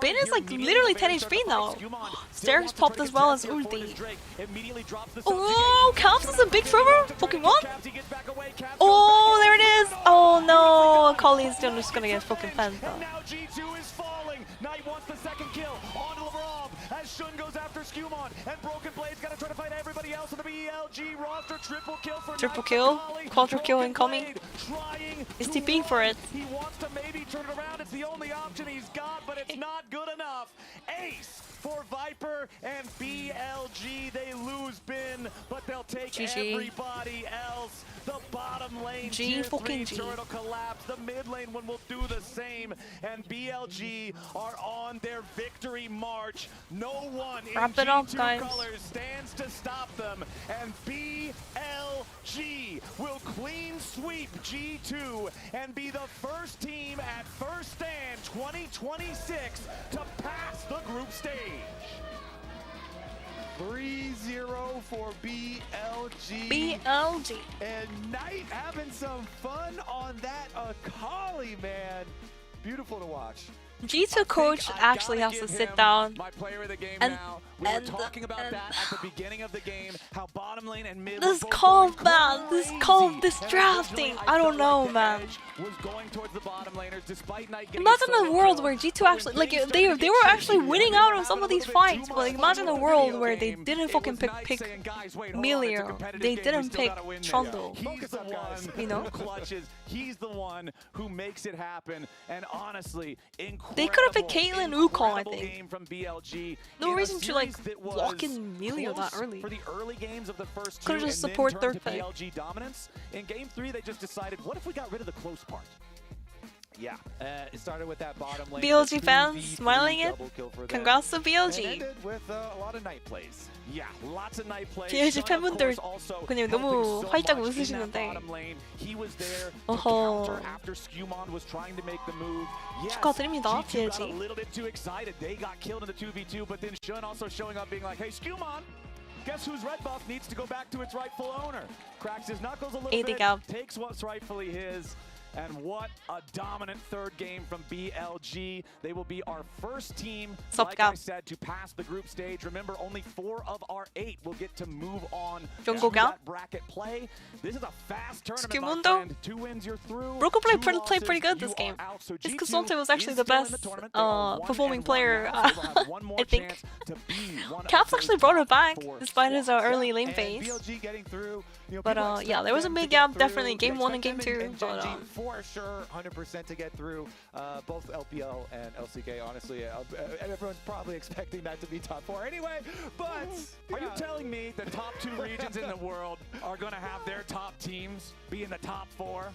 D: Bin is like literally 10 HP now. Stairs popped as well as ulti. Oh, Caps is in big trouble. Pokemon. Oh, there it is. Oh no, Colleen's just gonna get fucking fanned though.
G: Feviknight wants the second kill on Lavrov as Shun goes after Skumon, and Broken Blade's got to try to fight everybody else in the BLG roster. Triple kill for
D: Triple kill, quadra kill incoming. Is TPing for it.
G: He wants to maybe turn it around. It's the only option he's got, but it's not good enough. Ace for Viper and BLG. They lose Bin, but they'll take
D: GG.
G: everybody else. The bottom lane
D: G
G: tier
D: fucking
G: 3
D: G.
G: turret will collapse. The mid lane one will do the same. And BLG are on their victory march. No one in
D: Wrap it up,
G: G2
D: guys.
G: colors stands to stop them. And BLG will clean sweep G2 and be the first team at First Stand 2026 to pass the group stage.
C: 3-0 for BLG.
D: BLG.
C: And Knight having some fun on that Akali, man. Beautiful to watch.
D: G2 coach actually has to sit down
G: My player of the game
D: and
G: now. We were talking about that at the beginning of the game, how bottom lane and mid
D: this
G: were both
D: comp,
G: going
D: man, this
G: crazy.
D: comp, this
G: And
D: drafting,
G: originally
D: I don't
G: felt
D: know,
G: like the
D: man.
G: edge was going towards the bottom laners despite Knight getting
D: Imagine
G: so
D: a world
G: killed.
D: where G2
G: But when
D: actually, like,
G: things
D: they
G: started to
D: were
G: get
D: actually
G: shaky,
D: winning
G: and
D: out
G: they
D: on
G: were
D: some of
G: having a
D: these
G: little bit too
D: fights,
G: much
D: but like,
G: fun
D: imagine a
G: with the
D: world
G: video
D: where they
G: game.
D: didn't
G: It
D: fucking
G: was
D: pick
G: Knight saying, "Guys, wait, hold on, it's a
D: Melio,
G: competitive
D: they
G: game, we
D: didn't
G: still
D: pick
G: gotta win this."
D: Trundle.
G: He's the one
D: You know?
G: who clutches. He's the one who makes it happen. And honestly, incredible.
D: They could have picked Caitlyn Wukong, I
G: incredible
D: think.
G: game from BLG.
D: No
G: in a
D: reason to, like,
G: series that was
D: lock in Melio that
G: close
D: early.
G: For the early games of the first two,
D: Could've just
G: and then
D: support
G: turned
D: third
G: to
D: pick.
G: BLG dominance. In game 3, they just decided, what if we got rid of the close part? Yeah.
C: It started with that bottom lane.
D: BLG
C: the
D: fans
C: 2v3
D: smiling it.
C: double kill for them.
D: Congrats to
C: And
D: BLG.
C: ended with a lot of Knight plays.
G: Yeah, lots of night plays.
D: BLG
G: Shun, of
D: 팬분들
G: course, also
D: 그냥
G: helping
D: 너무
G: so
D: 활짝
G: much in that
D: 웃으시는데.
G: bottom lane. He was there to
D: 어허.
G: counter after Skumon was trying to make the move. Yes,
D: 축하드립니다,
G: G2 got a
D: BLG.
G: little bit too excited. They got killed in the 2v2, but then Shun also showing up being like, hey, Skumon, guess whose red buff needs to go back to its rightful owner? Cracks his knuckles a little
D: AD
G: bit,
D: gap.
G: takes what's rightfully his. And what a dominant third game from BLG. They will be our first team,
D: Stop
G: like
D: gap.
G: I said, to pass the group stage. Remember, only 4 of our 8 will get to move on
D: Don't
G: to
D: go gap.
G: that bracket play. This is a fast tournament, my
D: Skumundo.
G: friend. 2 wins, you're through.
D: Broken Blade
G: 2
D: played pretty good
G: losses,
D: this
G: you
D: game.
G: are out. So
D: Just
G: G2
D: Kasonte was actually
G: is
D: the
G: still in
D: best
G: the tournament. They are 1-1
D: performing player,
G: now, so they will have one more
D: I think.
G: chance to be one of
D: Caps
G: those
D: actually brought it back,
G: top 4
D: despite his
G: squads.
D: early lane
C: And
D: phase.
C: BLG getting through. You know,
D: But
C: people
D: yeah,
C: expect
D: there was a
C: them
D: big
C: to get
D: gap definitely in
C: through.
D: game 1 and game
C: Expect
D: 2.
C: them and
D: But
C: Gen G for sure, 100% to get through both LPL and LCK. Honestly, and everyone's probably expecting that to be top 4 anyway. But
G: Are you
C: yeah.
G: telling me the top 2 regions in the world are going to have their top teams be in the top 4?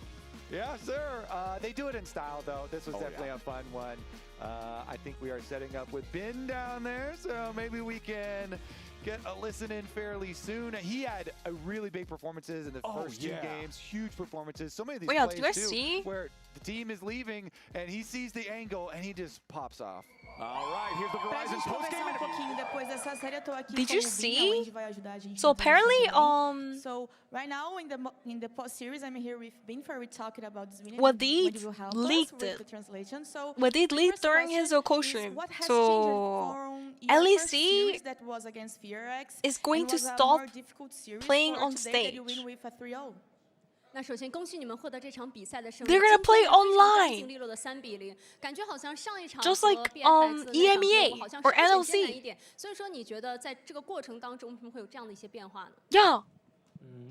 C: Yeah, sir. They do it in style, though. This was
G: Oh,
C: definitely
G: yeah.
C: a fun one. I think we are setting up with Bin down there, so maybe we can get a listen in fairly soon. He had a really big performances in the first 2
G: yeah.
C: games, huge performances. So many of these
D: Wait, yeah,
C: plays
D: do you guys
C: too,
D: see?
C: where the team is leaving and he sees the angle and he just pops off.
G: All right, here's the
N: Pra
G: Verizon
N: gente
G: post-game
N: conversar
G: interview.
N: pouquinho depois dessa série, eu tô aqui
D: Did
N: com
D: you
N: o Bin,
D: see?
N: a Wendy vai ajudar a gente
D: So
N: na transmissão
D: apparently,
N: também. So right now in the post series, I'm here with Bin for talking about this winning.
D: Wadid
N: Wendy will help us
D: leaked
N: with
D: it.
N: the translation. So
D: Wadid
N: the
D: leaked
N: first
D: during his
N: question
D: COSTREAM.
N: is, what has
D: So
N: changed from your first
D: LEC
N: series that was against VRX
D: is going
N: and
D: to
N: was a
D: stop
N: more difficult series
D: playing
N: for
D: on
N: today that you
D: stage.
N: win with a 3-0.
O: 那首先恭喜你们获得这场比赛的胜利。
D: They're gonna
O: 今天
D: play
O: 非常干
D: online
O: 净利落的3-0，感觉好像上一场
D: Just
O: 和
D: like,
O: BFX 那场比
D: EMEA
O: 我好像
D: or
O: 稍显
D: NLC
O: 艰难一点。所以说你觉得在这个过程当中会有这样的一些变化呢？
D: Yeah.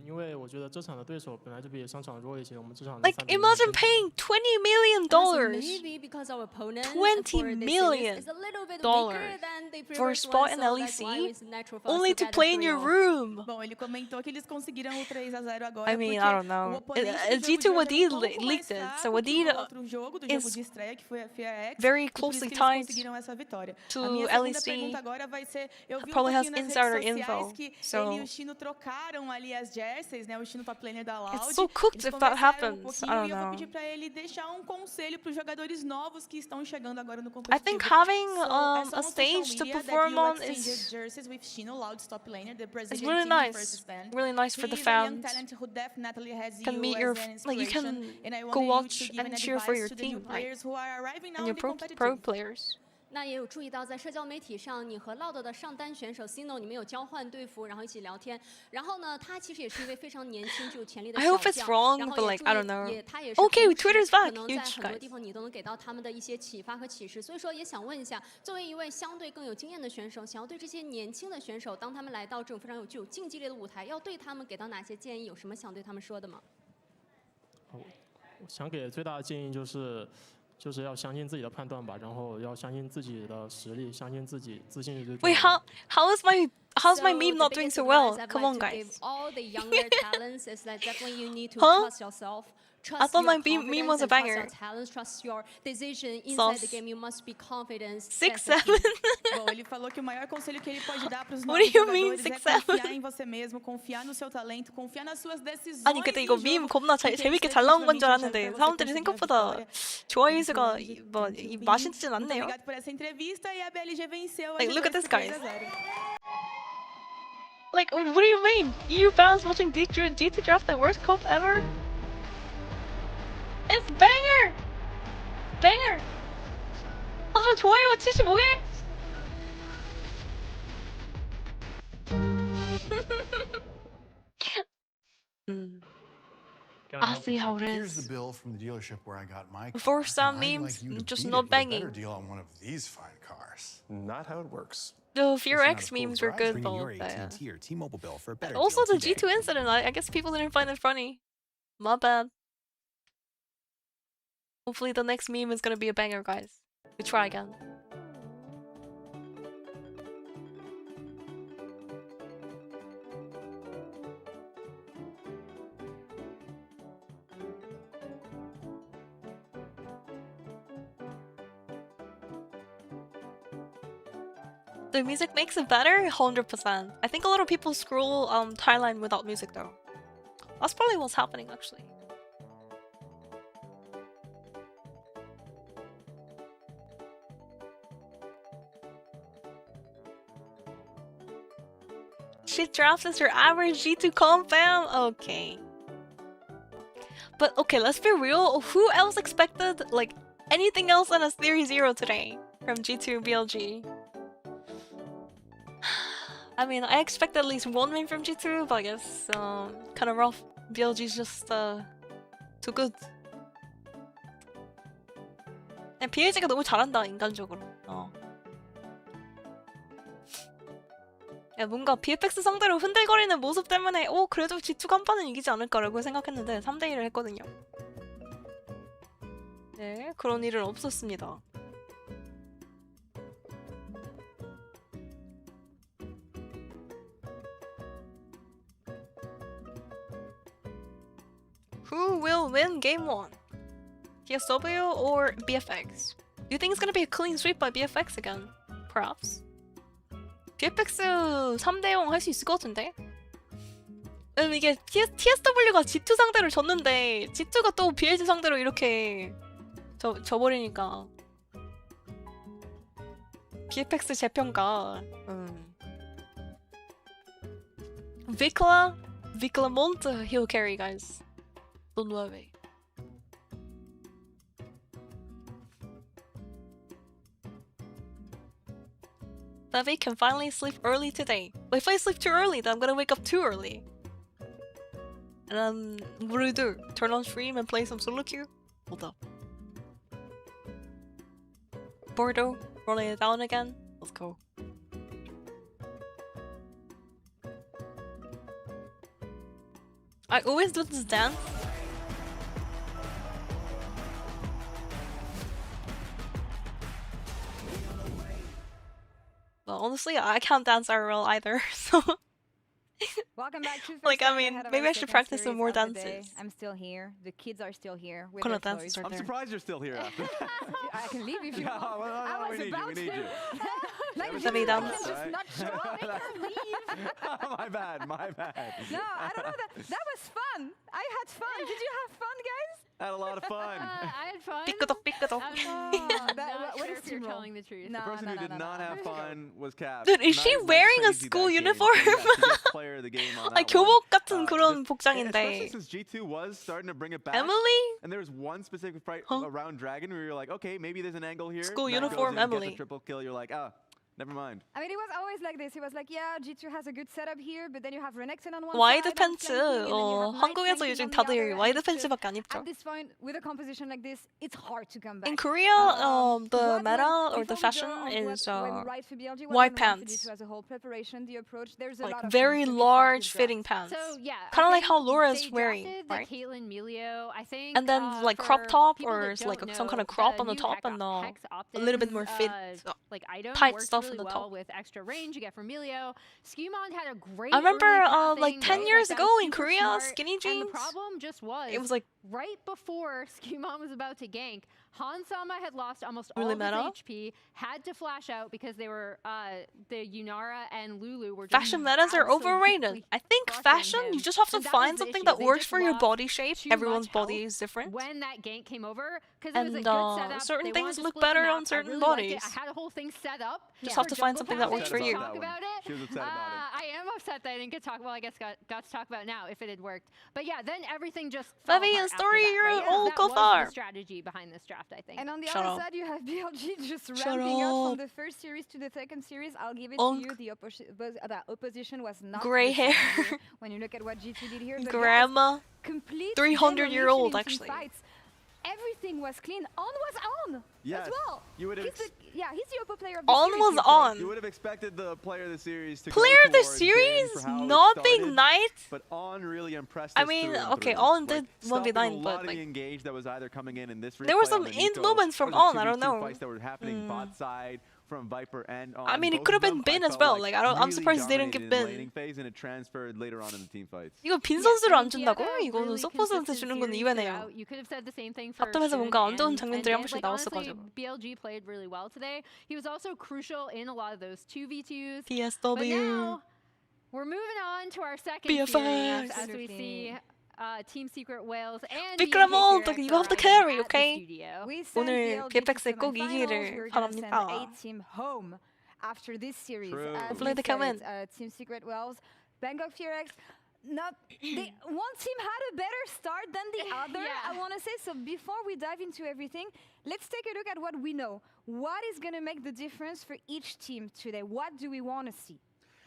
P: 因为我觉得这场的对手本来就比上场弱一些，我们这场
D: Like, imagine paying $20 million.
O: Maybe because our opponent
D: $20 million
O: is a little bit weaker than the
D: for a
O: previous
D: spot
O: one,
D: in
O: so that's why
D: LEC,
O: it's natural for us
D: only to
O: get a
D: play in your
O: 3-0.
D: room.
N: Bom, ele comentou que eles conseguiram o 3-0 agora
D: I mean,
N: porque
D: I don't
N: o
D: know.
N: oponente do jogo
D: G2
N: de hoje é
D: Wadid
N: um pouco mais
D: leaked it,
N: fraco
D: so
N: que
D: Wadid
N: o outro jogo do jogo
D: is
N: de estreia, que foi a FIRX,
D: very
N: e por isso
D: closely
N: que eles
D: tied
N: conseguiram essa vitória.
D: to
N: A minha segunda
D: LEC.
N: pergunta agora vai ser, eu vi
D: Probably has
N: pouquinho nas
D: insider
N: redes sociais
D: info,
N: que
D: so-
N: ele e o Chino trocaram ali as jerseys, né? O Chino top laner da Loud.
D: It's so cooked
N: Eles
D: if that
N: conversaram
D: happens.
N: pouquinho
D: I don't
N: e eu vou
D: know.
N: pedir para ele deixar um conselho para os jogadores novos que estão chegando agora no competitivo.
D: I think having
N: So, I saw
D: a
N: on social
D: stage to
N: media that
D: perform
N: you
D: on
N: exchanged
D: is
N: jerseys with Chino, Loud's top laner, the
D: it's
N: Brazilian
D: really
N: team in first
D: nice.
N: stand.
D: Really nice for
N: He
D: the
N: is a young
D: fans.
N: talent who definitely has
D: Can
N: you
D: meet
N: as
D: your
N: an
D: like you can
N: inspiration, and I
D: go
N: wanted you
D: watch
N: to give
D: and
N: an
D: cheer for
N: advice
D: your
N: to the new
D: team, right?
N: players who are arriving now
D: And
N: in
D: your
N: the
D: pro
N: competitive.
D: players.
O: 那也有注意到，在社交媒体上，你和 Loud 的上单选手 Sino 你们有交换队服，然后一起聊天。然后呢，他其实也是一位非常年轻、具有潜力的
D: I
O: 小
D: hope it's
O: 将。
D: wrong,
O: 然后
D: but
O: 也
D: like
O: 注
D: I
O: 意
D: don't know.
O: 他也是
D: Okay,
O: 同时
D: Twitter's
O: 可
D: back.
O: 能在
D: Huge
O: 很多
D: guys.
O: 地方你都能给到他们的一些启发和启示。所以说，也想问一下，作为一位相对更有经验的选手，想要对这些年轻的选手，当他们来到这种非常具有竞技力的舞台，要对他们给到哪些建议？有什么想对他们说的吗？
P: 我想给最大的建议就是要相信自己的判断吧，然后要相信自己的实力，相信自己，自信是最重
D: Wait,
P: 要的。
D: how's my meme not doing so well? Come on, guys.
O: All the younger talents is that definitely you need to
D: Huh?
O: trust yourself.
D: I thought my meme was a
O: Trust
D: banger.
O: your talents, trust your decision inside the
D: Sauce.
O: game. You must be confident.
D: 6-7.
N: Bom, ele falou que o maior conselho que ele pode dar para os
D: What
N: novos
D: do you mean,
N: jogadores
D: 6-7?
N: é confiar em você mesmo, confiar no seu talento, confiar nas suas decisões.
D: 아니 근데 이거 밈 겁나 재밌게 잘 나온 건 줄 알았는데 사람들이 생각보다 좋아할 수가 맛있진 않네요.
N: Obrigado por essa entrevista e a BLG venceu.
D: Like, look at this, guys.
N: 3-0.
D: Like, what do you mean? EU fans watching D2 draft the worst comp ever? It's banger! Banger! 하지만 좋아요가 75개? I see how it
K: Here's
D: is.
K: the bill from the dealership where I got my car.
D: For some
K: and I'd
D: memes,
K: like you to
D: just
K: beat
D: not
K: it with a better
D: banging.
K: deal on one of these fine cars.
Q: Not how it works.
D: The Fear
Q: It's not
D: X
Q: as cool
D: memes
Q: as
D: were
Q: Verizon
D: good
Q: bringing
D: though.
Q: your AT&T or T-Mobile bill for a better
D: Also
Q: deal
D: the
Q: today.
D: G2 incident, I guess people didn't find it funny. My bad. Hopefully the next meme is gonna be a banger, guys. We try again. The music makes it better? 100%. I think a lot of people scroll timeline without music though. That's probably what's happening actually. Shit drafts is your average G2 comp fam? Okay. But okay, let's be real. Who else expected like anything else than a Series 0 today from G2 BLG? I mean, I expect at least one win from G2, but I guess kind of rough. BLG's just too good. 그냥 BLG가 너무 잘한다 인간적으로. 야, 뭔가 BFX 상대로 흔들거리는 모습 때문에 그래도 G2가 한 판은 이기지 않을까라고 생각했는데 3대1을 했거든요. 네, 그런 일은 없었습니다. Who will win game 1? TSW or BFX? Do you think it's gonna be a clean sweep by BFX again? Perhaps? BFX 3대0 할 수 있을 것 같은데? 이게 TSW가 G2 상대로 졌는데 G2가 또 BLG 상대로 이렇게 져버리니까 BFX 재평가 Viclamont he'll carry guys. Don't worry. Fevi can finally sleep early today. But if I sleep too early, then I'm gonna wake up too early. And what do we do? Turn on stream and play some solo queue? Hold up. Bordeaux, rolling it down again. Let's go. I always do this dance. Well, honestly, I can't dance IRL either, so...
B: Welcome back to
D: like, I mean,
B: ahead of
D: maybe
B: our
D: I should
B: second
D: practice some
B: series
D: more
B: of the
D: dances.
B: day. I'm still here. The kids are still here. With
D: What kind
B: their
D: of dances
B: toys.
D: are
H: I'm
D: there?
H: surprised you're still here after that.
B: I can leave if you
H: No,
B: want.
H: no,
B: I was
H: we need you,
B: about
H: we need
B: to.
H: you.
B: Like,
H: Never
B: just
H: say
D: dance.
B: just
H: Right?
B: not show up. I can leave.
H: My bad, my bad.
B: No, I don't know. That was fun. I had fun. Did you have fun, guys?
H: Had a lot of fun.
A: I had fun.
D: 삐끄덕 삐끄덕.
A: I'm not
B: What
A: sure
B: is
A: if you're you're telling the truth.
H: The person who did not have fun was Cap.
D: Dude, is she wearing a school uniform?
C: Like
D: 교복 같은 그런
H: Especially
D: 복장인데.
H: since G2 was starting to bring it back.
D: Emily?
H: And there was one specific fight around Dragon where you're like, okay, maybe there's an angle here.
D: School
H: Matt
D: uniform
H: goes in,
D: Emily.
H: Gets a triple kill. You're like, never mind.
B: I mean, it was always like this. It was like, yeah, G2 has a good setup here, but then you have Renekton on one
D: 와이드
B: side.
D: 팬츠. 한국에서 요즘 다들 와이드 팬츠밖에 안 입죠.
B: At this point, with a composition like this, it's hard to come back.
D: In Korea, the meta or the fashion is white pants.
B: As a whole preparation, the approach, there's a
D: Like
B: lot of
D: very large fitting pants.
A: So yeah,
D: Kind of like how Laura's
A: they
D: wearing,
A: drafted
D: right?
A: The Caitlyn Melio, I think.
D: And then like
A: for
D: crop top
A: people
D: or
A: that
D: like
A: don't
D: some kind of
A: know,
D: crop
A: the
D: on the
A: new
D: top and
A: Hex
D: a little bit more fit,
A: like item
D: tight
A: works
D: stuff
A: really
D: on the
A: well
D: top.
A: with extra range you get from Melio. Skimon had a great.
D: I remember
A: early
D: like
A: pathing,
D: 10 years
A: that
D: ago
A: was
D: in
A: super
D: Korea,
A: smart,
D: skinny
A: and
D: jeans.
A: the problem just was
D: It was like
A: right before Skimon was about to gank, Hansama had lost almost
D: really
A: all
D: meta.
A: of his HP, had to flash out because they were the Yunara and Lulu were just
D: Fashion metas are overrated. I think fashion, you just have to find something that works for your body shape. Everyone's body is different.
A: When that gank came over, because it was a
D: And
A: good setup.
D: certain
A: they wanted
D: things
A: to
D: look
A: split the
D: better
A: map.
D: on certain
A: I really liked
D: bodies.
A: it. I had a whole thing set up.
D: Just
A: for
D: have to find
A: jungle
D: something that
A: pathing
D: works for
A: to
D: you.
A: Talk about it.
H: She was upset about it.
A: I am upset that I didn't get to talk. Well, I guess got to talk about it now if it had worked. But yeah, then everything just fell
D: Fevi,
A: apart
D: a story
A: after that,
D: you're
A: right?
D: all
A: That
D: go
A: was
D: far.
A: the strategy behind this draft, I think.
B: And on the
D: Shut
B: other
D: up.
B: side, you have BLG just
D: Shut
B: ramping up
D: up.
B: from the first series to the second series. I'll give it
D: Onk.
B: to you. The opposition was not
D: Gray
B: the same
D: hair.
B: here when you look at what G2 did here. But
D: Grandma.
B: complete
D: 300-year-old,
B: demolition in team
D: actually.
B: fights. Everything was clean. On was on
H: Yes.
B: as well.
H: You would have
B: He's the OPPO player of the
D: On
B: series
D: was
B: here today.
D: on.
H: You would have expected the player of the series to
D: Player
H: go
D: of the
H: towards
D: series,
H: James for how it
D: not being
H: started,
D: Knight.
H: But On really impressed
D: I
H: us
D: mean,
H: through and
D: okay,
H: through.
D: On
H: Like,
D: did
H: stopping
D: 1v9,
H: a lot
D: but
H: of
D: like
H: the engage that was either coming in this
D: there were
H: replay on
D: some
H: the
D: in
H: Nico
D: moments from
H: or the
D: On, I don't
H: 2v2
D: know.
H: fights that were happening bot side from Viper and On.
D: I mean, it
H: Both
D: could
H: of
D: have been
H: them, I
D: Bin as
H: felt
D: well. Like, I'm
H: really
D: surprised they didn't
H: dominated
D: get
H: in the
D: Bin.
H: laning phase, and it transferred later on in the team fights.
D: 이거 빈
A: Yeah,
D: 선수를
A: I
D: 안
A: mean,
D: 준다고?
A: Diana
D: 이거는
A: really
D: 서포트한테
A: consistent
D: 주는 건
A: series
D: 이해네요.
A: throughout. You could have said the same thing for
D: 바텀에서
A: Shun
D: 뭔가 안 좋은
A: and
D: 장면들이 한
A: Diz.
D: 번씩
A: Like, honestly,
D: 나왔어가지고.
A: BLG played really well today. He was also crucial in a lot of those 2v2s. But
D: TSW.
A: now we're moving on to our second
D: BFX.
A: series as we see Team Secret Wales and
D: 비크라몬,
A: BFX
D: you have to
A: arriving
D: carry,
A: at the
D: okay?
A: studio.
B: We send
D: 오늘
B: BLG to
D: BFX에 꼭
B: semifinals.
D: 이기기를
B: We're gonna send
D: 바랍니다.
B: 8 team home after this series.
H: True.
B: As
D: Hopefully
B: we
D: they come
B: said,
D: in.
B: Team Secret Wales, Bangkok Fearx. One team had a better start than the other,
A: Yeah.
B: I want to say. So before we dive into everything, let's take a look at what we know. What is going to make the difference for each team today? What do we want to see?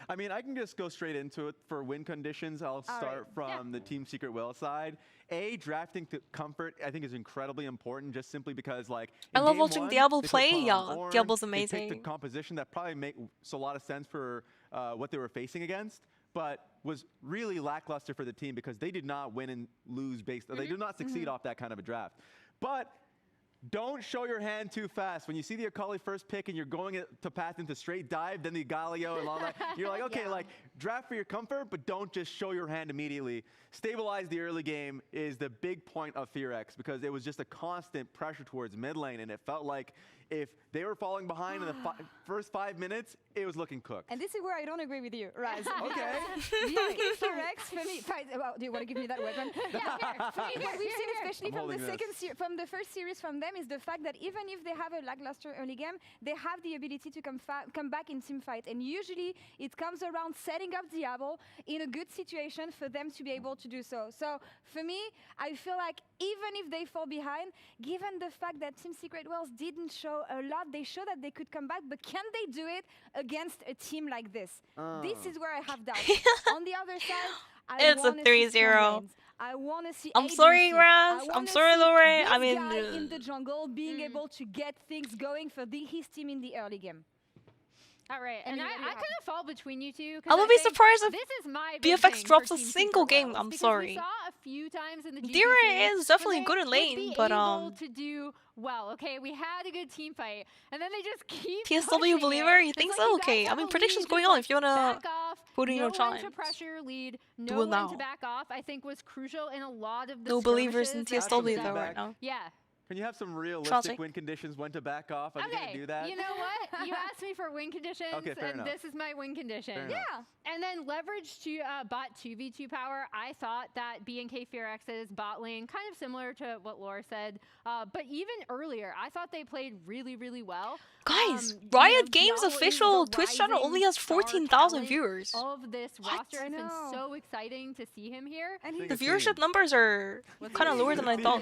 H: I mean, I can just go straight into it. For win conditions, I'll start from the Team Secret Wales side. Drafting to comfort, I think, is incredibly important, just simply because, like,
D: I
H: in
D: love
H: game
D: watching
H: one,
D: Diablo
H: they put
D: play.
H: Paul
D: Yeah,
H: on Ornn.
D: Diablo's
H: They picked a
D: amazing.
H: composition that probably makes a lot of sense for what they were facing against, but was really lackluster for the team because they did not win and lose based. They did not succeed off that kind of a draft. But don't show your hand too fast. When you see the Akali first pick and you're going to path into straight dive, then the Galio and all that, you're like, okay, like, draft for your comfort, but don't just show your hand immediately. Stabilize the early game is the big point of feviknight because it was just a constant pressure towards mid lane, and it felt like if they were falling behind in the first 5 minutes, it was looking cooked.
B: And this is where I don't agree with you, Raz.
H: Okay.
B: Feviknight, for me, well, do you want to give me that weapon? For me, what we've seen, especially from the first series from them, is the fact that even if they have a lackluster early game, they have the ability to come back in team fight. And usually it comes around setting up Diablo in a good situation for them to be able to do so. So for me, I feel like even if they fall behind, given the fact that Team Secret Wales didn't show a lot, they show that they could come back, but can they do it against a team like this? This is where I have doubts. On the other side,
D: It's a 3-0.
B: I want to see
D: I'm sorry,
B: agency.
D: Raz. I'm sorry, Lore. I mean,
B: guy in the jungle being able to get things going for his team in the early game.
A: All right, and I kind of fall between you two.
D: I will be surprised if
A: this is my big
D: BFX
A: thing
D: drops
A: for
D: a
A: Team
D: single
A: Secret
D: game.
A: Wales,
D: I'm
A: because
D: sorry.
A: We saw a few times in the GP
D: Dira is definitely good in
A: would
D: lane,
A: be
D: but
A: able to do well. Okay, we had a good team fight, and then they just keep
D: TSW
A: pushing
D: believer,
A: it.
D: you
A: It's
D: think
A: like
D: so?
A: you
D: Okay,
A: guys
D: I mean,
A: have a
D: predictions
A: lead,
D: going
A: just,
D: on if you wanna
A: back off,
D: put in your
A: know when to
D: chimes.
A: pressure your lead,
D: Do
A: know
D: it
A: when
D: now.
A: to back off. I think was crucial in a lot of the
D: No believers in
A: skirmishes
D: TSW
A: that
D: though
A: were-
D: right now.
A: Yeah.
H: Can you have some realistic win conditions when to back off? Are you going to do that?
A: You know what? You asked me for win conditions, and this is my win condition. And then leverage to bot 2v2 power. I thought that BNK FearX's bot lane, kind of similar to what Laura said, but even earlier, I thought they played really, really well.
D: Guys, Riot Games official Twitch channel only has 14,000 viewers.
A: Of this roster, it's been so exciting to see him here.
D: And the viewership numbers are kind of lower than I thought.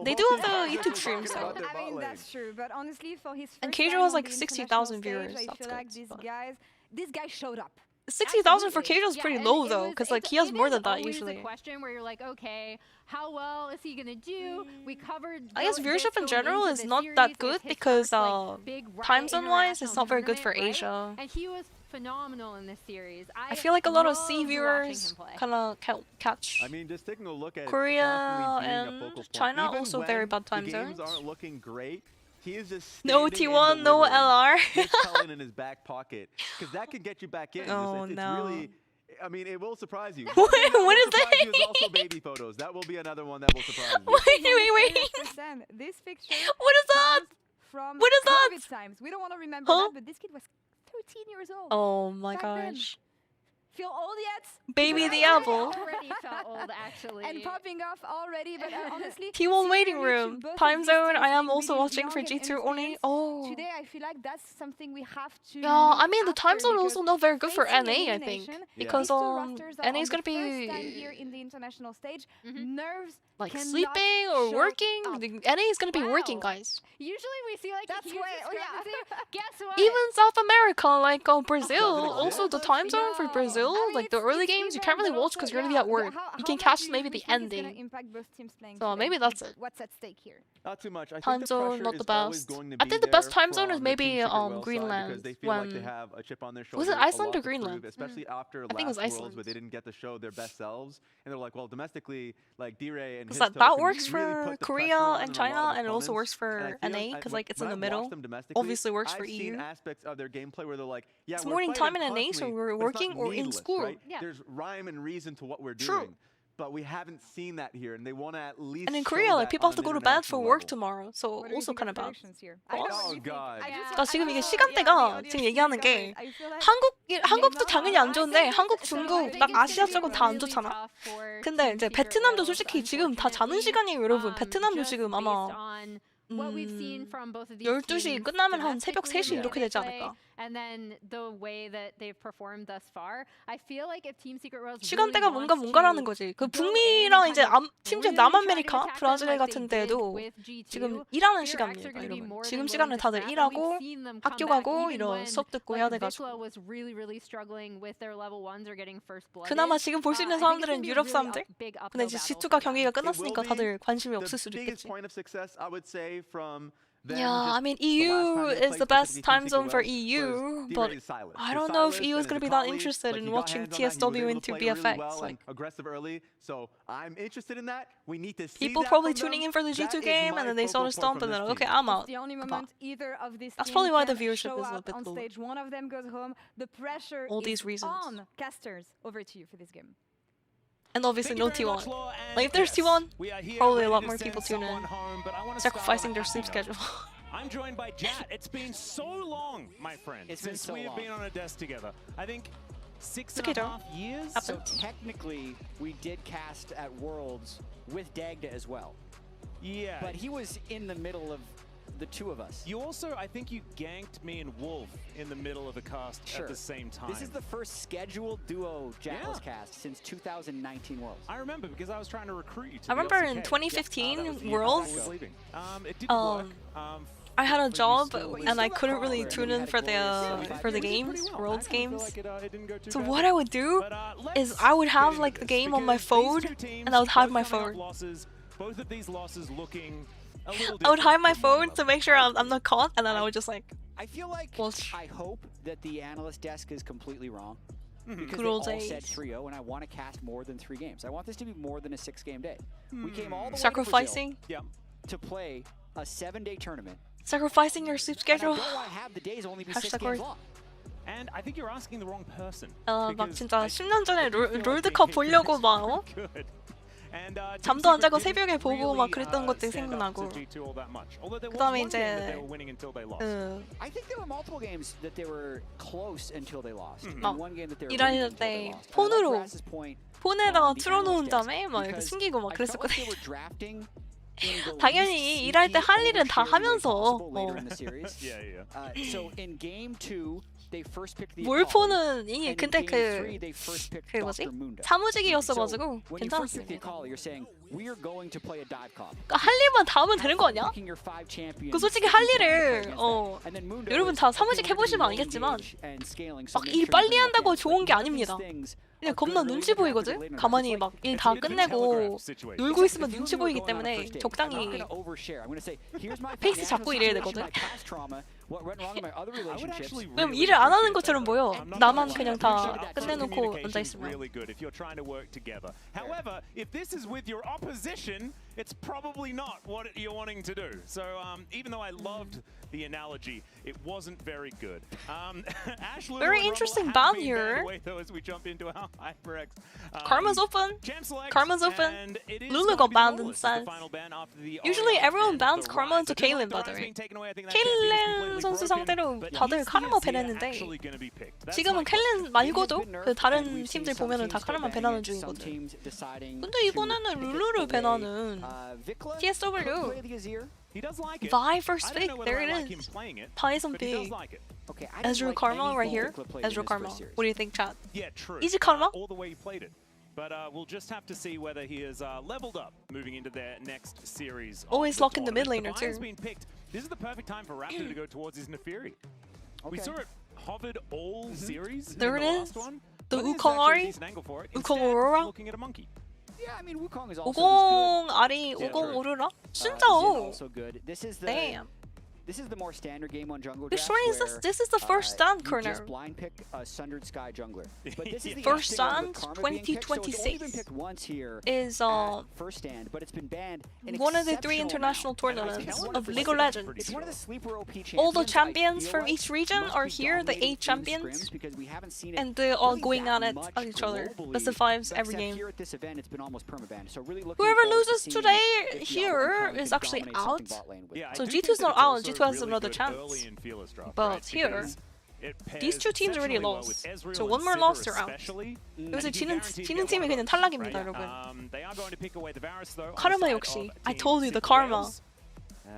D: They do have the YouTube stream, so.
B: I mean, that's true, but honestly, for his first
D: And
B: time
D: Casual has
B: on
D: like
B: the
D: 60,000
B: international
D: viewers.
B: stage, I
D: That's
B: feel like
D: good.
B: this guy showed up.
D: 60,000 for Casual is pretty low though, because like he has more than that usually.
A: It's a question where you're like, okay, how well is he gonna do? We covered.
D: I guess viewership in general is not that good because time zone wise, it's not very good for Asia.
A: And he was phenomenal in this series.
D: I feel like a lot of C viewers kind of catch.
H: I mean, just taking a look at
D: Korea and China also very bad time zones.
H: Games aren't looking great. He is just
D: no T1, no LR.
H: Cullen in his back pocket, because that can get you back in.
D: Oh
H: it's
D: no!
H: Really, I mean, it will surprise you.
D: What is that?
H: Is also baby photos. That will be another one that will surprise you.
B: Wait. This picture.
D: What is that?
B: From
D: what is that?
B: COVID times. We don't want to remember that, but this kid was 13 years old.
D: Oh my gosh.
B: Feel old yet?
D: Baby the apple.
A: Already felt old, actually.
B: And popping off already, but honestly.
D: T1 waiting room. Time zone. I am also watching for G2 only. Oh.
B: Today, I feel like that's something we have to.
D: Yeah, I mean the time zone also not very good for NA, I think, because NA is gonna be
B: here in the international stage. Nerves.
D: Like sleeping or working. NA is gonna be working, guys.
A: Usually we see like a huge discrepancy. Guess what?
D: Even South America, like Brazil, also the time zone for Brazil, like the early games, you can't really watch because you're gonna be at work. You can catch maybe the ending. So maybe that's it.
B: What's at stake here?
H: Not too much. I
D: time
H: think
D: zone not the best. I think the best time zone is maybe Greenland.
H: They feel like they have a chip on their shoulder.
D: Was it Iceland or Greenland?
H: Especially after
D: I think it was
H: last
D: Iceland.
H: Worlds, where they didn't get to show their best selves, and they're like, well, domestically, like D-Ray and his
D: that works for Korea and China, and it also works for NA because like it's in the middle. Obviously works for EU.
H: I've seen aspects of their gameplay where they're like, yeah,
D: it's morning time in NA, so we're working or in school.
H: Right? Yeah. There's rhyme and reason to what we're doing. But we haven't seen that here, and they want to at least.
D: And in Korea, like people have to go to bed for work tomorrow, so also kind of bad.
H: Oh God.
D: 나 지금 이게 시간대가 지금 얘기하는 게 한국도 당연히 안 좋은데 한국, 중국, 막 아시아 쪽은 다 안 좋잖아. 근데 이제 베트남도 솔직히 지금 다 자는 시간이에요, 여러분. 베트남도 지금 아마 12시 끝나면 한 새벽 3시 이렇게 되지 않을까?
A: And then the way that they've performed thus far, I feel like if Team Secret Rose
D: 시간대가 뭔가라는 거지. 그 북미랑 이제 심지어 남아메리카, 브라질 같은 데도 지금 일하는 시간이에요, 여러분. 지금 시간에 다들 일하고 학교 가고 이런 수업 듣고 해야 돼가지고. 그나마 지금 볼 수 있는 사람들은 유럽 사람들. 근데 이제 G2가 경기가 끝났으니까 다들 관심이 없을 수도 있겠지. Yeah, I mean EU is the best time zone for EU, but I don't know if EU is going to be that interested in watching TSW into BFX. Like,
H: aggressive early, so I'm interested in that. We need to see
D: people probably tuning in for the G2 game and then they saw the stomp and then okay, I'm out. That's probably why the viewership is a bit low.
B: One of them goes home. The pressure
D: all these reasons.
B: On casters. Over to you for this game.
D: And obviously no T1. Like if there's T1, probably a lot more people tune in, sacrificing their sleep schedule.
M: I'm joined by Jat. It's been so long, my friend, since we have been on a desk together. I think 6.5 years.
R: So technically, we did cast at Worlds with Dagda as well.
M: Yeah.
R: But he was in the middle of the two of us.
M: You also, I think you ganked me and Wolf in the middle of the cast at the same time.
R: This is the first scheduled duo Jackals cast since 2019 Worlds.
M: I remember because I was trying to recruit you to
D: I remember in 2015 Worlds, I had a job and I couldn't really tune in for the games, Worlds games. So what I would do is I would have like the game on my phone and I would hide my phone.
M: Both of these losses looking
D: I would hide my phone to make sure I'm not caught, and then I would just like.
R: I feel like I hope that the analyst desk is completely wrong. Because
D: Good
R: they
D: old
R: all
D: days.
R: said 3-0, and I want to cast more than 3 games. I want this to be more than a 6-game day. We came all the way
D: sacrificing
R: to Brazil to play a 7-day tournament.
D: Sacrificing your sleep schedule.
R: And I don't want to have the days only be 6 games long.
M: And I think you're asking the wrong person.
D: 막 진짜 10년 전에 롤드컵 보려고 막 잠도 안 자고 새벽에 보고 막 그랬던 것들이 생각나고. 그다음에 이제
R: I think there were multiple games that they were close until they lost.
D: 막
R: One game that they were
D: 일할 때 폰으로 폰에다가 틀어놓은 다음에 막 이렇게 숨기고 막 그랬었거든요. 당연히 일할 때 할 일은 다 하면서 몰포는 이게 근데 그 뭐지? 사무직이었어가지고 괜찮았어요. 그러니까 할 일만 다 하면 되는 거 아니야? 그 솔직히 할 일을 여러분 다 사무직 해보시면 알겠지만 막 일 빨리 한다고 좋은 게 아닙니다. 그냥 겁나 눈치 보이거든? 가만히 막 일 다 끝내고 놀고 있으면 눈치 보이기 때문에 적당히 페이스 잡고 일해야 되거든? 그럼 일을 안 하는 것처럼 보여. 나만 그냥 다 끝내놓고 앉아있으면.
G: However, if this is with your opposition, it's probably not what you're wanting to do. So even though I loved the analogy, it wasn't very good.
D: Very interesting ban here.
G: As we jump into our HyperX,
D: Karma's open. Karma's open. Lulu got banned instead. Usually everyone bans Karma into Kaylin, by the way. Kaylin 선수 상대로 다들 카르마 밴했는데 지금은 켈린 말고도 그 다른 팀들 보면은 다 카르마 밴하는 중이거든. 근데 이번에는 룰루를 밴하는 TSW. Vi vs Fig, there it is. Python Big. Ezreal Karma right here. Ezreal Karma. What do you think, chat?
G: Yeah, true.
D: Easy Karma?
G: All the way he played it. But we'll just have to see whether he is leveled up moving into their next series.
D: Always lock in the mid laner too.
G: This is the perfect time for Raptor to go towards his Neferi. We saw it hovered all series.
D: There it is.
G: One,
D: the Wukong Ari. Wukong Aurora.
G: Looking at a monkey.
R: Yeah, I mean Wukong is also
D: 50 Ari, 50 Aurora. 진짜.
R: Also good. This is the
D: Damn.
R: This is the more standard game on jungle
D: Which
R: drafts
D: one is this?
R: where,
D: This is the first stand
R: you
D: corner.
R: just blind pick a Sundered Sky jungler. But this is the
D: First
R: interesting one
D: stand
R: with Karma being picked, so it's only been
D: 2026
R: picked once here
D: is
R: at first stand, but it's been banned an
D: one of the 3
R: exceptional
D: international
R: amount.
D: tournaments of League of Legends.
R: It's one of the sleeper OP champions.
D: All the
R: I
D: champions
R: feel
D: from
R: like
D: each region
R: must
D: are
R: be
D: here, the
R: dominating
D: 8
R: through
D: champions,
R: scrims because we haven't seen it
D: and they're all
R: really
D: going
R: that
D: at it
R: much
D: on each other.
R: globally,
D: Best of 5s every
R: except
D: game.
R: Here at this event, it's been almost permaban. So really looking
D: Whoever
R: forward to
D: loses
R: seeing
D: today
R: if the
D: here
R: Alpha Clan
D: is
R: can
D: actually
R: dominate
D: out.
R: something bot lane with.
D: So G2's not out, G2 has another chance. But here, these two teams already lost. So one more loss, they're out. 요새 지는 팀이 그냥 탈락입니다, 여러분. 카르마 역시. I told you, the Karma.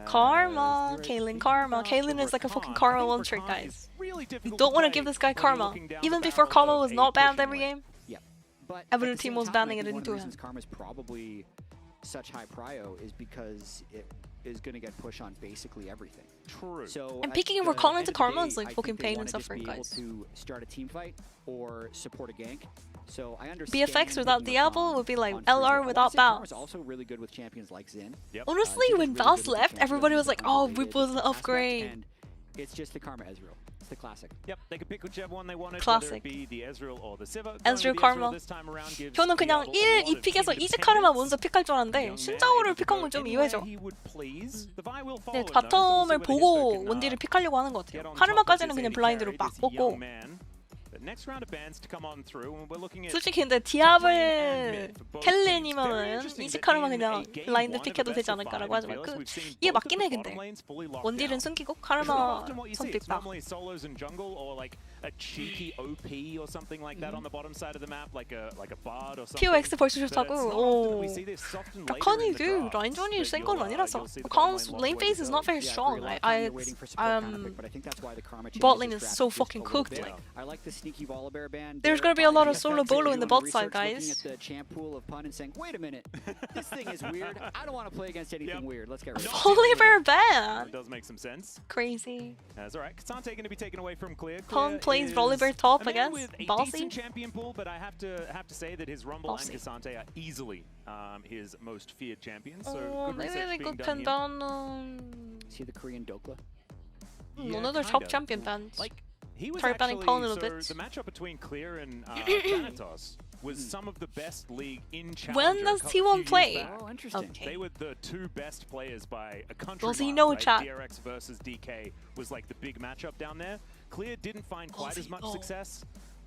D: Karma, Kaylin Karma. Kaylin is like a fucking Karma one trick, guys. You don't want to give this guy Karma. Even before Karma was not banned every game,
R: But
D: every team was banning it
R: one of the
D: into him.
R: reasons Karma's probably such high prio is because it is going to get pushed on basically everything.
G: True.
R: So
D: And
R: at
D: picking and
R: the
D: recalling
R: end
D: to
R: of the
D: Karma
R: day,
D: is like
R: I think
D: fucking
R: they
D: pain
R: wanna
D: and
R: just
D: suffering,
R: be able
D: guys.
R: to start a team fight or support a gank. So I understand
D: BFX without
R: picking
D: Diablo
R: Wukong
D: would be like
R: on
D: LR
R: Freezer. I
D: without
R: wanna say Karma's
D: Bass.
R: also really good with champions like Xin.
D: Honestly,
R: Jin's
D: when
R: really
D: Bass
R: good with
D: left,
R: champions
D: everybody was
R: that
D: like,
R: are
D: oh,
R: related
D: we will
R: aspect,
D: upgrade.
R: and it's just the Karma Ezreal. It's the classic.
G: Yep, they could pick whichever one they wanted.
D: Classic.
G: Whether it be the Ezreal or the Sivir.
D: Ezreal Karma. 저는 그냥 1, 2픽에서 이즈 카르마 먼저 픽할 줄 알았는데 신짜오를 픽한 건 좀 의외죠. 네, 바텀을 보고 원딜을 픽하려고 하는 것 같아요. 카르마까지는 그냥 블라인드로 막 뽑고. 솔직히 근데 디아블 켈린이면은 이즈 카르마 그냥 블라인드 픽해도 되지 않을까라고 하지만 그 이게 맞긴 해. 근데 원딜은 숨기고 카르마 선픽 딱. POX 벌써 좋다고. 오. 라칸이 그 라인전이 센 건 아니라서. Khan's lane phase is not very strong. Bot lane is so fucking cooked. Like.
R: I like the sneaky Volibear band.
D: There's gonna be a lot of solo bolo in the bot side, guys.
R: Looking at the champ pool of pun and saying, wait a minute, this thing is weird. I don't want to play against anything weird. Let's get rid of it.
D: Volibear ban.
G: It does make some sense.
D: Crazy.
G: That's alright. Kasante going to be taken away from Clear.
D: Khan plays Volibear top, I guess. Bossy.
G: Champion pool, but I have to say that his Rumble and Kasante are easily his most feared champions. So good research being done here.
R: See the Korean Dokla?
D: Another top champion band.
G: He was
D: Start banning Paul a little bit.
G: The matchup between Clear and Thanatos was some of the best league in Challenger.
D: When does T1 play?
R: Oh, interesting.
D: Okay.
G: They were the 2 best players by a country
D: Does he
G: mile,
D: know,
G: right?
D: chat?
G: DRX versus DK was like the big matchup down there. Clear didn't find quite as much success.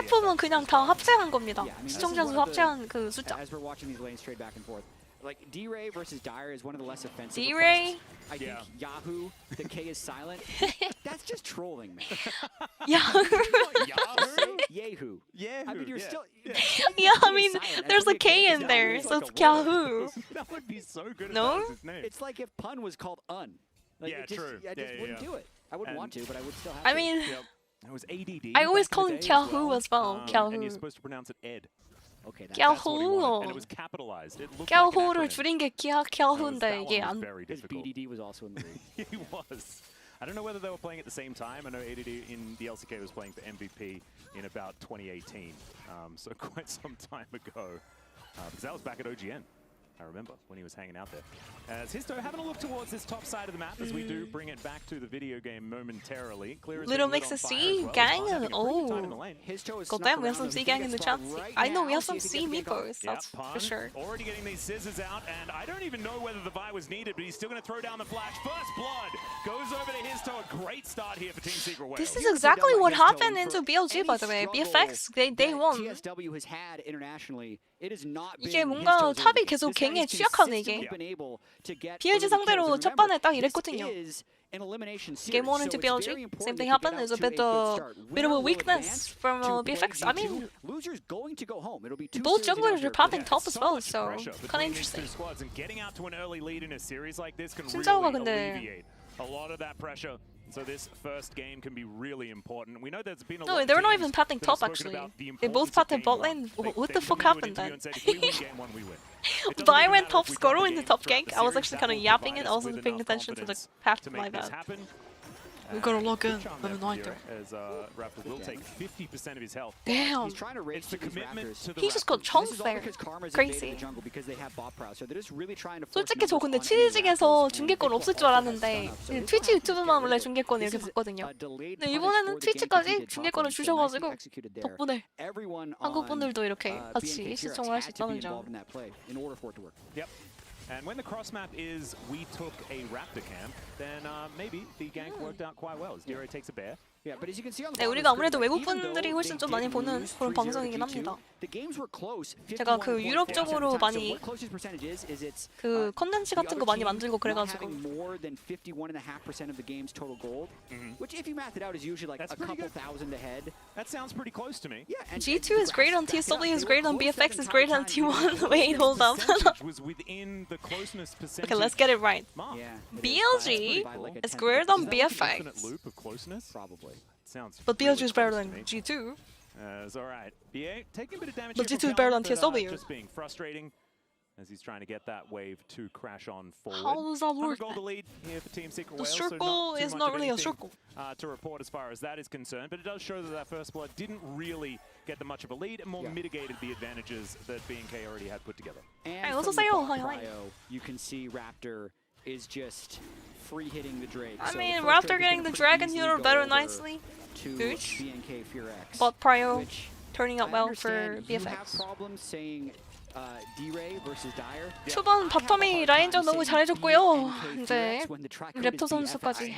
D: 스태프는 그냥 다 합체한 겁니다. 시청자 수 합체한 그 숫자.
R: As we're watching these lanes trade back and forth, like D-Ray versus Dyer is one of the less offensive.
D: D-Ray?
R: I think Yahoo, the K is silent. That's just trolling, man.
D: Yahoo?
R: Yahoo.
G: Yeah.
R: I mean, you're still.
D: Yeah, I mean, there's a K in there, so it's Yahoo.
G: That would be so good.
D: No?
G: If that was his name.
R: It's like if pun was called un. Like,
G: Yeah,
R: it just,
G: true.
R: I just wouldn't do it. I wouldn't want to, but I would still have
D: I
R: to.
D: mean,
G: It was ADD.
D: I always
G: back
D: call
G: in
D: him
G: the day
D: Yahoo as well.
G: And
D: Yahoo.
G: you're supposed to pronounce it Ed.
R: Okay,
G: That's what he wanted, and it was
D: Yahoo.
G: capitalized. It looked like an
D: Yahoo를
G: acronym.
D: 줄인 게
G: That
D: Yahoo인데 이게
G: one was
D: 안.
G: very
R: His
G: difficult.
R: BDD was also in the league.
G: He was. I don't know whether they were playing at the same time. I know ADD in the LCK was playing for MVP in about 2018, so quite some time ago. Because that was back at OGN, I remember, when he was hanging out there. As Histo having a look towards this top side of the map as we do bring it back to the video game momentarily. Clear as
D: Little
G: being lit
D: mix
G: on
D: of
G: fire
D: C
G: as well.
D: gang.
G: Having a pretty good time in the
D: Oh.
G: lane.
D: God damn, we have some C gang in the chat. I know we have some C meepos.
G: Yeah,
D: That's
G: Pun
D: for sure.
G: already getting these scissors out, and I don't even know whether the Vi was needed, but he's still going to throw down the flash. First blood goes over to Histo. A great start here for Team Secret Wales.
D: This is exactly what happened into BLG, by the way. BFX, they won.
R: TSW has had internationally. It has not been
D: 이게 뭔가
R: Histo's
D: 탑이
R: only.
D: 계속
R: This guy
D: 갱에
R: has
D: 취약하네
R: consistently
D: 이게.
R: been able to get
D: BLG
R: early kills.
D: 상대로
R: And
D: 첫
R: remember,
D: 판에 딱
R: this
D: 이랬거든요.
R: is an elimination series,
D: Game 1
R: so
D: into
R: it's very
D: BLG,
R: important
D: same
R: to
D: thing
R: get
D: happened.
R: out
D: There's a
R: to
D: bit
R: good
D: of
R: start.
D: bit of
R: Winner
D: a
R: will
D: weakness
R: advance
D: from
R: to
D: BFX. I
R: BLG2.
D: mean,
R: Loser's going to go home. It'll be two
D: both
R: series in
D: junglers are
R: under.
D: popping top as well,
G: much
D: so
G: pressure
D: kind of
G: between these two
D: interesting.
G: squads, and getting out to an early lead in a series like this can
D: 진짜가
G: really
D: 근데
G: alleviate a lot of that pressure. So this first game can be really important. We know there's been a
D: No,
G: lot of
D: they're not
G: teams
D: even patting
G: that have
D: top
G: spoken
D: actually.
G: about the
D: They both
G: importance of
D: patted
G: game
D: bot
G: one.
D: lane.
G: They-
D: What
G: they
D: the
G: come
D: fuck
G: into an
D: happened
G: interview
D: then?
G: and said, if we win game one, we win. It doesn't
D: Vi
G: even
D: went
G: matter
D: top
G: if we
D: scorer
G: drop
D: in the
G: game
D: top
G: throughout
D: gank.
G: the
D: I was
G: series,
D: actually
G: that
D: kind of
G: will
D: yapping
G: provide
D: and
G: us
D: also
G: with
D: paying
G: enough
D: attention to the
G: confidence
D: path.
G: to
D: My
G: make this
D: bad.
G: happen.
D: We gotta log in.
G: Good charm there from Dira, as Raptor will take 50% of his health.
D: Damn.
R: He's trying to race
G: It's the
R: to these
G: commitment
R: Raptors.
G: to the
D: He just got
G: Raptors.
D: chunk
R: This is all
D: there.
R: because Karma's
D: Crazy.
R: invaded the jungle because they have bot prowess. So they're just really trying to force
D: 솔직히 저 근데
R: numbers on enemy
D: 치즈직에서
R: Raptors, and
D: 중계권
R: Vic
D: 없을
R: will
D: 줄
R: also have
D: 알았는데
R: stun up, so
D: 그냥
R: it's
D: 트위치
R: not
D: 유튜브만 원래
R: good.
D: 중계권
R: This
D: 이렇게
R: is
D: 봤거든요.
R: a delayed
D: 근데
R: punish
D: 이번에는
R: for the
D: 트위치까지
R: gank he did
D: 중계권을
R: top lane, so nicely
D: 주셔가지고
R: executed there.
D: 덕분에
R: Everyone
D: 한국
R: on,
D: 분들도 이렇게 같이
R: BNK
D: 시청을 할 수
R: had to be
D: 있다는
R: involved
D: 점.
R: in that play in order for it to work.
G: Yep. And when the cross map is we took a Raptor camp, then maybe the gank worked out quite well as Dira takes a bear.
R: Yeah, but as you can see on the
D: 네,
R: bottom
D: 우리가
R: of the
D: 아무래도
R: screen,
D: 외국
R: even
D: 분들이
R: though
D: 훨씬
R: they
D: 좀 많이
R: did
D: 보는
R: lose
D: 그런
R: 3-0
D: 방송이긴
R: to
D: 합니다.
R: G2, the games were close.
D: 제가 그 유럽
R: 51.4%
D: 쪽으로
R: of the time. So
D: 많이
R: what closest percentage is it's
D: 그 컨텐츠
R: the
D: 같은
R: other
D: 거 많이
R: team
D: 만들고
R: not
D: 그래가지고
R: having more than 51.5% of the game's total gold, which if you math it out is usually like
G: That's
R: a
G: pretty
R: couple
G: good.
R: thousand ahead.
G: That sounds pretty close to me.
R: Yeah, and
D: G2 is great on TSW, is great on BFX, is great on
R: T1.
D: T1. Wait, hold up.
G: Percentage was within the closeness percentage.
D: Okay, let's get it right.
G: mark.
R: Yeah,
D: BLG is great
G: Is
D: on
G: that like an
D: BFX,
G: infinite loop of closeness?
R: Probably.
G: Sounds
D: but
G: really
D: BLG is better
G: close
D: than
G: to me.
D: G2.
G: It's all right. BA taking a bit of damage
D: But
G: here
D: G2
G: from
D: is better than
G: Calvin, but,
D: TSW.
G: just being frustrating as he's trying to get that wave to crash on forward.
D: How does that
G: 100
D: work?
G: goal the lead here for Team Secret
D: The
G: Wales, so
D: circle
G: too
D: is
G: much
D: not
G: of
D: really a
G: anything,
D: circle.
G: to report as far as that is concerned, but it does show that that first blood didn't really get them much of a lead and more mitigated the advantages that B&K already had put together.
R: And
D: I also
R: from the
D: say, oh,
R: bot
D: hi.
R: cryo, you can see Raptor is just free hitting the Drake.
D: I
R: So
D: mean,
R: the first
D: Raptor
R: Drake is
D: getting
R: gonna
D: the
R: pretty
D: Dragon
R: easily
D: here
R: go
D: better
R: over
D: nicely.
R: to
D: Good.
R: BNK Fear X.
D: Bot Prio
R: which
D: turning out
R: I
D: well for
R: understand you have
D: BFX.
R: problems saying D-Ray versus Dyer.
D: 초반 바텀이 라인전 너무 잘해줬고요. 이제 랩터 선수까지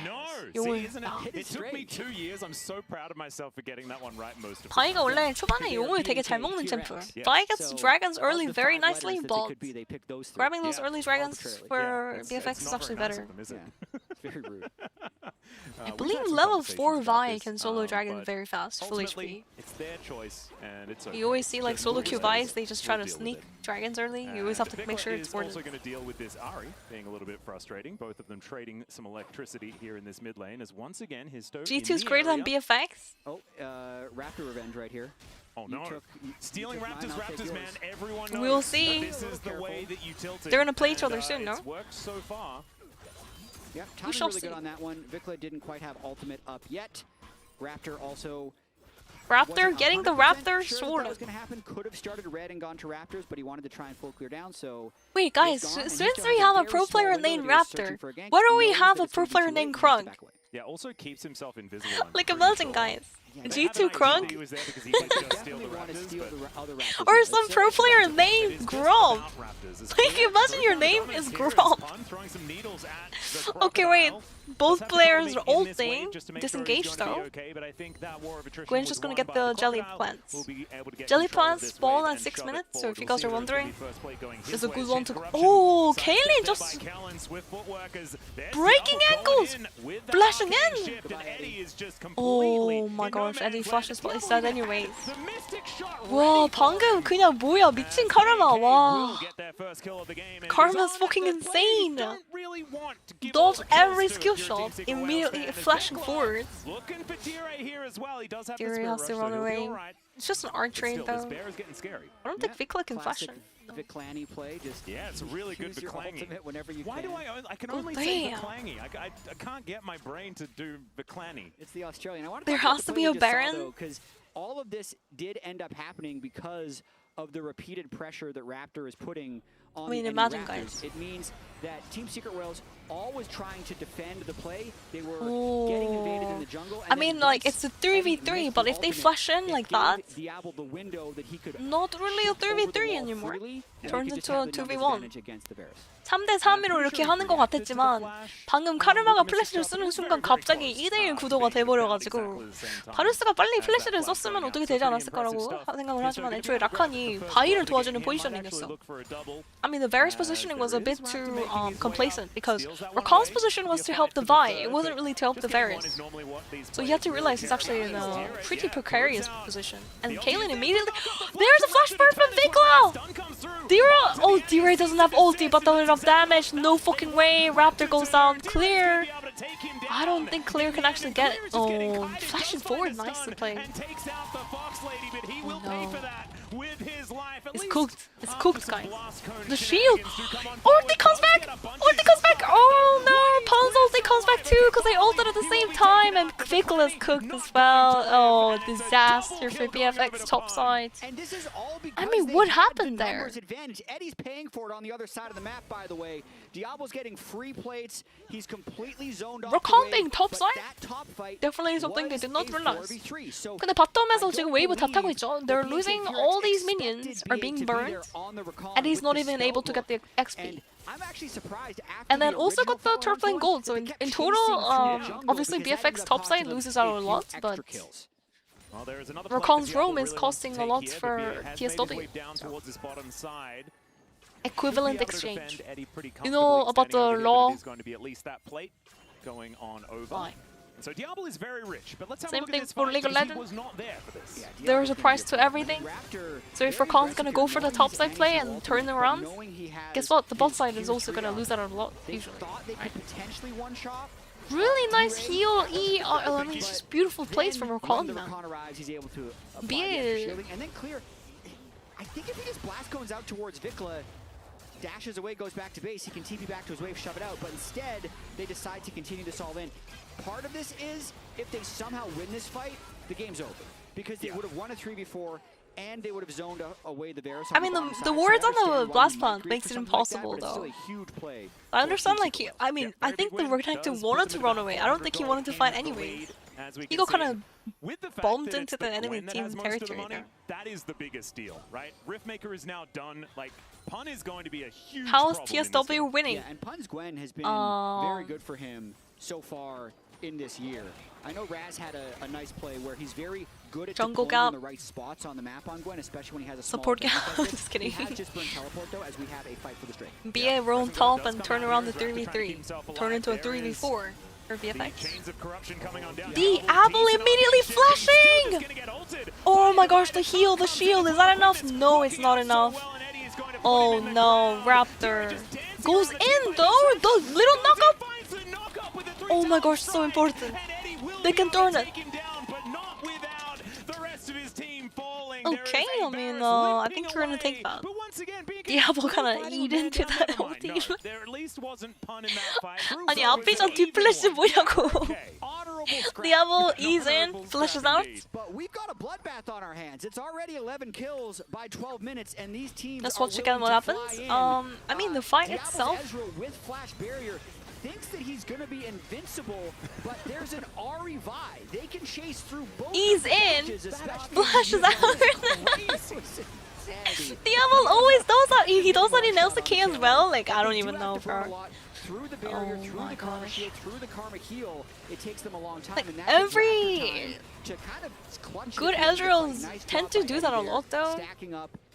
D: 용을.
G: See, isn't it? It took me 2 years. I'm so proud of myself for getting that one right most of the
D: 바이가
G: time.
D: 원래 초반에 용을 되게 잘 먹는 챔프. 바이 gets dragons early very nicely, but grabbing those early dragons for BFX is actually better.
R: It's very rude.
D: I believe level 4 Vi can solo dragon very fast, full HP.
G: It's their choice, and it's okay.
D: You always see like
G: Just
D: solo
G: always
D: queue
G: have
D: Vi's, they just try to sneak dragons early. You always have to make sure it's worth
G: also
D: it.
G: going to deal with this Ahri being a little bit frustrating. Both of them trading some electricity here in this mid lane as once again Histo
D: G2's great on BFX.
R: Oh, Raptor revenge right here.
G: Oh no. Stealing Raptors,
R: Raptors,
G: man. Everyone knows
D: We'll see.
G: that this is the way that you tilt it.
D: They're gonna play each other
G: and,
D: soon, no?
G: It's worked so far.
R: Yeah,
D: We
R: timing
D: shall
R: really
D: see.
R: good on that one. Vikla didn't quite have ultimate up yet. Raptor also
D: Raptor getting the Raptor
R: sure
D: sword.
R: that was going to happen. Could have started red and gone to Raptors, but he wanted to try and full clear down. So
D: Wait, guys, since we have a pro player named Raptor, why don't we have a pro player named Krunk?
G: Yeah, also keeps himself invisible.
D: Like imagine, guys. G2 Krunk? Or some pro player named Gromp. Like, imagine your name is Gromp. Okay, wait. Both players are ulting. Disengage though. Gwen's just gonna get the jelly plants. Jelly plants spawn at 6 minutes, so if you guys are wondering, it's a good one to go. Oh, Kaylin just breaking ankles! Flashing in! Oh my gosh, Eddie flashes, but he's dead anyways. 와, 방금 그냥 뭐야, 미친 카르마, 와. Karma's fucking insane! Dodge every skill shot, immediately flashing forward. Fury has to run away. It's just an art trade though. I don't think Vikla can flash him.
R: Viklangi play, just
G: it's a really good Viklangi. Why do I can
D: Oh,
G: only say
D: damn.
G: Viklangi. I can't get my brain to do Viklangi.
R: It's the Australian. I want
D: There has to be a Baron.
R: Because all of this did end up happening because of the repeated pressure that Raptor is putting on the
D: imagine,
R: Raptors.
D: guys.
R: It means that Team Secret Whales always trying to defend the play. They were getting invaded in the jungle.
D: I mean, like, it's a 3v3, but if they flash in like that,
R: Diablo the window that he could
D: not really a 3v3 anymore. Turns into a 2v1.
R: against the Bears.
D: 3대3으로 이렇게 하는 것 같았지만 방금 카르마가 플래시를 쓰는 순간 갑자기 2대1 구도가 돼버려가지고 바루스가 빨리 플래시를 썼으면 어떻게 되지 않았을까라고 생각을 하지만 애초에 라칸이 바이를 도와주는 포지셔닝이었어. I mean, the Varus positioning was a bit too complacent because Rakan's position was to help the Vi. It wasn't really to help the Varus. So you have to realize he's actually in a pretty precarious position. And Kaylin immediately... There's a flash burn from Vikla! Oh, D-Ray doesn't have ulti, but not enough damage. No fucking way. Raptor goes down. Clear. I don't think Clear can actually get it. Oh, flashing forward nicely played. No. It's cooked. It's cooked, guys. The shield. Ulti comes back. Ulti comes back. Oh no, Pun's ulti comes back too because they ulted at the same time and Vikla's cooked as well. Oh, disaster for BFX topside. I mean, what happened there?
R: Eddie's paying for it on the other side of the map, by the way. Diablo's getting free plates. He's completely zoned off.
D: Rakan being topside? Definitely something they did not realize. 근데 바텀에서 지금 웨이브 다 타고 있죠. They're losing all these minions are being burned, and he's not even able to get the XP. And then also got the turf lane gold. So in total, obviously BFX topside loses out a lot, but Rakan's roam is costing a lot for TSW. Equivalent exchange. You know about the law? Fine.
G: So Diablo is very rich, but let's have
D: Same
G: a look
D: thing
G: at this
D: for
G: fight,
D: League of
G: 'cause he
D: Legends.
G: was not there for this.
D: There's a price to everything. So if Rakan's gonna go for the top side play and turn around, guess what? The bot side is also gonna lose out a lot, usually. Right? Really nice heal E. I mean, it's just beautiful plays from Rakan, man.
R: And then Clear. I think if he just blast cones out towards Vikla, dashes away, goes back to base, he can TP back to his wave, shove it out, but instead they decide to continue this all in. Part of this is, if they somehow win this fight, the game's over. Because they would have won a 3v4, and they would have zoned away the Varus.
D: I mean, the wards on the blast plant makes it impossible, though. I understand, like, I think the Rectangle wanted to run away. I don't think he wanted to fight anyways. He got kind of bombed into the enemy team's territory there.
G: That is the biggest deal, right? Riftmaker is now done. Like, Pun is going to be a huge
D: How is
G: problem
D: TSW winning?
R: Yeah, and Pun's Gwen has been very good for him so far in this year. I know Raz had a nice play where he's very good at
D: Jungle
R: deploying
D: gap.
R: in the right spots on the map on Gwen, especially when he has a
D: Support
R: small
D: gap.
R: advantage.
D: Just kidding.
R: He has just burned teleport though, as we have a fight for the straight.
D: BA roam top and turn around the 3v3. Turn into a 3v4 for BFX. Diablo immediately flashing! Oh my gosh, the heal, the shield, is that enough? No, it's not enough. Oh no, Raptor. Goes in though, the little knockup! Oh my gosh, so important. They can turn it. Okay, I mean, I think we're gonna take that. Diablo kinda eat into that ulti. 아니, 앞이랑 뒷플래시 뭐냐고. Diablo ease in, flashes out.
R: But we've got a bloodbath on our hands. It's already 11 kills by 12 minutes, and these teams
D: Let's watch again what happens. I mean, the fight itself.
R: with flash barrier thinks that he's going to be invincible, but there's an Ari Vi. They can chase through both.
D: He's in. Flash is out.
R: Insanity.
D: Diablo always does that. He does that in LCK as well. Like, I don't even know, bro.
R: Through the barrier, through the karma shield, through the karma heal, it takes them a long time.
D: Like
R: and that's
D: every
R: to kind of clutch
D: good Ezreals tend to do that a lot, though.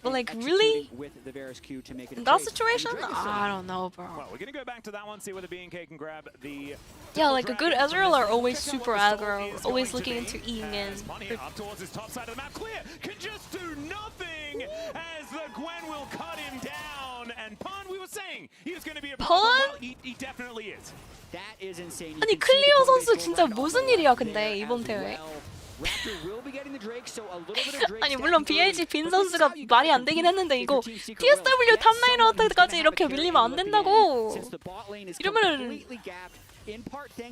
D: But like, really?
R: With the Varus Q to make it
D: In that situation? I don't know, bro.
G: Well, we're gonna go back to that one, see whether BNK can grab the.
D: Yeah, like a good Ezreal are always super aggro, always looking into Eing in.
G: Up towards his top side of the map, clear, can just do nothing as the Gwen will cut him down. And Pun, we were saying he was going to be a problem. Well, he definitely is.
R: That is insane.
D: 아니 클리어 선수 진짜 무슨 일이야 근데 이번 대회. 아니 물론 BLG 빈 선수가 말이 안 되긴 했는데 이거 TSW 탑라이너한테까지 이렇게 밀리면 안 된다고. 이러면은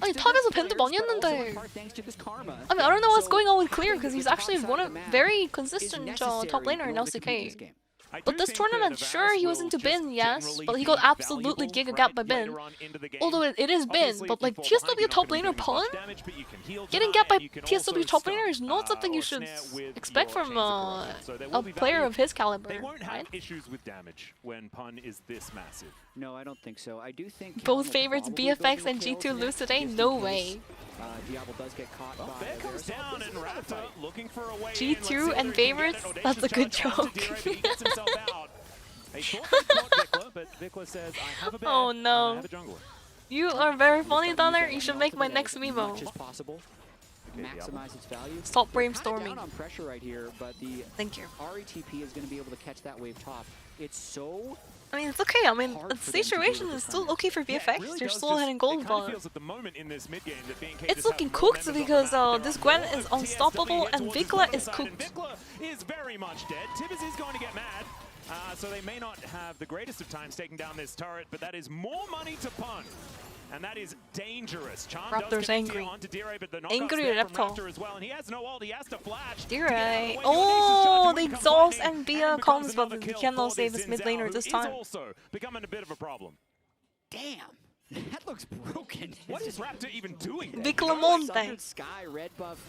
D: 아니 탑에서 밴드 많이 했는데. I mean I don't know what's going on with Clear because he's actually one of very consistent top laner in LCK. But this tournament, sure, he was into Bin, yes, but he got absolutely giga-gapped by Bin. Although it is Bin, but like TSW top laner Pun? Getting gapped by TSW top laner is not something you should expect from a player of his caliber,
G: They won't have
D: right?
G: issues with damage when Pun is this massive.
R: No, I don't think so. I do think
D: Both favorites BFX and G2 lose today? No way.
R: Diablo does get caught by
G: Bear comes down and Raptor looking for a way.
D: G2 and favorites? That's a good joke. Oh no. You are very funny, Donner. You should make my next memo.
R: Maximize its value.
D: Stop brainstorming.
R: Down on pressure right here, but the
D: Thank you.
R: RETP is going to be able to catch that wave top. It's so.
D: I mean, it's okay. I mean, the situation is still okay for BFX. They're still ahead in gold, but it's looking cooked because this Gwen is unstoppable and Vikla is cooked.
G: Vikla is very much dead. Tibbs is going to get mad. So they may not have the greatest of times taking down this turret, but that is more money to Pun. And that is dangerous. Charm
D: Raptor's angry.
G: Onto Dire, but the
D: Angry
G: Raptor as well, and he has no ult, he has to flash.
D: Dire. Oh, the exhaust and Bia comes, but he cannot save his mid laner this time.
G: Also becoming a bit of a problem.
R: Damn. That looks broken.
G: What is Raptor even doing?
D: Viclamonte.
R: Sky, red buff.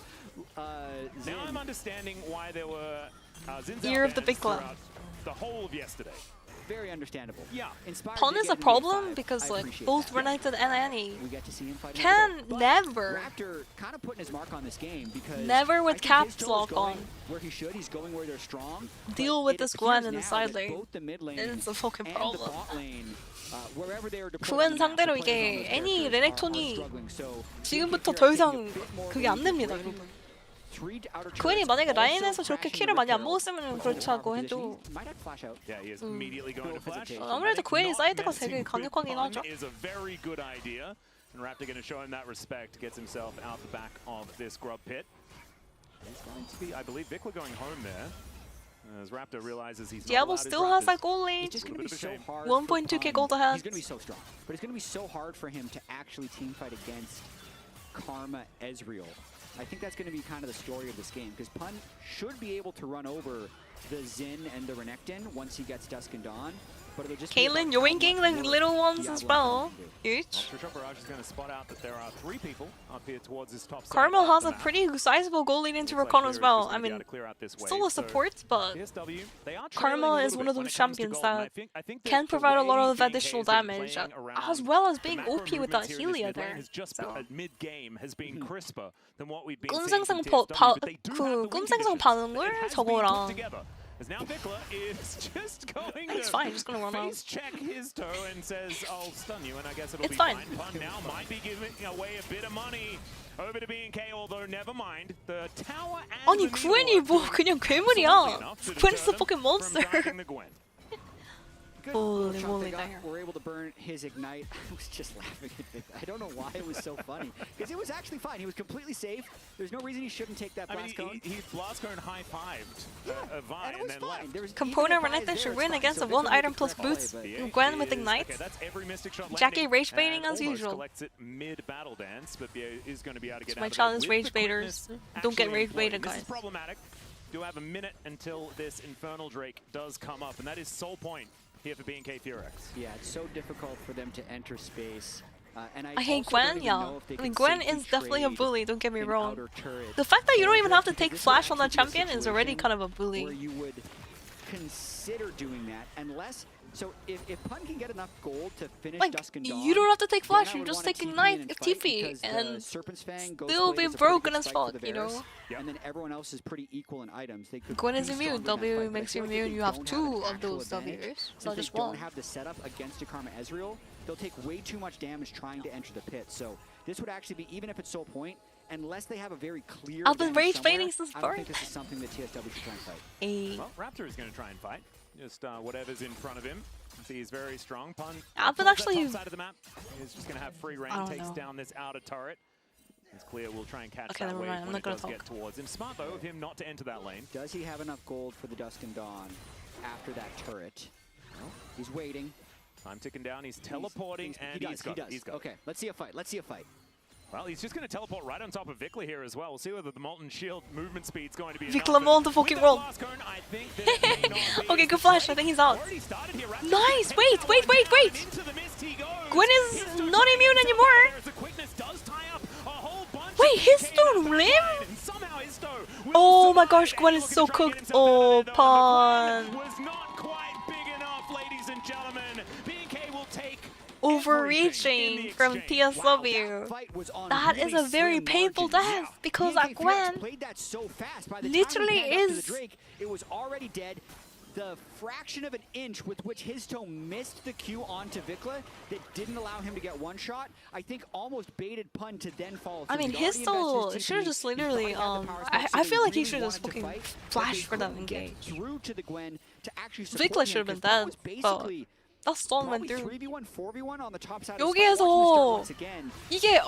G: Now I'm understanding why there were
D: Year of the Vikla.
G: The whole of yesterday.
R: Very understandable.
G: Yeah.
D: Pun is a problem because like both Reunited and Annie can never
R: kind of putting his mark on this game because
D: never with caps lock on
R: where he should. He's going where they're strong.
D: Deal with this Gwen in the side lane. It's a fucking problem. 그웬 상대로 이게 애니 레넥톤이 지금부터 더 이상 그게 안 됩니다, 여러분. 그웬이 만약에 라인에서 저렇게 킬을 많이 안 먹었으면 그렇지 하고 해도 아무래도 그웬이 사이드가 되게 강력하긴 하죠.
G: And Raptor going to show him that respect, gets himself out the back of this grub pit. He's going to be, I believe, Vikla going home there. As Raptor realizes he's
D: Diablo still has that gold lead. 1.2k gold ahead.
R: He's going to be so strong, but it's going to be so hard for him to actually team fight against Karma Ezreal. I think that's going to be kind of the story of this game, because Pun should be able to run over the Xin and the Renekton once he gets Dusk and Dawn.
D: Caitlyn yoinking the little ones as well. Huge. Carmel has a pretty sizable goal lead into Rakan as well. I mean, still a support, but Carmel is one of those champions that can provide a lot of additional damage, as well as being OP with that Helia there. 꿈생성 반응을 저거랑
G: As now Vikla is just going
D: it's fine, just gonna run out.
G: Face check his toe and says, I'll stun you, and I guess it'll
D: it's
G: be
D: fine.
G: Pun now might be giving away a bit of money over to BNK, although never mind. The tower and
D: 아니 구엔이 뭐 그냥 괴물이야. Guen's the fucking monster. Holy moly,
R: we're able to burn his ignite. I was just laughing at it. I don't know why it was so funny. Because it was actually fine. He was completely safe. There's no reason he shouldn't take that blast cone.
G: He blast cone high-fived Vine and then left.
D: Component Renekton should win against a 1-item plus boots. Gwen with Ignite. Jackie rage baiting as usual. My challenge rage baiters. Don't get rage baited, guys.
G: Do have a minute until this Infernal Drake does come up, and that is sole point here for BNK Furex.
R: Yeah, it's so difficult for them to enter space.
D: I hate Gwen, yeah. I mean, Gwen is definitely a bully, don't get me wrong. The fact that you don't even have to take flash on that champion is already kind of a bully.
R: Where you would consider doing that unless... So if Pun can get enough gold to finish
D: like,
R: Dusk and Dawn,
D: you don't have to take flash, you just take ignite, TP, and still be broken as fuck, you know?
R: And then everyone else is pretty equal in items. They could
D: Gwen is immune, W makes you immune, you have 2 of those W's, it's not just one.
R: If they don't have the setup against a Karma Ezreal, they'll take way too much damage trying to enter the pit. So this would actually be, even if it's soul point, unless they have a very clear
D: I've been rage baiting since
R: I don't think this is something that TSW should try and fight.
G: Well, Raptor is going to try and fight. Just whatever's in front of him. He's very strong. Pun
D: I've been actually...
G: side of the map. He's just going to have free reign. Takes down this outer turret. It's clear we'll try and catch that wave when it does get towards him. Smart, though, of him not to enter that lane.
R: Does he have enough gold for the Dusk and Dawn after that turret? No. He's waiting.
G: Time ticking down. He's teleporting, and he's got it.
R: Okay, let's see a fight. Let's see a fight.
G: Well, he's just going to teleport right on top of Vikla here as well. We'll see whether the Molten Shield movement speed's going to be
D: Vikla more the fucking roll. Okay, good flash. I think he's out. Nice! Wait! Gwen is not immune anymore! Wait, Histo live? Oh my gosh, Gwen is so cooked. Oh, Pun. Overreaching from TSW. That is a very painful death because that Gwen literally is.
R: It was already dead. The fraction of an inch with which Histo missed the Q onto Vikla that didn't allow him to get one shot, I think almost baited Pun to then fall.
D: I mean, Histo should have just literally, I feel like he should have just fucking flashed for that engage. Vikla should have been dead, but that stun went through. 여기에서 이게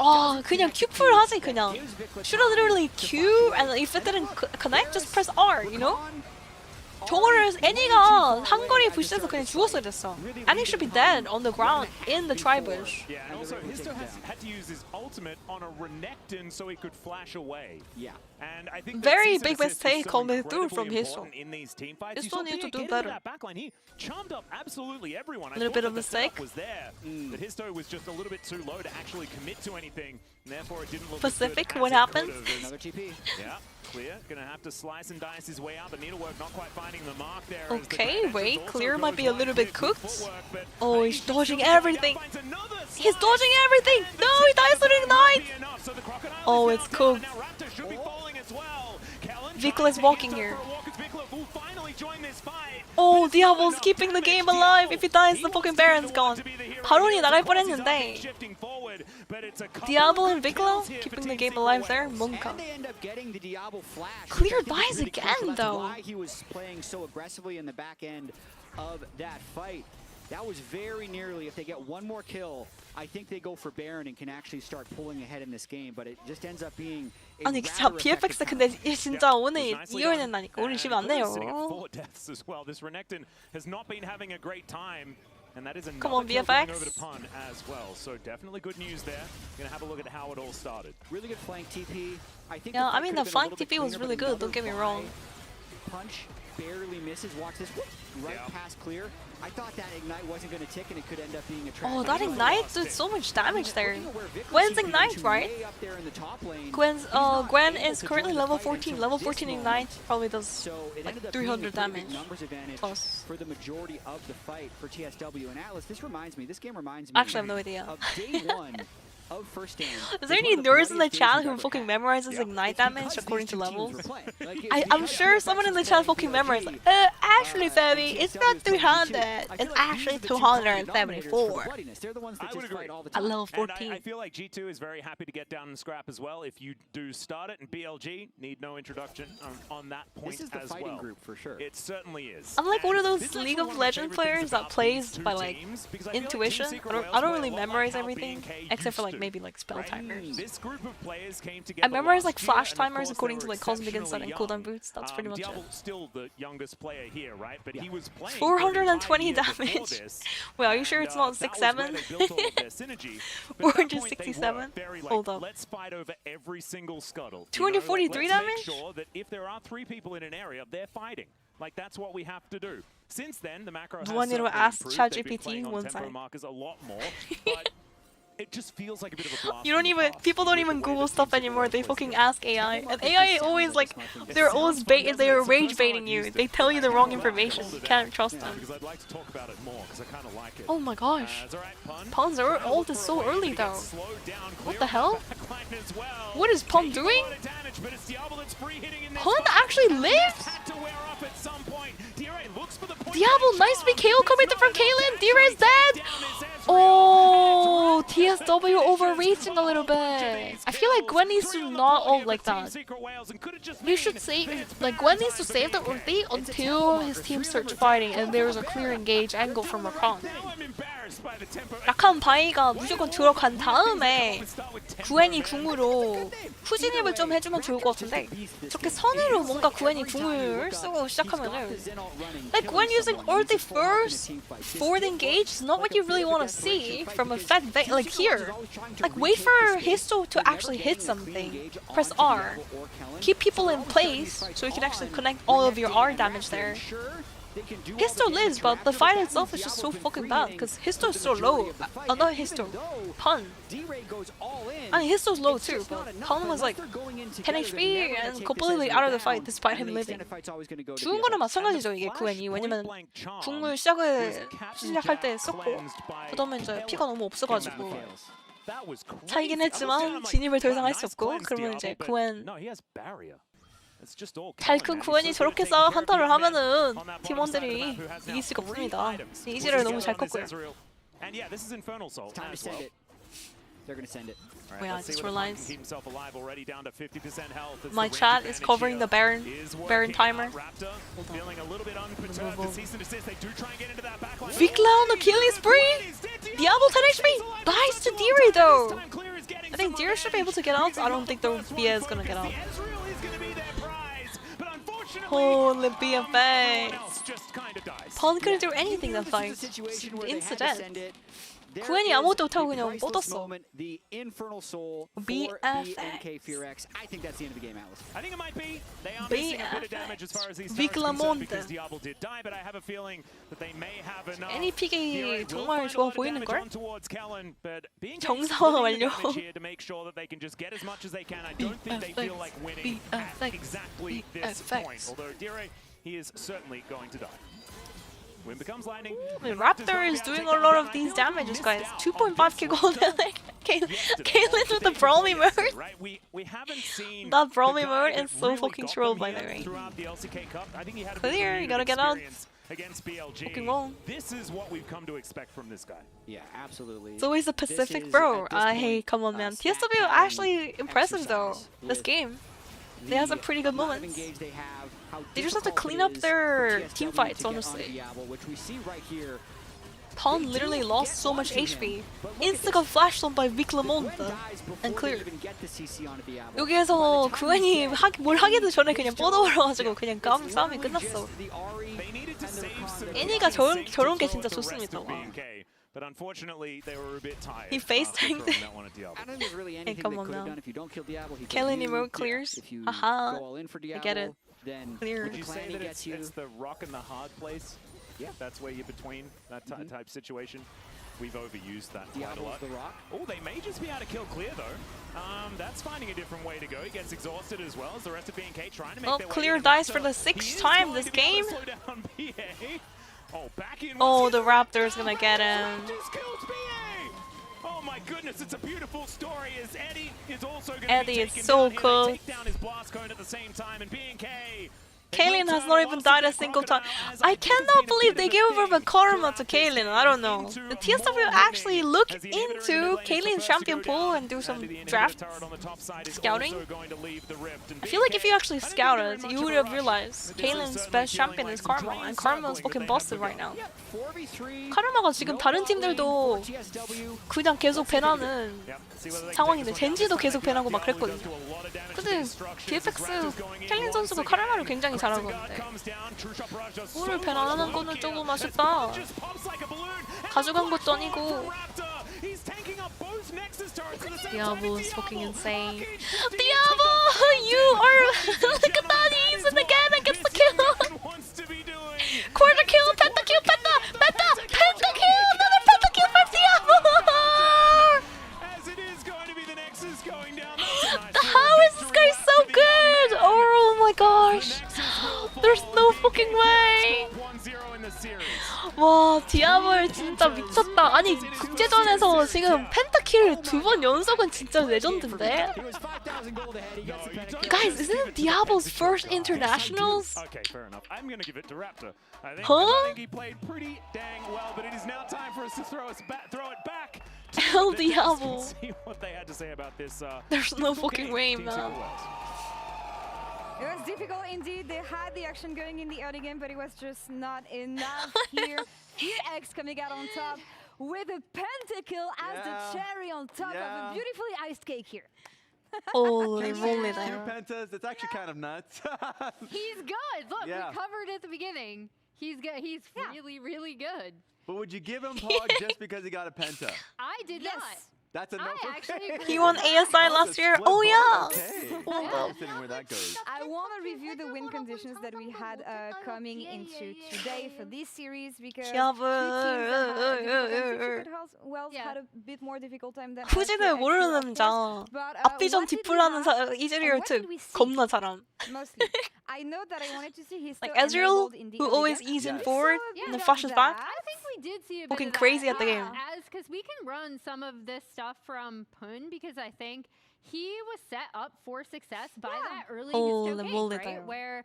D: 그냥 Q풀 하지 그냥. Should have literally Q and if it didn't connect, just press R, you know? 저거를 애니가 한거리 부시에서 그냥 죽었어야 됐어. And he should be dead on the ground in the tri-bush.
G: Yeah, and also Histo had to use his ultimate on a Renekton so he could flash away.
R: Yeah.
G: And I think
D: very big mistake coming through from Histo.
G: Histo
D: needs to do better.
G: He chummed up absolutely everyone.
D: A little bit of mistake.
G: Was there, but Histo was just a little bit too low to actually commit to anything, and therefore it didn't look
D: Pacific, what happened?
G: Another TP. Yeah. Clear, gonna have to slice and dice his way out, but Needlework not quite finding the mark there.
D: Okay, wait, Clear might be a little bit cooked. Oh, he's dodging everything. He's dodging everything. No, he dies to Ignite. Oh, it's cooked. Vikla is walking here. Oh, Diablo's keeping the game alive. If he dies, the fucking Baron's gone. 바론이 나갈 뻔했는데. Diablo and Vikla keeping the game alive there. 뭔가. Clear dies again though.
R: He was playing so aggressively in the back end of that fight. That was very nearly, if they get one more kill, I think they go for Baron and can actually start pulling ahead in this game, but it just ends up being
D: 아니 진짜 BFX 근데 진짜 오늘 이겨야 된다니까. 오늘 지면 안 돼요.
G: This Renekton has not been having a great time. And that is
D: Come on, BFX.
G: Over to Pun as well. So definitely good news there. Gonna have a look at how it all started.
R: Really good flank TP.
D: Yeah, I mean the flank TP was really good. Don't get me wrong.
R: Punch barely misses. Watch this. Right past Clear. I thought that Ignite wasn't going to tick and it could end up being a trap.
D: Oh, that Ignite did so much damage there. Gwen's Ignite, right? Gwen is currently level 14. Level 14 Ignite probably does like 300 damage plus.
R: For the majority of the fight for TSW and Atlas, this game reminds me
D: Actually, I have no idea.
R: Of day one of First Stand.
D: Is there any nerds in the chat who fucking memorizes Ignite damage according to levels? I'm sure someone in the chat fucking memorizes. Actually, Febby, it's not 300. It's actually 274.
G: I would agree.
D: At level 14.
G: I feel like G2 is very happy to get down and scrap as well. If you do start it, and BLG need no introduction on that point as well.
R: This is the fighting group for sure.
G: It certainly is.
D: I'm like one of those League of Legends players that plays by like intuition. I don't really memorize everything except for like maybe like spell timers.
G: This group of players came together.
D: I memorize like flash timers according to like Cosmic Insight and cooldown boots. That's pretty much it.
G: Still the youngest player here, right? But he was playing
D: 420 damage. Wait, are you sure it's not 6-7? Or just 67? Hold up.
G: Let's fight over every single scuttle.
D: 243 damage?
G: Make sure that if there are 3 people in an area, they're fighting. Like that's what we have to do. Since then, the macro has
D: ask
G: improved.
D: ChatGPT one
G: tempo
D: time.
G: markers a lot more. But it just feels like a bit of a blast.
D: You don't even, people don't even Google stuff anymore. They fucking ask AI, and AI always like, they're always they're rage baiting you. They tell you the wrong information. You can't trust them.
G: Because I'd like to talk about it more because I kind of like it.
D: Oh my gosh. Pun's ult is so early though. What the hell? What is Pun doing? Pun actually lived? Diablo, nice big KO coming from Kaylin. D-Ray's dead. Oh, TSW overreaching a little bit. I feel like Gwen needs to not ult like that. You should save, like Gwen needs to save the ulti until his team starts fighting and there's a clear engage angle from Rakan. 라칸 바이가 무조건 들어간 다음에 구엔이 궁으로 후진입을 좀 해주면 좋을 것 같은데 저렇게 선으로 뭔가 구엔이 궁을 쓰고 시작하면은 like Gwen using ulti first for the engage is not what you really want to see from a Fed like here. Like wait for Histo to actually hit something. Press R. Keep people in place so you can actually connect all of your R damage there. Histo lives, but the fight itself is just so fucking bad because Histo is so low. Not Histo, Pun. I mean, Histo's low too, but Pun was like 10 HP and completely out of the fight despite him living. 죽은 거는 마찬가지죠 이게 구엔이. 왜냐면 궁을 시작할 때 썼고 그다음에 이제 피가 너무 없어가지고 살긴 했지만 진입을 더 이상 할 수 없고 그러면 이제 구엔 잘 큰 구엔이 저렇게 싸워 한타를 하면은 팀원들이 이길 수가 없습니다. 이지를 너무 잘 컸고요. Wait, I just realized my chat is covering the Baron timer. Vikla on the killing spree! Diablo 10 HP! Nice to D-Ray though! I think D-Ray should be able to get out. I don't think the BA is gonna get out. Holy BFX! Paul couldn't do anything that fight. Insta-death. 구엔이 아무것도 못하고 그냥 뻗었어. BFX. 비클라몬트. 애니 픽이 정말 좋아 보이는걸? 정상화 완료. BFX.
G: When becomes lightning,
D: Raptor is doing a lot of these damages, guys. 2.5k gold. Caitlyn with the Brawly mode. That Brawly mode is so fucking troll, by the way. Clear, you gotta get out.
G: Against BLG.
D: Fucking wrong.
G: This is what we've come to expect from this guy.
R: Yeah, absolutely.
D: It's always the Pacific, bro. Hey, come on, man. TSW actually impressive though. This game, they have some pretty good moments. They just have to clean up their team fights, honestly. Pawn literally lost so much HP. Insta got flashed on by Viklamonte and cleared. 여기에서 구엔이 뭘 하기도 전에 그냥 뻗어버려가지고 그냥 싸움이 끝났어. 애니가 저런 게 진짜 좋습니다.
G: But unfortunately, they were a bit tired.
D: He face tanked it. Hey, come on now. Kaylin emote clears. Haha. I get it. Clear.
G: Would you say that it's the rock and the hard place? Yeah. That's where you're between that type situation. We've overused that quite a lot. Oh, they may just be able to kill clear though. That's finding a different way to go. He gets exhausted as well as the rest of BNK trying to make their way.
D: Clear dies for the 6th time this game.
G: Oh, back in.
D: Oh, the Raptor's gonna get him.
G: Oh my goodness, it's a beautiful story as Eddie is also going
D: to be taken so cool.
G: Take down his blast cone at the same time, and BNK.
D: Kaylin has not even died a single time. I cannot believe they gave over the karma to Kaylin. I don't know. The TSW actually look into Kaylin's champion pool and do some draft scouting. I feel like if you actually scouted, you would have realized Kaylin's best champion is Karma, and Karma is fucking busted right now. 카르마가 지금 다른 팀들도 그냥 계속 밴하는 상황인데 젠지도 계속 밴하고 막 그랬거든요. 근데 BFX 켈린 선수도 카르마를 굉장히 잘하거든요. 뭐를 밴 안 하는 거는 조금 아쉽다. 가져간 것도 아니고. Diablo is fucking insane. Diablo, you are look at that, he's in again and gets the kill. Quarter kill, pentakill, pentakill, another pentakill from Diablo.
M: Nexus going down. That's a nice
D: How is this guy so good? Oh my gosh. There's no fucking way.
M: 1-0 in the series.
D: 와, 디아블 진짜 미쳤다. 아니, 국제전에서 지금 펜타킬을 2번 연속은 진짜 레전드인데? Guys, isn't it Diablo's first internationals?
M: Okay, fair enough. I'm going to give it to Raptor. I
D: Huh?
M: think he played pretty dang well, but it is now time for us to throw it back.
D: El Diablo.
M: See what they had to say about this.
D: There's no fucking way,
M: Team
D: man.
M: Secret Wales.
B: It was difficult indeed. They had the action going in the early game, but it was just not enough here. feviknight coming out on top with a pentakill as the cherry on top of a beautifully iced cake here.
D: Holy moly,
H: Two
D: there.
H: pentas, it's actually kind of nuts.
A: He's good. Look,
H: Yeah.
A: we covered at the beginning. He's good. He's really, really good.
H: But would you give him Pog just because he got a penta?
A: I did not.
H: That's a no for
A: actually
H: me.
D: He won ASI last year. Oh yeah.
H: Okay.
D: Hold up.
H: Interesting where that goes.
B: I want to review the win conditions that we had coming into today for this series because two teams that had Wells had a bit more difficult time than
D: 후지를 모르는 남자. 앞비전 뒷불하는 이즈리얼 특 겁나 잘함.
B: Mostly. I know that I wanted to see his
D: Like Ezreal, who always eases in forward and then flashes back.
A: I think we did see a bit
D: Looking
A: of that,
D: crazy at the game.
A: because we can run some of this stuff from Pun because I think he was set up for success by that early
D: Oh, the
A: histo
D: bullet
A: cake, right?
D: there.
A: Where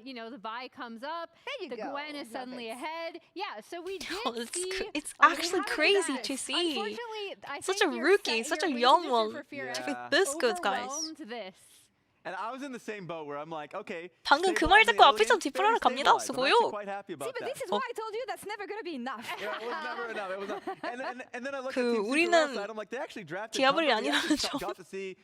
A: you know, the Vi comes up, the Gwen is suddenly ahead. Yeah, so we did see.
D: It's
A: they
D: actually
A: had
D: crazy
A: that.
D: to see.
A: Unfortunately, I
D: Such
A: think
D: a
A: your
D: rookie,
A: set-
D: such
A: your
D: a
A: win
D: young
A: condition
D: one.
A: for feviknight
D: With this good, guys.
A: overwhelmed this.
H: And I was in the same boat where I'm like, okay.
D: 방금 그 말 듣고 앞비전 뒷불하러 갑니다. 수고요.
H: Quite happy about
B: See, but this is why I told you that's never going to be enough.
H: Yeah, it was never enough. It was not. And then I looked
D: 그
H: at Team Secret
D: 우리는
H: Wales side. I'm like, they actually drafted
D: 디아블이
H: Pun, but we
D: 아니라는
H: actually
D: 점.
H: got to see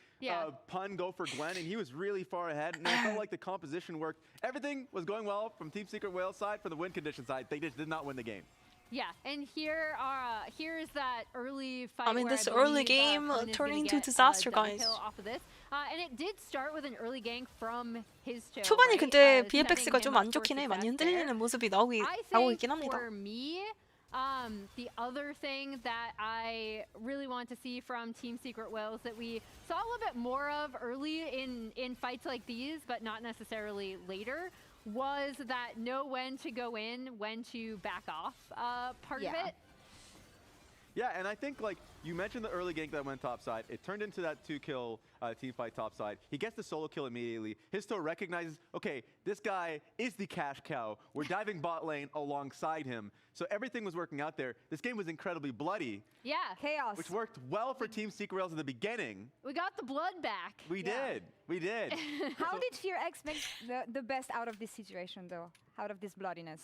H: Pun go for Gwen, and he was really far ahead. And I felt like the composition worked. Everything was going well from Team Secret Wales side. For the win condition side, they just did not win the game.
A: Yeah, and here's that early fight.
D: I mean,
A: where
D: this
A: believe,
D: early game
A: Pun is
D: turned
A: gonna
D: into
A: get,
D: disaster,
A: double
D: guys.
A: kill off of this. And it did start with an early gank from his toe.
D: 초반이
A: right?
D: 근데
A: setting
D: BFX가
A: him
D: 좀
A: up
D: 안
A: for
D: 좋긴 해. 많이
A: success there.
D: 흔들리는 모습이
A: I
D: 나오고
A: think
D: 있긴 합니다.
A: for me, the other thing that I really want to see from Team Secret Wales that we saw a little bit more of early in fights like these, but not necessarily later, was that know when to go in, when to back off part of it.
H: Yeah, and I think, like, you mentioned the early gank that went topside. It turned into that 2-kill team fight topside. He gets the solo kill immediately. His toe recognizes, okay, this guy is the cash cow. We're diving bot lane alongside him. So everything was working out there. This game was incredibly bloody.
A: Yeah.
B: Chaos.
H: Which worked well for Team Secret Wales in the beginning.
A: We got the blood back.
H: We did. We did.
B: How did feviknight make the best out of this situation, though? Out of this bloodiness?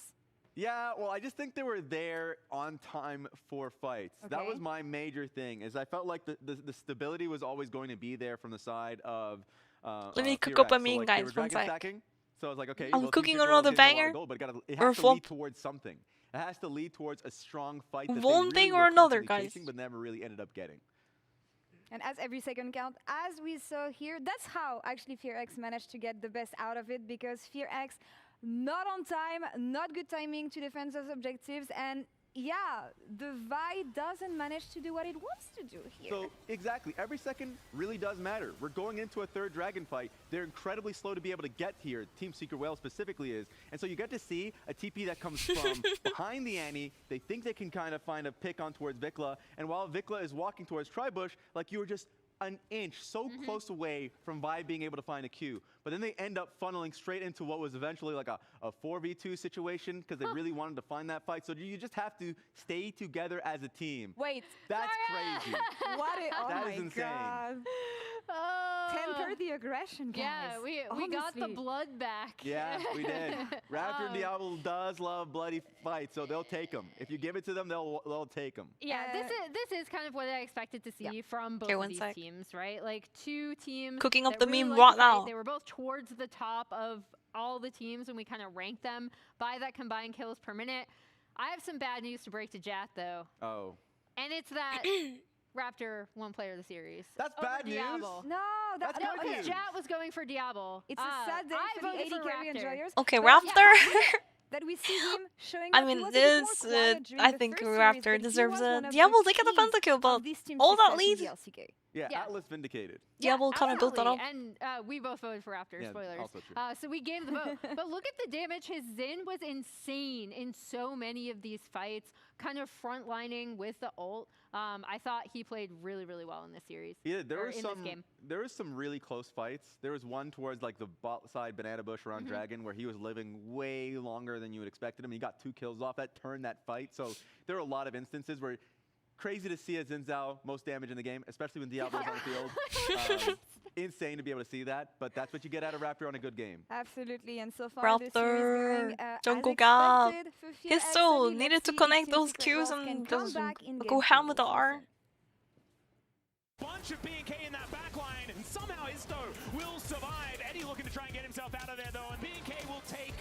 H: Yeah, well, I just think they were there on time for fights. That was my major thing, is I felt like the stability was always going to be there from the side of
D: Let me cook
H: feviknight.
D: up a
H: So,
D: mean,
H: like,
D: guys,
H: they were dragon
D: one sec.
H: stacking. So I was like, okay,
D: I'm
H: well,
D: cooking
H: Team Secret Wales
D: another
H: getting a lot of
D: banger,
H: gold, but it
D: or
H: has to
D: flop.
H: lead towards something. It has to lead towards a strong fight that
D: One
H: they
D: thing
H: really
D: or
H: were
D: another,
H: constantly
D: guys.
H: chasing, but never really ended up getting.
B: And as every second count, as we saw here, that's how actually feviknight managed to get the best out of it, because feviknight not on time, not good timing to defend those objectives, and yeah, the Vi doesn't manage to do what it wants to do here.
H: So exactly, every second really does matter. We're going into a third dragon fight. They're incredibly slow to be able to get here. Team Secret Wales specifically is. And so you get to see a TP that comes from behind the Annie. They think they can kind of find a pick on towards Vikla. And while Vikla is walking towards Tribush, like you were just an inch so close away from Vi being able to find a Q. But then they end up funneling straight into what was eventually like a 4v2 situation because they really wanted to find that fight. So you just have to stay together as a team.
B: Wait.
H: That's crazy.
B: What oh
H: That
B: my
H: is insane.
B: God. Temper the aggression, guys.
A: Yeah, we got the blood back.
H: Yeah, we did. Raptor and Diablo does love bloody fights, so they'll take them. If you give it to them, they'll take them.
A: Yeah, this is kind of what I expected to see from both of these teams, right? Like two teams
D: Cooking up
A: that
D: the
A: really
D: meme
A: liked
D: right
A: to fight.
D: now.
A: They were both towards the top of all the teams when we kind of ranked them by that combined kills per minute. I have some bad news to break to Jat though.
H: Oh.
A: And it's that Raptor won player of the series.
H: That's
A: over
H: bad news.
A: Diablo.
B: No, that's
A: No,
B: good
A: because
B: news.
A: Jat was going for Diablo.
B: It's a sad day
A: I
B: for the
A: voted
B: 80
A: for
B: carry
A: Raptor.
B: enjoyers.
D: Okay,
B: But
D: Raptor.
B: that we see him showing
D: I
B: up. He
D: mean,
B: was a bit more
D: this,
B: quiet during
D: I
B: the
D: think
B: first
D: Raptor
B: series, but he
D: deserves
B: was
D: a
B: one of the
D: Diablo. They get the
B: keys
D: pentakill, but
B: of this team's
D: all that
B: success in
D: lead.
B: the LCK.
H: Yeah,
A: Yeah.
H: Atlas vindicated.
D: Diablo kind of built that up.
A: And we both voted for Raptor,
H: Yeah,
A: spoilers.
H: also true.
A: So we gave the vote. But look at the damage. His Xin was insane in so many of these fights, kind of frontlining with the ult. I thought he played really, really well in this series.
H: Yeah,
A: this game.
H: there was some really close fights. There was one towards like the bot side banana bush around Dragon where he was living way longer than you would expected him. He got 2 kills off that, turned that fight. So there are a lot of instances where crazy to see a Xin Zhao most damage in the game, especially when Diablo's on the field. Insane to be able to see that, but that's what you get out of Raptor on a good game.
B: Absolutely, and so far this series
D: Raptor,
B: going
D: Jungkook
B: as
D: up.
B: expected.
D: His soul needed to connect those Qs and just go ham with the R.
G: Bunch of B&K in that back line, and somehow Isto will survive. Eddie looking to try and get himself out of there, though, and B&K will take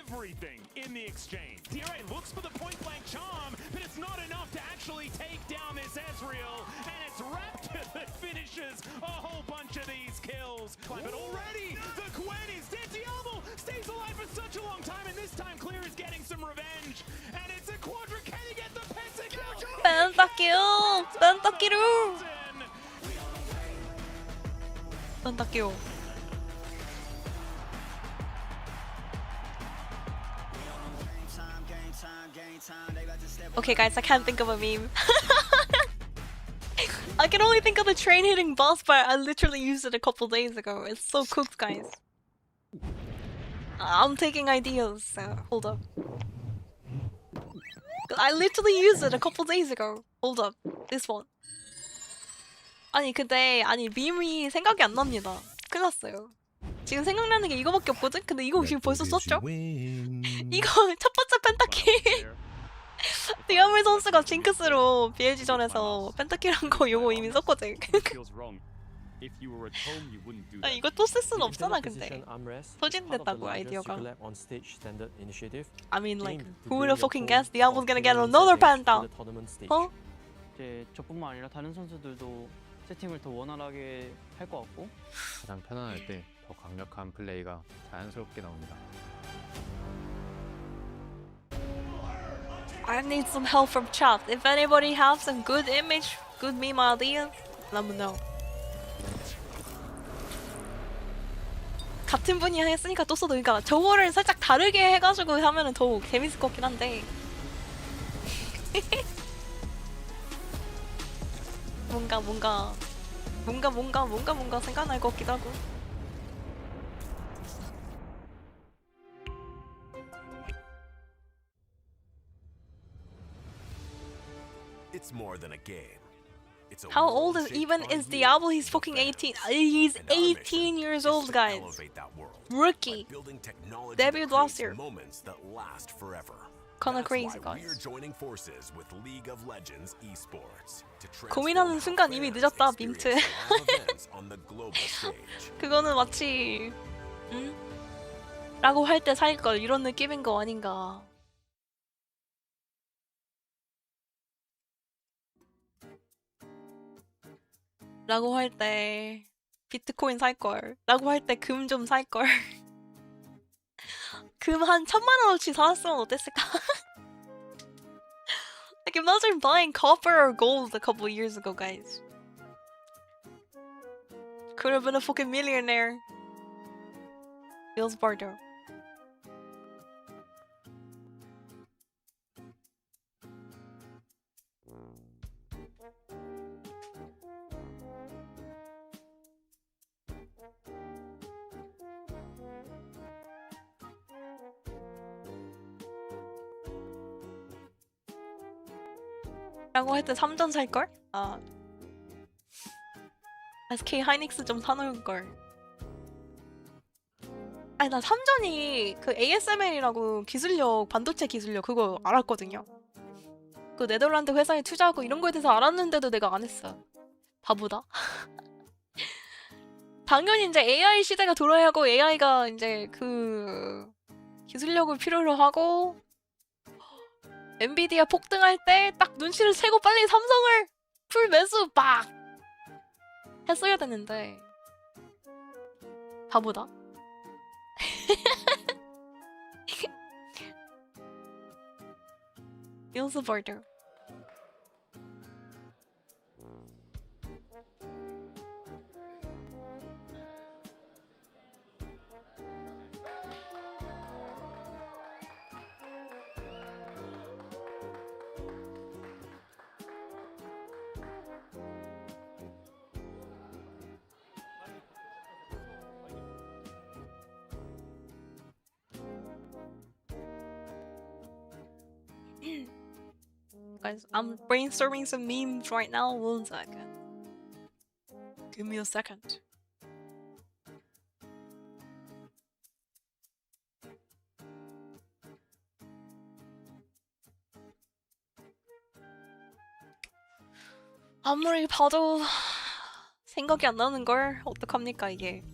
G: everything in the exchange. DRA looks for the point-blank charm, but it's not enough to actually take down this Ezreal, and it's Raptor that finishes a whole bunch of these kills. But already, the Quen is dead. Diablo stays alive for such a long time, and this time Clear is getting some revenge, and it's a Quadra. Can he get the pentakill?
D: Pentakill! Pentakill! Pentakill. Okay guys, I can't think of a meme. I can only think of the train hitting boss, but I literally used it a couple days ago. It's so cooked, guys. I'm taking ideas, so hold up. I literally used it a couple days ago. Hold up, this one. 아니 근데 밈이 생각이 안 납니다. 큰일 났어요. 지금 생각나는 게 이거밖에 없거든? 근데 이거 지금 벌써 썼죠? 이거 첫 번째 펜타킬. 디아블 선수가 징크스로 BLG전에서 펜타킬 한 거 요거 이미 썼거든. 아, 이거 또 쓸 수는 없잖아 근데. 소진됐다고 아이디어가. I mean like, who would have fucking guessed Diablo's gonna get another penta? 어?
S: 이제 저뿐만 아니라 다른 선수들도 세팅을 더 원활하게 할 것 같고
T: 가장 편안할 때 더 강력한 플레이가 자연스럽게 나옵니다.
D: I need some help from chat. If anybody has some good image, good meme ideas, let me know. 같은 분이 했으니까 또 써도 그러니까 저거를 살짝 다르게 해가지고 하면은 더 재밌을 것 같긴 한데. 뭔가 생각날 것 같기도 하고.
K: It's more than a game. It's a
D: How old is Diablo? He's fucking 18. He's 18 years old, guys. Rookie. Debuted last year. Kinda crazy, guys. 고민하는 순간 이미 늦었다, 민트. 그거는 마치 라고 할 때 살걸 이런 느낌인 거 아닌가. 라고 할 때 비트코인 살걸. 라고 할 때 금 좀 살걸. 금 한 1000만원어치 사왔으면 어땠을까? Like imagine buying copper or gold a couple years ago, guys. Could have been a fucking millionaire. Feels Bardo. 라고 할 때 3전 살걸? 아 SK 하이닉스 좀 사놓을걸. 아니 나 3전이 그 ASML이라고 기술력, 반도체 기술력 그거 알았거든요. 그 네덜란드 회사에 투자하고 이런 거에 대해서 알았는데도 내가 안 했어. 바보다. 당연히 이제 AI 시대가 돌아야 하고 AI가 이제 그 기술력을 필요로 하고 엔비디아 폭등할 때 딱 눈치를 채고 빨리 삼성을 풀 매수 막 했어야 되는데 바보다. 연습 볼드. Guys, I'm brainstorming some memes right now. 1 second. Give me a second. 아무리 봐도 생각이 안 나는 걸 어떡합니까 이게.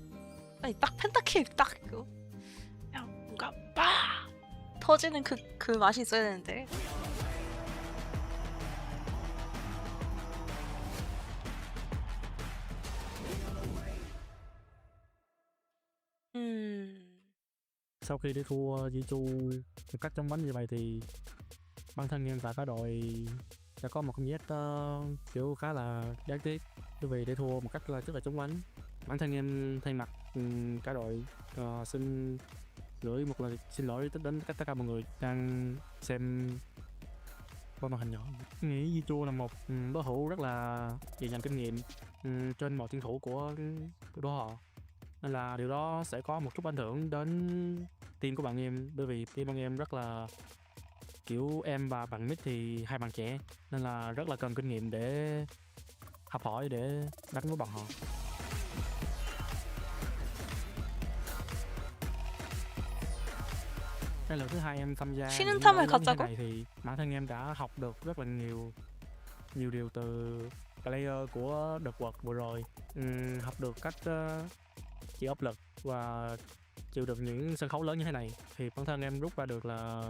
D: 아니 딱 펜타킬 딱 그거 그냥 뭔가 빡 터지는 그 맛이 있어야 되는데.
E: Sau khi để thua G2 một cách chóng vánh như vậy thì bản thân em và cả đội đã có một cảm giác kiểu khá là đáng tiếc, bởi vì để thua một cách là rất là chóng vánh. Bản thân em thay mặt cả đội xin gửi một lời xin lỗi đến tất cả mọi người đang xem qua màn hình nhỏ. Nghĩ G2 là một đối thủ rất là dày dặn kinh nghiệm trên mọi tuyển thủ của đối họ, nên là điều đó sẽ có một chút ảnh hưởng đến team của bạn em, bởi vì team bạn em rất là kiểu em và bạn mid thì hai bạn trẻ, nên là rất là cần kinh nghiệm để học hỏi để đánh với bọn họ. Đây là lần thứ hai em tham gia
D: 쉬는 탐을
E: như thế
D: 갖자고?
E: này thì bản thân em đã học được rất là nhiều điều từ player của đợt quật vừa rồi. Học được cách chịu áp lực và chịu được những sân khấu lớn như thế này, thì bản thân em rút ra được là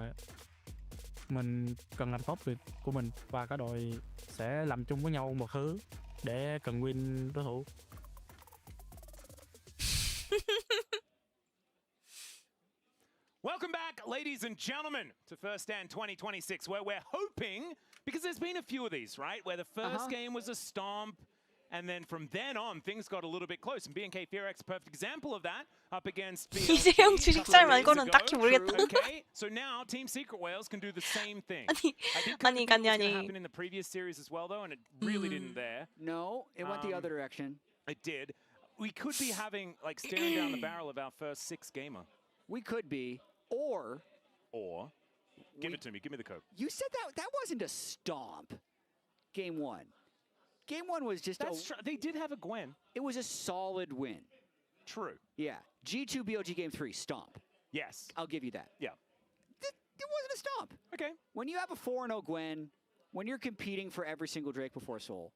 E: mình cần làm tốt việc của mình và cả đội sẽ làm chung với nhau một thứ để cần win đối thủ.
G: Welcome back, ladies and gentlemen, to First Stand 2026, where we're hoping, because there's been a few of these, right? Where the first game was a stomp, and then from then on, things got a little bit close. And B&K feviknight, a perfect example of that, up against BLG.
D: 이재용 주식잘 말고는 딱히 모르겠다.
G: Okay, so now Team Secret Whales can do the same thing. I did
D: 아니,
G: think it was going to
D: 아니.
G: happen in the previous series as well, though, and it really didn't there.
R: No, it went the other direction.
G: It did. We could be having, like, staring down the barrel of our first 6 gamer.
R: We could be, or
G: give it to me. Give me the code.
R: You said that wasn't a stomp. Game 1. Game 1 was just
G: they did have a Gwen.
R: It was a solid win.
G: True.
R: Yeah. G2 BLG Game 3 stomp.
G: Yes.
R: I'll give you that.
G: Yeah.
R: It wasn't a stomp.
G: Okay.
R: When you have a 4-0 Gwen, when you're competing for every single Drake before Soul,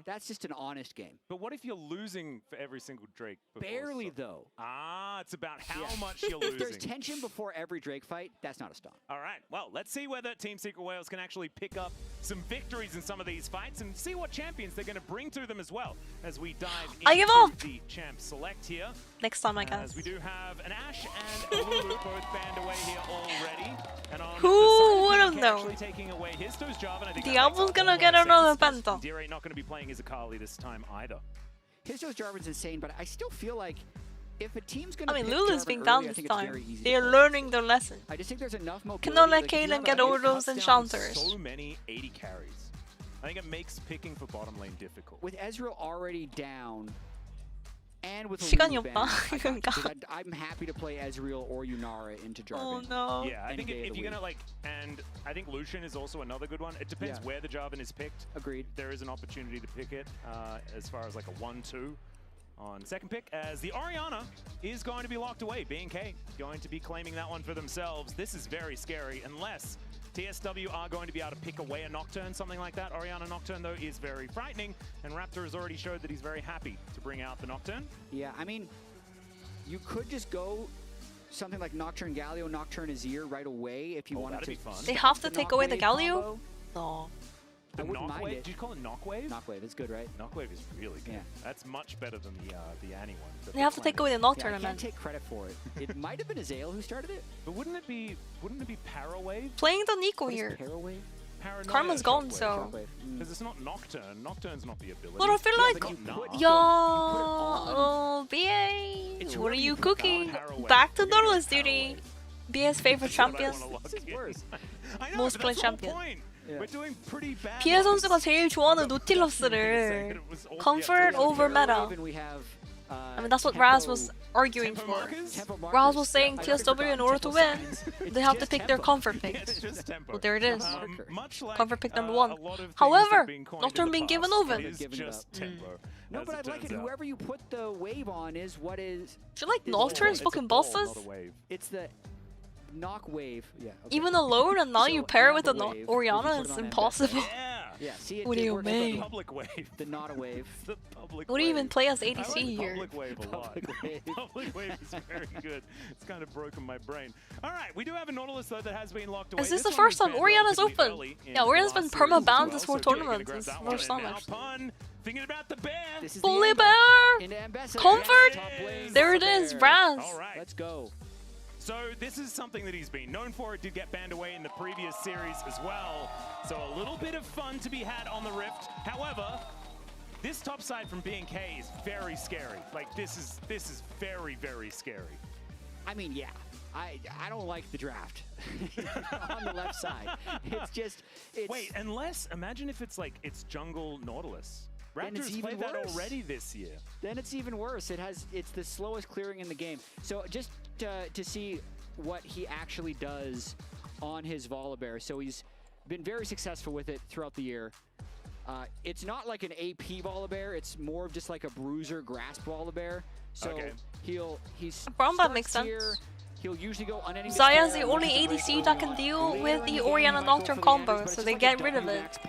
R: that's just an honest game.
G: But what if you're losing for every single Drake before
R: Barely,
G: Soul?
R: though.
G: Ah, it's about how much you're losing.
R: If there's tension before every Drake fight, that's not a stomp.
G: All right. Well, let's see whether Team Secret Whales can actually pick up some victories in some of these fights and see what champions they're going to bring to them as well as we dive into the champ select here.
D: Next time, I guess.
G: As we do have an Ashe and a Lulu both banned away here already. And on
D: Who would have known?
G: actually taking away Histo's job, and I think
D: Diablo's gonna get another penta.
G: Dire not going to be playing as Akali this time either.
R: Histo's Jarvan's insane, but I still feel like if a team's going to
D: I mean,
R: pick
D: Lulu's
R: Jarvan
D: being
R: early,
D: down
R: I
D: this
R: think it's
D: time.
R: very easy to
D: They're
R: play.
D: learning their lesson.
R: I just think there's enough mobility.
D: Cannot let
R: like, if you
D: Caitlyn
R: have
D: get
R: a-
D: all those enchanters.
G: So many 80 carries. I think it makes picking for bottom lane difficult.
R: With Ezreal already down, and with a
D: 시간이
R: Lulu
D: 없다.
R: ban, I got you,
D: 그러니까.
R: 'cause I'm happy to play Ezreal or Yunara into Jarvan.
D: Oh no.
G: Yeah, I
R: any
G: think
R: day of
G: if
R: the
G: you're
R: week.
G: gonna like, and I think Lucian is also another good one. It depends
R: Yeah.
G: where the Jarvan is picked.
R: Agreed.
G: There is an opportunity to pick it as far as like a 1-2 on second pick, as the Orianna is going to be locked away. B&K going to be claiming that one for themselves. This is very scary unless TSW are going to be able to pick away a Nocturne, something like that. Orianna Nocturne, though, is very frightening, and Raptor has already showed that he's very happy to bring out the Nocturne.
R: Yeah, I mean, you could just go something like Nocturne Galio, Nocturne Azir right away if you wanted
G: that'd
R: to.
G: be fun.
D: They have to take away the
R: Knockwave
D: Galio?
R: combo.
D: No.
G: The
R: I wouldn't mind
G: Knockwave?
R: it.
G: Did you call it Knockwave?
R: Knockwave, it's good, right?
G: Knockwave is really good.
R: Yeah.
G: That's much better than the Annie one. that
D: They have to
G: they're
D: take away the
G: planning.
D: Nocturne,
R: Yeah, I
D: man.
R: can't take credit for it. It might have been Azale who started it.
G: But wouldn't it be Parawave?
D: Playing the Nico
R: What is
D: here.
R: Parawave?
G: Paranoia
D: Karma's gone,
G: Shockwave.
D: so.
G: Because it's not Nocturne. Nocturne's not the ability.
D: But I feel like,
G: Nah.
D: BA, what are you cooking? Back to Nautilus duty. BA's favorite champion. Most played champion.
G: We're doing pretty bad.
D: BA 선수가 제일 좋아하는 노틸러스를 comfort over meta. I mean, that's what Raz was arguing for. Raz was saying TSW, in order to win, they have to pick their comfort picks. Well, there it is. Comfort pick number 1. However, Nocturne being given over.
R: No, but I like it. Whoever you put the wave on is what is.
D: Do you like Nocturne's fucking bosses?
R: It's the knock wave. Yeah. Okay.
D: Even alone, and now you pair it with an Orianna, it's impossible.
R: Yeah, see,
D: What do you mean?
G: The public wave.
R: The not a wave.
G: The public
D: What do you even play as ADC
G: I like
D: here?
G: Public wave a lot. Public wave is very good. It's kind of broken my brain. All right, we do have a Nautilus though that has been locked away.
D: Is this the first time Orianna's open? Yeah, Orianna's been perma-banned this whole tournament. It's more so much.
G: Thinking about the bear.
D: Bully bear! Comfort! There it is, Raz.
G: All right.
R: Let's go.
G: So this is something that he's been known for. It did get banned away in the previous series as well. So a little bit of fun to be had on the Rift. However, this top side from BNK is very scary. Like this is very, very scary.
R: I mean, yeah. I don't like the draft on the left side. It's just
G: Wait, unless imagine if it's like it's jungle Nautilus. Raptors played that already this year.
R: Then it's even worse. It's the slowest clearing in the game. So just to see what he actually does on his Volibear. So he's been very successful with it throughout the year. It's not like an AP Volibear. It's more of just like a bruiser grasp Volibear. So he's
D: Bromba makes sense.
R: He'll usually go unending.
D: Zaya's the only ADC that can deal with the Orianna Nocturne combo, so they get rid of it.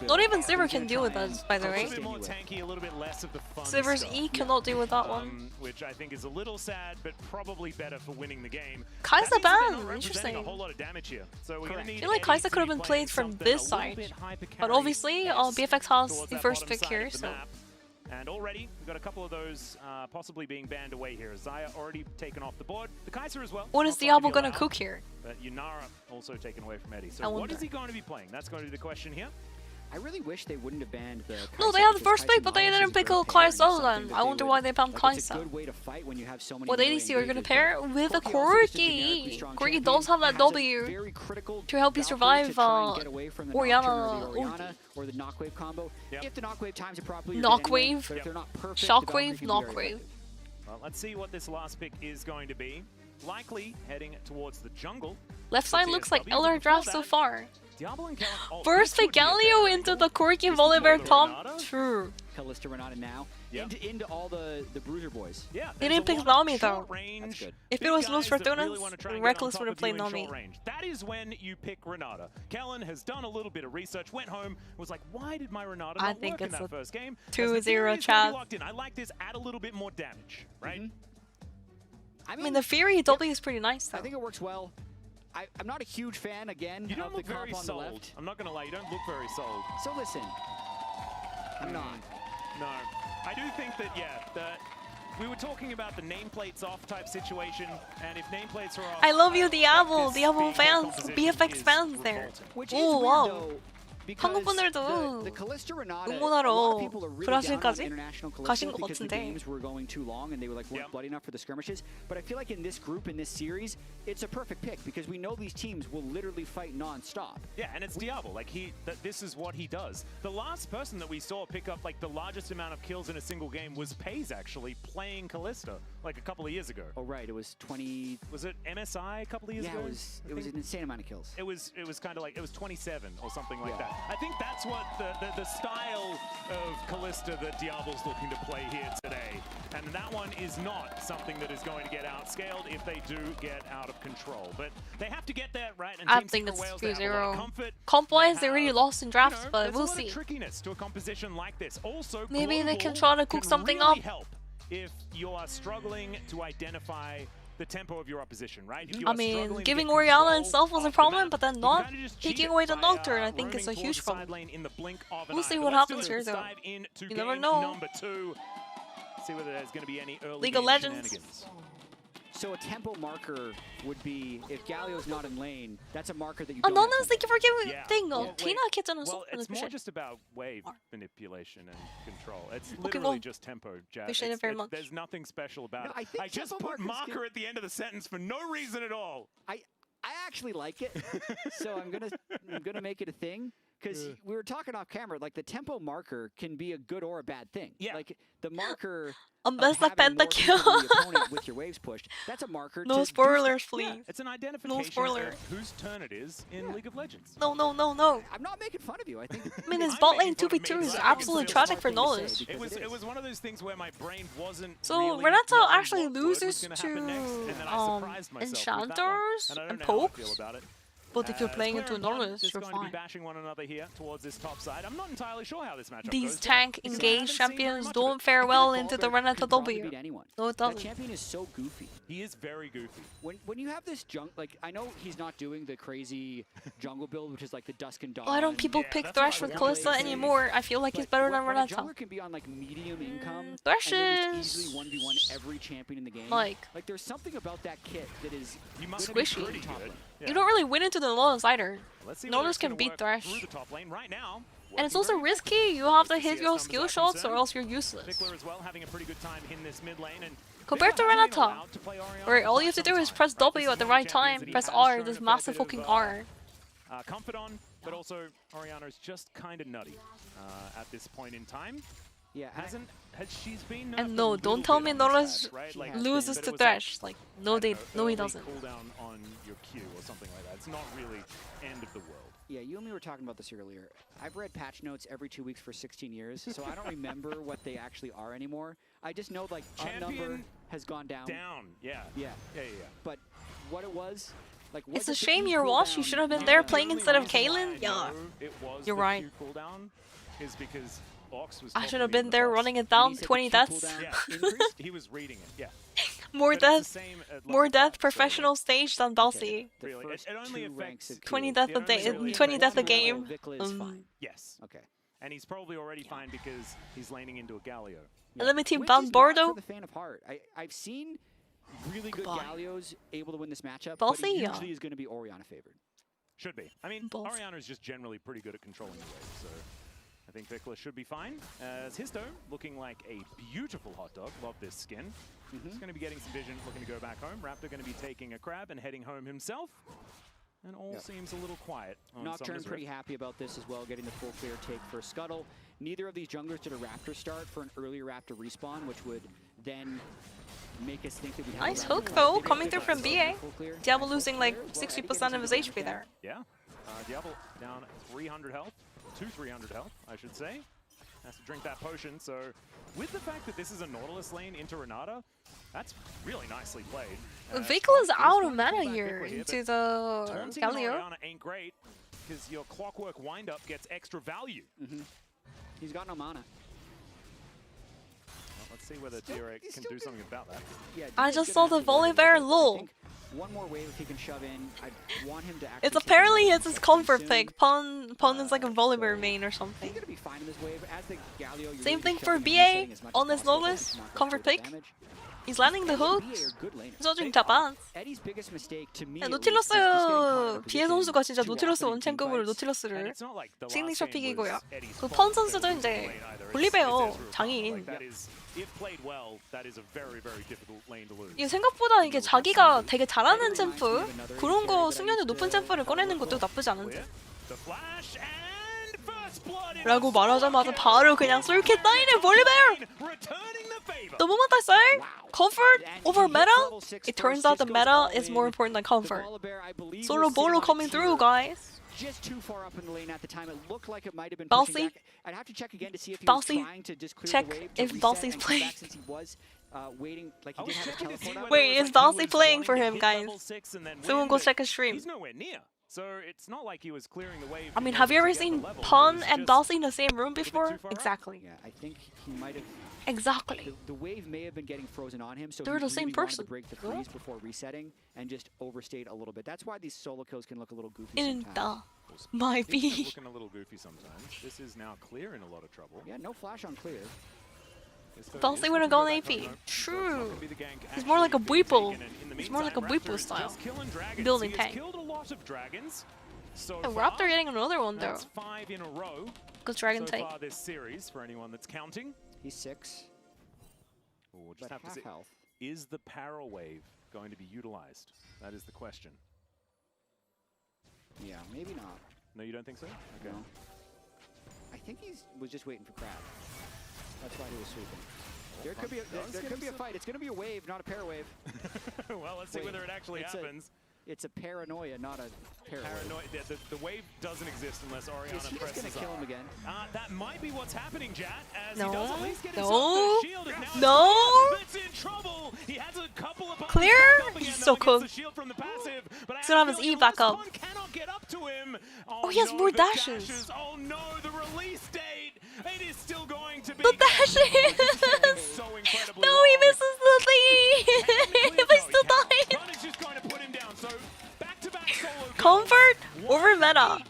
D: Not even Sivir can deal with that, by the way.
G: A little bit more tanky, a little bit less of the fun
D: Sivir's
G: stuff.
D: E cannot deal with that one.
G: Which I think is a little sad, but probably better for winning the game.
D: Kaisa ban, interesting.
G: A whole lot of damage here. So we're gonna need
D: I feel like Kaisa could have been played from this side, but obviously BFX has the first pick here, so.
G: And already, we've got a couple of those possibly being banned away here. Zaya already taken off the board. The Kaiser as well.
D: What is Diablo gonna cook here?
G: But Yunara also taken away from Eddie. So what is he going to be playing? That's going to be the question here.
R: I really wish they wouldn't have banned the Kaisa.
D: No, they had the first pick, but they didn't pick Kaisa then. I wonder why they banned Kaisa. What ADC are you gonna pair with a Corgi? Corgi does have that W to help you survive Orianna
R: or the Knockwave combo. If the Knockwave times it properly,
D: Knockwave,
R: but if they're not perfect,
D: Shockwave, Knockwave.
G: Well, let's see what this last pick is going to be. Likely heading towards the jungle.
D: Left side looks like LR draft so far.
G: Diablo and
D: First pick Galio into the Corgi Volibear top. True.
R: Kalista Renata now. Into all the Bruiser boys.
G: Yeah.
D: They didn't pick Nami though.
R: That's good.
D: If it was Los Fortunas, Reckless would have played Nami.
G: That is when you pick Renata. Kellen has done a little bit of research, went home, was like, why did my Renata not work in that first game?
D: 2-0 chat.
G: I like this, add a little bit more damage, right?
D: I mean, the Fury W is pretty nice though.
R: I think it works well. I'm not a huge fan, again,
G: you don't
R: of
G: look
R: the comp
G: very
R: on
G: sold.
R: the left.
G: I'm not going to lie, you don't look very sold.
R: So listen, I'm not.
G: No. I do think that, we were talking about the nameplates off type situation, and if nameplates are off...
D: I love you, Diablo fans, BFX fans there. 오, 와우. 한국 분들도 응원하러 브라질까지 가신 것 같은데.
R: games were going too long and they were like weren't bloody enough for the skirmishes. But I feel like in this group, in this series, it's a perfect pick because we know these teams will literally fight non-stop.
G: Yeah, and it's Diablo. Like this is what he does. The last person that we saw pick up like the largest amount of kills in a single game was Pays actually playing Kalista like a couple of years ago.
R: Oh right, it was 20.
G: Was it MSI a couple of years ago?
R: Yeah, it was an insane amount of kills.
G: It was kind of like it was 27 or something like that. I think that's what the style of Kalista that Diablo's looking to play here today. And that one is not something that is going to get outscaled if they do get out of control. But they have to get that right. And
D: I think it's 2-0. Comp-wise, they already lost in drafts, but we'll see.
G: Trickiness to a composition like this. Also,
D: maybe they can try to cook something up.
G: Help if you are struggling to identify the tempo of your opposition, right?
D: I mean, giving Orianna itself was a problem, but then not taking away the Nocturne, I think is a huge problem. We'll see what happens here, though. You never know.
G: See whether there's going to be any early
D: League of Legends.
R: So a tempo marker would be, if Galio's not in lane, that's a marker that you
D: 아
R: don't have
D: 나는
R: tempo.
D: 생각해 거 티나 캐잖아.
M: Well, it's more just about wave manipulation and control. It's
D: Okay,
M: literally
D: well,
M: just tempo, Jad.
D: appreciate it very much.
M: There's nothing special about
R: No,
M: it.
R: I think
M: just
R: tempo
M: put
R: markers
M: marker at the end of the sentence for no reason at all.
R: I actually like it, so I'm gonna make it a thing. Because we were talking off camera, like the tempo marker can be a good or a bad thing.
M: Yeah.
R: Like the marker
D: Unless
R: of having more people than the opponent with your waves pushed, that's a marker.
D: No
R: to
D: spoilers,
R: do
D: please.
M: Yeah, it's an identification
D: No spoiler.
M: of whose turn it is in League of Legends.
D: No.
R: I'm not making fun of you. I think.
D: I mean, his bot lane 2v2 is absolutely tragic for knowledge.
M: It was one of those things where my brain wasn't.
D: So
M: really
D: Renata
M: knowing
D: actually
M: what word was
D: loses
M: gonna
D: to
M: happen next, and then I surprised myself with that one.
D: enchanters
M: And I don't
D: and
M: know how I
D: pokes.
M: feel about it.
D: But if you're playing
M: Clear
D: into
M: and Blunt
D: enormous,
M: is
D: you're
M: going to be
D: fine.
M: bashing one another here towards this top side. I'm not entirely sure how this matchup
D: These
M: goes,
D: tank
M: because I
D: engaged
M: haven't seen very
D: champions
M: much of
D: don't
M: it.
D: fare well
R: That
D: into the
R: Balder
D: Renata
R: can probably
D: W.
R: beat anyone.
D: No, it
R: That
D: doesn't.
R: champion is so goofy.
M: He is very goofy.
R: When you have this like I know he's not doing the crazy jungle build, which is like the Dusk and Dawn.
D: Why don't people pick Thresh with Kalista anymore? I feel like he's better than
R: When a
D: Renata.
R: jungler can be on like medium income,
D: Thresh
R: and then just
D: is
R: easily 1v1 every champion in the game.
D: like
R: there's something about that kit that is
D: squishy.
R: pretty good.
D: You don't really win into the Lotus either.
M: Let's see
D: Lotus can beat Thresh.
M: through the top lane right now.
D: And it's also risky. You have to hit your skill shots or else you're useless.
M: Vickler as well having a pretty good time in this mid lane, and
D: Compared to Renata, where all you have to do is press W at the right time, press R, this massive fucking R.
M: comfort on, but also Oriana's just kind of nutty at this point in time.
R: Yeah,
M: she's been
D: And no, don't tell me Lotus loses to Thresh. Like, no, he doesn't.
M: Cooldown on your Q or something like that. It's not really end of the world.
R: Yeah, you and me were talking about this earlier. I've read patch notes every 2 weeks for 16 years, so I don't remember what they actually are anymore. I just know like a number has gone down.
M: Yeah.
R: But what it was, like,
D: It's a shame you're washed. You should have been there playing instead of Kaylin. Yeah, you're right.
M: Cooldown is because Ox was
D: I should have been there running it down. 20 deaths.
M: Yeah, he was reading it. Yeah.
D: More death professional stage than Balsi.
M: Really, it only affects
D: 20 death a day, 20 death a game.
M: Yes.
R: Okay.
M: And he's probably already fine because he's laning into a Galio.
D: Let me team
R: Which
D: ban
R: is not
D: Bordeaux.
R: for the fan of heart. I've seen really good
D: Goodbye.
R: Galios able to win this matchup,
D: Balsi,
R: but it
D: yeah.
R: usually is going to be Oriana favored.
M: Should be. I mean, Oriana is just generally pretty good at controlling the wave, so I think Vickler should be fine. As Histo looking like a beautiful hot dog. Love this skin. He's going to be getting some vision, looking to go back home. Raptor going to be taking a crab and heading home himself. And all seems a little quiet on
R: Nocturne
M: Summoner's
R: pretty
M: Rift.
R: happy about this as well, getting the full clear take for Scuttle. Neither of these junglers did a Raptor start for an earlier Raptor respawn, which would then make us think that we have
D: Nice
R: a
D: hook
R: Raptor.
D: though,
R: They
D: coming
R: didn't
D: through
R: get
D: from
R: the
D: BA.
R: full clear.
D: Diablo
R: Nice
D: losing
R: full
D: like
R: clear.
D: 60% of his HP there.
M: Yeah. Diablo down 300 health. 300 health, I should say. Has to drink that potion, so with the fact that this is a Nautilus lane into Renata, that's really nicely played.
D: Vickler's out of mana here into the
M: Taunting on
D: Galio.
M: Oriana ain't great, because your clockwork windup gets extra value.
R: He's got no mana.
M: Well, let's see whether Direk can do something about that.
R: Yeah,
D: I
R: Dire's
D: just
R: gonna
D: saw the
R: have to
D: volley
R: worry
D: bear
R: about it. I
D: lol.
R: think one more wave if he can shove in. I want him to actually
D: It's
R: take
D: apparently
R: another
D: it's his
R: step
D: comfort
R: soon.
D: pick. Pun is like a volleybear main or something.
R: He's gonna be fine in this wave. As the Galio, you're
D: Same
R: really
D: thing
R: just
D: for
R: shoving and
D: BA
R: resetting as much
D: on
R: as
D: his
R: possible.
D: Lotus.
R: It's not gonna
D: Comfort
R: do
D: pick.
R: damage.
D: He's landing the
R: Eddie and
D: hooks.
R: BA are good laners.
D: He's dodging tabans.
R: Eddie's biggest mistake to me.
D: 야,
R: at least, is just getting caught out
D: 노틸러스
R: of
D: 비에
R: position
D: 선수가 진짜
R: too
D: 노틸러스
R: often in team
D: 원챔급으로
R: fights.
D: 노틸러스를
M: It's not like the last
D: 시그니처
M: game
D: 픽이고요.
M: was Eddie's
D: 그
M: fault
D: 펀
M: that it
D: 선수도
M: wasn't
D: 이제
M: played either. It's
D: 볼리베어
M: Ezreal.
D: 장인.
M: Like that is, if played well, that is a very, very difficult lane to lose.
D: 이게 생각보다 이게 자기가 되게 잘하는 챔프 그런 거 숙련도 높은 챔프를 꺼내는 것도 나쁘지 않은데.
M: The flash and first blood.
D: 라고 말하자마자 바로 그냥 쏠킷 따이네 볼리베어. 너무 많았어요. Comfort over meta? It turns out the meta is more important than comfort. Solo bolo coming through, guys.
R: Just too far up in the lane at the time. It looked like it might have been
D: Balsi?
R: pushing back. I'd have to check again to see if he
D: Balsi?
R: was trying to just clear
D: Check
R: the wave to
D: if
R: reset
D: Balsi's
R: and come
D: playing.
R: back since he was waiting. Like he did have his teleport up.
D: Wait, is Balsi playing for him, guys? Someone go check his stream.
M: He's nowhere near. So it's not like he was clearing the wave.
D: I mean, have you ever seen Pun and Balsi in the same room before? Exactly.
R: Yeah, I think he might have.
D: Exactly.
R: The wave may have been getting frozen on him, so
D: They're
R: he
D: the same
R: really wanted
D: person.
R: to break the freeze before resetting and just overstayed a little bit. That's why these solo kills can look a little goofy sometimes.
D: Might
M: He's
D: be.
M: looking a little goofy sometimes. This is now clear in a lot of trouble.
R: Yeah, no flash on clear.
D: Thought they would have gone AP. True. He's more like a Weeple. He's more like a Weeple style. Building tank. And Raptor getting another one though.
G: 5 in a row.
D: Because Dragon
G: so
D: tank.
G: far this series for anyone that's counting.
R: He's 6.
G: We'll just have to see.
R: Health.
G: Is the Para Wave going to be utilized? That is the question.
R: Yeah, maybe not.
G: No, you don't think so? Okay.
R: No. I think he was just waiting for Crab. That's why he was sweeping. There could be a fight. It's going to be a wave, not a para wave.
G: Well, let's see whether it actually happens.
R: It's a paranoia, not a
G: paranoia. The wave doesn't exist unless Orianna presses
R: He's going to kill him again.
G: That might be what's happening, Jat. As
D: no.
G: He does at least get
D: No.
G: shield,
D: No.
G: That's in trouble. He has a couple of
D: Clear. He's so cool. He's
G: gonna
D: have his E back up.
G: Get up to him.
D: Oh, he has more dashes.
G: Oh no, the release date. It is still going to be.
D: The dashes.
G: So incredibly
D: no, he misses the thing. But he still died.
G: Is just going to put him down. So back-to-back solo.
D: Comfort over meta.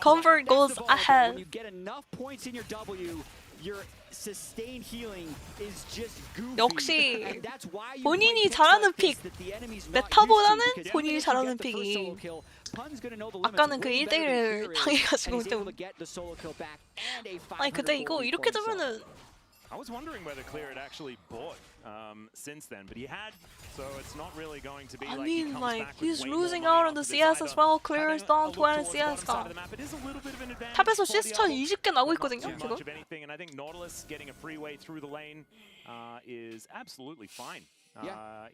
D: Comfort goes ahead.
R: When you get enough points in your W, your sustained healing is just goofy.
D: 역시
R: And that's why you
D: 본인이 잘하는 픽. 메타보다는 본인이 잘하는 픽이. 아까는 그 1대1을 당해가지고 좀. 아니 근데 이거 이렇게 되면은.
G: I was wondering whether Clear had actually bought since then, but he had, so it's not really going to be
D: I
G: like
D: mean, like, he's losing out on the CS as well. Clear is down 20 CS가. 탑에서 CS 20개 나고 있거든요, 지금.
G: And I think Nautilus getting a free way through the lane is absolutely fine.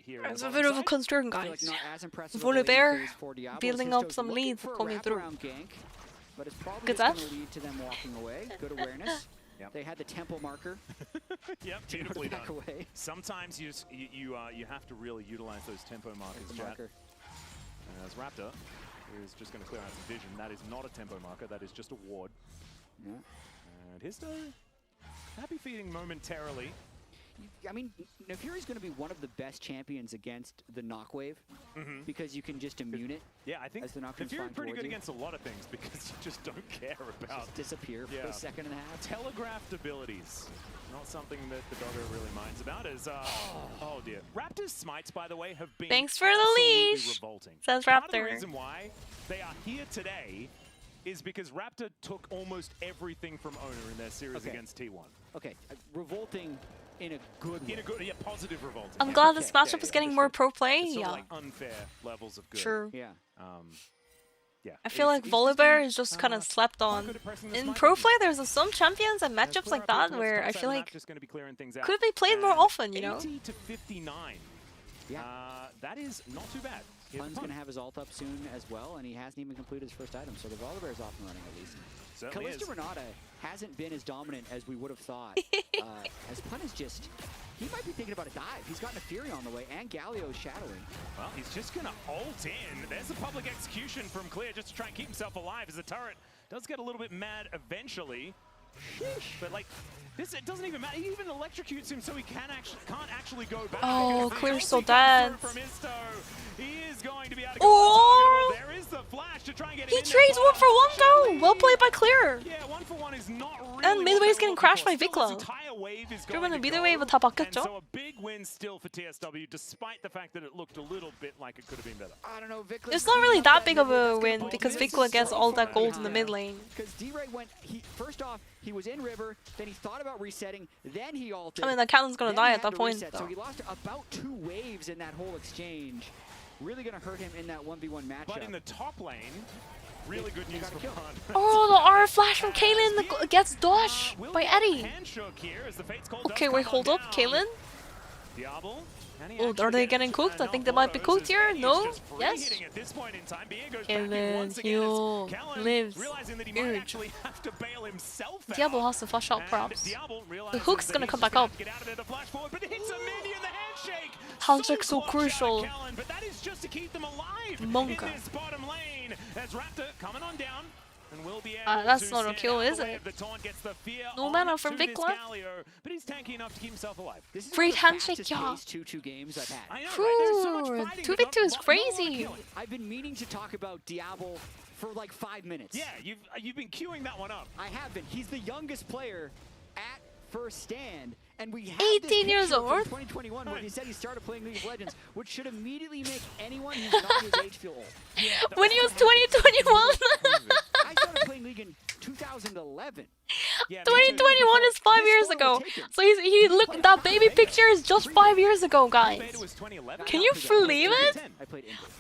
G: Here
D: It's a bit of a concern, guys. Volibear building up some leads coming through. Good that?
R: Good awareness. Yep. They had the tempo marker.
G: Yep, beautifully done. Away. Sometimes you have to really utilize those tempo markers, Chat. As Raptor is just going to clear out some vision. That is not a tempo marker. That is just a ward.
R: Yeah.
G: And Histo, happy feeding momentarily.
R: I mean, Nefuri's going to be one of the best champions against the knock wave because you can just immune it.
G: Yeah, I think Nefuri's pretty good against a lot of things because you just don't care about.
R: Just disappear for a second and a half.
G: Telegraphed abilities, not something that the doggo really minds about. Is oh dear. Raptor's smites, by the way, have been
D: thanks for the leash.
G: Revolting.
D: Says
G: Part
D: Raptor.
G: of the reason why they are here today is because Raptor took almost everything from Owner in their series against T1.
R: Okay, revolting. In a good way.
G: Yeah, positive revolt.
D: I'm glad this matchup is getting more pro play.
G: It's sort
D: Yeah.
G: of like unfair levels of good.
D: True.
R: Yeah.
G: Yeah.
D: I feel like Volibear is just kind of slept on. In pro play, there's some champions and matchups like that where I feel like could be played more often, you know?
G: 80 to 59.
R: Yeah.
G: That is not too bad.
R: Pun's going to have his ult up soon as well, and he hasn't even completed his first item, so the Volibear is off and running at least. Kalista Renata hasn't been as dominant as we would have thought. As Pun is just, he might be thinking about a dive. He's got Nefuri on the way, and Galio is shadowing.
G: Well, he's just going to ult in. There's a public execution from Clear just to try and keep himself alive as the turret does get a little bit mad eventually. But like, this, it doesn't even matter. He even electrocutes him so he can't actually go back.
D: Oh, Clear's so dead.
G: He is going to be able to
D: oh!
G: There is the flash to try and get
D: he trades 1 for 1 though. Well played by Clear.
G: Yeah, 1 for 1 is not really.
D: And midway's getting crashed by Vikla. 그러면 midway가 다 바뀌었죠.
G: So a big win still for TSW, despite the fact that it looked a little bit like it could have been better.
R: I don't know, Vikla.
D: It's not really that big of a win because Vikla gets all that gold in the mid lane.
R: Because D-Ray went, first off, he was in river, then he thought about resetting, then he ulted.
D: I mean, that Catelyn's gonna die at that point, though.
R: So he lost about 2 waves in that whole exchange. Really gonna hurt him in that 1v1 matchup.
G: But in the top lane, really good news for Pun.
D: Oh, the R flash from Kaylin gets dodged by Eddie. Okay, wait, hold up, Kaylin. Oh, are they getting cooked? I think they might be cooked here. No? Yes. Kaylin, heal, lives, huge. Diablo has to flash out props. The hook's gonna come back up. Handshake so crucial. Monka. That's not a kill, is it? No mana from Vikla. Great handshake, yeah. 2v2 is crazy.
R: I've been meaning to talk about Diablo for like 5 minutes.
G: Yeah, you've been queuing that one up.
R: I have been. He's the youngest player at first stand, And we had
D: 18 years
R: from
D: old?
R: 2021 when he said he started playing League of Legends, which should immediately make anyone who's not his age feel old.
D: When he was 2021.
R: I started playing League in 2011.
D: 2021 is 5 years ago. So he look, that baby picture is just 5 years ago, guys. Can you believe it?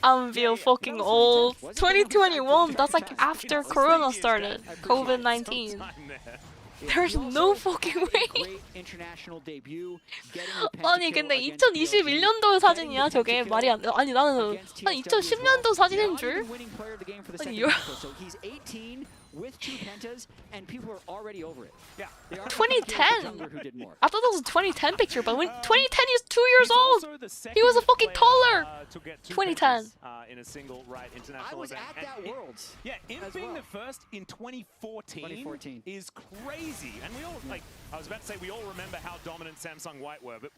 D: I'm feel fucking old. 2021, that's like after Corona started. COVID-19. There's no fucking way. 아니 근데 2021년도 사진이야 저게 말이 안 돼. 아니 나는 한 2010년도 사진인 줄. 아니
R: He's 18 with 2 pentas and people are already over it.
M: Yeah.
D: 2010. I thought that was a 2010 picture, but when 2010 he's 2 years old. He was a fucking taller. 2010.
M: In a single international
R: I was
M: event.
R: at that Worlds.
M: Yeah, being the first in 2014 is crazy. And we all, like, I was about to say we all remember how dominant Samsung White were, but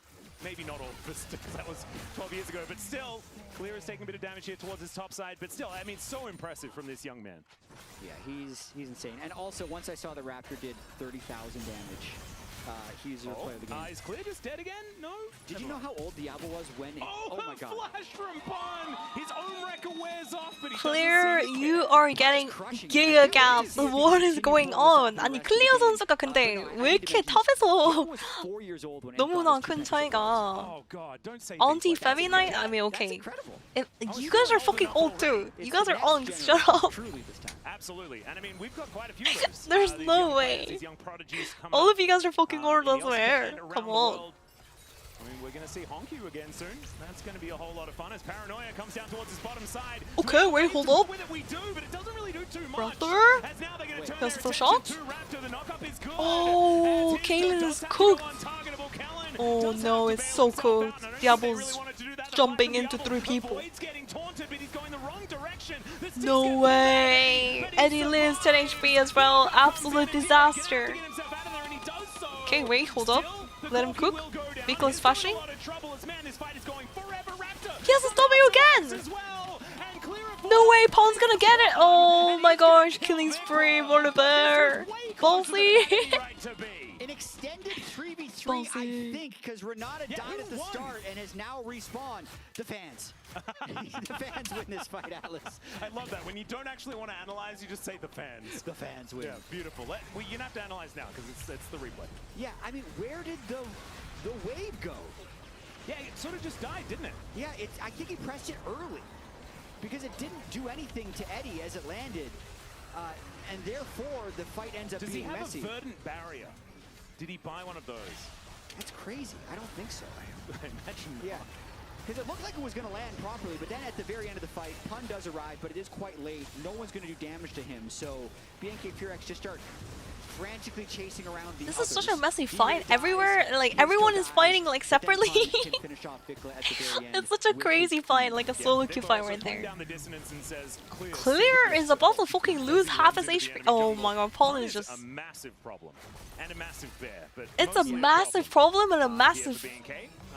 M: maybe not all of us, because that was 12 years ago. But still, Clear is taking a bit of damage here towards his top side. But still, I mean, so impressive from this young man.
R: Yeah, he's insane. And also, once I saw the Raptor did 30,000 damage, he's a player of the game.
M: Is Clear just dead again? No?
R: Did you know how old Diablo was when...
M: Oh my god. Flash from Pun! His own record wears off, but he
D: Clear, you are getting giga gaps. What is going on? 아니 클리어 선수가 근데 왜 이렇게 탑에서 너무나 큰 차이가. Anti feviknight? I mean, okay. If, you guys are fucking old too. You guys are old. Shut up.
M: Absolutely. And I mean, we've got quite a few of those.
D: There's no way. All of you guys are fucking old, I swear. Come on.
M: I mean, we're going to see Honky again soon. That's going to be a whole lot of fun as Paranoia comes down towards his bottom side.
D: Okay, wait, hold up.
M: We do, but it doesn't really do too much.
D: Raptor? That's the shot? Oh, Kaylin is cooked. Oh no, it's so cooked. Diablo's jumping into 3 people. No way. Eddie lives 10 HP as well. Absolute disaster. Okay, wait, hold up. Let him cook. Vico is flashing. He has a W again! No way, Pawn's gonna get it! Oh my gosh, killing spree, Volibear! Ballsy!
R: An extended 3v3, I think, because Renata died at the start and has now respawned. The fans. The fans win this fight, Atlas.
M: I love that. When you don't actually want to analyze, you just say the fans.
R: The fans win.
M: Yeah, beautiful. Well, you don't have to analyze now because it's the replay.
R: Yeah, I mean, where did the wave go?
M: Yeah, it sort of just died, didn't it?
R: Yeah, I think he pressed it early because it didn't do anything to Eddie as it landed. And therefore, the fight ends up being messy.
M: Does he have a verdant barrier? Did he buy one of those?
R: That's crazy. I don't think so.
M: I imagine not.
R: Yeah. Because it looked like it was going to land properly, but then at the very end of the fight, Pun does arrive, but it is quite late. No one's going to do damage to him, so BNK Furex just start frantically chasing around the
D: This
R: others.
D: is such a messy fight. Everywhere, like, everyone is fighting, like, separately. It's such a crazy fight, like a solo queue fight right there. Clear is about to fucking lose half his HP. Oh my god, Paul is just...
M: a massive problem. And a massive bear. But
D: it's a massive problem and a massive...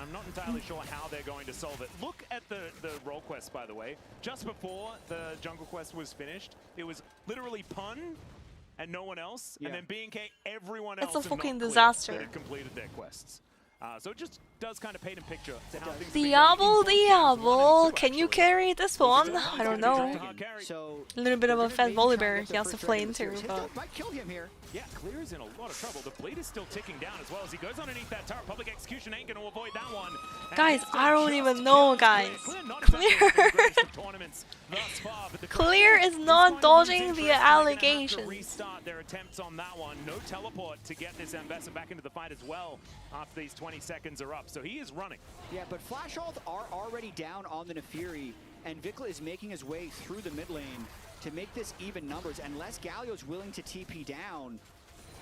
M: I'm not entirely sure how they're going to solve it. Look at the role quest, by the way. Just before the jungle quest was finished, it was literally Pun and no one else, and then BNK, everyone else.
D: It's a fucking disaster.
M: That had completed their quests. So it just does kind of paint a picture to how things
D: Diablo, can you carry this one? I don't know. A little bit of a fat Volibear he has to play into, but...
R: Might kill him here.
M: Yeah, Clear is in a lot of trouble. The bleed is still ticking down as well as he goes underneath that tower. Public execution ain't going to avoid that one.
D: Guys, I don't even know, guys. Clear is not dodging the allegations.
M: Restart their attempts on that one. No teleport to get this Ambessa back into the fight as well after these 20 seconds are up. So he is running.
R: Yeah, but Flash Ult are already down on the Nefiri, and Vikla is making his way through the mid lane to make this even numbers, unless Galio's willing to TP down.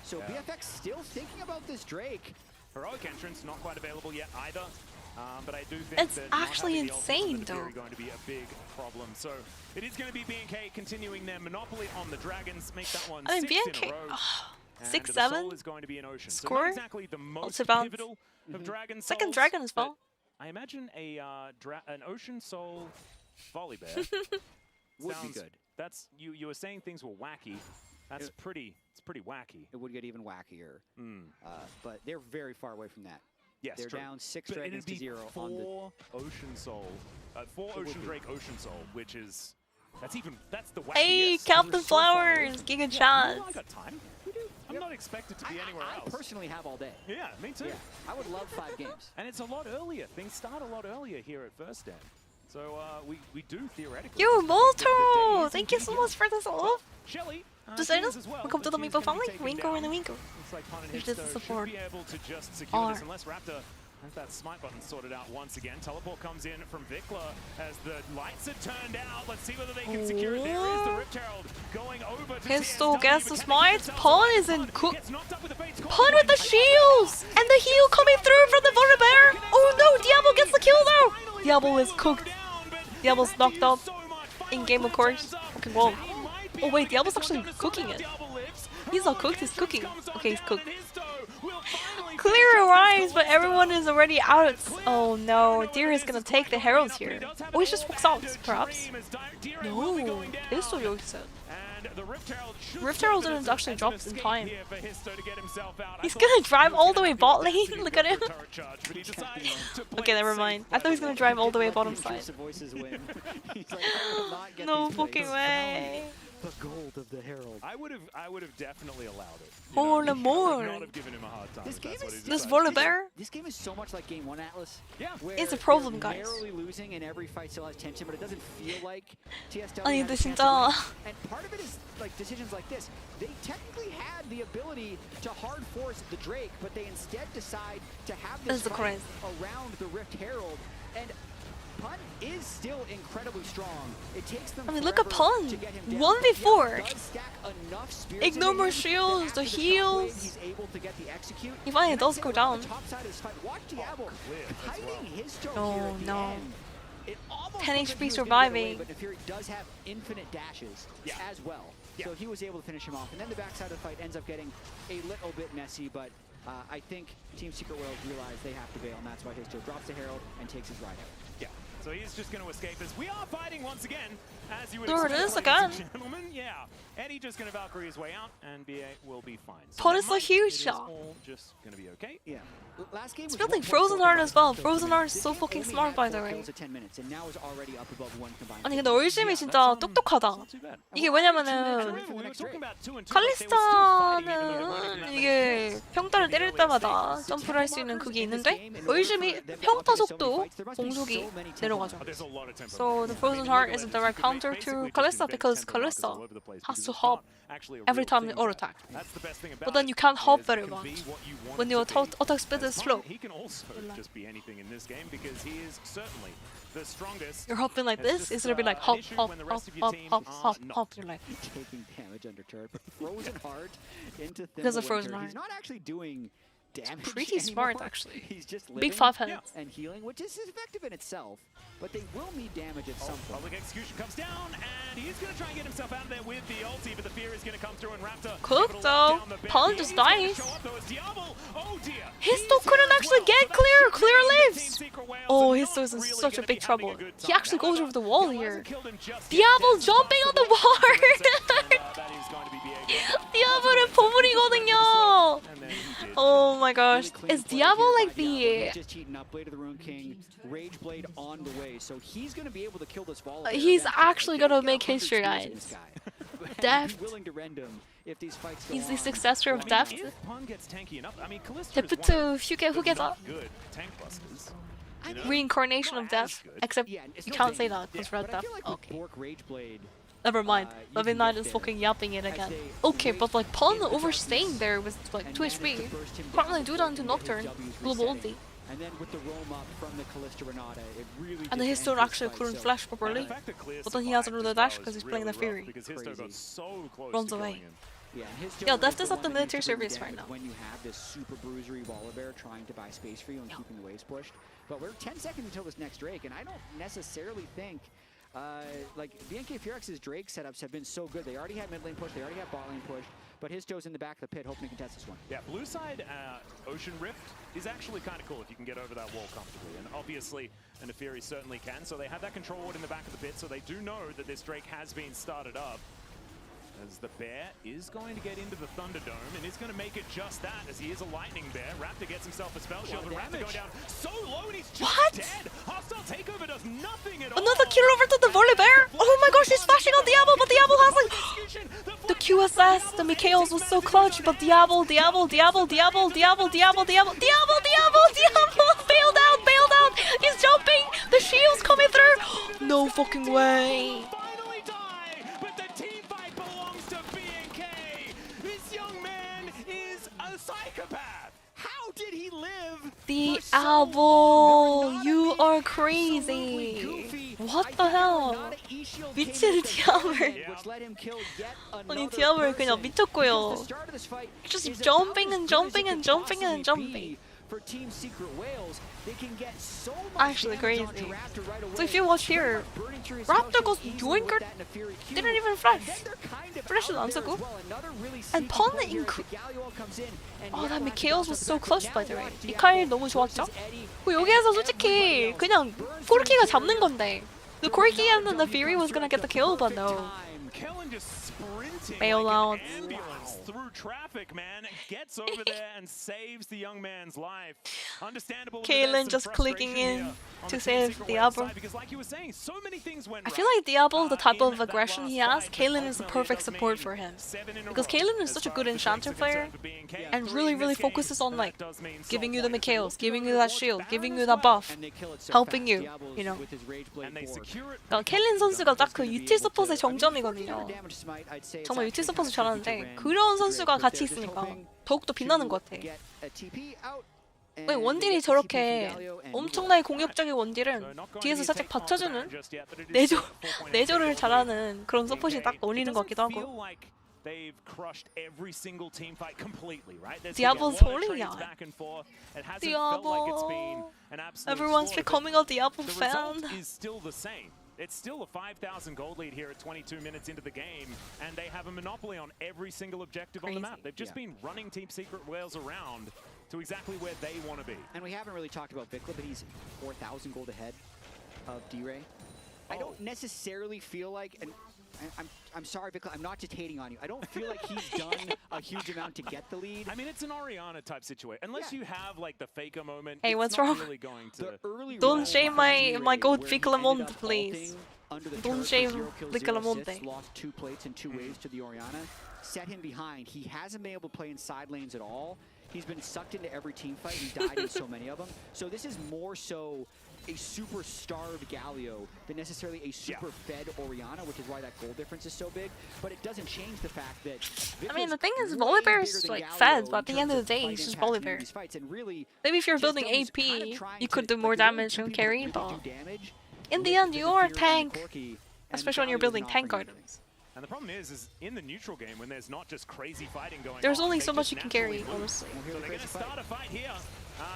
R: So BFX still thinking about this Drake.
M: Heroic entrance not quite available yet either. But I do think
D: it's
M: that
D: actually insane, though.
M: Going to be a big problem. So it is going to be BNK continuing their monopoly on the Dragons. Make that one
D: I mean,
M: 6
D: BNK,
M: in a row.
D: 6-7
M: is going to be an Ocean.
D: score.
M: So exactly the most pivotal of Dragon Souls.
D: Second Dragon as well.
M: I imagine an Ocean Soul Volibear
R: would be good.
M: That's you were saying things were wacky. That's pretty wacky.
R: It would get even wackier. But they're very far away from that.
M: Yes,
R: they're
M: true.
R: down 6
M: but
R: dragons to 0 on the
M: 4 Ocean Soul, 4 Ocean Drake Ocean Soul, which is that's the wackiest.
D: Hey, Captain Flowers, Giga Chats.
M: I got time. I'm not expected to be anywhere else.
R: I personally have all day.
M: Yeah, me too.
R: Yeah, I would love 5 games.
M: And it's a lot earlier. Things start a lot earlier here at First Stand. So we do theoretically.
D: Yo, Molto! Thank you so much for this love.
M: Shelly.
D: Designers, welcome to the Meeple family. Winko and a Winko.
M: Looks like Pun and
D: Here's the
M: Hitsto
D: support.
M: should be able to just secure this unless Raptor has that smite button sorted out once again. Teleport comes in from Vikla as the lights are turned out. Let's see whether they can secure it. There is the Rift Herald going over to
D: Hitsto gets the smite. Pun is in Pun with the shields! And the heal coming through from the Volibear! Oh no, Diablo gets the kill though! Diablo is cooked. Diablo's knocked up. In game, of course. Okay, whoa. Oh wait, Diablo's actually cooking it. He's not cooked, he's cooking. Okay, he's cooked. Clear arrives, but everyone is already out. Oh no, Deer is gonna take the heralds here. Oh, he just walks out, perhaps. No, Hitsto yokes it. Rift Herald didn't actually drop in time. He's gonna drive all the way bot lane. Look at him. Okay, never mind. I thought he was gonna drive all the way bottom side. No fucking way.
R: The gold of the Herald.
M: I would have definitely allowed it.
D: Oh,
M: I
D: more.
M: would not have given him a hard time.
D: This Volibear.
R: This game is so much like Game 1, Atlas.
M: Yeah.
D: It's a problem, guys.
R: Narrowly losing and every fight still has tension, but it doesn't feel like TSW.
D: 아니,
R: has
D: 근데
R: a chance to
D: 진짜.
R: win. And part of it is like decisions like this. They technically had the ability to hard force the Drake, but they instead decide to have this fight around the Rift Herald. And Pun is still incredibly strong. It takes them
D: look at Pun. 1v4. Ignore more shields, the heals.
R: He's able to get the execute.
D: He finally does go down.
R: Oh
D: no. 10 HP surviving.
R: But Fury does have infinite dashes as well. So he was able to finish him off. And then the backside of the fight ends up getting a little bit messy, but I think Team Secret World realized they have to bail, and that's why Hitsto drops the Herald and takes his ride out.
M: Yeah. So he's just going to escape as we are fighting once again, as you would
D: There it
M: expect,
D: is
M: ladies
D: again.
M: and gentlemen. Yeah. Eddie just going to Valkyrie his way out, and BA will be fine. So
D: Pun is a huge
M: it is
D: shot.
M: all just going to be okay.
R: Yeah. Last game
D: It's
R: was
D: building Frozen Heart as well. Frozen Heart is so fucking smart, by the way.
R: 10 minutes, and now is already up above 1 combined.
D: 아니 근데 얼심이 진짜 똑똑하다. 이게 왜냐면은 칼리스타는 이게 평타를 때릴 때마다 점프를 할 수 있는 그게 있는데 얼심이 평타 속도 공속이 내려가죠. So the Frozen Heart is a direct counter to Kalista because Kalista has to hop every time they auto attack. But then you can't hop very much when your attack speed is slow.
M: He can also just be anything in this game because he is certainly the strongest.
D: You're hopping like this, it's gonna be like hop, hop, hop, hop, hop, hop, hop. You're like
R: taking damage under turret, but Frozen Heart into
D: because of Frozen
R: He's
D: Heart.
R: not actually doing damage.
D: Pretty smart,
R: anymore.
D: actually.
R: He's just
D: Big
R: living
D: 5 hands.
R: and healing, which is effective in itself. But they will need damage at some point.
M: Public execution comes down, and he's going to try and get himself out of there with the ulti, but the fear is going to come through, and Raptor
D: cooked though. Pun just dies. Hitsto couldn't actually get clear. Clear lives. Oh, Hitsto is in such a big trouble. He actually goes over the wall here. Diablo jumping on the wall. Diablo는 보물이거든요. Oh my gosh. Is Diablo like the...
R: Just heating up, Blade of the Rune King, Rage Blade on the way, so he's going to be able to kill this Volibear.
D: He's actually gonna make history, guys. Deft. He's the successor of Deft. Deft 후계자. Reincarnation of Deft. Except you can't say that because Red Deft. Okay. Never mind. Feviknight is fucking yapping it again. Okay, but like Pun overstaying there with like 2 HP. Can't really do that into Nocturne. Global ulti.
R: And then with the roam up from the Kalista Renata, it really
D: and the Hitsto actually couldn't flash properly. But then he has another dash because he's playing the Fury. Runs away. Yeah, Deft is at the military service right now.
R: When you have this super bruisery Volibear trying to buy space for you and keeping the waves pushed. But we're 10 seconds until this next Drake, and I don't necessarily think like BNK Furex's Drake setups have been so good. They already have mid lane push, they already have bot lane push, but Hitsto's in the back of the pit hoping to contest this one.
M: Yeah, blue side Ocean Rift is actually kind of cool if you can get over that wall comfortably, and obviously and the Fury certainly can. So they have that control ward in the back of the pit, so they do know that this Drake has been started up. As the bear is going to get into the Thunderdome and is going to make it just that, as he is a lightning bear. Raptor gets himself a spell shield, and Raptor going down so low and he's just dead. Hostile takeover does nothing at all.
D: Another kill over to the volley bear. Oh my gosh, he's flashing on Diablo, but Diablo has like the QSS, the Mikhails was so clutch, but Diablo bailed out. He's jumping. The shield's coming through. No fucking way.
G: Psychopath! How did he live?
D: Diablo, you are crazy. What the hell? 미친 디아블. 아니 디아블 그냥 미쳤고요. Just jumping and jumping and jumping and jumping.
R: For Team Secret Whales, they can get so much
D: actually crazy. So if you watch here, Raptor goes yoinker, didn't even flash. Flash도 안 쓰고. And Pon that Mikhails was so clutch by the way. 미카엘 너무 좋았죠? 여기에서 솔직히 그냥 코르키가 잡는 건데. The Corki and then the Fury was gonna get the kill, but no. Bail out.
M: Through traffic, man, gets over there and saves the young man's life. Understandable.
D: Kaylin just clicking in to save Diablo.
M: Because like you were saying, so many things went
D: I feel like Diablo, the type of aggression he has, Kaylin is the perfect support for him. Because Kaylin is such a good enchanter player and really focuses on like giving you the Mikhails, giving you that shield, giving you that buff, helping you, you know. 그러니까 Kaylin 선수가 딱 그 유틸 서폿의 정점이거든요. 정말 유틸 서폿을 잘하는데 그런 선수가 같이 있으니까 더욱더 빛나는 것 같아. 원딜이 저렇게 엄청나게 공격적인 원딜은 뒤에서 살짝 받쳐주는 내조를 잘하는 그런 서폿이 딱 어울리는 것 같기도 하고. Diablo's holy, yeah. Diablo. Everyone's becoming a Diablo fan.
M: It's still a 5,000 gold lead here at 22 minutes into the game, and they have a monopoly on every single objective on the map. They've just been running Team Secret Whales around to exactly where they want to be.
R: And we haven't really talked about Vikla, but he's 4,000 gold ahead of D-Ray. I don't necessarily feel like, and I'm sorry, Vikla, I'm not just hating on you. I don't feel like he's done a huge amount to get the lead.
M: I mean, it's an Orianna type situation. Unless you have like the faker moment.
D: Hey, what's wrong?
M: Really going to
D: Don't shame my gold Viclamonte, please. Don't shame Viclamonte.
R: Lost 2 plates and 2 waves to the Orianna. Set him behind. He hasn't been able to play in side lanes at all. He's been sucked into every team fight. He died in so many of them. So this is more so a super starved Galio than necessarily a super fed Orianna, which is why that goal difference is so big. But it doesn't change the fact that
D: I mean, the thing is, Volibear is like fed, but at the end of the day, he's just Volibear. Maybe if you're building AP, you could do more damage and carry, but in the end, you are a tank, especially when you're building tank items.
M: And the problem is in the neutral game, when there's not just crazy fighting going on,
D: there's only so much you can carry, honestly.
M: So they're going to start a fight here.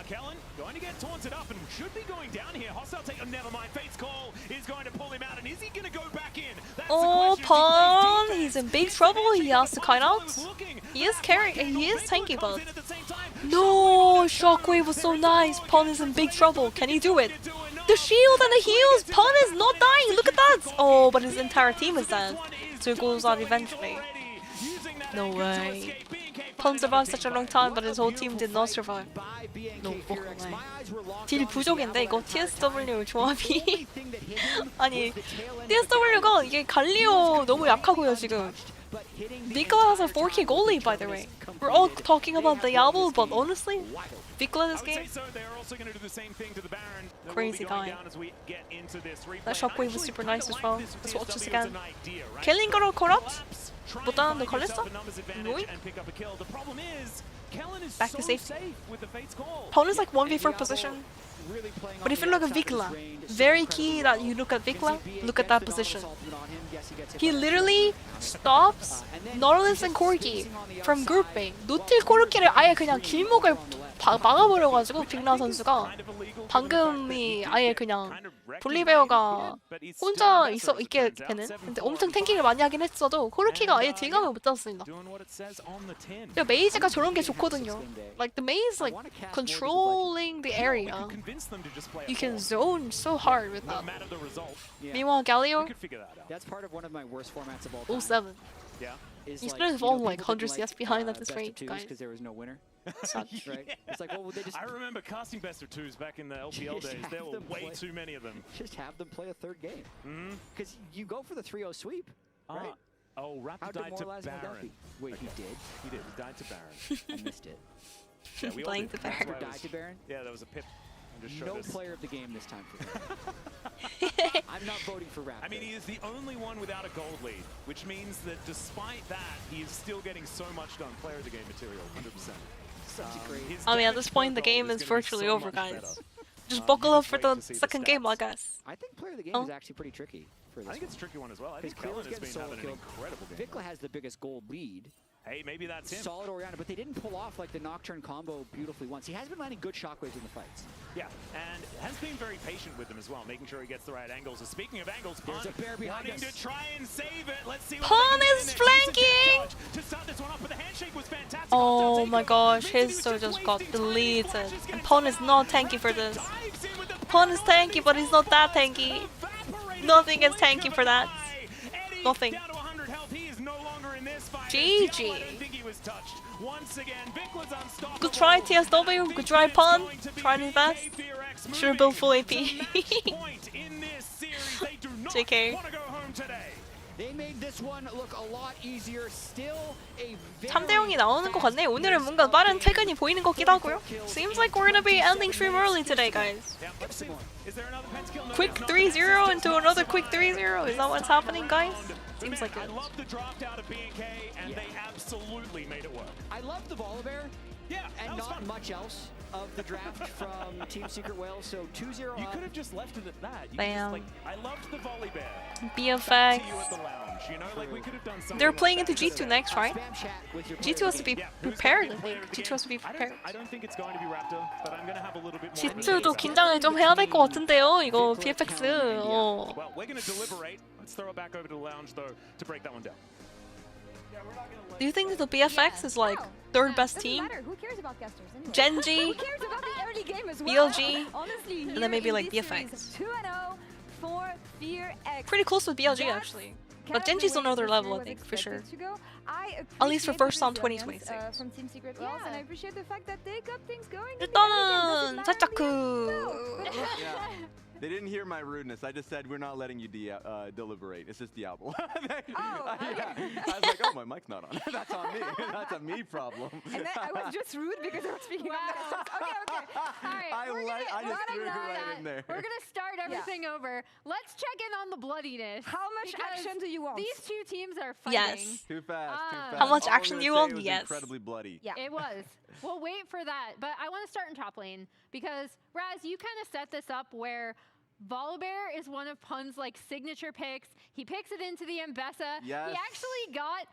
M: Kellen going to get taunted up and should be going down here. Hostile take, never mind. Fate's call is going to pull him out, and is he going to go back in?
D: Oh, Pon, he's in big trouble. He has to kite out. He is carrying, he is tanky, but no, Shockwave was so nice. Pon is in big trouble. Can he do it? The shield and the heals. Pon is not dying. Look at that. Oh, but his entire team is dead. So he goes out eventually. No way. Pon survived such a long time, but his whole team did not survive. No fucking way. 딜 부족인데 이거 TSW 조합이 아니 TSW가 이게 갈리오 너무 약하고요 지금. Vikla has a 4K goal lead, by the way. We're all talking about Diablo, but honestly, Vikla this game, crazy guy. That shockwave was super nice as well. Let's watch this again. Killing got corrupt. 보다는 더 걸렸어? Noink. Back to safety. Pon is like 1v4 position. But if you look at Vikla, very key that you look at Vikla, look at that position. He literally stops Nautilus and Corki from grouping. 노틸 코르키를 아예 그냥 길목을 막아버려가지고 빅나 선수가 방금이 아예 그냥 볼리베어가 혼자 있게 되는. 근데 엄청 탱킹을 많이 하긴 했어도 코르키가 아예 딜감을 못 잡았습니다. 근데 메이즈가 저런 게 좋거든요. Like the maze, like controlling the area. You can zone so hard with that. Meanwhile, Galio,
R: That's part of one of my worst formats of all time.
D: 07. He's gonna fall like 100 CS behind at this rate, guys.
R: Because there was no winner.
D: Such.
R: Right? It's like, well, they just
M: I remember casting best of twos back in the LPL days. There were way too many of them.
R: Just have them play a third game. Because you go for the 3-0 sweep, right?
M: Oh, Raptor
R: How
M: died to
R: demoralizing would that
M: Baron.
R: be? Wait, he did?
M: He did. He died to Baron.
R: I missed it.
M: Yeah, we all
D: Playing
M: did.
D: to Baron.
M: That's why it
R: Died
M: was-
R: to Baron?
M: Yeah, there was a pip. I'm just
R: No
M: showed us.
R: player of the game this time for me. I'm not voting for Raptor.
M: I mean, he is the only one without a gold lead, which means that despite that, he is still getting so much done. Player of the game material, 100%.
D: I mean, at this point, the game is virtually over, guys. Just buckle up for the second game, I guess.
R: I think player of the game is actually pretty tricky for this
M: I think it's a tricky one as well. I think
R: Kellen
M: Kellen has been having an incredible game.
R: Vikla has the biggest gold lead.
M: Hey, maybe that's him.
R: Solid Oriana, but they didn't pull off like the Nocturne combo beautifully once. He has been landing good shockwaves in the fights.
M: Yeah, and has been very patient with them as well, making sure he gets the right angles. And speaking of angles,
R: There's a bear behind
M: wanting
R: us.
M: to try and save it. Let's see.
D: Pon is flanking!
M: To start this one off, but the handshake was fantastic.
D: Oh my gosh, his soul just got deleted. And Pon is not tanky for this. Pon is tanky, but he's not that tanky. Nothing is tanky for that. Nothing. GG. Good try, TSW. Good try, Pon. Tried his best. Should have built full AP. JK.
R: They made this one look a lot easier. Still a
D: 3대0이 나오는 것 같네요. 오늘은 뭔가 빠른 퇴근이 보이는 것 같기도 하고요. Seems like we're gonna be ending stream early today, guys. Quick 3-0 into another quick 3-0. Is that what's happening, guys? Seems like it.
M: I love the draft out of B&K, and they absolutely made it work.
R: I love the Volibear.
M: Yeah,
R: and not much else of the draft from Team Secret Whales. So 2-0
M: You
R: up.
M: could have just left it at that. You
D: Bam.
M: Just, like, I loved the Volibear.
D: BFX.
M: You at the lounge, you know, like we could have done something.
D: They're
M: like
D: playing
M: that
D: into G2 next, right? G2 has to be prepared, I think. G2 has to be prepared.
M: I don't think it's going to be Raptor, but I'm going to have a little bit more.
D: G2도 긴장을 좀 해야 될 것 같은데요, 이거 BFX.
M: Well, we're going to deliberate. Let's throw it back over to the lounge, though, to break that one down.
D: Do you think the BFX is like third best team?
B: Who cares about casters anyway?
D: Genji,
B: Who cares about the early game as well?
D: BLG,
B: Honestly,
D: and then maybe
B: here
D: like
B: in this
D: BFX.
B: series, 2-0 for FearX.
D: Pretty close with BLG actually. But Genji's on another level, I think, for sure. At least for first round 2026.
B: From Team Secret Whales, and I appreciate the fact that they got things going.
D: 일단은 살짝 그
H: They didn't hear my rudeness. I just said we're not letting you deliberate. It's just Diablo. Yeah. I was like, oh, my mic's not on. That's on me. That's a me problem.
B: And then I was just rude because I was speaking on the Okay.
A: All right,
H: I just threw it right in there.
A: We're gonna start everything over. Let's check in on the bloodiness.
B: How much action do you want?
A: These two teams are fighting.
D: Yes.
H: Too fast, too fast.
D: How much
H: All I'm
D: action
H: gonna
D: do you
H: say
D: want?
H: it was
D: Yes.
H: Incredibly bloody.
A: Yeah, it was. We'll wait for that, but I want to start in top lane because Raz, you kind of set this up where Volibear is one of Pun's like signature picks. He picks it into the Mbessa.
H: Yes.
A: He actually got.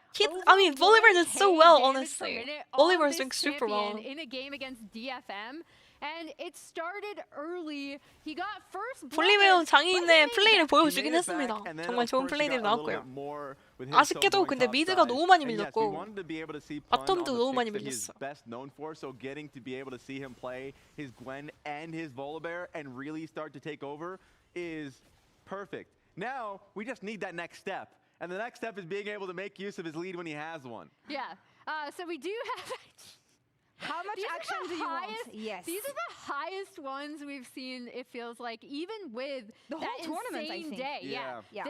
D: I mean, Volibear did so
A: 1K
D: well,
A: damage per
D: honestly.
A: minute on
D: Volibear is
A: this
D: doing super well.
A: champion in a game against DFM. And it started early. He got first
D: 볼리베어
A: blood,
D: 장인의 플레이를 보여주긴
H: He made it
D: 했습니다.
H: back, and then,
D: 정말
H: of
D: 좋은
H: course, he
D: 플레이들이
H: got a little
D: 나왔고요.
H: bit more with his
D: 아쉽게도
H: solo
D: 근데
H: going
D: 미드가
H: topside.
D: 너무 많이
H: And yes, we
D: 밀렸고
H: wanted to be able to see Pun
D: 바텀도
H: on the
D: 너무 많이
H: picks that he's
D: 밀렸어.
H: best known for, so getting to be able to see him play his Gwen and his Volibear and really start to take over is perfect. Now, we just need that next step. And the next step is being able to make use of his lead when he has one.
A: Yeah. So we do have.
B: How much
A: These are
B: action
A: the
B: do you want?
A: highest-
B: Yes.
A: These are the highest ones we've seen, it feels like, even with
B: The
A: that
B: whole tournament, I
A: insane
B: think.
A: day.
B: Yeah.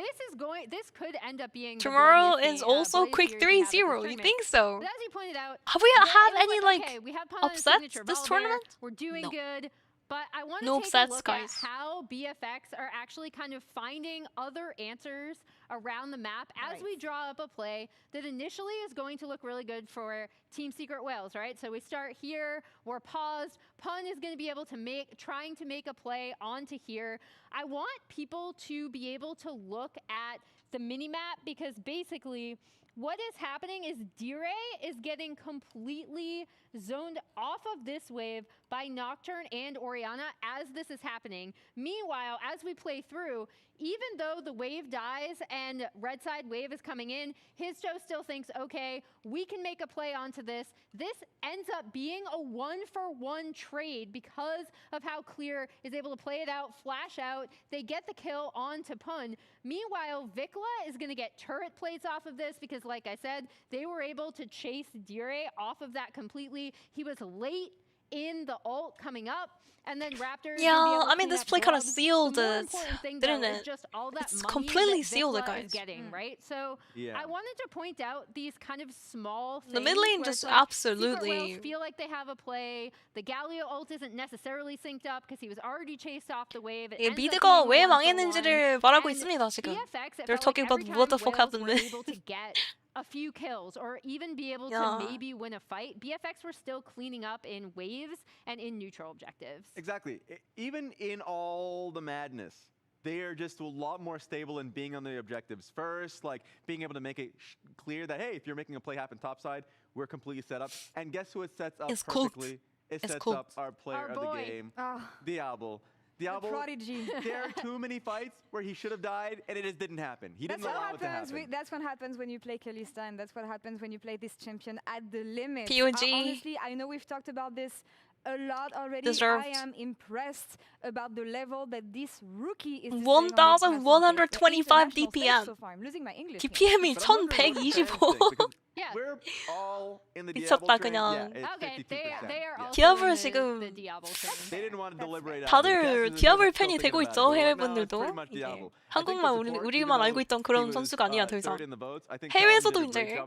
A: This could end up being the
D: Tomorrow
A: bloodiest
D: is
A: day,
D: also
A: bloodiest
D: quick
A: series we have at this
D: 3-0. You
A: tournament.
D: think so?
A: But as you pointed out,
D: Have we
A: yeah,
D: had
A: it was
D: any like
A: okay, we have Pun on
D: upsets
A: signature
D: this
A: Volibear,
D: tournament?
A: We're doing
D: No.
A: good. But I want to
D: No
A: take
D: upsets,
A: a look
D: guys.
A: at how BFX are actually kind of finding other answers around the map as we draw up a play that initially is going to look really good for Team Secret Whales, right? So we start here, we're paused. Pun is going to be able to trying to make a play onto here. I want people to be able to look at the mini-map because basically what is happening is Dire is getting completely zoned off of this wave. by Nocturne and Orianna as this is happening. Meanwhile, as we play through, even though the wave dies and red side wave is coming in, Histo still thinks, okay, we can make a play onto this. This ends up being a 1-for-1 trade because of how Clear is able to play it out, flash out. They get the kill onto Pun. Meanwhile, Vikla is going to get turret plates off of this because, like I said, they were able to chase Dire off of that completely. He was late in the ult coming up, and then Raptor.
D: Yeah, I mean, this play kind of sealed it, didn't it?
A: Just all that
D: It's
A: money
D: completely
A: that
D: sealed it,
A: Vikla
D: guys.
A: is getting, right? So
C: Yeah.
A: I wanted to point out these kind of small things.
D: The mid lane
A: where
D: just
A: it's like
D: absolutely-
A: Secret Whales feel like they have a play. The Galio ult isn't necessarily synced up because he was already chased off the wave. It
D: 이
A: ends up
D: 미드가
A: being
D: 왜
A: 1-for-1.
D: 망했는지를 말하고
A: And
D: 있습니다, 지금.
A: BFX, it
D: They're
A: felt
D: talking
A: like
D: about
A: every
D: what the
A: time
D: fuck
A: Wales
D: happened
A: were
D: there.
A: able to get a few kills or even be able
D: Yeah.
A: to maybe win a fight, BFX were still cleaning up in waves and in neutral objectives.
H: Exactly. Even in all the madness, they are just a lot more stable in being on the objectives first, like being able to make it clear that, hey, if you're making a play happen topside, we're completely set up. And guess who it sets up
D: It's cooked.
H: perfectly? It
D: It's
H: sets
D: cooked.
H: up our player
B: Our
H: of the
B: boy.
H: game,
B: Ah.
H: Diablo. Diablo,
B: prodigy.
H: there are too many fights where he should have died, and it just didn't happen. He
B: That's
H: didn't
B: what
H: allow it to
B: happens.
H: happen.
B: That's what happens when you play Kalista, and that's what happens when you play this champion at the limit.
D: POG.
B: Honestly, I know we've talked about this a lot already.
D: Deserved.
B: I am impressed about the level that this rookie is.
D: 1125 DPM.
B: So far. I'm losing my English.
D: DPM이
H: But I'm wondering what's the
D: 1125.
H: because
A: Yeah.
H: We're all in the
D: 미쳤다,
H: Diablo train.
D: 그냥.
H: Yeah, it's
A: Okay,
H: 52%.
A: they are
H: Yeah.
A: also
D: 디아블
A: in
D: 지금
A: the Diablo train.
H: They didn't want to deliberate.
D: 다들 디아블 팬이 되고 있죠, 해외
H: Right now, it's
D: 분들도.
H: pretty much
D: 이게
H: Diablo.
D: 한국만 우리만 알고 있던 그런 선수가 아니야, 더 이상. 해외에서도 이제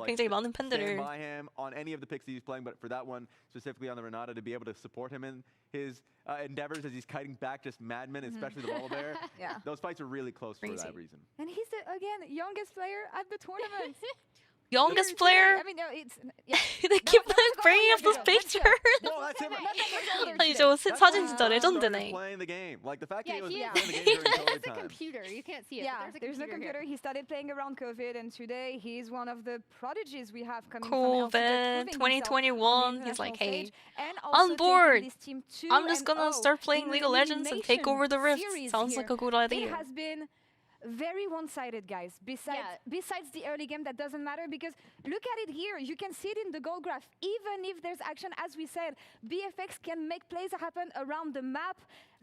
D: 굉장히 많은 팬들을.
H: stand by him on any of the picks he's playing, but for that one specifically on the Renata, to be able to support him in his endeavors as he's kiting back just madmen, especially the Ball Bear.
B: Yeah.
H: Those fights are really close for that reason.
B: And he's the again youngest player at the tournament.
D: Youngest player?
B: I mean, no, it's yeah.
D: They keep bringing up this picture.
H: No, that's him.
D: 아니 저 사진 진짜 레전드네.
H: Playing the game, like the fact that he was
A: he
H: playing the game during COVID
A: has a
H: times.
A: computer. You can't see it.
B: Yeah,
A: but
B: there's no computer.
A: here.
B: He started playing around COVID, and today he's one of the prodigies we have coming
D: COVID,
B: from LCK, proving himself
D: 2021.
B: on the
D: He's like,
B: international
D: hey,
B: stage, and
D: on
B: also
D: board.
B: taking this team 2-0
D: I'm just gonna start playing League of Legends and take over the Rift.
B: series
D: Sounds
B: here.
D: like a good idea.
B: It has been very one-sided, guys. Besides the early game, that doesn't matter because look at it here. You can see it in the goal graph. Even if there's action, as we said, BFX can make plays happen around the map.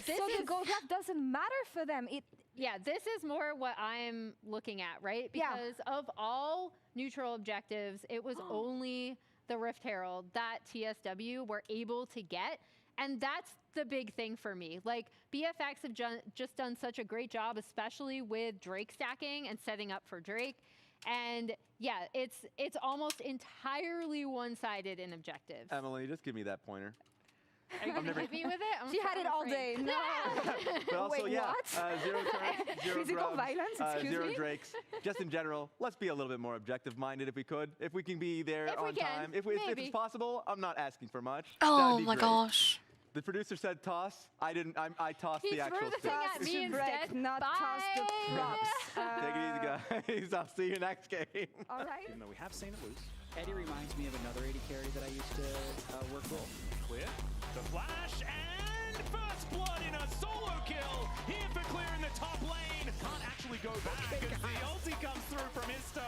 B: So the goal graph doesn't matter for them.
A: Yeah, this is more what I'm looking at, right?
B: Yeah.
A: Because of all neutral objectives, it was only the Rift Herald that TSW were able to get. And that's the big thing for me. Like, BFX have just done such a great job, especially with Drake stacking and setting up for Drake. And yeah, it's almost entirely one-sided in objectives.
H: Emily, just give me that pointer.
A: Are you gonna hit me with it?
B: She had it all day. No.
H: But also,
B: Wait,
H: yeah,
B: what?
H: zero turrets, zero
B: Physical
H: grubs,
B: violence, excuse
H: zero
B: me?
H: drakes. Just in general, let's be a little bit more objective-minded if we could. If we can be there
A: If we
H: on
A: can,
H: time. If
A: maybe.
H: it's possible, I'm not asking for much.
D: Oh
H: That'd be
D: my
H: great.
D: gosh.
H: The producer said toss. I didn't. I tossed
A: He
H: the
A: threw
H: actual
A: the
H: stick.
A: thing at me instead.
B: Not toss the props.
H: Take it easy, guys. I'll see you next game.
B: All right.
M: Even though we have seen it loose.
R: Eddie reminds me of another 80 carry that I used to work with.
M: Clear. The flash and first blood in a solo kill. Here for Clear in the top lane. Can't actually go back as the ulti comes through from Histo.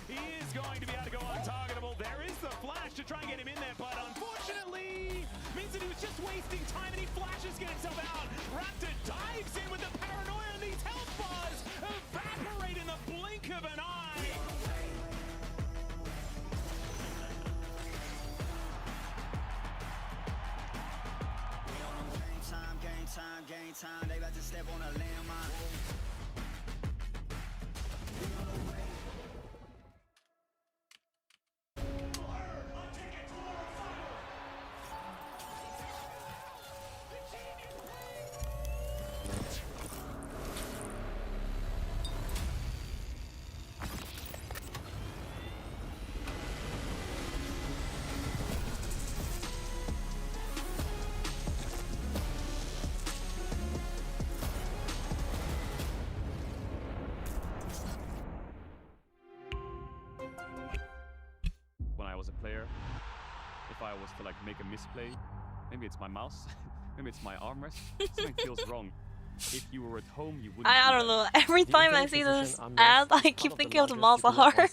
M: He is going to be able to go untargetable. There is the flash to try and get him in there, but unfortunately means that he was just wasting time and he flashes, get himself out. Raptor dives in with the paranoia and these health bars evaporate in the blink of an eye.
R: Game time, they about to step on a landmine.
U: When I was a player, if I was to like make a misplay, Maybe it's my mouse. Maybe it's my armrest. Something feels wrong. If you were at home, you wouldn't.
D: I don't know. Every time I see this ad, I keep thinking of the Mazahar.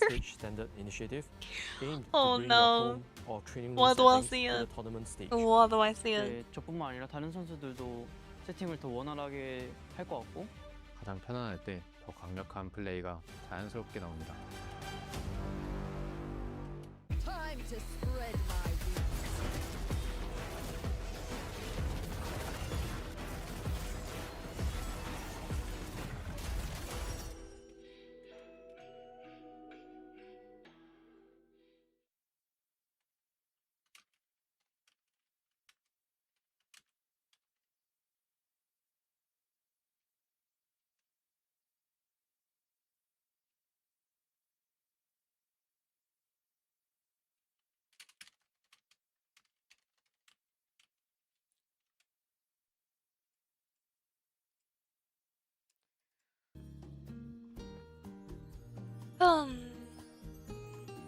D: Oh no. What do I see it? What do I see it?
S: 저뿐만 아니라 다른 선수들도 세팅을 더 원활하게 할 것 같고
T: 가장 편안할 때 더 강력한 플레이가 자연스럽게 나옵니다.
V: Time to spread my wings.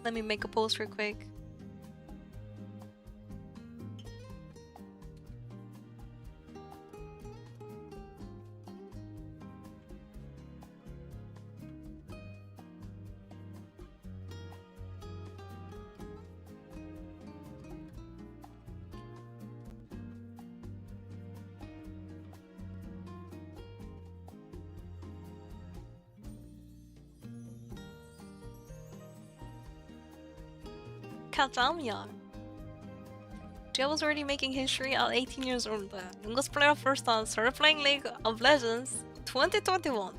D: Let me make a post real quick. Kazamiya. Jay was already making history at 18 years old. The youngest player first time started playing League of Legends 2021.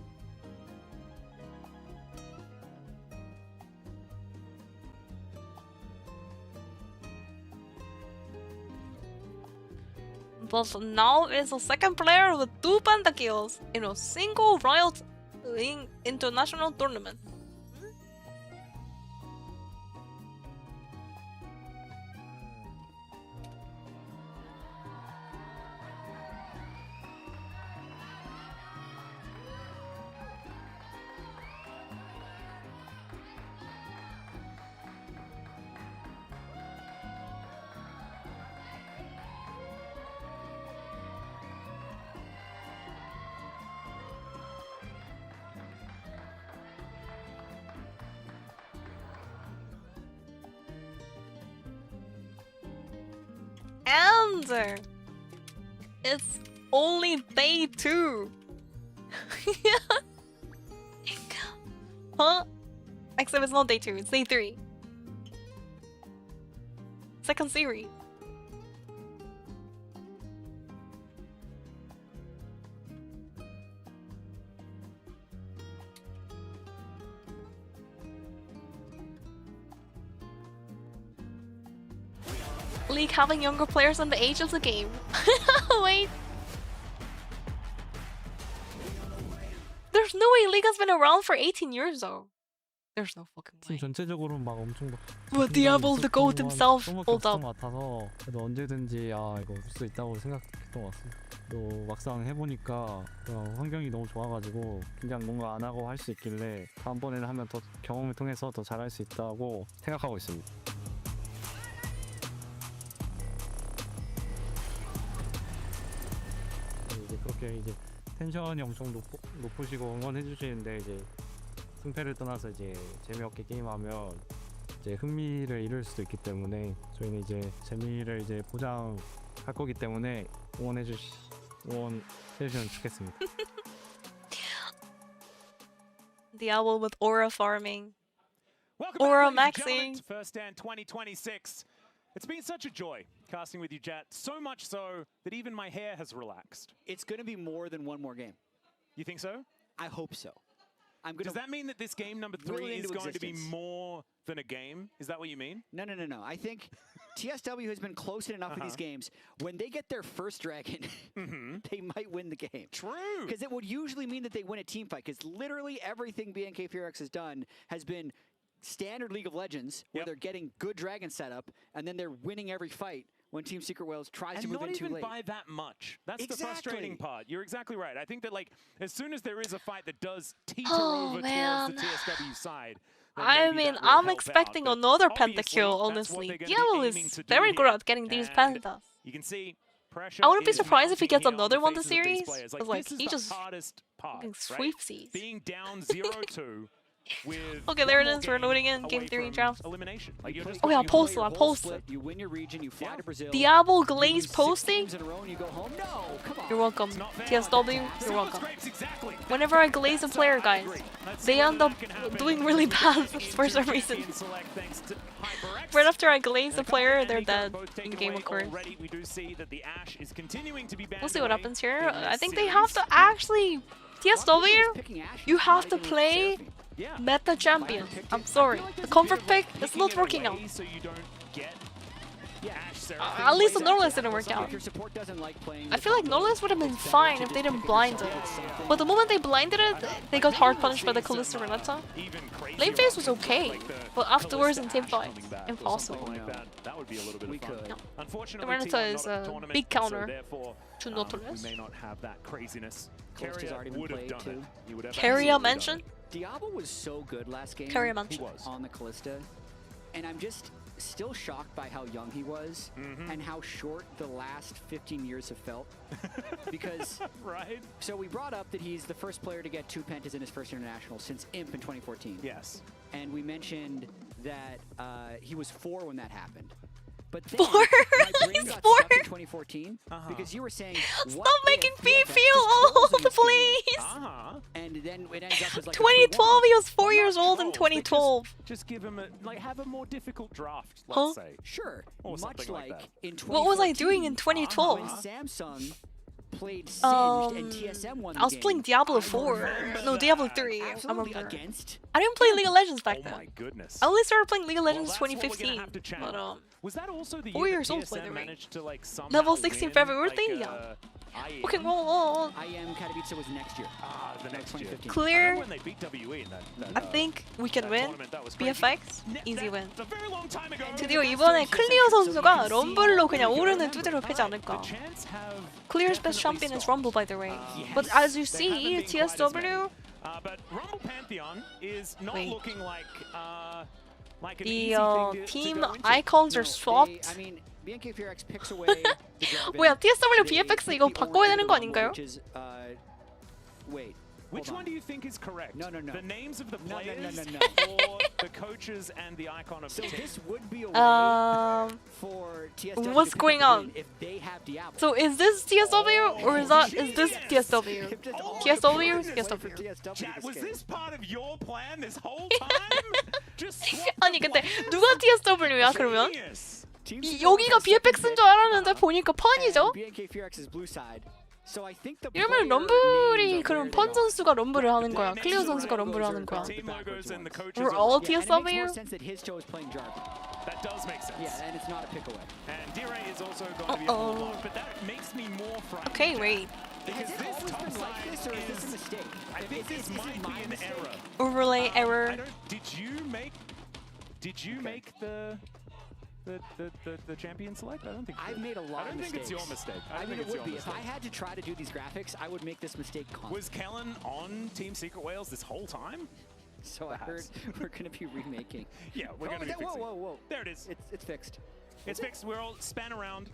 D: But now is the second player with 2 pentakills in a single Riot international tournament. And it's only day 2. Huh? Except it's not day 2, it's day 3. Second series. League having younger players on the age of the game. Wait. There's no way League has been around for 18 years though. There's no fucking way.
E: 팀 전체적으로 막 엄청
D: But Diablo the GOAT himself pulled up.
E: 같아서 그래도 언제든지 이거 올 수 있다고 생각했던 것 같습니다. 또 막상 해보니까 환경이 너무 좋아가지고 그냥 뭔가 안 하고 할 수 있길래 다음번에는 하면 더 경험을 통해서 더 잘할 수 있다고 생각하고 있습니다. 그렇게 이제 텐션이 엄청 높으시고 응원해 주시는데 이제 승패를 떠나서 이제 재미없게 게임하면 이제 흥미를 잃을 수도 있기 때문에 저희는 이제 재미를 이제 보장할 거기 때문에 응원해 주시면 좋겠습니다.
D: Diablo with aura farming.
M: Welcome
D: aura
M: back, ladies and
D: maxing.
M: gentlemen, to First Stand 2026. It's been such a joy casting with you, Jet. So much so that even my hair has relaxed.
R: It's going to be more than one more game.
M: You think so?
R: I hope so.
M: Does that mean that this game number 3 is going to be more than a game? Is that what you mean?
R: No. I think TSW has been close enough in these games. When they get their first dragon, they might win the game.
M: True.
R: Because it would usually mean that they win a team fight. Because literally everything BNK Fearx has done has been standard League of Legends, where they're getting good dragon setup, and then they're winning every fight when Team Secret Whales tries to move in too late.
M: And not even by that much. That's the frustrating part. You're exactly right. I think that as soon as there is a fight that does teeter over towards the TSW side,
D: I mean, I'm expecting another pentakill, honestly. Diablo is very good at getting these pentas.
M: You can see pressure.
D: I wouldn't be
M: is
D: surprised if he
M: mounting
D: gets
M: here on
D: another
M: the
D: one this
M: faces of these
D: series.
M: players.
D: Because like
M: this is
D: he
M: the
D: just
M: hardest part,
D: fucking
M: right?
D: sweepsies.
M: Being down 0-2 with
D: Okay, there it
M: one more
D: is. We're loading in
M: away
D: game 3
M: from
D: draft.
M: elimination. Like you're just
D: Oh yeah,
R: You play
D: post
R: your
D: it.
R: whole
D: Post
R: split,
D: it.
R: You win your region, you fly to Brazil.
D: Diablo
R: you
D: Glaze
R: lose 6
D: posting.
R: games in a row and you go home. No, come on.
D: You're welcome. TSW, you're welcome.
M: Exactly.
D: Whenever I glaze a player, guys, they end up doing really bad for some reason. Right after I glaze the player, they're dead in game occurs. We'll see what happens here. I think they have to actually... TSW, you have to play meta champion. I'm sorry. The comfort pick is not working out. At least the Nautilus didn't work out. I feel like Nautilus would have been fine if they didn't blind it. But the moment they blinded it, they got hard punished by the Kalista Renata. Lane phase was okay, but afterwards in team fight, impossible. The Renata is a big counter to Nautilus.
M: We may not have that craziness. Carrier would have done it. He would have
D: Carrier mention?
R: Diablo was so good last game
D: Carrier mention.
R: on the Kalista, and I'm just still shocked by how young he was and how short the last 15 years have felt. Because
M: right.
R: So we brought up that he's the first player to get 2 pentas in his first international since Imp in 2014.
M: Yes.
R: And we mentioned that he was 4 when that happened. But then
D: 4?
R: my brain
D: He's
R: got
D: 4?
R: stuck in 2014 because you were saying,
D: Stop making me feel old, please!
R: And then it ends up as like
D: 2012, he was 4 years old in 2012.
M: Just give him have a more difficult draft,
D: Huh?
M: let's say.
R: Sure.
M: Or
R: Much
M: something like
R: like
M: that.
R: in 2014.
D: What was I doing in 2012?
R: When Samsung played Singed and TSM won the
D: I was
R: game.
D: playing Diablo 4. No, Diablo 3. I
R: Absolutely
D: remember.
R: against.
D: I didn't play League of Legends back then.
M: Oh my goodness.
D: I only started playing League of Legends
M: Well, that's what we're
D: 2015.
M: gonna have to
D: But
M: channel. Was that also the
D: 4
M: year
D: years
M: that
D: old, by
M: TSM
D: the way.
M: managed to like somehow
D: Level 16
M: win,
D: for every birthday?
M: like,
D: Yeah. Okay, well,
R: I am Katowice was next year.
M: the next year.
R: 2015.
D: Clear.
M: When they beat WE in that
D: I think we can win.
M: tournament, that was crazy.
D: BFX, easy win.
M: A very long time ago.
D: 드디어 이번에 클리어 선수가 럼블로 그냥 오르는 뚜드려 패지 않을까. Clear's best champion is Rumble, by the way. But as you see, TSW...
M: But Rumble Pantheon is not
D: Wait.
M: looking like an
D: The
M: easy thing
D: team
M: to go into.
D: icons are swapped.
R: I mean, BNK Ferex picks away the
D: 뭐야, TSW BFX 이거 바꿔야 되는 거 아닌가요?
R: Which is, wait.
M: Which
R: hold
M: one
R: on.
M: do you think is correct?
R: No.
M: The names of the
R: No,
M: players
R: no.
M: or the coaches and the icon of
R: So
M: the team?
R: this would be a way for TSW
D: What's
R: to pick
D: going
R: up the
D: on?
R: win if they have Diablo.
D: So is this TSW or is this TSW? TSW?
M: Chat, was this part of your plan this whole time? Just swap
D: 아니 근데 누가 TSW야 그러면?
M: genius.
D: 여기가 BFX인 줄 알았는데 보니까 펀이죠?
R: BNK Ferex is blue side. So I think the
D: 이러면 럼블이 그럼 펀 선수가 럼블을 하는 거야. 클리어 선수가 럼블을 하는 거야.
M: Team logos and the coaches
D: We're
M: are
D: all
R: Yeah, and it makes more
D: TSW?
R: sense that his toe is playing Jarvan.
M: That does make sense.
R: Yeah, and it's not a pick away.
M: And D-Ray is also going to be on the block, but that makes me more frightened.
D: Okay, wait.
M: Because
R: Has it
M: this
R: always
M: top
R: been like
M: side
R: this, or is this a mistake?
M: I think this might be an error.
D: Overlay error.
M: I don't, did you make the champion select? I don't think
R: I've made a lot
M: I
R: of
M: don't think it's
R: mistakes.
M: your mistake.
R: I
M: don't
R: mean,
M: think
R: it
M: it's
R: would
M: your
R: be. If
M: mistake.
R: I had to try to do these graphics, I would make this mistake constantly.
M: Was Kellen on Team Secret Whales this whole time?
R: So I heard we're going to be remaking.
M: Yeah, we're going to be fixing.
R: Whoa.
M: There it is.
R: It's fixed.
M: It's fixed. We're all span around.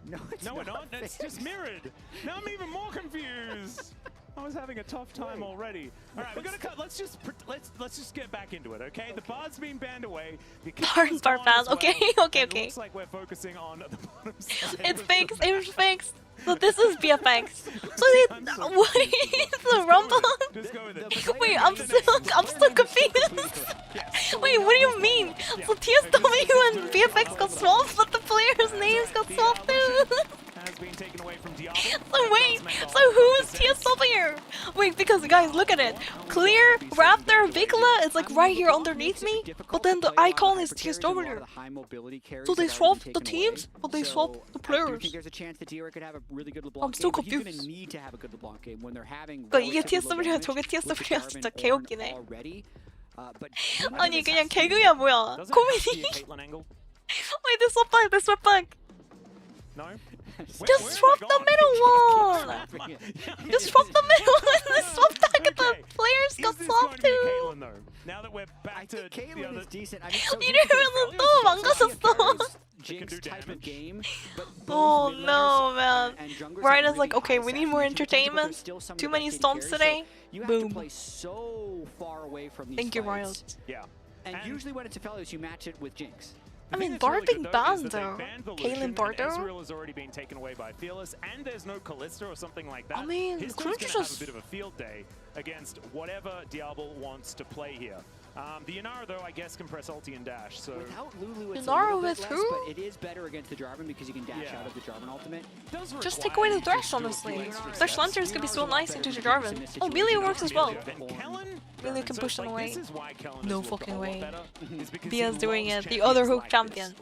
R: No, it's
M: No, we're
R: not
M: not. It's
R: fixed.
M: just mirrored. Now I'm even more confused. I was having a tough time already. All right, we're gonna cut. Let's just get back into it, okay? The bard's been banned away. The
D: Bards are banned. Okay, okay.
M: It looks like we're focusing on the bottom side.
D: It's fixed. It's fixed. So this is BFX. So what is the Rumble?
M: Just go with it.
D: Wait, I'm still confused. Wait, what do you mean? So TSW and BFX got swapped, but the players' names got swapped too.
M: Has been taken away from Diablo.
D: So wait, so who's TSW? Wait, because guys, look at it. Clear, Raptor, Vikla is like right here underneath me, but then the icon is TSW. So they swapped the teams, but they swapped the
R: I
D: players.
R: think there's a chance that D-Ray could have a really good LeBlanc
D: I'm still
R: game, but he's
D: confused.
R: going to need to have a good LeBlanc game when they're having
D: 그러니까 이게
R: relatively low
D: TSW야, 저게
R: damage with
D: TSW야,
R: Jarvan
D: 진짜
R: on
D: 개웃기네.
R: already. But
D: 아니 그냥 개그야 뭐야?
M: Doesn't it have to be
D: 코미디.
M: a Caitlyn angle?
D: Wait, they swap back. They swap back.
M: No.
D: Just swap the middle one. Just swap the middle one. They swap back. The players got swapped too.
M: Caitlyn though. Now that we're back to the
R: Caitlyn
M: other.
R: is decent. I mean, so
D: 이러면은 또 망가졌어.
R: Jinx type of game, but
D: 어, like, okay, we need more entertainment. Too many stomps today.
R: You have
D: Boom.
R: to play so far away from these
D: Thank you,
R: fights.
D: Riot.
M: Yeah.
R: And usually when it's a Felios, you match it with Jinx.
D: I mean, Bard being banned though.
M: Kaylin
D: Bardo?
M: Ezreal has already been taken away by Fearless, and there's no Kalista or something like that.
D: I mean,
M: History's
D: couldn't
M: gonna
D: you
M: have
D: just-
M: a bit of a field day against whatever Diablo wants to play here. The Inara, though, I guess, can press ulti and dash. So
R: Without Lulu, it's
D: Inara
R: a little bit
D: with
R: less,
D: who?
R: but it is better against the Jarvan because you can dash out of the Jarvan ultimate.
D: Just take away the Thresh, honestly. Thresh Lancers could be so nice into the Jarvan. Oh, melee works as well. Melee can push them away. No fucking way. Dia's doing it. The other hook champion.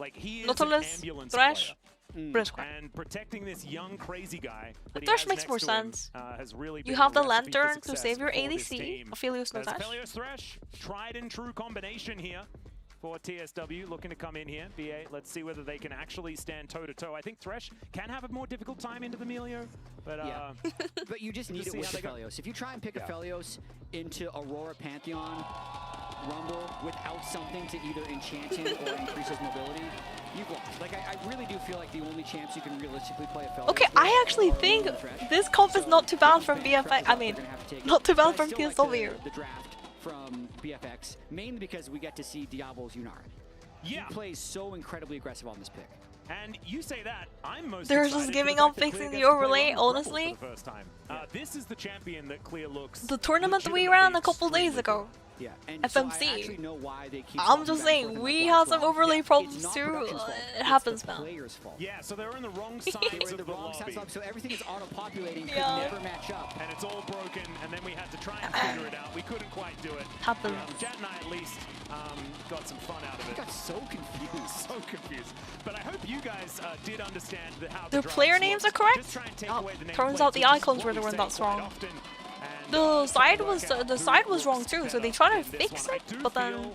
D: Nautilus, Thresh, Blitzcrank.
M: And protecting this young crazy guy.
D: But Thresh makes more sense. You have the Lantern to save your ADC. Aphelios no Thresh.
M: Aphelios Thresh, tried and true combination here for TSW, looking to come in here. BA, let's see whether they can actually stand toe-to-toe. I think Thresh can have a more difficult time into the Melio, but
R: but you just need it with the Felios. If you try and pick a Felios into Aurora Pantheon Rumble without something to either enchant him or increase his mobility, you've lost. Like, I really do feel like the only chance you can realistically play a Felios.
D: Okay, I actually think this comp is not too bad from BFX. I mean, not too bad from TSW.
R: The draft from BFX, mainly because we get to see Diablo's Yunara.
M: Yeah.
R: He plays so incredibly aggressive on this pick.
M: And you say that, I'm most
D: They're
M: excited
D: just
M: for
D: giving
M: the
D: up
M: fact that
D: fixing
M: Clear
D: the
M: gets to play
D: overlay,
M: around Rumble
D: honestly.
M: for the first time. This is the champion that Clear looks
D: The tournament we ran a couple days ago.
R: Yeah, and
D: FMC.
R: know why they keep
D: I'm just saying, we have some overlay problems too. It happens, man.
M: Yeah, so they're in the wrong sides of the lobby.
R: So everything is auto-populating, could
D: Yeah.
R: never match up.
M: And it's all broken, and then we had to try and figure it out. We couldn't quite do it.
D: Happens.
M: Jet and I at least got some fun out of it.
R: I got so confused.
M: So confused. But I hope you guys did understand how
D: The
M: drafts
D: player
M: work.
D: names are correct?
M: Just try and take away the
D: Turns
M: nameplates,
D: out the
M: which is
D: icons
M: what
D: were the
M: we
D: one
M: say
D: that's
M: quite
D: wrong.
M: often.
D: The side was wrong too, so they tried to fix it, but then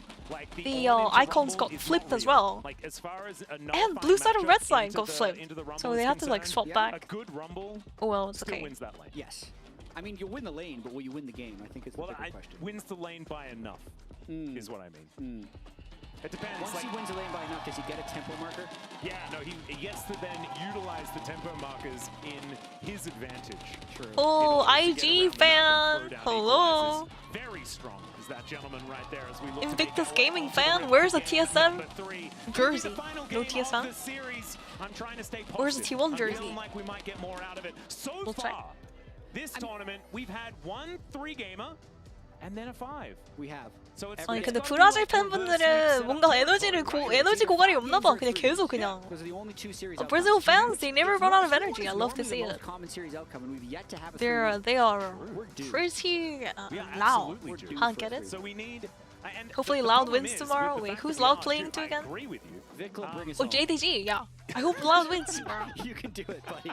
D: the icons got flipped as well. And blue side and red side got flipped, so they had to like swap back. Oh well, it's okay.
M: Wins that lane.
R: Yes. I mean, you'll win the lane, but will you win the game? I think is the bigger question.
M: Wins the lane by enough, is what I mean. It depends.
R: Once he wins the lane by enough, does he get a tempo marker?
M: Yeah, no, he gets to then utilize the tempo markers in his advantage.
R: True.
D: Oh, IG fan! Hello!
M: Very strong is that gentleman right there as we look
D: Invictus Gaming fan, where's a TSM jersey? No TSM? Where's the T1 jersey?
M: Like we might get more out of it. So
D: We'll
M: far,
D: try.
M: this tournament, we've had 1 3-gamer and then a 5.
R: We have.
M: So it's
D: 아니 근데 브라질 팬분들은 뭔가 에너지 고갈이 없나봐. 그냥 계속 그냥. Brazil fans, they never run out of energy. I love to see it. They are pretty loud. Can't get it.
M: So we need
D: Hopefully Loud wins tomorrow. Wait, who's Loud playing to again? Oh, JDG, yeah. I hope Loud wins tomorrow.
R: You can do it, buddy.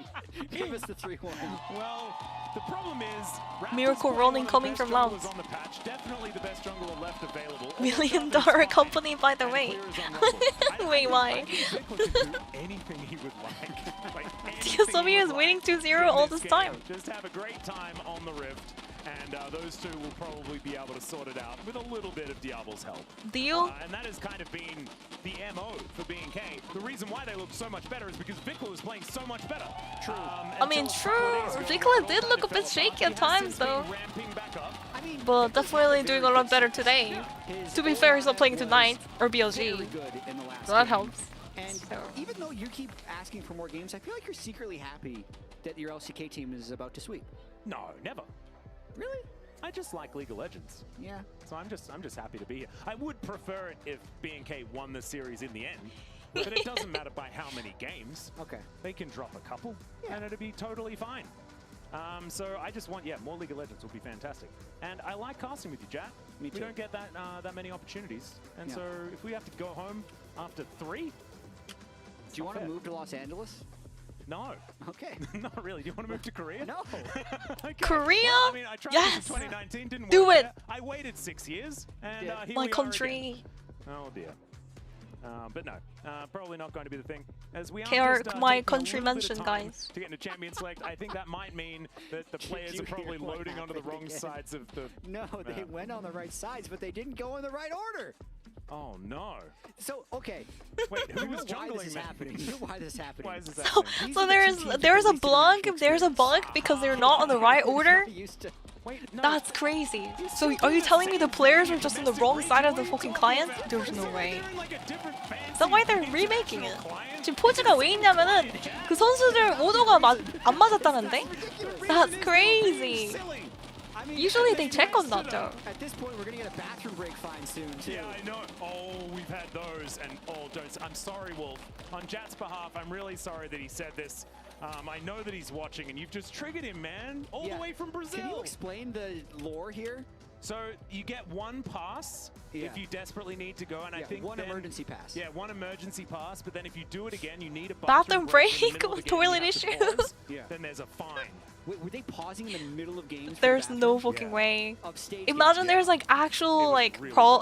R: Give us the 3-1.
M: Well, the problem is
D: Miracle rolling coming from Loud.
M: on the patch. Definitely the best jungler left available.
D: $1 million company, by the way. Wait, why?
M: Anything he would like.
D: TSW is winning 2-0 all this time.
M: Just have a great time on the Rift. And those two will probably be able to sort it out with a little bit of Diablo's help.
D: Deal?
M: And that has kind of been the MO for B&K. The reason why they look so much better is because Vikla was playing so much better. True.
D: I mean, true. Vikla did look a bit shaky at times, though. But definitely doing a lot better today. To be fair, he's not playing tonight, or BLG. So that helps.
R: And even though you keep asking for more games, I feel like you're secretly happy that your LCK team is about to sweep.
M: No, never.
R: Really?
M: I just like League of Legends.
R: Yeah.
M: So I'm just happy to be here. I would prefer it if B&K won the series in the end, but it doesn't matter by how many games.
R: Okay.
M: They can drop a couple, and it'd be totally fine. So I just want, more League of Legends would be fantastic. And I like casting with you, Jat.
R: Me too.
M: We don't get that many opportunities, and so if we have to go home after 3,
R: do you want to move to Los Angeles?
M: No.
R: Okay.
M: Not really. Do you want to move to Korea?
R: No.
M: Okay.
D: Korea?
M: Well, I mean, I tried
D: Yes.
M: this in 2019, didn't
D: Do
M: work
D: it.
M: out. I waited 6 years, and here
D: My
M: we
D: country.
M: are again. Oh dear. But no, probably not going to be the thing. As we are
D: Care
M: just,
D: my
M: taking a
D: country
M: little bit of
D: mentioned,
M: time
D: guys.
M: to get into champion select, I think that might mean that the players are probably loading onto the wrong sides of the.
R: No, they went on the right sides, but they didn't go in the right order.
M: Oh no.
R: So okay.
M: Wait, who was
R: why this
M: jungling
R: is
M: then?
R: happening? You know why this is happening?
M: Why is this happening?
D: So there's a bug because they're not on the right order. That's crazy. So are you telling me the players are just on the wrong side of the fucking client? There's no way. Is that why they're remaking it? 지금 포즈가 왜 있냐면은 그 선수들 오도가 안 맞았다는데? That's crazy. Usually they check on that though.
R: At this point, we're gonna get a bathroom break fine soon too.
M: Yeah, I know. Oh, we've had those, and oh, don't. I'm sorry, Wolf. On Jat's behalf, I'm really sorry that he said this. I know that he's watching, and you've just triggered him, man, all the way from Brazil.
R: Can you explain the lore here?
M: So you get one pass if you desperately need to go, and I think
R: one emergency pass.
M: Yeah, one emergency pass, but then if you do it again, you need a
D: Bathroom break
M: in the middle of the game,
D: toilet
M: you have to
D: issue.
M: pause, Then there's a fine.
R: Wait, were they pausing in the middle of games?
D: There's no fucking way.
R: Upstage
D: Imagine there's like actual actual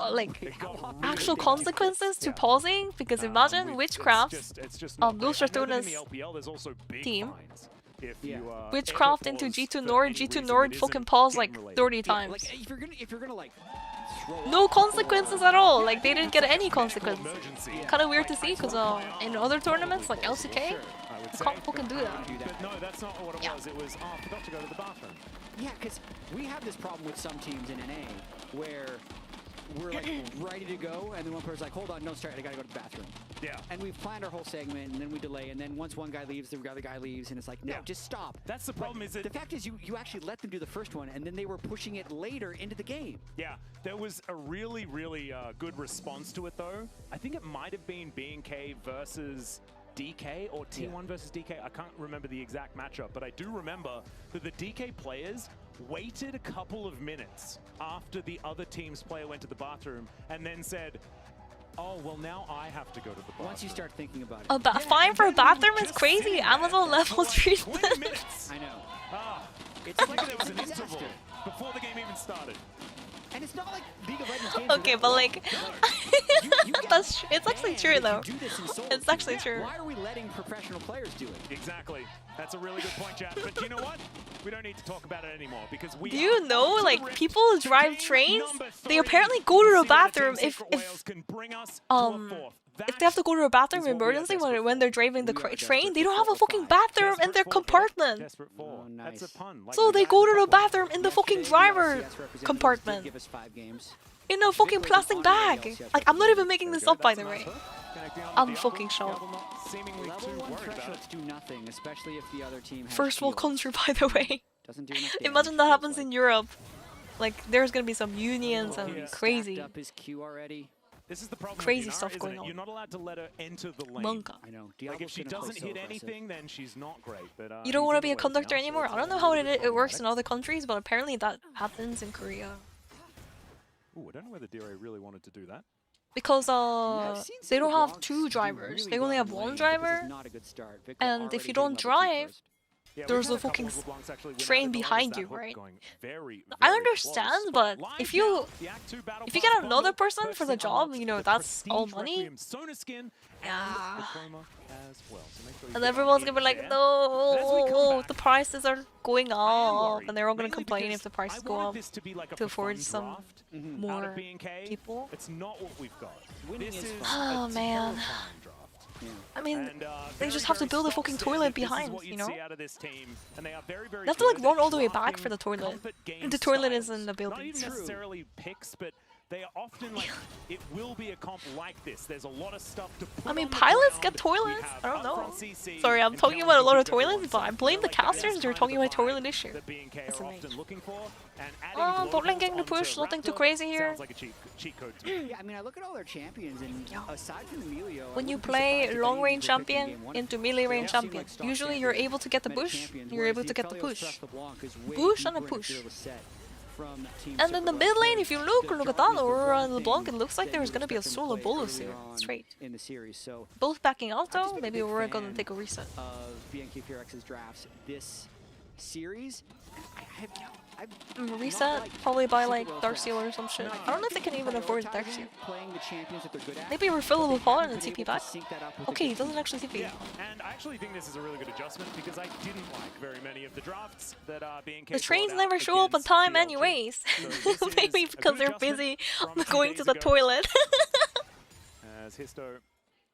D: consequences to pausing because imagine Witchcraft, Nostradamus team, Witchcraft into G2 Nord fucking pause like 30 times.
R: Like if you're gonna like
D: No consequences at all. Like they didn't get any consequences. Kind of weird to see because in other tournaments like LCK, you can't fucking do that.
M: But no, that's not what it was. It was, I forgot to go to the bathroom.
R: Yeah, because we have this problem with some teams in NA where we're like ready to go, and then one person's like, hold on, no, sorry, I gotta go to the bathroom.
M: Yeah.
R: And we've planned our whole segment, and then we delay, and then once one guy leaves, the other guy leaves, and it's like, no, just stop.
M: That's the problem, is that
R: the fact is you actually let them do the first one, and then they were pushing it later into the game.
M: Yeah, there was a really, really good response to it, though. I think it might have been B&K versus DK or T1 versus DK. I can't remember the exact matchup, but I do remember that the DK players waited a couple of minutes after the other team's player went to the bathroom and then said, oh, well, now I have to go to the bathroom.
R: Once you start thinking about it.
D: A fine for a bathroom is crazy. Amazon level treatment.
M: 20 minutes.
R: I know.
M: It's like there was an interval before the game even started.
R: And it's not like League of Legends games.
D: Okay, but like, it's actually true though. It's actually true.
R: Why are we letting professional players do it?
M: Exactly. That's a really good point, Jack. But you know what? We don't need to talk about it anymore because we.
D: Do you know, like, people who drive trains, they apparently go to the bathroom if they have to go to a bathroom emergency when they're driving the train, they don't have a fucking bathroom in their compartment.
M: That's a pun.
D: So they go to the bathroom in the fucking driver compartment. In a fucking plastic bag. Like, I'm not even making this up, by the way. I'm fucking shocked.
R: Level 1 thresholds do nothing, especially if the other team has
D: First world
R: shields.
D: country, by the way.
R: Doesn't do enough
D: Imagine that happens in Europe. Like, there's gonna be some unions and crazy.
R: Up his Q already.
M: This is the problem
D: Crazy
M: with Inara,
D: stuff
M: isn't
D: going
M: it?
D: on.
M: You're not allowed to let her enter the lane.
D: Monka.
R: I know.
M: Like if she doesn't hit anything, then she's not great. But
D: You don't want to be a conductor anymore? I don't know how it works in other countries, but apparently that happens in Korea.
M: Ooh, I don't know whether Dire really wanted to do that.
D: Because they don't have two drivers. They only have one driver. And if you don't drive, there's a fucking train behind you, right? I understand, but if you get another person for the job, you know, that's all money. Yeah. And everyone's gonna be like, no, the prices are going up, and they're all gonna complain if the prices go up to afford some more people.
M: It's not what we've got.
D: Oh man. I mean, they just have to build a fucking toilet behind, you know? They have to like run all the way back for the toilet. And the toilet is in the building.
M: Not even necessarily picks, but they are often like, it will be a comp like this. There's a lot of stuff to put
D: I mean,
M: on the
D: pilots
M: ground.
D: get toilets. I don't know. Sorry, I'm talking about a lot of toilets, but I blame the casters. They're talking about a toilet issue. Bot lane getting the push, nothing too crazy here.
R: Yeah, I mean, I look at all their champions, and aside from Emilio,
D: When you play long range champion into melee range champion, usually you're able to get the push. You're able to get the push. Push and a push. And in the mid lane, if you look at that, or on LeBlanc, it looks like there's gonna be a solo bolus here. Straight.
R: in the series. So
D: Both backing out though, maybe we're gonna take a reset.
R: Of BNK4X's drafts this series,
D: Reset, probably buy like Darkseal or some shit. I don't know if they can even afford Darkseal. Maybe refillable pot and TP back. Okay, he doesn't actually TP.
M: Yeah, and I actually think this is a really good adjustment because I didn't like very many of the drafts that are being
D: The trains never show up on time anyways. Maybe because they're busy going to the toilet.
M: as Histo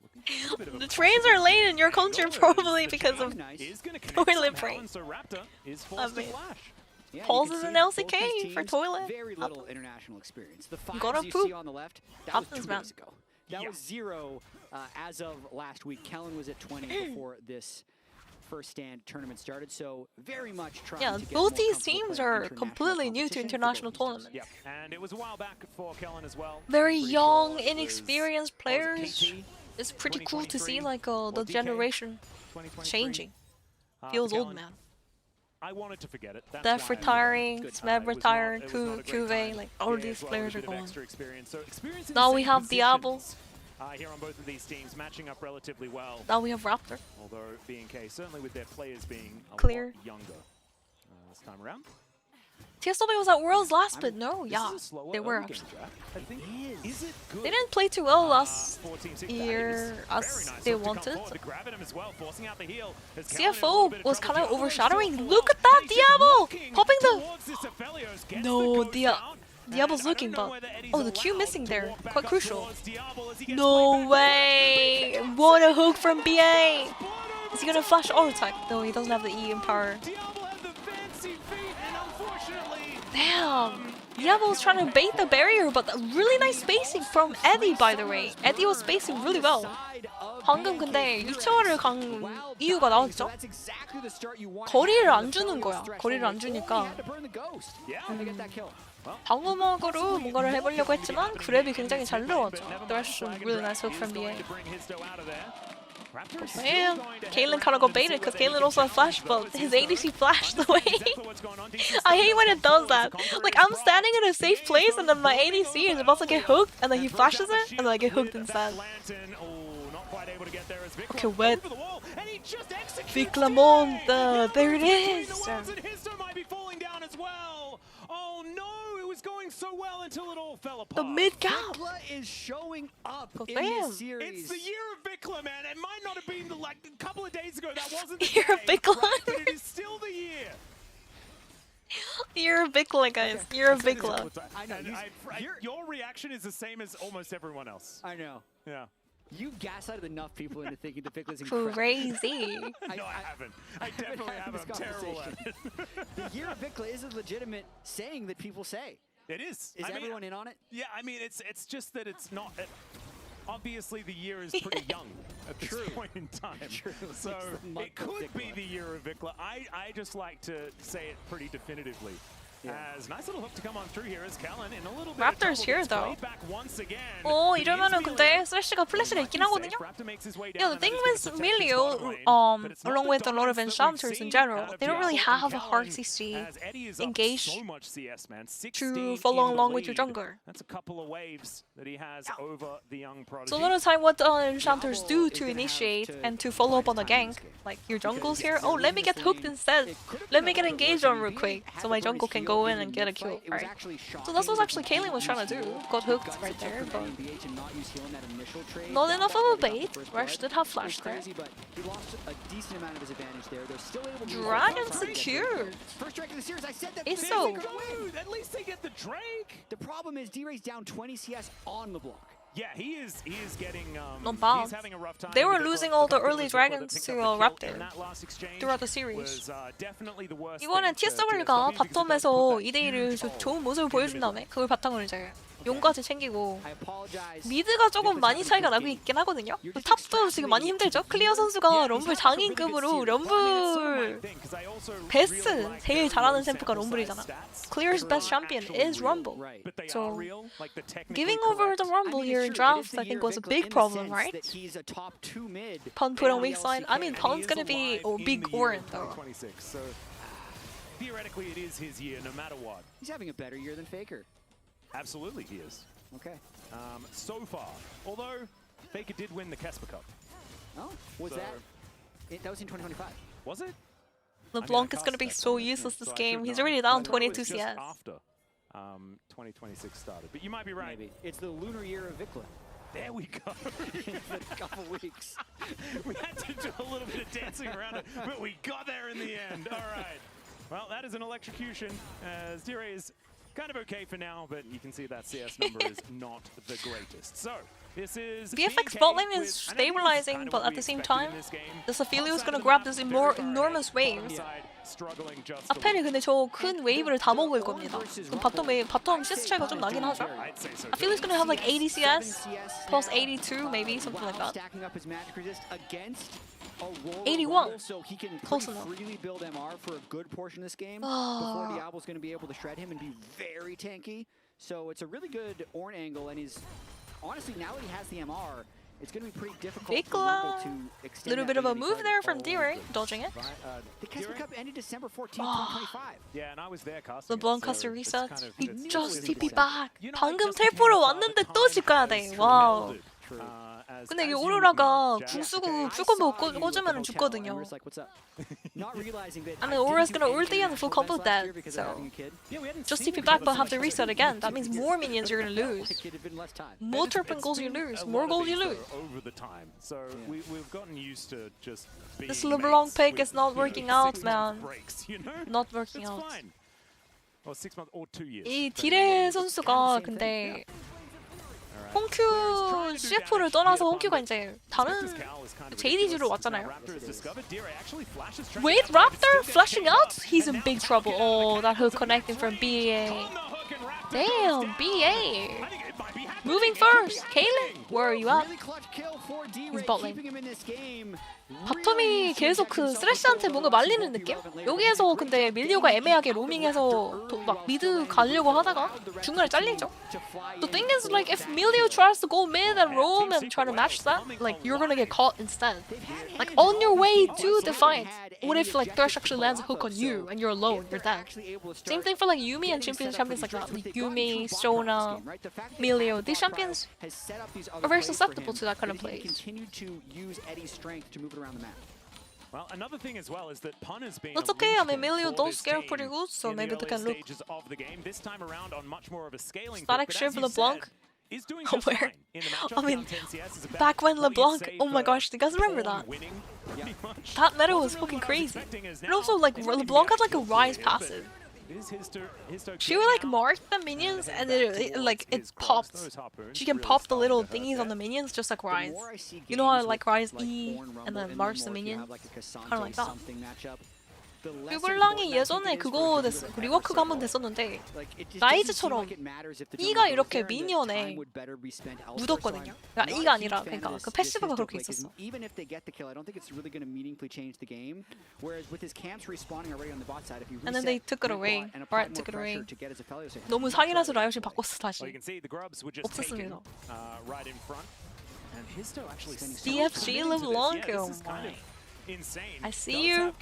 M: looking for a bit of a
D: The trains are late in your country probably because of
M: is going to
D: toilet break.
M: so Raptor is forced to flash.
R: Yeah,
D: Pulse
R: you
D: is
R: can
D: an
R: see both
D: LCK
R: these
D: for
R: teams,
D: toilet.
R: Very little international experience. The fives
D: Gotta
R: you
D: poop.
R: see on the left, that was 2
D: Happens, man.
R: days ago. That was 0 as of last week. Kellen was at 20 before this first stand tournament started, so very much trying to get
D: both
R: more
D: these
R: comfortable
D: teams
R: playing
D: are
R: international
D: completely new to
R: competition for
D: international
R: both
D: tournaments.
M: Yeah, and it was a while back for Kellen as well.
D: Very
M: Pretty
D: young,
M: sure it was-
D: inexperienced players.
M: KT,
D: It's pretty cool to see
M: 2023,
D: like
M: or
D: the
M: DK,
D: generation
M: 2023.
D: changing.
M: For
D: Feels old,
M: Kellen.
D: man.
M: I wanted to forget it. That's
D: Def
M: why I
D: retiring,
M: moved on.
D: Smeb
M: It was
D: retiring,
M: not- it was not a great
D: Kuve,
M: time.
D: like all
M: Yeah,
D: these
M: as well,
D: players
M: a
D: are
M: bit of
D: gone.
M: extra experience. So experience in
D: Now
M: the
D: we
M: same
D: have Diablo.
M: positions, here on both of these teams, matching up relatively well.
D: Now we have Raptor.
M: Although B&K, certainly with their players being a
D: Clear.
M: lot younger this time around.
D: TSW was at Worlds last bit, no?
M: This
D: Yeah,
M: is a slower
D: they were
M: early game
D: actually.
M: draft, I think. Is it good?
D: They didn't play too well last
M: 14-6,
D: year as
M: very nice
D: they
M: hook to come
D: wanted.
M: forward to grab at him as well, forcing out the heel. As Kellen in a little
D: CFO
M: bit of
D: was
M: trouble.
D: kind of
M: Diablo's still
D: overshadowing.
M: full
D: Look
M: out,
D: at that,
M: and he's
D: Diablo!
M: walking
D: Popping the...
M: towards this Aphelios, gets
D: No,
M: the ghost down,
D: Diablo's
M: and I
D: looking,
M: don't know
D: but...
M: whether Eddie's
D: Oh, the Q
M: allowed
D: missing
M: to
D: there.
M: walk back
D: Quite
M: up
D: crucial.
M: towards Diablo as he gets
D: No way! What a hook from BA! Is he gonna flash auto attack? No, he doesn't have the E in power.
M: Diablo had the fancy feet, and unfortunately...
D: Damn! Diablo was trying to bait the barrier, but really nice spacing from Eddie, by the way. Eddie was spacing really well. 방금 근데 유채화를 간 이유가 나왔죠? 거리를 안 주는 거야. 거리를 안 주니까. 방어막으로 뭔가를 해보려고 했지만 그랩이 굉장히 잘 들어왔죠. There's some really nice hook from BA. Man, Caitlyn kind of got baited because Caitlyn also had flash, but his ADC flashed away. I hate when it does that. Like, I'm standing in a safe place and then my ADC is about to get hooked and then he flashes it and then I get hooked instead. Okay, wet. Viclamont, there it is.
M: Oh no, it was going so well until it all fell apart.
D: The mid gap.
R: Vikla is showing up in
D: Damn.
R: this series.
M: It's the year of Vikla, man. It might not have been like a couple of days ago. That wasn't the
D: Year of
M: day,
D: Vikla.
M: right? But it is still the year.
D: You're a Vikla, guys. You're a Vikla.
R: I know.
M: Your reaction is the same as almost everyone else.
R: I know.
M: Yeah.
R: You gaslighted enough people into thinking the Vikla's incredible.
D: Crazy.
M: No, I haven't. I definitely haven't. I'm terrible at it.
R: The year of Vikla is a legitimate saying that people say.
M: It is.
R: Is everyone in on it?
M: Yeah, I mean, it's just that it's not. Obviously, the year is pretty young at this point in time.
R: True.
M: So
R: It's the month
M: it
R: of
M: could be
R: Vikla.
M: the year of Vikla. I just like to say it pretty definitively. As nice little hook to come on through here as Kellen in a little bit of
D: Raptor's
M: trouble,
D: here
M: gets
D: though.
M: played back once again.
D: 이러면은 근데 쓰레쉬가 플래시를 있긴 하거든요. Yeah, the thing with Milio, along with a lot of enchanters in general, they don't really have a hard CC engaged to follow along with your jungler.
M: That's a couple of waves that he has over the young prodigy.
D: So a lot of time what enchanters do to initiate and to follow up on a gank, like your jungle's here, oh let me get hooked instead, let me get engaged on real quick, so my jungle can go in and get a kill, right? So that's what actually Caitlyn was trying to do, got hooked right there, but not enough of a bait. Rush did have flash there. Dragon secured.
R: First strike of the series, I said that.
D: It's so
M: at least they get the Drake.
R: The problem is D-Ray's down 20 CS on the block.
M: Yeah, he is getting
D: not bad.
M: he's having a rough time.
D: They were
M: with it,
D: losing
M: but
D: all
M: the
D: the
M: fact that it
D: early
M: was Vikla that
D: dragons
M: picked
D: to
M: up the kill
D: Raptor
M: in that last exchange
D: throughout the series.
M: was, definitely the worst
D: 이거는
M: thing for
D: TSW가
M: TSW because they
D: 바텀에서
M: put that
D: 2대1을
M: huge
D: 좋은 모습을 보여준 다음에 그걸 바탕으로 이제 용까지 챙기고
R: I apologize.
D: 미드가 조금 많이 차이가 나고 있긴 하거든요. 탑도 지금 많이 힘들죠. 클리어 선수가 럼블 장인급으로 럼블 베스트 제일 잘하는 챔프가 럼블이잖아. Clear's best champion is Rumble. So giving over the Rumble here in drafts I think was a big problem, right? Pun put on weak side. I mean Pun's gonna be a big Orin though.
M: 2026, so theoretically it is his year no matter what.
R: He's having a better year than Faker.
M: Absolutely he is.
R: Okay.
M: So far, although Faker did win the Kesper Cup.
R: Oh, was
M: So-
R: that was in 2025?
M: Was it?
D: LeBlanc is gonna be so useless this game. He's already down 22
M: It's just
D: CS.
M: after 2026 started, but you might be right.
R: Maybe. It's the lunar year of Vikla.
M: There we go.
R: In a couple weeks.
M: We had to do a little bit of dancing around it, but we got there in the end. All right. Well, that is an electrocution. As D-Ray is kind of okay for now, but you can see that CS number is not the greatest. So, This is
D: BFX bot lane is stabilizing, but at the same time, the Aphelios gonna grab this enormous waves. 아펠이 근데 저 큰 웨이브를 다 먹을 겁니다. 그럼 바텀 CS 차이가 좀 나긴 하죠. Aphelios gonna have like 80 CS, plus 82 maybe, something like that. 81.
R: So he can
D: Close enough.
R: freely build MR for a good portion of this game before Diablo's going to be able to shred him and be very tanky. So it's a really good Ornn angle, and he's honestly, now that he has the MR, it's going to be pretty difficult for Rumble to extend.
D: Little bit of a move there from D-Ray, dodging it.
R: The Casper Cup ended December 14th, 2025.
M: Yeah, and I was there casting.
D: LeBlanc caster reset. He just TP back. 방금 텔포로 왔는데 또 집 가야 돼. 와우. 근데 이 오로라가 궁 쓰고 풀콤보 꽂으면 죽거든요. I mean, Aura's gonna ulti and full combo that, so just TP back but have to reset again. That means more minions you're gonna lose. More turpin goals you lose, more goals you lose.
M: Over the time, so we've gotten used to just being
D: This LeBlanc pick is not working out,
M: 6
D: man.
M: breaks, you know?
D: Not working
M: It's
D: out.
M: fine. Or 6 months or 2 years.
D: 이 디레 선수가 근데 홈큐 CF를 떠나서 홈큐가 이제 다른 JDG로 왔잖아요. Wait, Raptor flashing out? He's in big trouble. Oh, that hook connecting from BA. Damn, BA. Moving first. Kaylin, where are you at? He's bot lane. 바텀이 계속 그 쓰레쉬한테 뭔가 말리는 느낌? 여기에서 근데 밀리오가 애매하게 로밍해서 막 미드 가려고 하다가 중간에 잘리죠. The thing is, like, if Milio tries to go mid and roam and try to match that, like, you're gonna get caught instead. Like, on your way to the fight, what if, like, Thresh actually lands a hook on you and you're alone, you're dead? Same thing for, like, Yuumi and champions like that. Like, Yuumi, Sona, Milio. These champions are very susceptible to that kind of play.
M: Well, another thing as well is that Pun has been.
D: That's okay. I mean, Milio does scale pretty good, so maybe they can look.
M: Of the game. This time around on much more of a scaling.
D: Static shift LeBlanc.
M: Is doing
D: Where? I mean, back when LeBlanc. Oh my gosh, do you guys remember that? That meta was fucking crazy. And also, like, LeBlanc had like a rise passive. She would like mark the minions and it popped. She can pop the little thingies on the minions just like Rise. You know how like Rise E and then marks the minion? Kind of like that. 르블랑이 예전에 그거 리워크가 한번 됐었는데 라이즈처럼 E가 이렇게 미니언에 묻었거든요. 그러니까 E가 아니라 그러니까 그 패시브가 그렇게 있었어. And then they took it away. Right, took it away. 너무 상이라서 라이엇이 바꿨어 다시. 없었습니다. BFG LeBlanc. Oh my.
M: Insane.
D: I see you.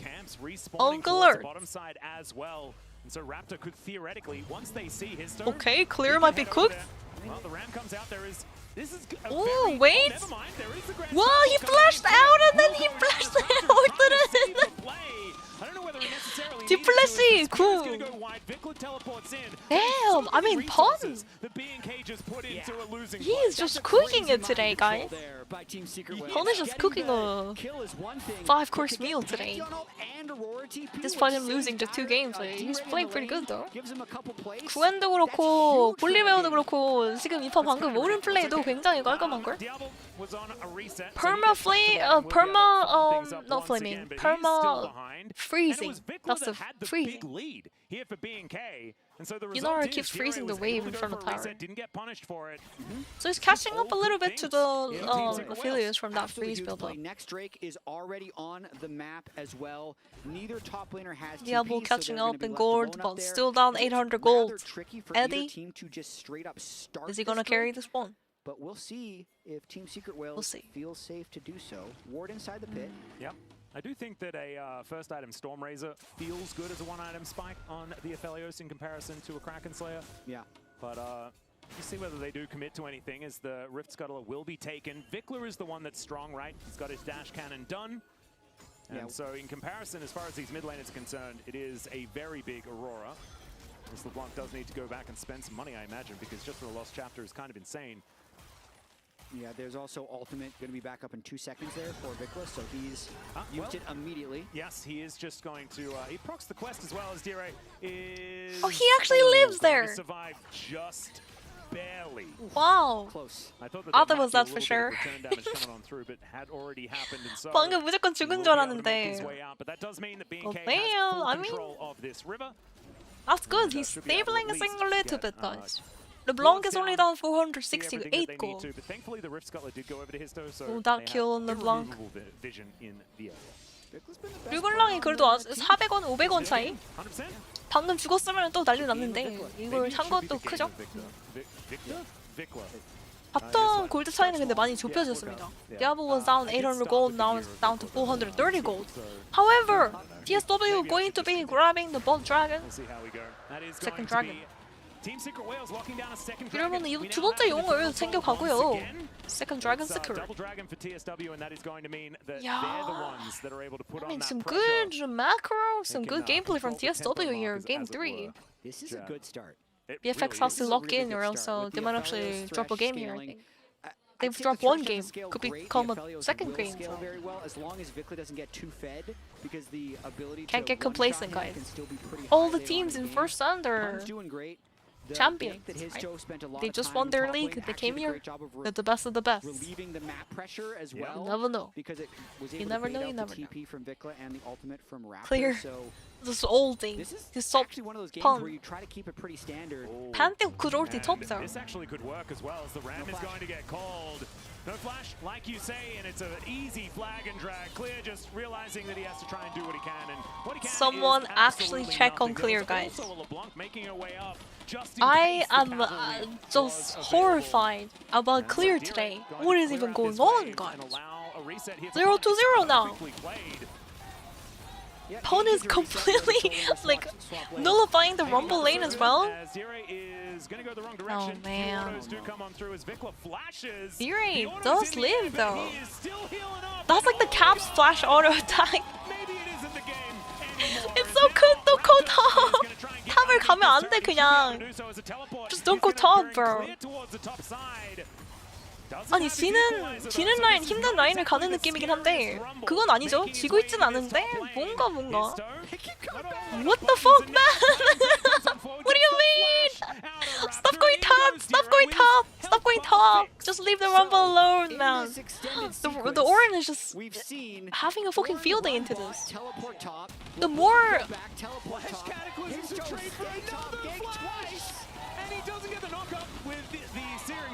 M: Uncle
D: Alert.
M: Bottom side as well. And so Raptor could theoretically, once they see his
D: Okay, clear might be cooked.
M: Well, the ram comes out. This is.
D: Oh wait!
M: Never mind. There is the grand.
D: Wow, he flashed out and then he flashed out.
M: I don't know whether he necessarily.
D: Deflashy, cool. Damn, I mean Pun. He is just cooking it today, guys. Pun is just cooking a 5-course meal today. Despite him losing just 2 games, like, he's playing pretty good though. 구엔도 그렇고 볼리베어도 그렇고 지금 이파 방금 오른 플레이도 굉장히 깔끔한걸? not flaming, perma freezing. That's the freezing. You know how it keeps freezing the wave in front of Tyrant. So he's catching up a little bit to the affiliates from that freeze build-up.
R: Next Drake is already on the map as well. Neither top laner has
D: Diablo catching up in gold, but still down 800 gold. Eddie, is he gonna carry this one?
R: But we'll see if Team Secret Whales feels safe to do so. Ward inside the pit.
M: Yep. I do think that a first item Stormrazor feels good as a 1-item spike on the Aphelios in comparison to a Kraken Slayer.
R: Yeah.
M: But you see whether they do commit to anything as the Rift Scuttler will be taken. Vikla is the one that's strong, right? He's got his dash cannon done. And so in comparison, as far as these mid laners are concerned, it is a very big Aurora. This LeBlanc does need to go back and spend some money, I imagine, because just for the lost chapter is kind of insane.
R: Yeah, there's also ultimate going to be back up in 2 seconds there for Vikla, so he's used it immediately.
M: Yes, he is just going to he procs the quest as well as Dire is.
D: Oh, he actually lives there.
M: Survive just barely.
D: Wow.
R: Close.
M: I thought
D: Other
M: there
D: was
M: might
D: that
M: be a
D: for
M: little
D: sure.
M: bit of return damage coming on through, but had already happened, and so
D: 방금 무조건
M: he
D: 죽은
M: will
D: 줄
M: be able to make his
D: 알았는데.
M: way out, but that does mean that BK
D: Well,
M: has
D: damn,
M: full
D: I mean-
M: control of this river.
D: That's good.
M: And,
D: He's
M: should be able to
D: stabilizing
M: at least
D: a little
M: get,
D: bit, guys.
M: towards
D: LeBlanc is only
M: down,
D: down 460
M: see
D: to
M: everything
D: 8
M: that they need
D: gold.
M: to, but thankfully the Rift Scuttler did go over to Histo, so
D: Oh,
M: they
D: that
M: have
D: kill on LeBlanc.
M: irremovable vision in the area.
D: 르블랑이 그래도 400원, 500원 차이?
M: 100%?
D: 방금 죽었으면 또 난리 났는데 이걸 산 것도 크죠? 바텀 골드 차이는 근데 많이 좁혀졌습니다. Diablo was down 800 gold, now it's down to 430 gold. However, TSW going to be grabbing the bot dragon, second dragon. 이러면 이 두 번째 용을 챙겨가고요. Second dragon secure. I mean, some good macro, some good gameplay from TSW here, game 3.
R: This is a good start.
D: BFX has to lock in or else they might actually drop a game here, I think. They've dropped one game, could become a second game.
R: Very well as long as Vikla doesn't get too fed, because the ability
D: Can't
R: to
D: get complacent,
R: one-shot him
D: guys.
R: can still be pretty
D: All
R: high
D: the
R: later
D: teams
R: on
D: in
R: the
D: first
R: game.
D: round are
R: Pun's doing great. The
D: champions.
R: fact that his
D: Right?
R: Joe spent a lot
D: They
R: of
D: just
R: time
D: won
R: in
D: their
R: top
D: league.
R: lane,
D: They
R: actually
D: came
R: did a
D: here.
R: great job of
D: They're the best of the best.
R: relieving the map pressure as well.
D: You never know.
R: Because it was
D: You
R: able
D: never
R: to
D: know,
R: bait
D: you
R: out
D: never
R: the
D: know.
R: TP from Vikla and the ultimate from Raptor.
D: Clear.
R: So
D: This is old thing.
R: this is
D: His top
R: actually one of those games
D: pan.
R: where you try to keep it pretty standard.
D: Pantheon could already top
M: And
D: there.
M: this actually could work as well, as the Ram is going to get called. No flash, like you say, and it's an easy flag and drag. Clear just realizing that he has to try and do what he can, and what he can
D: Someone
M: is
D: actually
M: absolutely
D: check on
M: nothing.
D: Clear,
M: There was
D: guys.
M: also a LeBlanc making her way up just in
D: I
M: case the
D: am
M: cavalry
D: just
M: was
D: horrified about Clear today. What is even going on, guys? 0-0 now. Pwn is completely like nullifying the rumble lane as well. Oh man. Zero does live though. That's like the Caps flash auto attack. It's so good, don't go top. 탑을 가면 안 돼 그냥. Just don't go top, bro. 아니 지는 라인 힘든 라인을 가는 느낌이긴 한데 그건 아니죠. 지고 있진 않은데 뭔가 What the fuck, man? What do you mean? Stop going top! Stop going top! Stop going top! Just leave the rumble alone, man. The Orin is just having a fucking field day into this. The more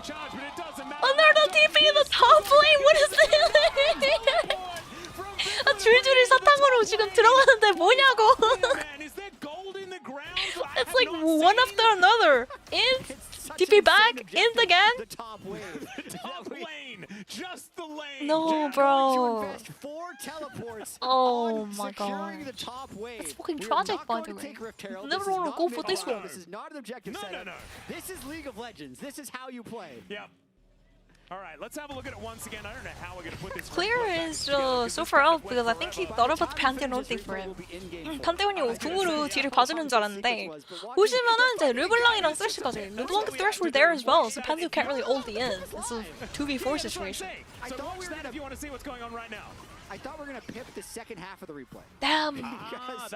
D: another TP in the top lane. What is this? 줄줄이 사탕으로 지금 들어가는데 뭐냐고. It's like one after another. In, TP back, in again. No, bro. Oh my god. It's fucking tragic, by the way. Never want to go for this one.
R: This is not an objective setup. This is League of Legends. This is how you play.
M: Yeah. All right, let's have a look at it once again. I don't know how we're going to put this.
D: Clear is so far out because I think he thought about Pantheon ulting for him. 판테온이 궁으로 뒤를 봐주는 줄 알았는데 보시면은 이제 르블랑이랑 쓰레쉬까지. 르블랑과 쓰레쉬 were there as well, so Pantheon can't really ult the in. It's a 2v4 situation.
M: So watch that if you want to see what's going on right now.
R: I thought we were going to pip the second half of the replay.
D: Damn,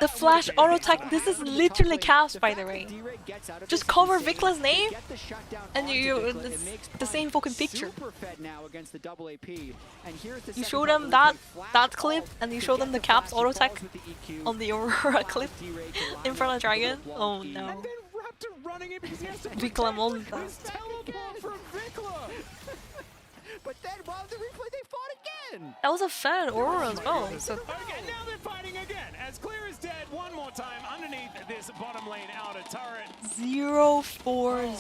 D: the flash auto attack. This is literally Caps, by the way. Just cover Vikla's name, and it's the same fucking picture. You show them that clip, and you show them the Caps auto attack on the Aurora clip in front of Dragon. Oh no. Vikla monta.
R: But then while the replay, they fought again.
D: That was a fan Aurora as well. So.
M: Okay, now they're fighting again. As Clear is dead one more time underneath this bottom lane outer turret.
D: 0-4-0.
M: Oh my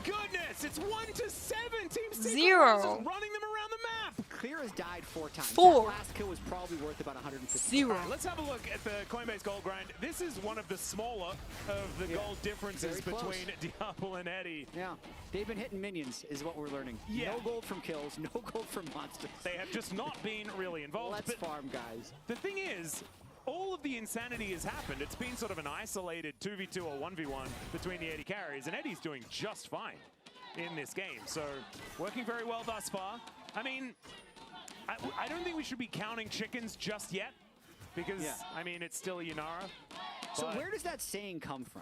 M: goodness, it's 1-7. Team
D: 0.
M: running them around the map.
R: Clear has died 4 times.
D: 4.
R: That last kill was probably worth about 150.
D: 0.
M: Right, let's have a look at the Coinbase gold grind. This is one of the smaller of the gold differences between Diablo and Eddie.
R: Yeah, they've been hitting minions is what we're learning.
M: Yeah.
R: No gold from kills, no gold from monsters.
M: They have just not been really involved.
R: Let's farm, guys.
M: The thing is, all of the insanity has happened. It's been sort of an isolated 2v2 or 1v1 between the Eddie carries, and Eddie's doing just fine in this game. So, working very well thus far. I mean, I don't think we should be counting chickens just yet, because, I mean, it's still Yanara.
R: So where does that saying come from?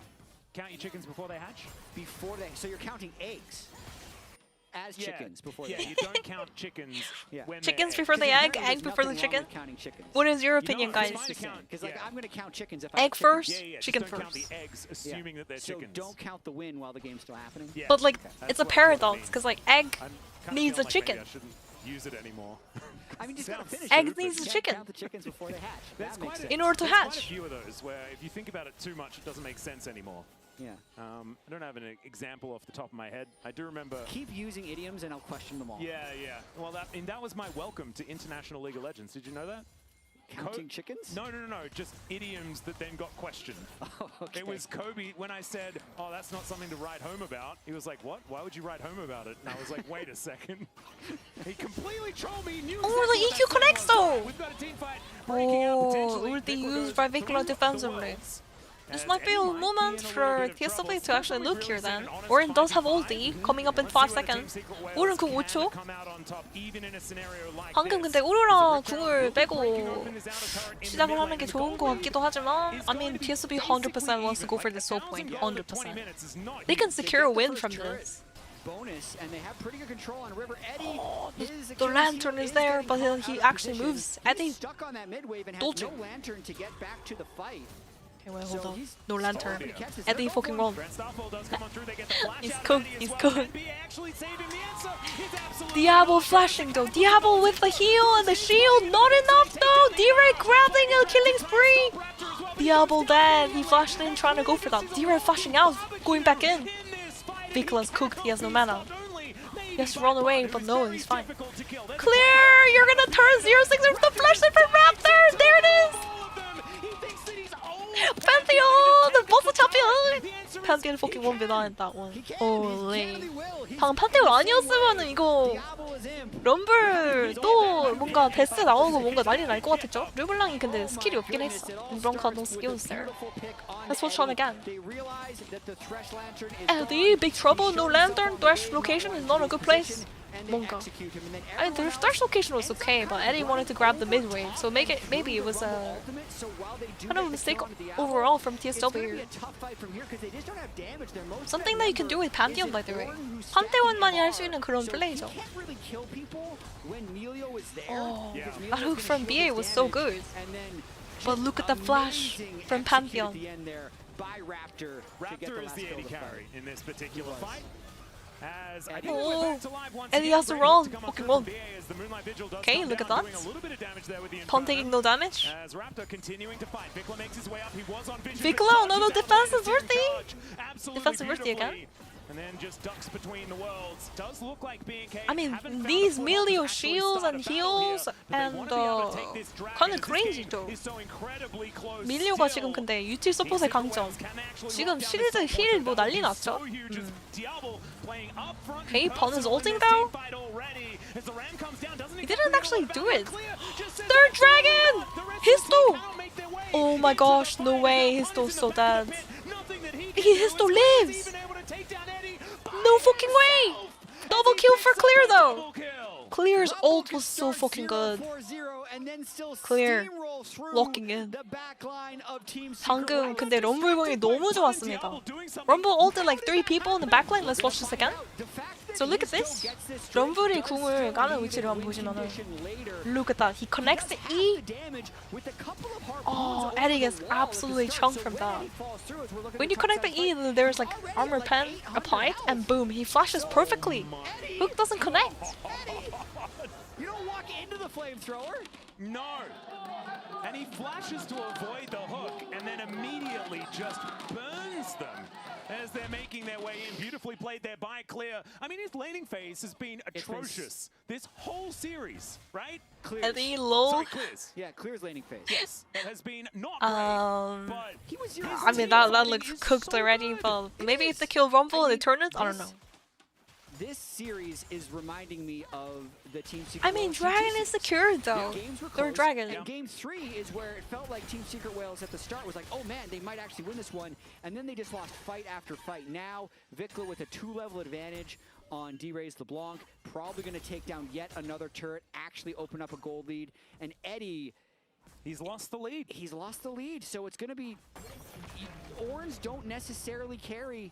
M: Count your chickens before they hatch?
R: Before they, so you're counting eggs. as chickens before
M: yeah,
R: they
M: you don't count chickens when
D: Chickens
M: they're
D: before the egg,
R: There's
D: egg before the
R: nothing wrong
D: chicken.
R: with counting chickens.
D: What is your opinion, guys?
R: Because like I'm going to count chickens if I
D: Egg
R: have
D: first,
R: chickens.
D: chicken
M: just don't count
D: first.
M: the eggs, assuming that they're
R: So
M: chickens.
R: don't count the win while the game's still happening.
M: Yeah,
D: But like,
M: that's
D: it's a
M: what I
D: paradox
M: mean.
D: because like egg
M: I'm kinda
D: needs a
M: feeling like
D: chicken.
M: maybe I shouldn't use it anymore.
R: I mean, just gotta finish
D: Egg
R: it.
D: needs a
R: Can't
D: chicken.
R: Count the chickens before they hatch.
M: There's
R: That makes
M: quite
R: sense.
D: In order to
M: there's quite a
D: hatch.
M: few of those where if you think about it too much, it doesn't make sense anymore.
R: Yeah.
M: I don't have an example off the top of my head. I do remember.
R: Keep using idioms and I'll question them all.
M: Yeah, yeah. Well, that was my welcome to International League of Legends. Did you know that?
R: Counting chickens?
M: No. Just idioms that then got questioned.
R: Oh, okay.
M: It was Kobe when I said, "Oh, that's not something to write home about." He was like, "What? Why would you write home about it?" And I was like, "Wait a second." He completely trolled me. Knew
D: Oh, the
M: exactly
D: EQ connects though.
M: We've got a team fight breaking out potentially.
D: Ulti
M: Vikla
D: used
M: goes
D: by
M: through
D: Vikla
M: the
D: defensively.
M: worlds.
D: This
M: As
D: might be a
M: Eddie might
D: moment
M: be in a
D: for
M: little bit of
D: TSW
M: trouble.
D: to actually
M: We've
D: look
M: really
D: here
M: seen
D: then.
M: an honest
D: Orin does have
M: 5v5.
D: ulti coming up in
M: Let's
D: 5
M: see whether Team
D: seconds.
M: Secret Wales
D: 오른 그
M: can
D: 5초.
M: come out on top even in a scenario like
D: 방금
M: this.
D: 근데 오로라 궁을 빼고 시작을 하는 게 좋은 것 같기도 하지만 I mean TSW 100% wants to go for the soul point. 100%. They can secure a win from this.
R: Bonus, and they have pretty good control on River. Eddie, his
D: The
R: Achilles
D: lantern
R: heel
D: is
R: is
D: there,
R: getting
D: but
R: caught
D: he
R: out of
D: actually
R: position.
D: moves. Eddie
R: He's stuck on that mid wave and has
D: Dolce.
R: no lantern to get back to the fight.
D: Okay, wait, hold
R: So
D: on.
R: he's
D: No lantern.
R: starting to catch his
D: Eddie
R: head.
D: fucking run. He's cooked. He's cooked. Diablo flashing though. Diablo with the heal and the shield. Not enough though. D-Ray grabbing a killing spree. Diablo dead. He flashed in trying to go for that. D-Ray flashing out. Going back in. Vikla's cooked. He has no mana. He has to run away, but no, he's fine. Clear! You're gonna turn 0-6 with the flash from Raptor! There it is! Pantheon! The boss champion! Pantheon fucking 1v9 that one. Holy. 방금 판테온 아니었으면은 이거 럼블 또 뭔가 데스 나오고 뭔가 난리 날 것 같았죠? 르블랑이 근데 스킬이 없긴 했어. Bronca no skills there. Let's watch on again. Eddie, big trouble, no lantern, thrash location is not a good place. 뭔가. I mean, the thrash location was okay, but Eddie wanted to grab the mid wave, so maybe it was a kind of a mistake overall from TSW. Something that you can do with Pantheon, by the way. 판테온만이 할 수 있는 그런 플레이죠. Oh, that hook from BA was so good. But look at the flash from Pantheon.
M: Raptor is the AD carry in this particular fight. As I think
D: Oh,
M: we're back to live once
D: Eddie
M: again.
D: has to
M: Breaking
D: run.
M: to come up
D: Fucking
M: through
D: run.
M: from BA as the Moonlight Vigil does
D: Okay,
M: come
D: look at
M: down,
D: that.
M: doing a little bit of damage there with the
D: Pun
M: Inferno.
D: taking no damage.
M: As Raptor continuing to fight. Vikla makes his way up. He was on Vision.
D: Vikla, no defense is worthy. Defense is worthy again.
M: And then just ducks between the worlds. Does look like BNK.
D: I mean, these Milio shields and heals and kind of crazy though. 밀리오가 지금 근데 유틸 서폿의 강점. 지금 실드 힐 뭐 난리 났죠? Okay, Pun is ulting though. He didn't actually do it. Third dragon! Histo! Oh my gosh, no way, Histo's so dead. Histo lives! No fucking way! Double kill for Clear though! Clear's ult was so fucking good. Clear. Locking in. 방금 근데 럼블공이 너무 좋았습니다. 럼블 ulted like 3 people in the backline. Let's watch this again. So look at this. 럼블이 궁을 까는 위치를 한번 보시면은 look at that. He connects the E. Oh, Eddie gets absolutely chunked from that. When you connect the E, there's like armor pen applied, and boom, he flashes perfectly. Hook doesn't connect.
R: You don't walk into the flamethrower.
M: No. And he flashes to avoid the hook and then immediately just burns them as they're making their way in. Beautifully played there by Clear. I mean, his laning phase has been atrocious this whole series, right?
R: Clear's.
D: Eddie low.
R: Sorry, Clear's. Yeah, Clear's laning phase.
M: Yes, it has been not great, but
R: he was
D: I mean, that looks cooked already, but maybe if they kill Rumble and they turn it, I don't know.
R: This series is reminding me of the Team Secret
D: I mean,
R: Wales
D: Dragon
R: GT6.
D: is secured though.
R: Yeah, games were
D: They're
R: close,
D: Dragon.
R: and Game 3 is where it felt like Team Secret Wales at the start was like, oh man, they might actually win this one, and then they just lost fight after fight. Now, Vikla with a 2-level advantage on D-Ray's LeBlanc, probably going to take down yet another turret, actually open up a gold lead, and Eddie...
M: He's lost the lead.
R: He's lost the lead, so it's going to be... Orns don't necessarily carry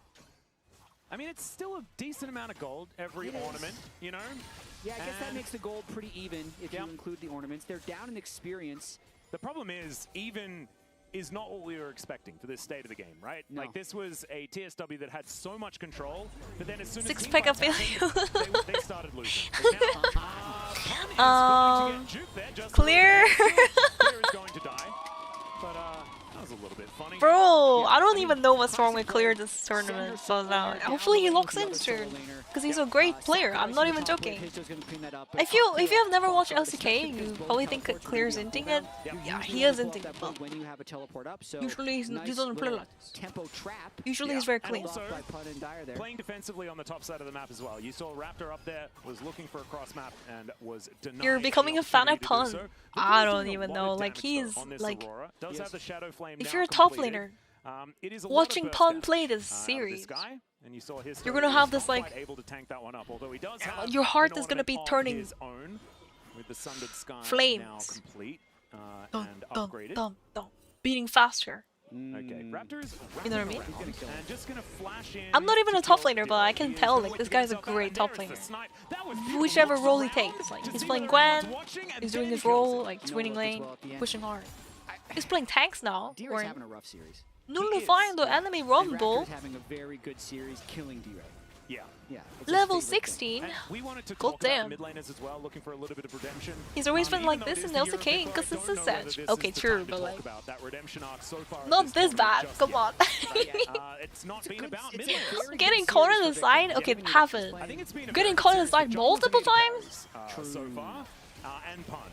M: I mean, it's still a decent amount of gold every ornament, you know?
R: Yeah, I guess that makes the gold pretty even if you include the ornaments. They're down in experience.
M: The problem is, even is not what we were expecting for this state of the game, right?
R: No.
M: Like, this was a TSW that had so much control, but then as soon as
D: Six
M: team
D: pack of
M: fights
D: value.
M: happened, they started losing. But now, Pun is going to get juked there, just
D: Clear.
M: Clear is going to die, but that was a little bit funny.
D: Bro, I don't even know what's wrong with Clear this tournament, so hopefully he locks in soon. Because he's a great player, I'm not even joking. If you have never watched LCK, you probably think that Clear's inting it. Yeah, he is inting it, but usually he doesn't play like this. Usually he's very clean.
M: Also, playing defensively on the top side of the map as well. You saw Raptor up there, was looking for a cross map and was denied.
D: You're becoming a fan of Pun. I don't even know, like he's like, if you're a top laner, watching Pun play this series, you're gonna have this like, your heart is gonna be turning flames, beating faster.
M: Okay, Raptors,
D: you know what I mean?
M: And just gonna flash in.
D: I'm not even a top laner, but I can tell like this guy's a great top laner. Whichever role he takes, like he's playing Gwen, he's doing his role, like he's winning lane, pushing hard. He's playing tanks now.
R: D-Ray's having a rough series.
D: Nullifying the enemy rumble.
R: Having a very good series, killing D-Ray.
M: Yeah.
D: Level 16. God damn.
M: Mid laners as well, looking for a little bit of redemption.
D: He's always been like this in LCK because it's a set. Okay, true, but like,
M: that redemption arc so far
D: not this bad. Come on.
M: It's not been about mid
D: Getting caught on the side. Okay, haven't. Getting caught on the side multiple times.
M: So far, and Pun.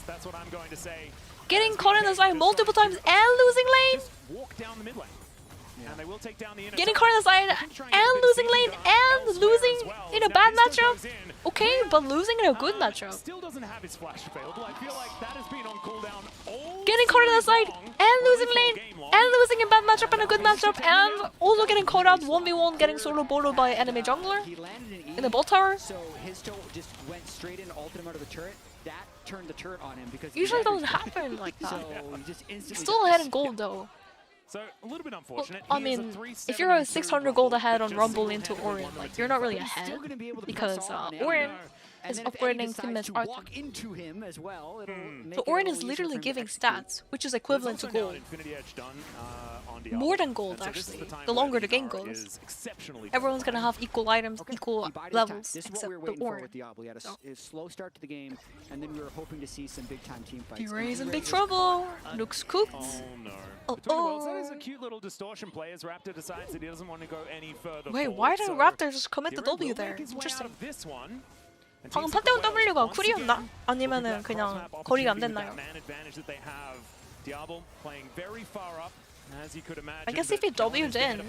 M: That's what I'm going to say.
D: Getting caught on the side multiple times and losing lane.
M: Walk down the mid lane. And they will take down the
D: getting caught on the side and losing lane and losing in a bad matchup. Okay, but losing in a good matchup.
M: Still doesn't have his flash available. I feel like that has been on cooldown all
D: getting caught on the side and losing lane and losing in bad matchup and a good matchup and also getting caught out 1v1, getting solo boloed by enemy jungler in the bot tower.
R: So his toe just went straight in, ulted him out of the turret. That turned the turret on him because
D: usually doesn't happen like that.
R: So he just instantly
D: still ahead in gold though.
M: So a little bit unfortunate.
D: Well, I mean, if you're a 600 gold ahead on Rumble into Orion, like you're not really ahead because Orion is upgrading teammates' Arthur. So Orion is literally giving stats, which is equivalent to gold. More than gold, actually. The longer the game goes, everyone's gonna have equal items, equal levels, except the Orion.
R: He had a slow start to the game, and then we were hoping to see some big-time team fights.
D: D-Ray's in big trouble. Looks cooked.
M: Oh, that is a cute little distortion play as Raptor decides that he doesn't want to go any further.
D: Wait, why didn't Raptor just commit the W there? Interesting. 방금 판테온 W가 쿨이었나? 아니면은 그냥 거리가 안 됐나요? I guess if he W'd in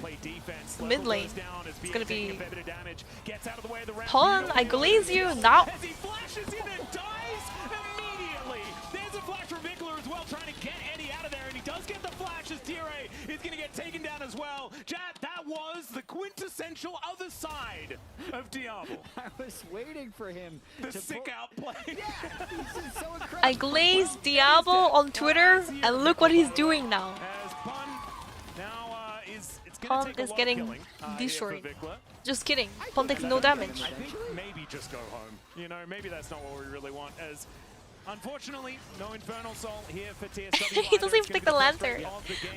D: mid lane, it's gonna be Pun, I glaze you now.
M: Is going to get taken down as well. Chat, that was the quintessential other side of Diablo.
R: I was waiting for him
M: to sick out play.
R: So
D: I glazed Diablo on Twitter, and look what he's doing now.
M: As Pun now
D: Pun is getting destroyed. Just kidding. Pun takes no damage.
M: I think maybe just go home. You know, maybe that's not what we really want. As unfortunately, no Infernal Soul here for TSW.
D: He doesn't even take the lantern.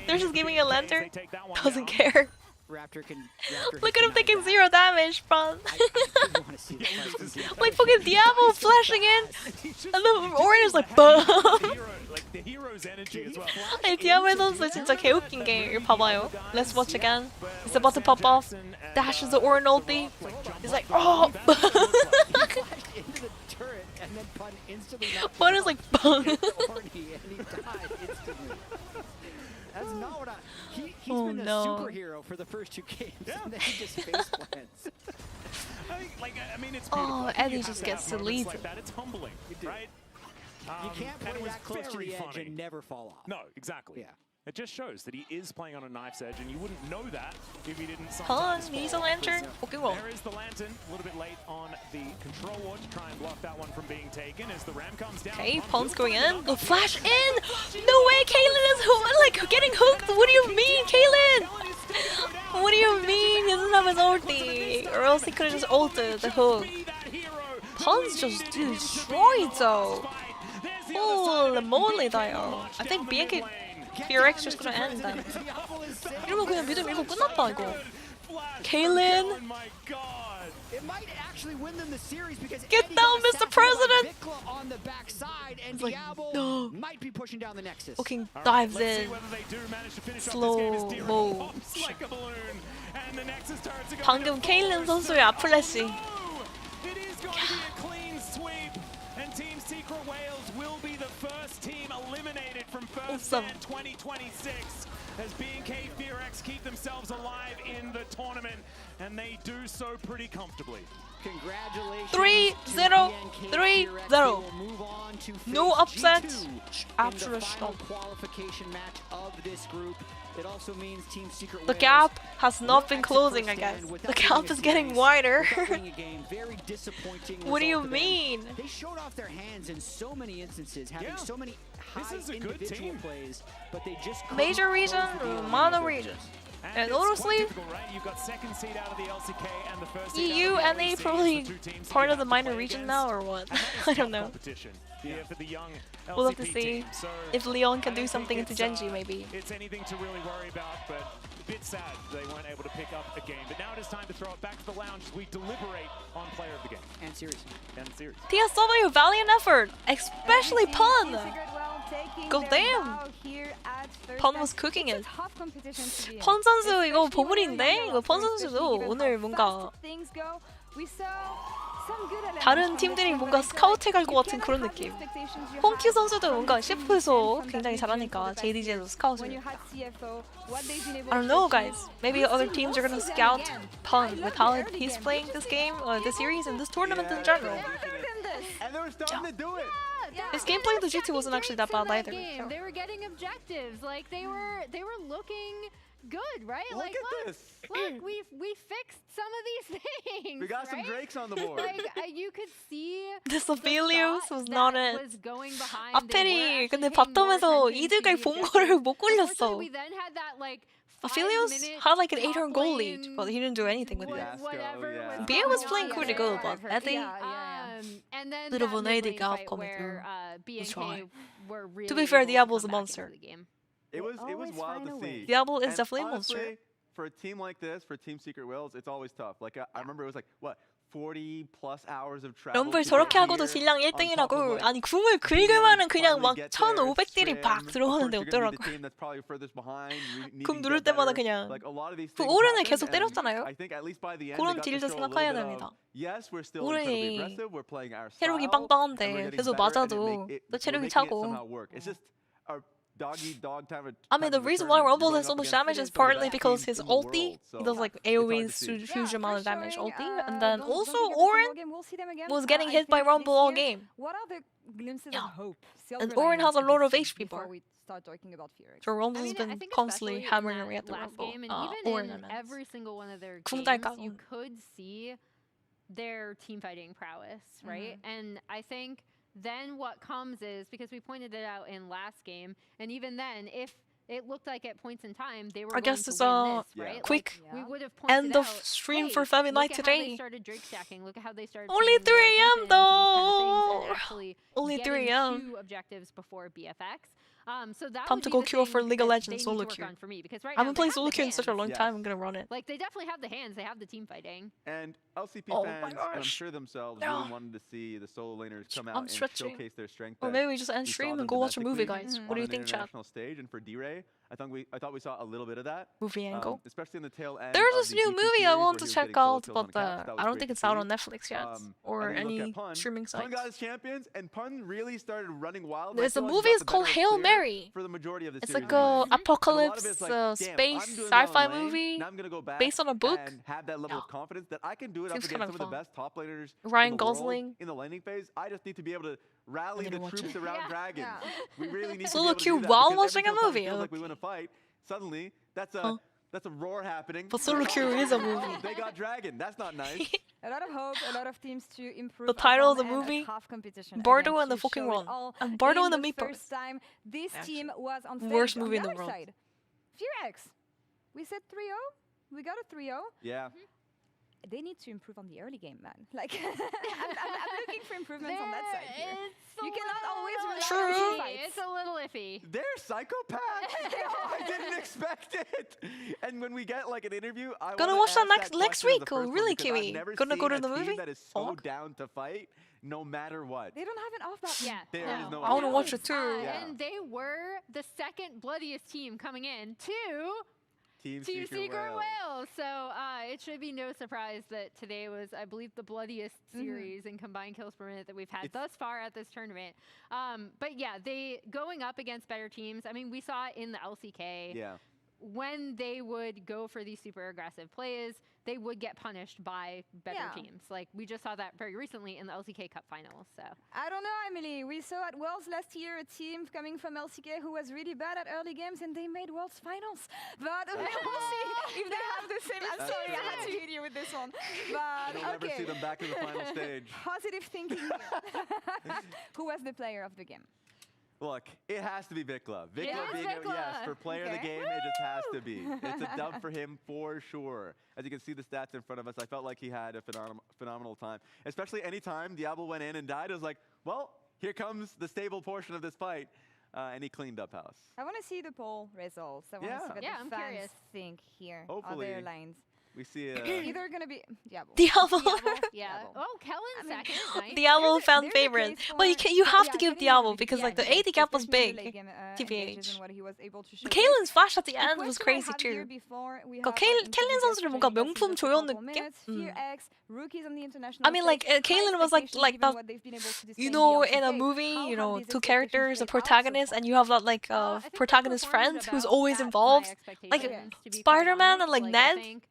D: They're just giving a lantern. Doesn't care. Look at him taking 0 damage, Pun. Like fucking Diablo flashing in, and the Orion is like, BUM! 아니, 디아블로 선수 진짜 개웃긴 게 봐봐요. Let's watch again. He's about to pop off. Dashes the Orion ulti. He's like, oh! Pun is like, BUM!
R: That's not what he's been a superhero for the first 2 games, and then he just face plants.
M: I mean, it's
D: oh, Eddie just gets to lead.
M: It's humbling, right?
R: You can't play that close to the edge and never fall off.
M: No, exactly.
R: Yeah.
M: It just shows that he is playing on a knife's edge, and you wouldn't know that if he didn't
D: Pun
M: sometimes
D: needs a
M: fall.
D: lantern. Okay, well.
M: There is the lantern, a little bit late on the control ward to try and block that one from being taken as the ram comes down.
D: Okay, Pun's going in. The flash in! No way, Kaylin is like getting hooked! What do you mean, Kaylin? What do you mean? He doesn't have his ulti. Or else he could have just ulted the hook. Pun's just destroyed though. Holy moly, 다요. I think BNK BFX just gonna end then. 이러면 그냥 미드 밀고 끝났다 이거. Kaylin.
R: It might actually win them the series because
D: Get down, Mr. President!
R: on the backside and
D: Like,
R: Diablo
D: no.
R: might be pushing down the Nexus.
D: Fucking dives in. Slow mo. 방금 케일린 선수의 아플래시.
M: It is going to be a clean sweep, and Team Secret Wales will be the first team eliminated from First Stand 2026 as B&K feviknight keep themselves alive in the tournament, and they do so pretty comfortably.
R: Congratulations.
D: 3-0, 3-0. No upset. After a
R: final qualification match of this group. It also means Team Secret
D: The gap has not been closing, I guess. The gap is getting wider. What do you mean?
R: They showed off their hands in so many instances, having so many high individual plays, but they just
D: Major region, mono region. And honestly, EU NA probably part of the minor region now or what? I don't know. We'll have to see if Leon can do something into Genji maybe.
M: It's anything to really worry about, but a bit sad they weren't able to pick up a game. But now it is time to throw it back to the lounge as we deliberate on player of the game.
R: And series.
D: TSW, valiant effort, especially Pun. Go damn. Pun was cooking it. 펀 선수 이거 보물인데? 이거 펀 선수도 오늘 뭔가 다른 팀들이 뭔가 스카우트해갈 것 같은 그런 느낌. 홈큐 선수도 뭔가 CF에서 굉장히 잘하니까 JDG에도 스카우트. I don't know, guys. Maybe other teams are gonna scout Pun with how he's playing this game, this series, and this tournament in general.
H: And they were starting to do it.
D: His gameplay in the GT wasn't actually that bad either.
A: They were getting objectives, like they were looking good, right?
H: Look
A: like,
H: at this.
A: Look, we fixed some of these things.
H: We got some Drakes on the board.
A: Like you could see.
D: This Aphelios was not it.
A: Was going behind.
D: 아펠이 근데 바텀에서 이득을 본 거를 못 굴렸어.
A: We then had that like.
D: Aphelios had like an 8-turn goal lead, but he didn't do anything with it. BA was playing pretty good, but I think little of an AD gap coming through. To be fair, Diablo's a monster.
H: It was wild to see.
D: Diablo is
H: and
D: definitely a
H: honestly,
D: monster.
H: For a team like this, for Team Secret Wales, it's always tough. Like I remember it was like what 40 plus hours of travel.
D: 럼블 저렇게 하고도 딜량 1등이라고. 아니 궁을 긁으면은 그냥 막 1500딜이 막 들어오는데 어쩌라고. 궁 누를 때마다 그냥 그 오른을 계속 때렸잖아요. 그런 딜도 생각해야 됩니다. 오른이 체력이 빵빵한데 계속 맞아도 또 체력이 차고. I mean, the reason why Rumble does so much damage is partly because his ulti, he does like AoE's huge amount of damage ulti, and then also Orin was getting hit by Rumble all game.
B: What are the glimpses of hope?
D: And Orin has a lot of HP bar.
B: Start talking about feviknight.
D: So Rumble's been constantly hammering away at the Rumble.
A: Game, and even
D: Orin,
A: in every single one of their
D: games,
A: you could see their team fighting prowess, right? And I think then what comes is, because we pointed it out in last game, and even then, if it looked like at points in time they were
D: I guess it's
A: a
D: quick
A: we would have
D: end of stream for feviknight today.
A: They started Drake stacking. Look at how they started.
D: Only 3 AM though. Only 3 AM.
A: 2 objectives before BFX. So that
D: time to go queue for League of Legends solo queue.
A: For me, because right
D: I haven't
A: now
D: played solo queue in such a long time. I'm gonna run it.
A: Like they definitely have the hands. They have the team fighting.
H: And LCP fans, and I'm sure themselves, really wanted to see the solo laners come out and showcase their strength.
D: Or maybe we just end stream and go watch a movie, guys. What do you think, chat?
H: Stage, and for D-Ray, I thought we saw a little bit of that.
D: Movie angle.
H: Especially in the tail end.
D: There's this new movie I want to check out, but I don't think it's out on Netflix yet or any streaming site.
H: Pun got his champions, and Pun really started running wild.
D: There's a movie is called Hail Mary.
H: For the majority of the
D: it's like a apocalypse space sci-fi movie based on a book.
H: And have that level of confidence that I can do it up against some of the best top laners
D: Ryan Gosling
H: in the laning phase. I just need to be able to rally the troops around Dragon.
B: Yeah.
H: We really need
D: Solo
H: to be able to
D: queue
H: do that
D: while
H: because
D: watching
H: every
D: a
H: single time
D: movie.
H: it feels like we win a fight. Suddenly, that's a roar happening.
D: But solo queue is a movie.
H: Oh, they got Dragon. That's not nice.
B: A lot of hope, a lot of teams to improve.
D: The title of the
B: upon, and a
D: movie,
B: tough competition
D: Bordeaux
B: again
D: and the
B: to
D: fucking
B: show it
D: Run.
B: all.
D: And Bordeaux and the
B: In
D: Meatballs.
B: first time, this team was on
D: Worst
B: stage.
D: movie
B: On
D: in
B: the
D: the
B: other
D: world.
B: side, Fevex. We said 3-0. We got a 3-0.
H: Yeah.
B: They need to improve on the early game, man. Like, I'm looking for improvements on that side here. You cannot always rely on team fights.
A: It's a little iffy.
H: They're psychopaths. I didn't expect it. And when we get like an interview, I
D: Gonna
H: wanna
D: watch that
H: ask
D: next
H: question as
D: week.
H: the
D: Oh,
H: first one
D: really,
H: because I've
D: Kiwi?
H: never
D: Gonna go
H: seen
D: to the
H: a team
D: movie?
H: that is so down to fight, no matter what.
B: They don't have an off button.
A: Yeah.
H: There is no
D: I want to
H: off
D: watch
H: button.
D: it too.
H: Yeah.
A: And they were the second bloodiest team coming in to
H: Team
A: Secret Whale. So it should be no surprise that today was, I believe, the bloodiest series in combined kills per minute that we've had thus far at this tournament. But yeah, they going up against better teams. I mean, we saw it in the LCK.
H: Yeah.
A: When they would go for these super aggressive plays, they would get punished by better teams. Like we just saw that very recently in the LCK Cup finals. So
B: I don't know, Emily. We saw at Worlds last year a team coming from LCK who was really bad at early games, and they made Worlds finals. But we'll see if they have the same. I'm sorry, I had to hit you with this one. But
H: You'll never see them back in the final stage.
B: Positive thinking here. Who was the player of the game?
H: Look, it has to be Vikla. Vikla
B: Yes,
H: being
B: Vikla.
H: yes, for player of the game, it just has to be. It's a dub for him for sure. As you can see the stats in front of us, I felt like he had a phenomenal time. Especially anytime Diablo went in and died, I was like, well, here comes the stable portion of this fight. And he cleaned up house.
B: I want to see the poll results. I want to see what the
A: I'm
B: fans
A: curious.
B: think here.
H: Hopefully.
B: Other lines.
H: We see
B: Either gonna be Diablo.
D: Diablo.
A: yeah. Oh, Kellen second. Nice.
D: Diablo fan
B: there's a
D: favorite.
B: case
D: Well,
B: for-
D: you have
B: yeah,
D: to give
B: Kenny
D: Diablo
B: was-
D: because
B: yeah,
D: like the
B: yeah,
D: 80 gap was
B: especially in the
D: big.
B: late game, engages
D: TBH.
B: and what he was able to showcase.
D: Kalen's flash at the
B: The
D: end was
B: question I
D: crazy
B: have here
D: too.
B: before we
D: 그러니까
B: have
D: 켈린 선수를 뭔가 명품 조연 느낌?
B: Fevex, rookies on the international
D: I mean, like
B: stage, high
D: Kaylin was like
B: expectations given
D: that.
B: what they've been able to display
D: You
B: in
D: know,
B: the
D: in a
B: LCK.
D: movie,
B: How
D: you
B: have
D: know,
B: these
D: two
B: expectations
D: characters, a
B: played out so
D: protagonist,
B: far?
D: and you have that like
A: I think they
D: protagonist
A: performed
D: friend who's
A: about
D: always
A: at my
D: involved, like
A: expectations, to be quite
D: Spider-Man and
A: honest.
D: like
A: I
D: Ned.
A: think,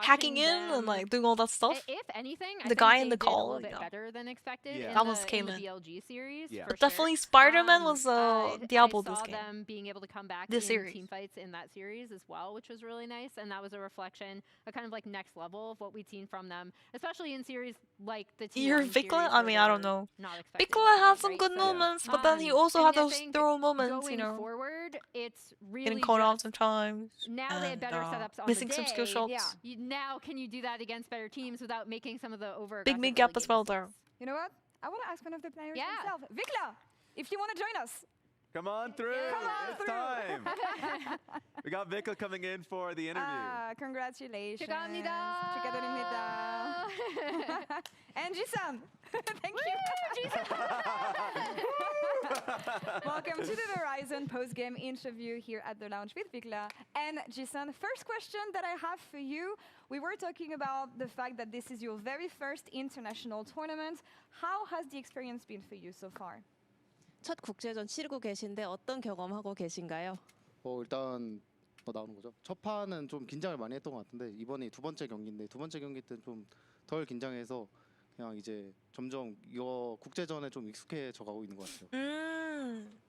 D: Hacking
A: watching
D: in and
A: them-
D: like doing all that stuff.
A: If anything, I
D: The
A: think
D: guy
A: they
D: in the
A: did
D: call,
A: a little
D: you
A: bit
D: know.
A: better than expected
H: Yeah.
A: in,
D: That was
A: in the
D: Kaylin.
A: BLG series.
H: Yeah.
A: For
D: But definitely
A: sure.
D: Spider-Man was
A: I
D: Diablo
A: saw
D: this game.
A: them being able to come back
D: This
A: in
D: series.
A: team fights in that series as well, which was really nice, and that was a reflection, a kind of like next level of what we'd seen from them, especially in series like the T1
D: You're
A: series
D: Vikla? I
A: where
D: mean, I
A: they
D: don't
A: were
D: know.
A: not expecting
D: Vikla
A: to
D: had
A: win,
D: some
A: right?
D: good
A: So,
D: moments, but then he also
A: and
D: had
A: I
D: those
A: think
D: throw moments,
A: going
D: you know,
A: forward, it's really
D: getting caught out
A: just
D: sometimes.
A: now they have better
D: and,
A: setups on
D: missing
A: the day.
D: some skill shots.
A: Yeah. Now can you do that against better teams without making some of the over
D: Big mid gap as well there.
B: You know what? I want to ask one of the players
A: Yeah.
B: himself. Vikla, if you want to join us.
H: Come on through. It's time. We got Vikla coming in for the interview.
B: Congratulations.
A: 축하합니다.
B: 축하드립니다. And Jisan. Thank you. Welcome to the Verizon post-game interview here at the lounge with Vikla and Jisan. First question that I have for you. We were talking about the fact that this is your very first international tournament. How has the experience been for you so far?
I: 첫 국제전 치르고 계신데 어떤 경험하고 계신가요?
L: 일단 나오는 거죠. 첫 판은 좀 긴장을 많이 했던 것 같은데 이번이 두 번째 경기인데 두 번째 경기 때는 좀 덜 긴장해서 그냥 이제 점점 이거 국제전에 좀 익숙해져 가고 있는 것 같아요.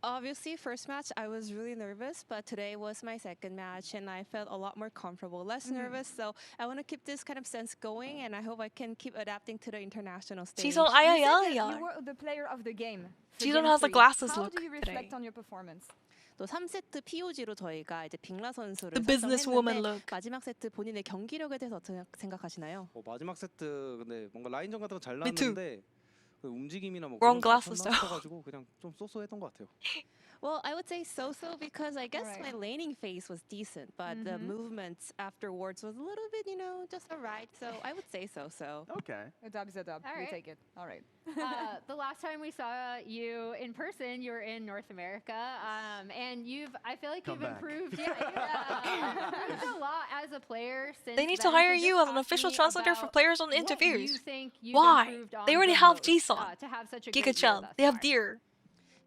I: Obviously, first match I was really nervous, but today was my second match and I felt a lot more comfortable, less nervous. So I want to keep this kind of sense going, and I hope I can keep adapting to the international stage.
D: 지선
B: You said that
D: 아야야야.
B: you were the player of the game. for
D: Jisun
B: game
D: has the
B: three.
D: glasses
B: How
D: look
B: do you reflect
D: today.
B: on your performance?
I: 또 3세트 POG로 저희가 이제 빅라 선수를
D: The businesswoman
I: 선정했는데
D: look.
I: 마지막 세트 본인의 경기력에 대해서 어떻게 생각하시나요?
L: 마지막 세트 근데 뭔가 라인전 같은 거 잘
D: Me too.
L: 나왔는데 그 움직임이나 뭐
D: Wrong
L: 그런
D: glasses,
L: 거 나왔어가지고 그냥 좀 쏘쏘했던 것 같아요.
I: Well, I would say so-so because I guess
B: Alright.
I: my laning phase was decent, but the movements afterwards was a little bit, just alright. So I would say so-so.
H: Okay.
B: A dub is a dub.
A: All
B: We
A: right.
B: take it. All right.
A: The last time we saw you in person, you were in North America, and I feel like
H: Come
A: you've
H: back.
A: improved. Yeah, you've improved a lot as a player since.
D: They need to
A: then.
D: hire
A: So
D: you
A: just
D: as an
A: talk to
D: official
A: me
D: translator for
A: about
D: players on
A: what
D: interviews.
A: You think you've
D: Why?
A: improved on
D: They already
A: the
D: have
A: most,
D: Jisun,
A: to have such a great year
D: Giga-chan.
A: thus
D: They have
A: far.
D: Deer.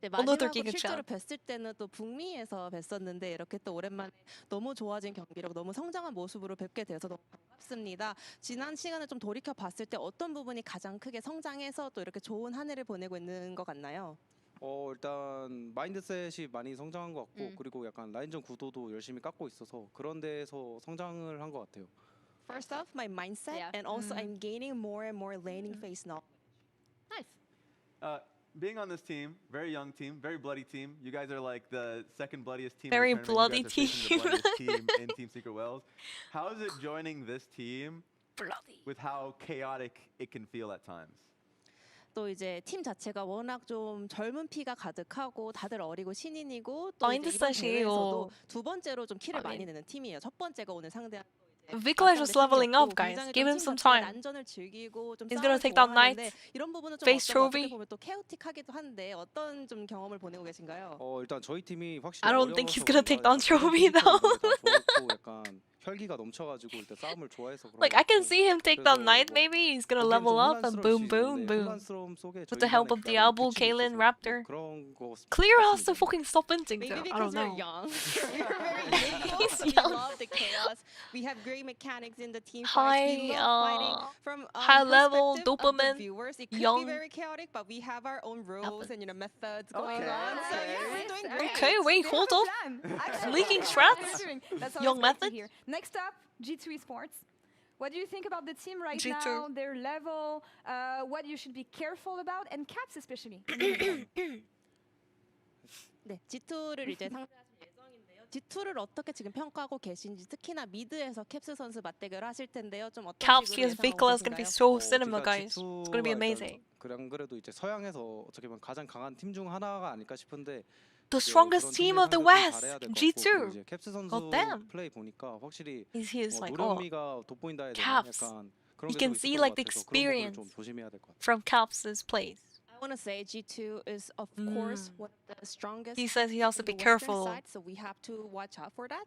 I: 네,
D: Another
I: 마지막으로
D: Giga
I: 실제로
D: Chan.
I: 뵀을 때는 또 북미에서 뵀었는데 이렇게 또 오랜만에 너무 좋아진 경기력, 너무 성장한 모습으로 뵙게 돼서 너무 반갑습니다. 지난 시간을 좀 돌이켜 봤을 때 어떤 부분이 가장 크게 성장해서 또 이렇게 좋은 한 해를 보내고 있는 것 같나요?
L: 일단 마인드셋이 많이 성장한 것 같고 그리고 약간 라인전 구도도 열심히 깎고 있어서 그런 데서 성장을 한 것 같아요.
I: First off, my mindset, and also I'm gaining more and more laning phase knowledge.
A: Nice.
H: Being on this team, very young team, very bloody team. You guys are like the second bloodiest team.
D: Very
H: in the tournament.
D: bloody
H: You guys are facing the bloodiest team in Team Secret Wells. How is it joining this team with how chaotic it can feel at times?
I: 또 이제 팀 자체가 워낙 좀 젊은 피가 가득하고 다들 어리고 신인이고 또 이제 이번
D: 마인드셋이에요.
I: 대회에서도 두 번째로 좀 키를 많이 내는 팀이에요. 첫 번째가 오늘 상대한
D: Vikla is just leveling up, guys. Give him some time.
I: 난전을 즐기고 좀
D: He's gonna
I: 싸움을
D: take down
I: 좋아하는데
D: Knight.
I: 이런 부분은 좀
D: Face
I: 어떻게
D: trophy.
I: 보면 또 케오틱하기도 한데 어떤 좀 경험을 보내고 계신가요?
L: 일단 저희 팀이 확실히
D: I don't think he's
L: 어려워서
D: gonna take down
L: 그런가
D: Trophy though.
L: 좋았고 약간 혈기가 넘쳐가지고 일단 싸움을 좋아해서 그런
D: Like I can see him take down Knight. Maybe he's gonna level up and boom, boom, boom.
L: 혼란스러움 속에
D: With the help of Diablo, Kaylin, Raptor.
L: 그런 거
D: Clear has to fucking stop inting
I: Maybe
D: though. I don't
I: because we're
D: know.
I: young. We're very nimble.
D: He's
I: We
D: young.
I: love the chaos. We have great mechanics in the team
D: High,
I: fights. We love fighting from
D: high level
I: perspective of the
D: dopamine,
I: viewers. It could
D: young.
I: be very chaotic, but we have our own rules and methods going on. So yeah, we're doing great.
D: Okay, wait, hold up. Leaking strats?
B: That's
D: Young
B: always great to
D: method?
B: hear. Next up, G2 Esports. What do you think about the team right
D: G2.
B: now, their level, what you should be careful about, and caps especially?
I: 네, G2를 이제 상대하실 예정인데요. G2를 어떻게 지금 평가하고 계신지 특히나 미드에서 캡스 선수 맞대결 하실 텐데요. 좀 어떤
D: Caps
I: 식으로
D: vs
I: 예상하고
D: Vikla is gonna be
I: 계신가요?
D: so cinema, guys. It's gonna be amazing.
L: 그냥 그래도 이제 서양에서 어떻게 보면 가장 강한 팀 중 하나가 아닐까 싶은데
D: The strongest team of the West, G2.
L: 이제 캡스 선수
D: God damn.
L: 플레이 보니까 확실히
D: He is like,
L: 노련미가 돋보인다 해야 되나?
D: Caps.
L: 약간 그런
D: You
L: 게
D: can
L: 좀
D: see
L: 있었던
D: like
L: 것
D: the
L: 같아서 그런 부분을
D: experience
L: 좀 조심해야 될 것 같아요.
D: from Caps' plays.
I: I want to say G2 is of course one of the strongest.
D: He says he has to
I: in
D: be
I: the Western
D: careful.
I: side, so we have to watch out for that.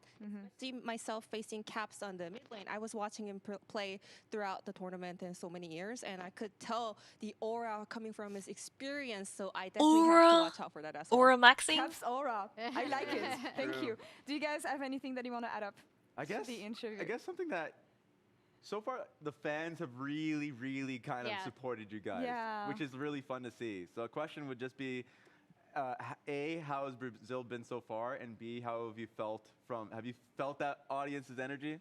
I: See myself facing Caps on the mid lane. I was watching him play throughout the tournament in so many years, and I could tell the aura coming from his experience. So I definitely have to watch out for that as well.
D: Aura maxing?
B: Caps aura. I like it. Thank you. Do you guys have anything that you want to add up?
H: I guess
B: The interview.
H: I guess something that so far the fans have really kind of supported you guys,
B: Yeah.
H: which is really fun to see. So a question would just be, A, how has Brazil been so far, and B, how have you felt that audience's energy?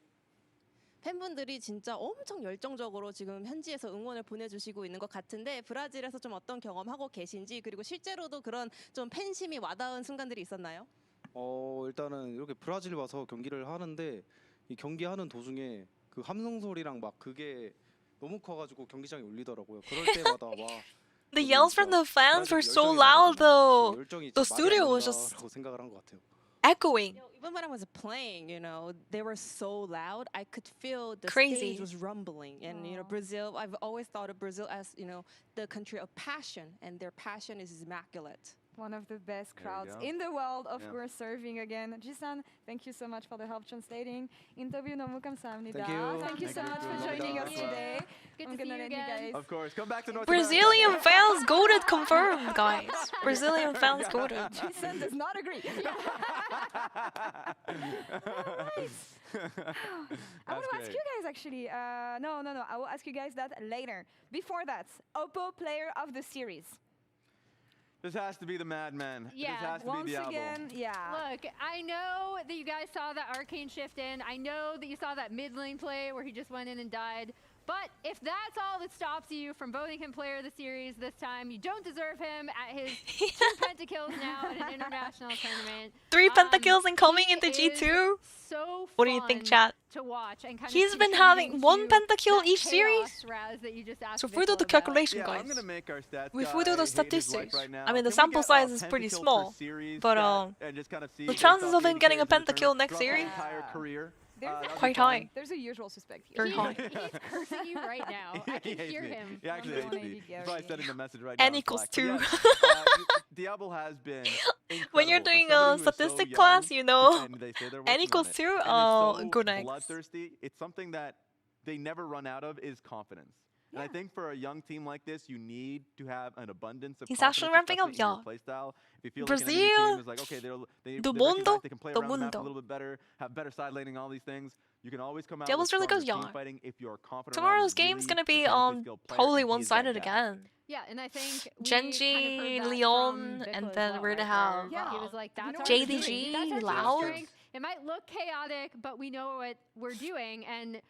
I: 팬분들이 진짜 엄청 열정적으로 지금 현지에서 응원을 보내주시고 있는 것 같은데 브라질에서 좀 어떤 경험하고 계신지 그리고 실제로도 그런 좀 팬심이 와닿은 순간들이 있었나요?
L: 일단은 이렇게 브라질 와서 경기를 하는데 이 경기하는 도중에 그 함성 소리랑 막 그게 너무 커가지고 경기장에 울리더라고요. 그럴 때마다 와.
D: The yells from the fans were so loud though. The studio was just
L: 생각을 한 것 같아요.
D: echoing.
I: Even when I was playing, they were so loud. I could feel the
D: Crazy.
I: stage was rumbling. And Brazil, I've always thought of Brazil as the country of passion, and their passion is immaculate.
B: One of the best
H: There you
B: crowds
H: go.
B: in the world, of
H: Yeah.
B: course, serving again. Jisan, thank you so much for the help translating. Interview 너무 감사합니다.
H: Thank you.
B: so
H: Thank
B: much
H: you.
B: for joining us
H: Thank you.
B: today.
A: Good
B: I'm
A: to see
B: gonna
A: you
B: let you
A: again.
B: guys.
H: Of course, come back to North
D: Brazilian
H: America.
D: fans goated confirmed, guys. Brazilian fans goated.
B: Jisan does not agree. I want to ask you guys actually. No. I will ask you guys that later. Before that, Oppo Player of the Series.
H: This has to be the madman.
A: Yeah,
H: This has to
B: Once
H: be the
B: again, yeah.
A: Look, I know that you guys saw that arcane shift in. I know that you saw that mid lane play where he just went in and died. But if that's all that stops you from voting him player of the series this time, you don't deserve him at his 2 pentakills now at an international tournament.
D: 3 pentakills and coming
A: He
D: into
A: is
D: G2?
A: So
D: What do you think, chat?
A: to watch and kind
D: He's
A: of
D: been having 1
A: contributing
D: pentakill
A: to
D: each
A: that
D: series.
A: chaos, Raz, that you just asked
D: So if we do
A: Vikla
D: the
A: about.
D: calculation,
H: Yeah,
D: guys,
H: I'm gonna make our stats
D: if we do
H: guy
D: the
H: hate his life
D: statistics,
H: right now.
D: I mean the
H: Can we
D: sample
H: get
D: size
H: a
D: is pretty
H: pentakill per
D: small,
H: series
D: but
H: stat and just kind of see
D: the
H: based
D: chances
H: off
D: of him
H: AD
D: getting a
H: players in
D: pentakill
H: turn
D: next
H: throughout the
D: series,
H: entire career.
B: There's
H: that'd be
D: quite
H: fun.
D: high.
B: There's a usual suspect here.
D: Very high.
A: He's cursing you right now. I
H: He
A: can
H: hates
A: hear
H: me.
A: him.
H: He actually hates me. He's probably sending the message right now.
D: N
H: in
D: equals
H: Slack.
D: 2.
H: But yeah, Diablo has been
D: When you're
H: incredible. For
D: doing
H: somebody
D: a
H: who is so
D: statistic
H: young,
D: class, you know,
H: and they say they're
D: N
H: working
D: equals
H: on it.
D: 2,
H: And it's so
D: good eggs.
H: bloodthirsty. It's something that they never run out of is confidence. And I think for a young team like this, you need to have an abundance of
D: He's
H: confidence,
D: actually ramping up,
H: especially in
D: yeah.
H: your playstyle. If you feel like an enemy
D: Brazil,
H: team is like, okay, they
D: do
H: recognize
D: mundo,
H: they can play
D: do
H: around the map a
D: mundo.
H: little bit better, have better side laning, all these things. You can always come out
D: Devil's
H: with
D: really good,
H: stronger team
D: yeah.
H: fighting if you're confident.
D: Tomorrow's game's gonna be totally one-sided again.
A: Yeah, and I think we
D: Genji,
A: kind of heard that
D: Leon,
A: from Vic
D: and
A: as
D: then
A: well,
D: we're gonna
A: right, where
D: have
A: he was like, that's our
D: JDG,
A: strength. That's our
D: Loud.
A: strength. It might look chaotic, but we know what we're doing, and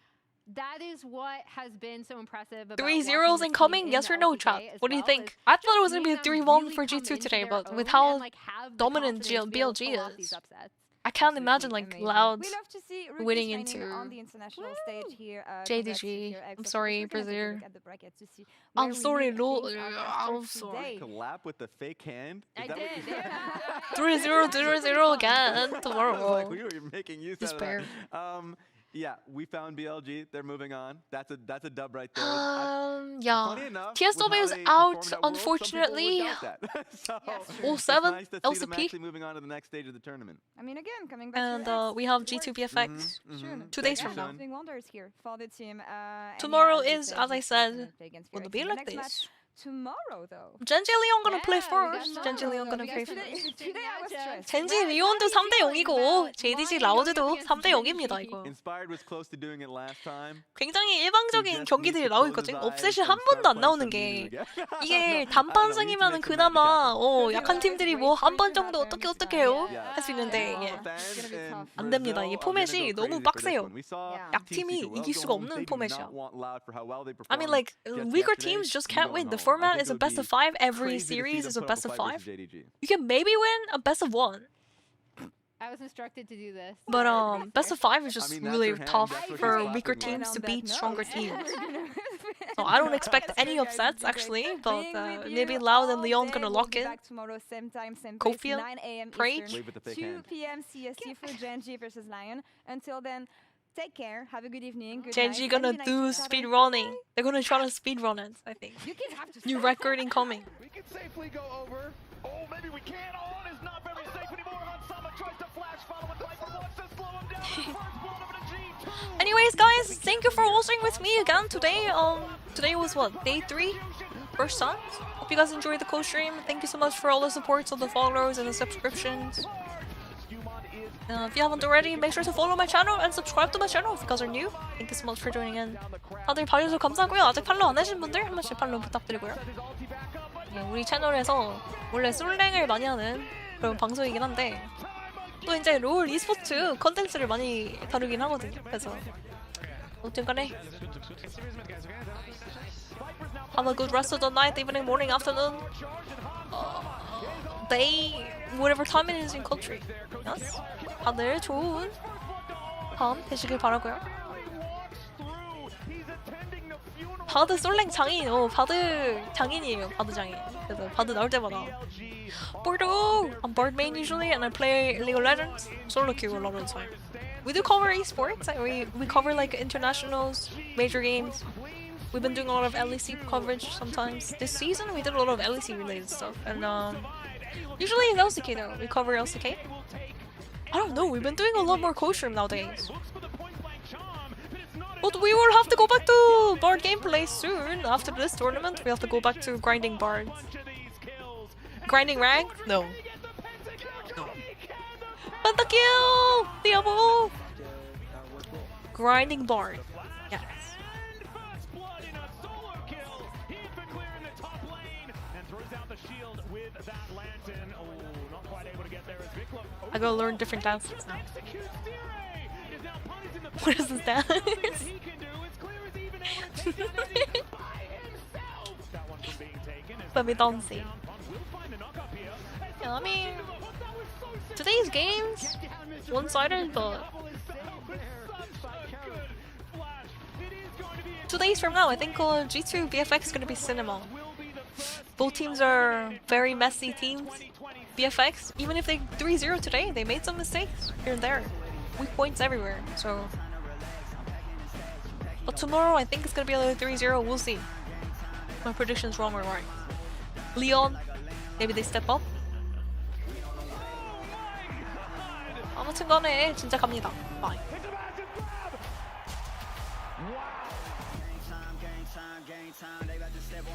A: that is what has been so impressive about
D: 3-0s incoming, yes or no, chat? What do you think? I thought it was gonna be a 3-1 for G2 today, but with how dominant BLG is, I can't imagine like Loud
B: We love to see Rookie
D: winning
B: training
D: into
B: on the international stage here.
D: JDG. I'm sorry, Brazil.
B: I'm
D: I'm sorry, Lord. I'm sorry.
H: Collab with the fake hand.
A: I
H: Is that what
A: did.
H: you-
D: 3-0, 0-0 again
H: I was
D: tomorrow.
H: like, we were making use
D: Despair.
H: out of that. Yeah, we found BLG. They're moving on. That's a dub right there.
D: Yeah.
H: Funny enough,
D: TSW
H: with how
D: is
H: they
D: out,
H: performed at Worlds, some people would
D: unfortunately.
H: doubt that. So,
D: All
H: it's
D: 7,
H: nice to see them
D: LCP.
H: actually moving on to the next stage of the tournament.
B: I mean, again, coming back
D: And
B: to
D: we have G2 BFX
B: Soon.
D: 2 days from now.
B: Doing wonders here for the team. And
D: Tomorrow
B: yeah,
D: is, as I said, will
B: will
D: be like this.
B: Tomorrow, though.
D: Genji Leon gonna play
B: Yeah, we got
D: first. Genji Leon gonna play
B: Today,
D: first.
B: today I was stressed.
D: 젠지 리온도 3대 0이고 JDG 라우드도 3대 0입니다 이거.
H: Inspired was close to doing it last time.
D: 굉장히 일방적인 경기들이 나오고 있거든. 업셋이 한 번도 안 나오는 게 이게 단판승이면은 그나마 약한 팀들이 뭐 한 번 정도 어떻게 해요 할 수 있는데 이게 안 됩니다. 이 포맷이 너무 빡세요. 약팀이 이길 수가 없는 포맷이야. I mean, like weaker teams just can't win. The format is a best of 5. Every series is a best of 5. You can maybe win a best of 1.
A: I was instructed to do this.
D: But best of 5 is just really tough for weaker teams to beat stronger teams. So I don't expect any upsets actually, but maybe Loud and Leon gonna lock in. Kofia, Prage.
B: 2 p.m. CST for Genji versus Lion. Until then, take care. Have a good evening. Good
D: Genji
B: night.
D: gonna
B: And good night
D: do
B: to
D: speed
B: everybody.
D: running. They're gonna try to speed run it, I think.
B: You can have to
D: New record incoming.
G: We can safely go over. Oh, maybe we can't. On is not very safe anymore. Hansama tries to flash, following Viper wants to slow him down. First blood of a G2.
D: Anyways, guys, thank you for watching with me again today. Today was what, day 3? First time. Hope you guys enjoyed the co-stream. Thank you so much for all the supports, all the follows and the subscriptions. If you haven't already, make sure to follow my channel and subscribe to my channel if you guys are new. Thank you so much for joining in. 다들 봐주셔서 감사하고요. 아직 팔로우 안 하신 분들 한 번씩 팔로우 부탁드리고요. 네, 우리 채널에서 원래 솔랭을 많이 하는 그런 방송이긴 한데 또 이제 롤 e스포츠 컨텐츠를 많이 다루긴 하거든요. 그래서 어쨌든 간에 have a good rest of the night, evening, morning, afternoon, day, whatever time it is in country. Yes? 다들 좋은 밤 되시길 바라고요. 바드 솔랭 장인, 바드 장인이에요. 바드 장인. 그래서 바드 나올 때마다 Bordeaux! I'm Bard main usually and I play League of Legends solo queue a lot of the time. We do cover esports, we cover like internationals, major games. We've been doing a lot of LEC coverage sometimes. This season we did a lot of LEC related stuff and usually in LCK though, we cover LCK. I don't know, we've been doing a lot more co-stream nowadays. But we will have to go back to Bard gameplay soon. After this tournament, we have to go back to grinding Bards. Grinding rank? No. Pentakill! Diabo! Grinding Bard. Yes. I gotta learn different dances now. What is this dance? Let me dance. Yeah, I mean, today's games one-sided, but 2 days from now, I think G2 BFX is gonna be cinema. Both teams are very messy teams. BFX, even if they 3-0 today, they made some mistakes here and there. Weak points everywhere, so. But tomorrow, I think it's gonna be like 3-0. We'll see. My prediction's wrong or right. Leon, maybe they step up. 아무튼간에 진짜 갑니다. Bye.
F: time, they about to step on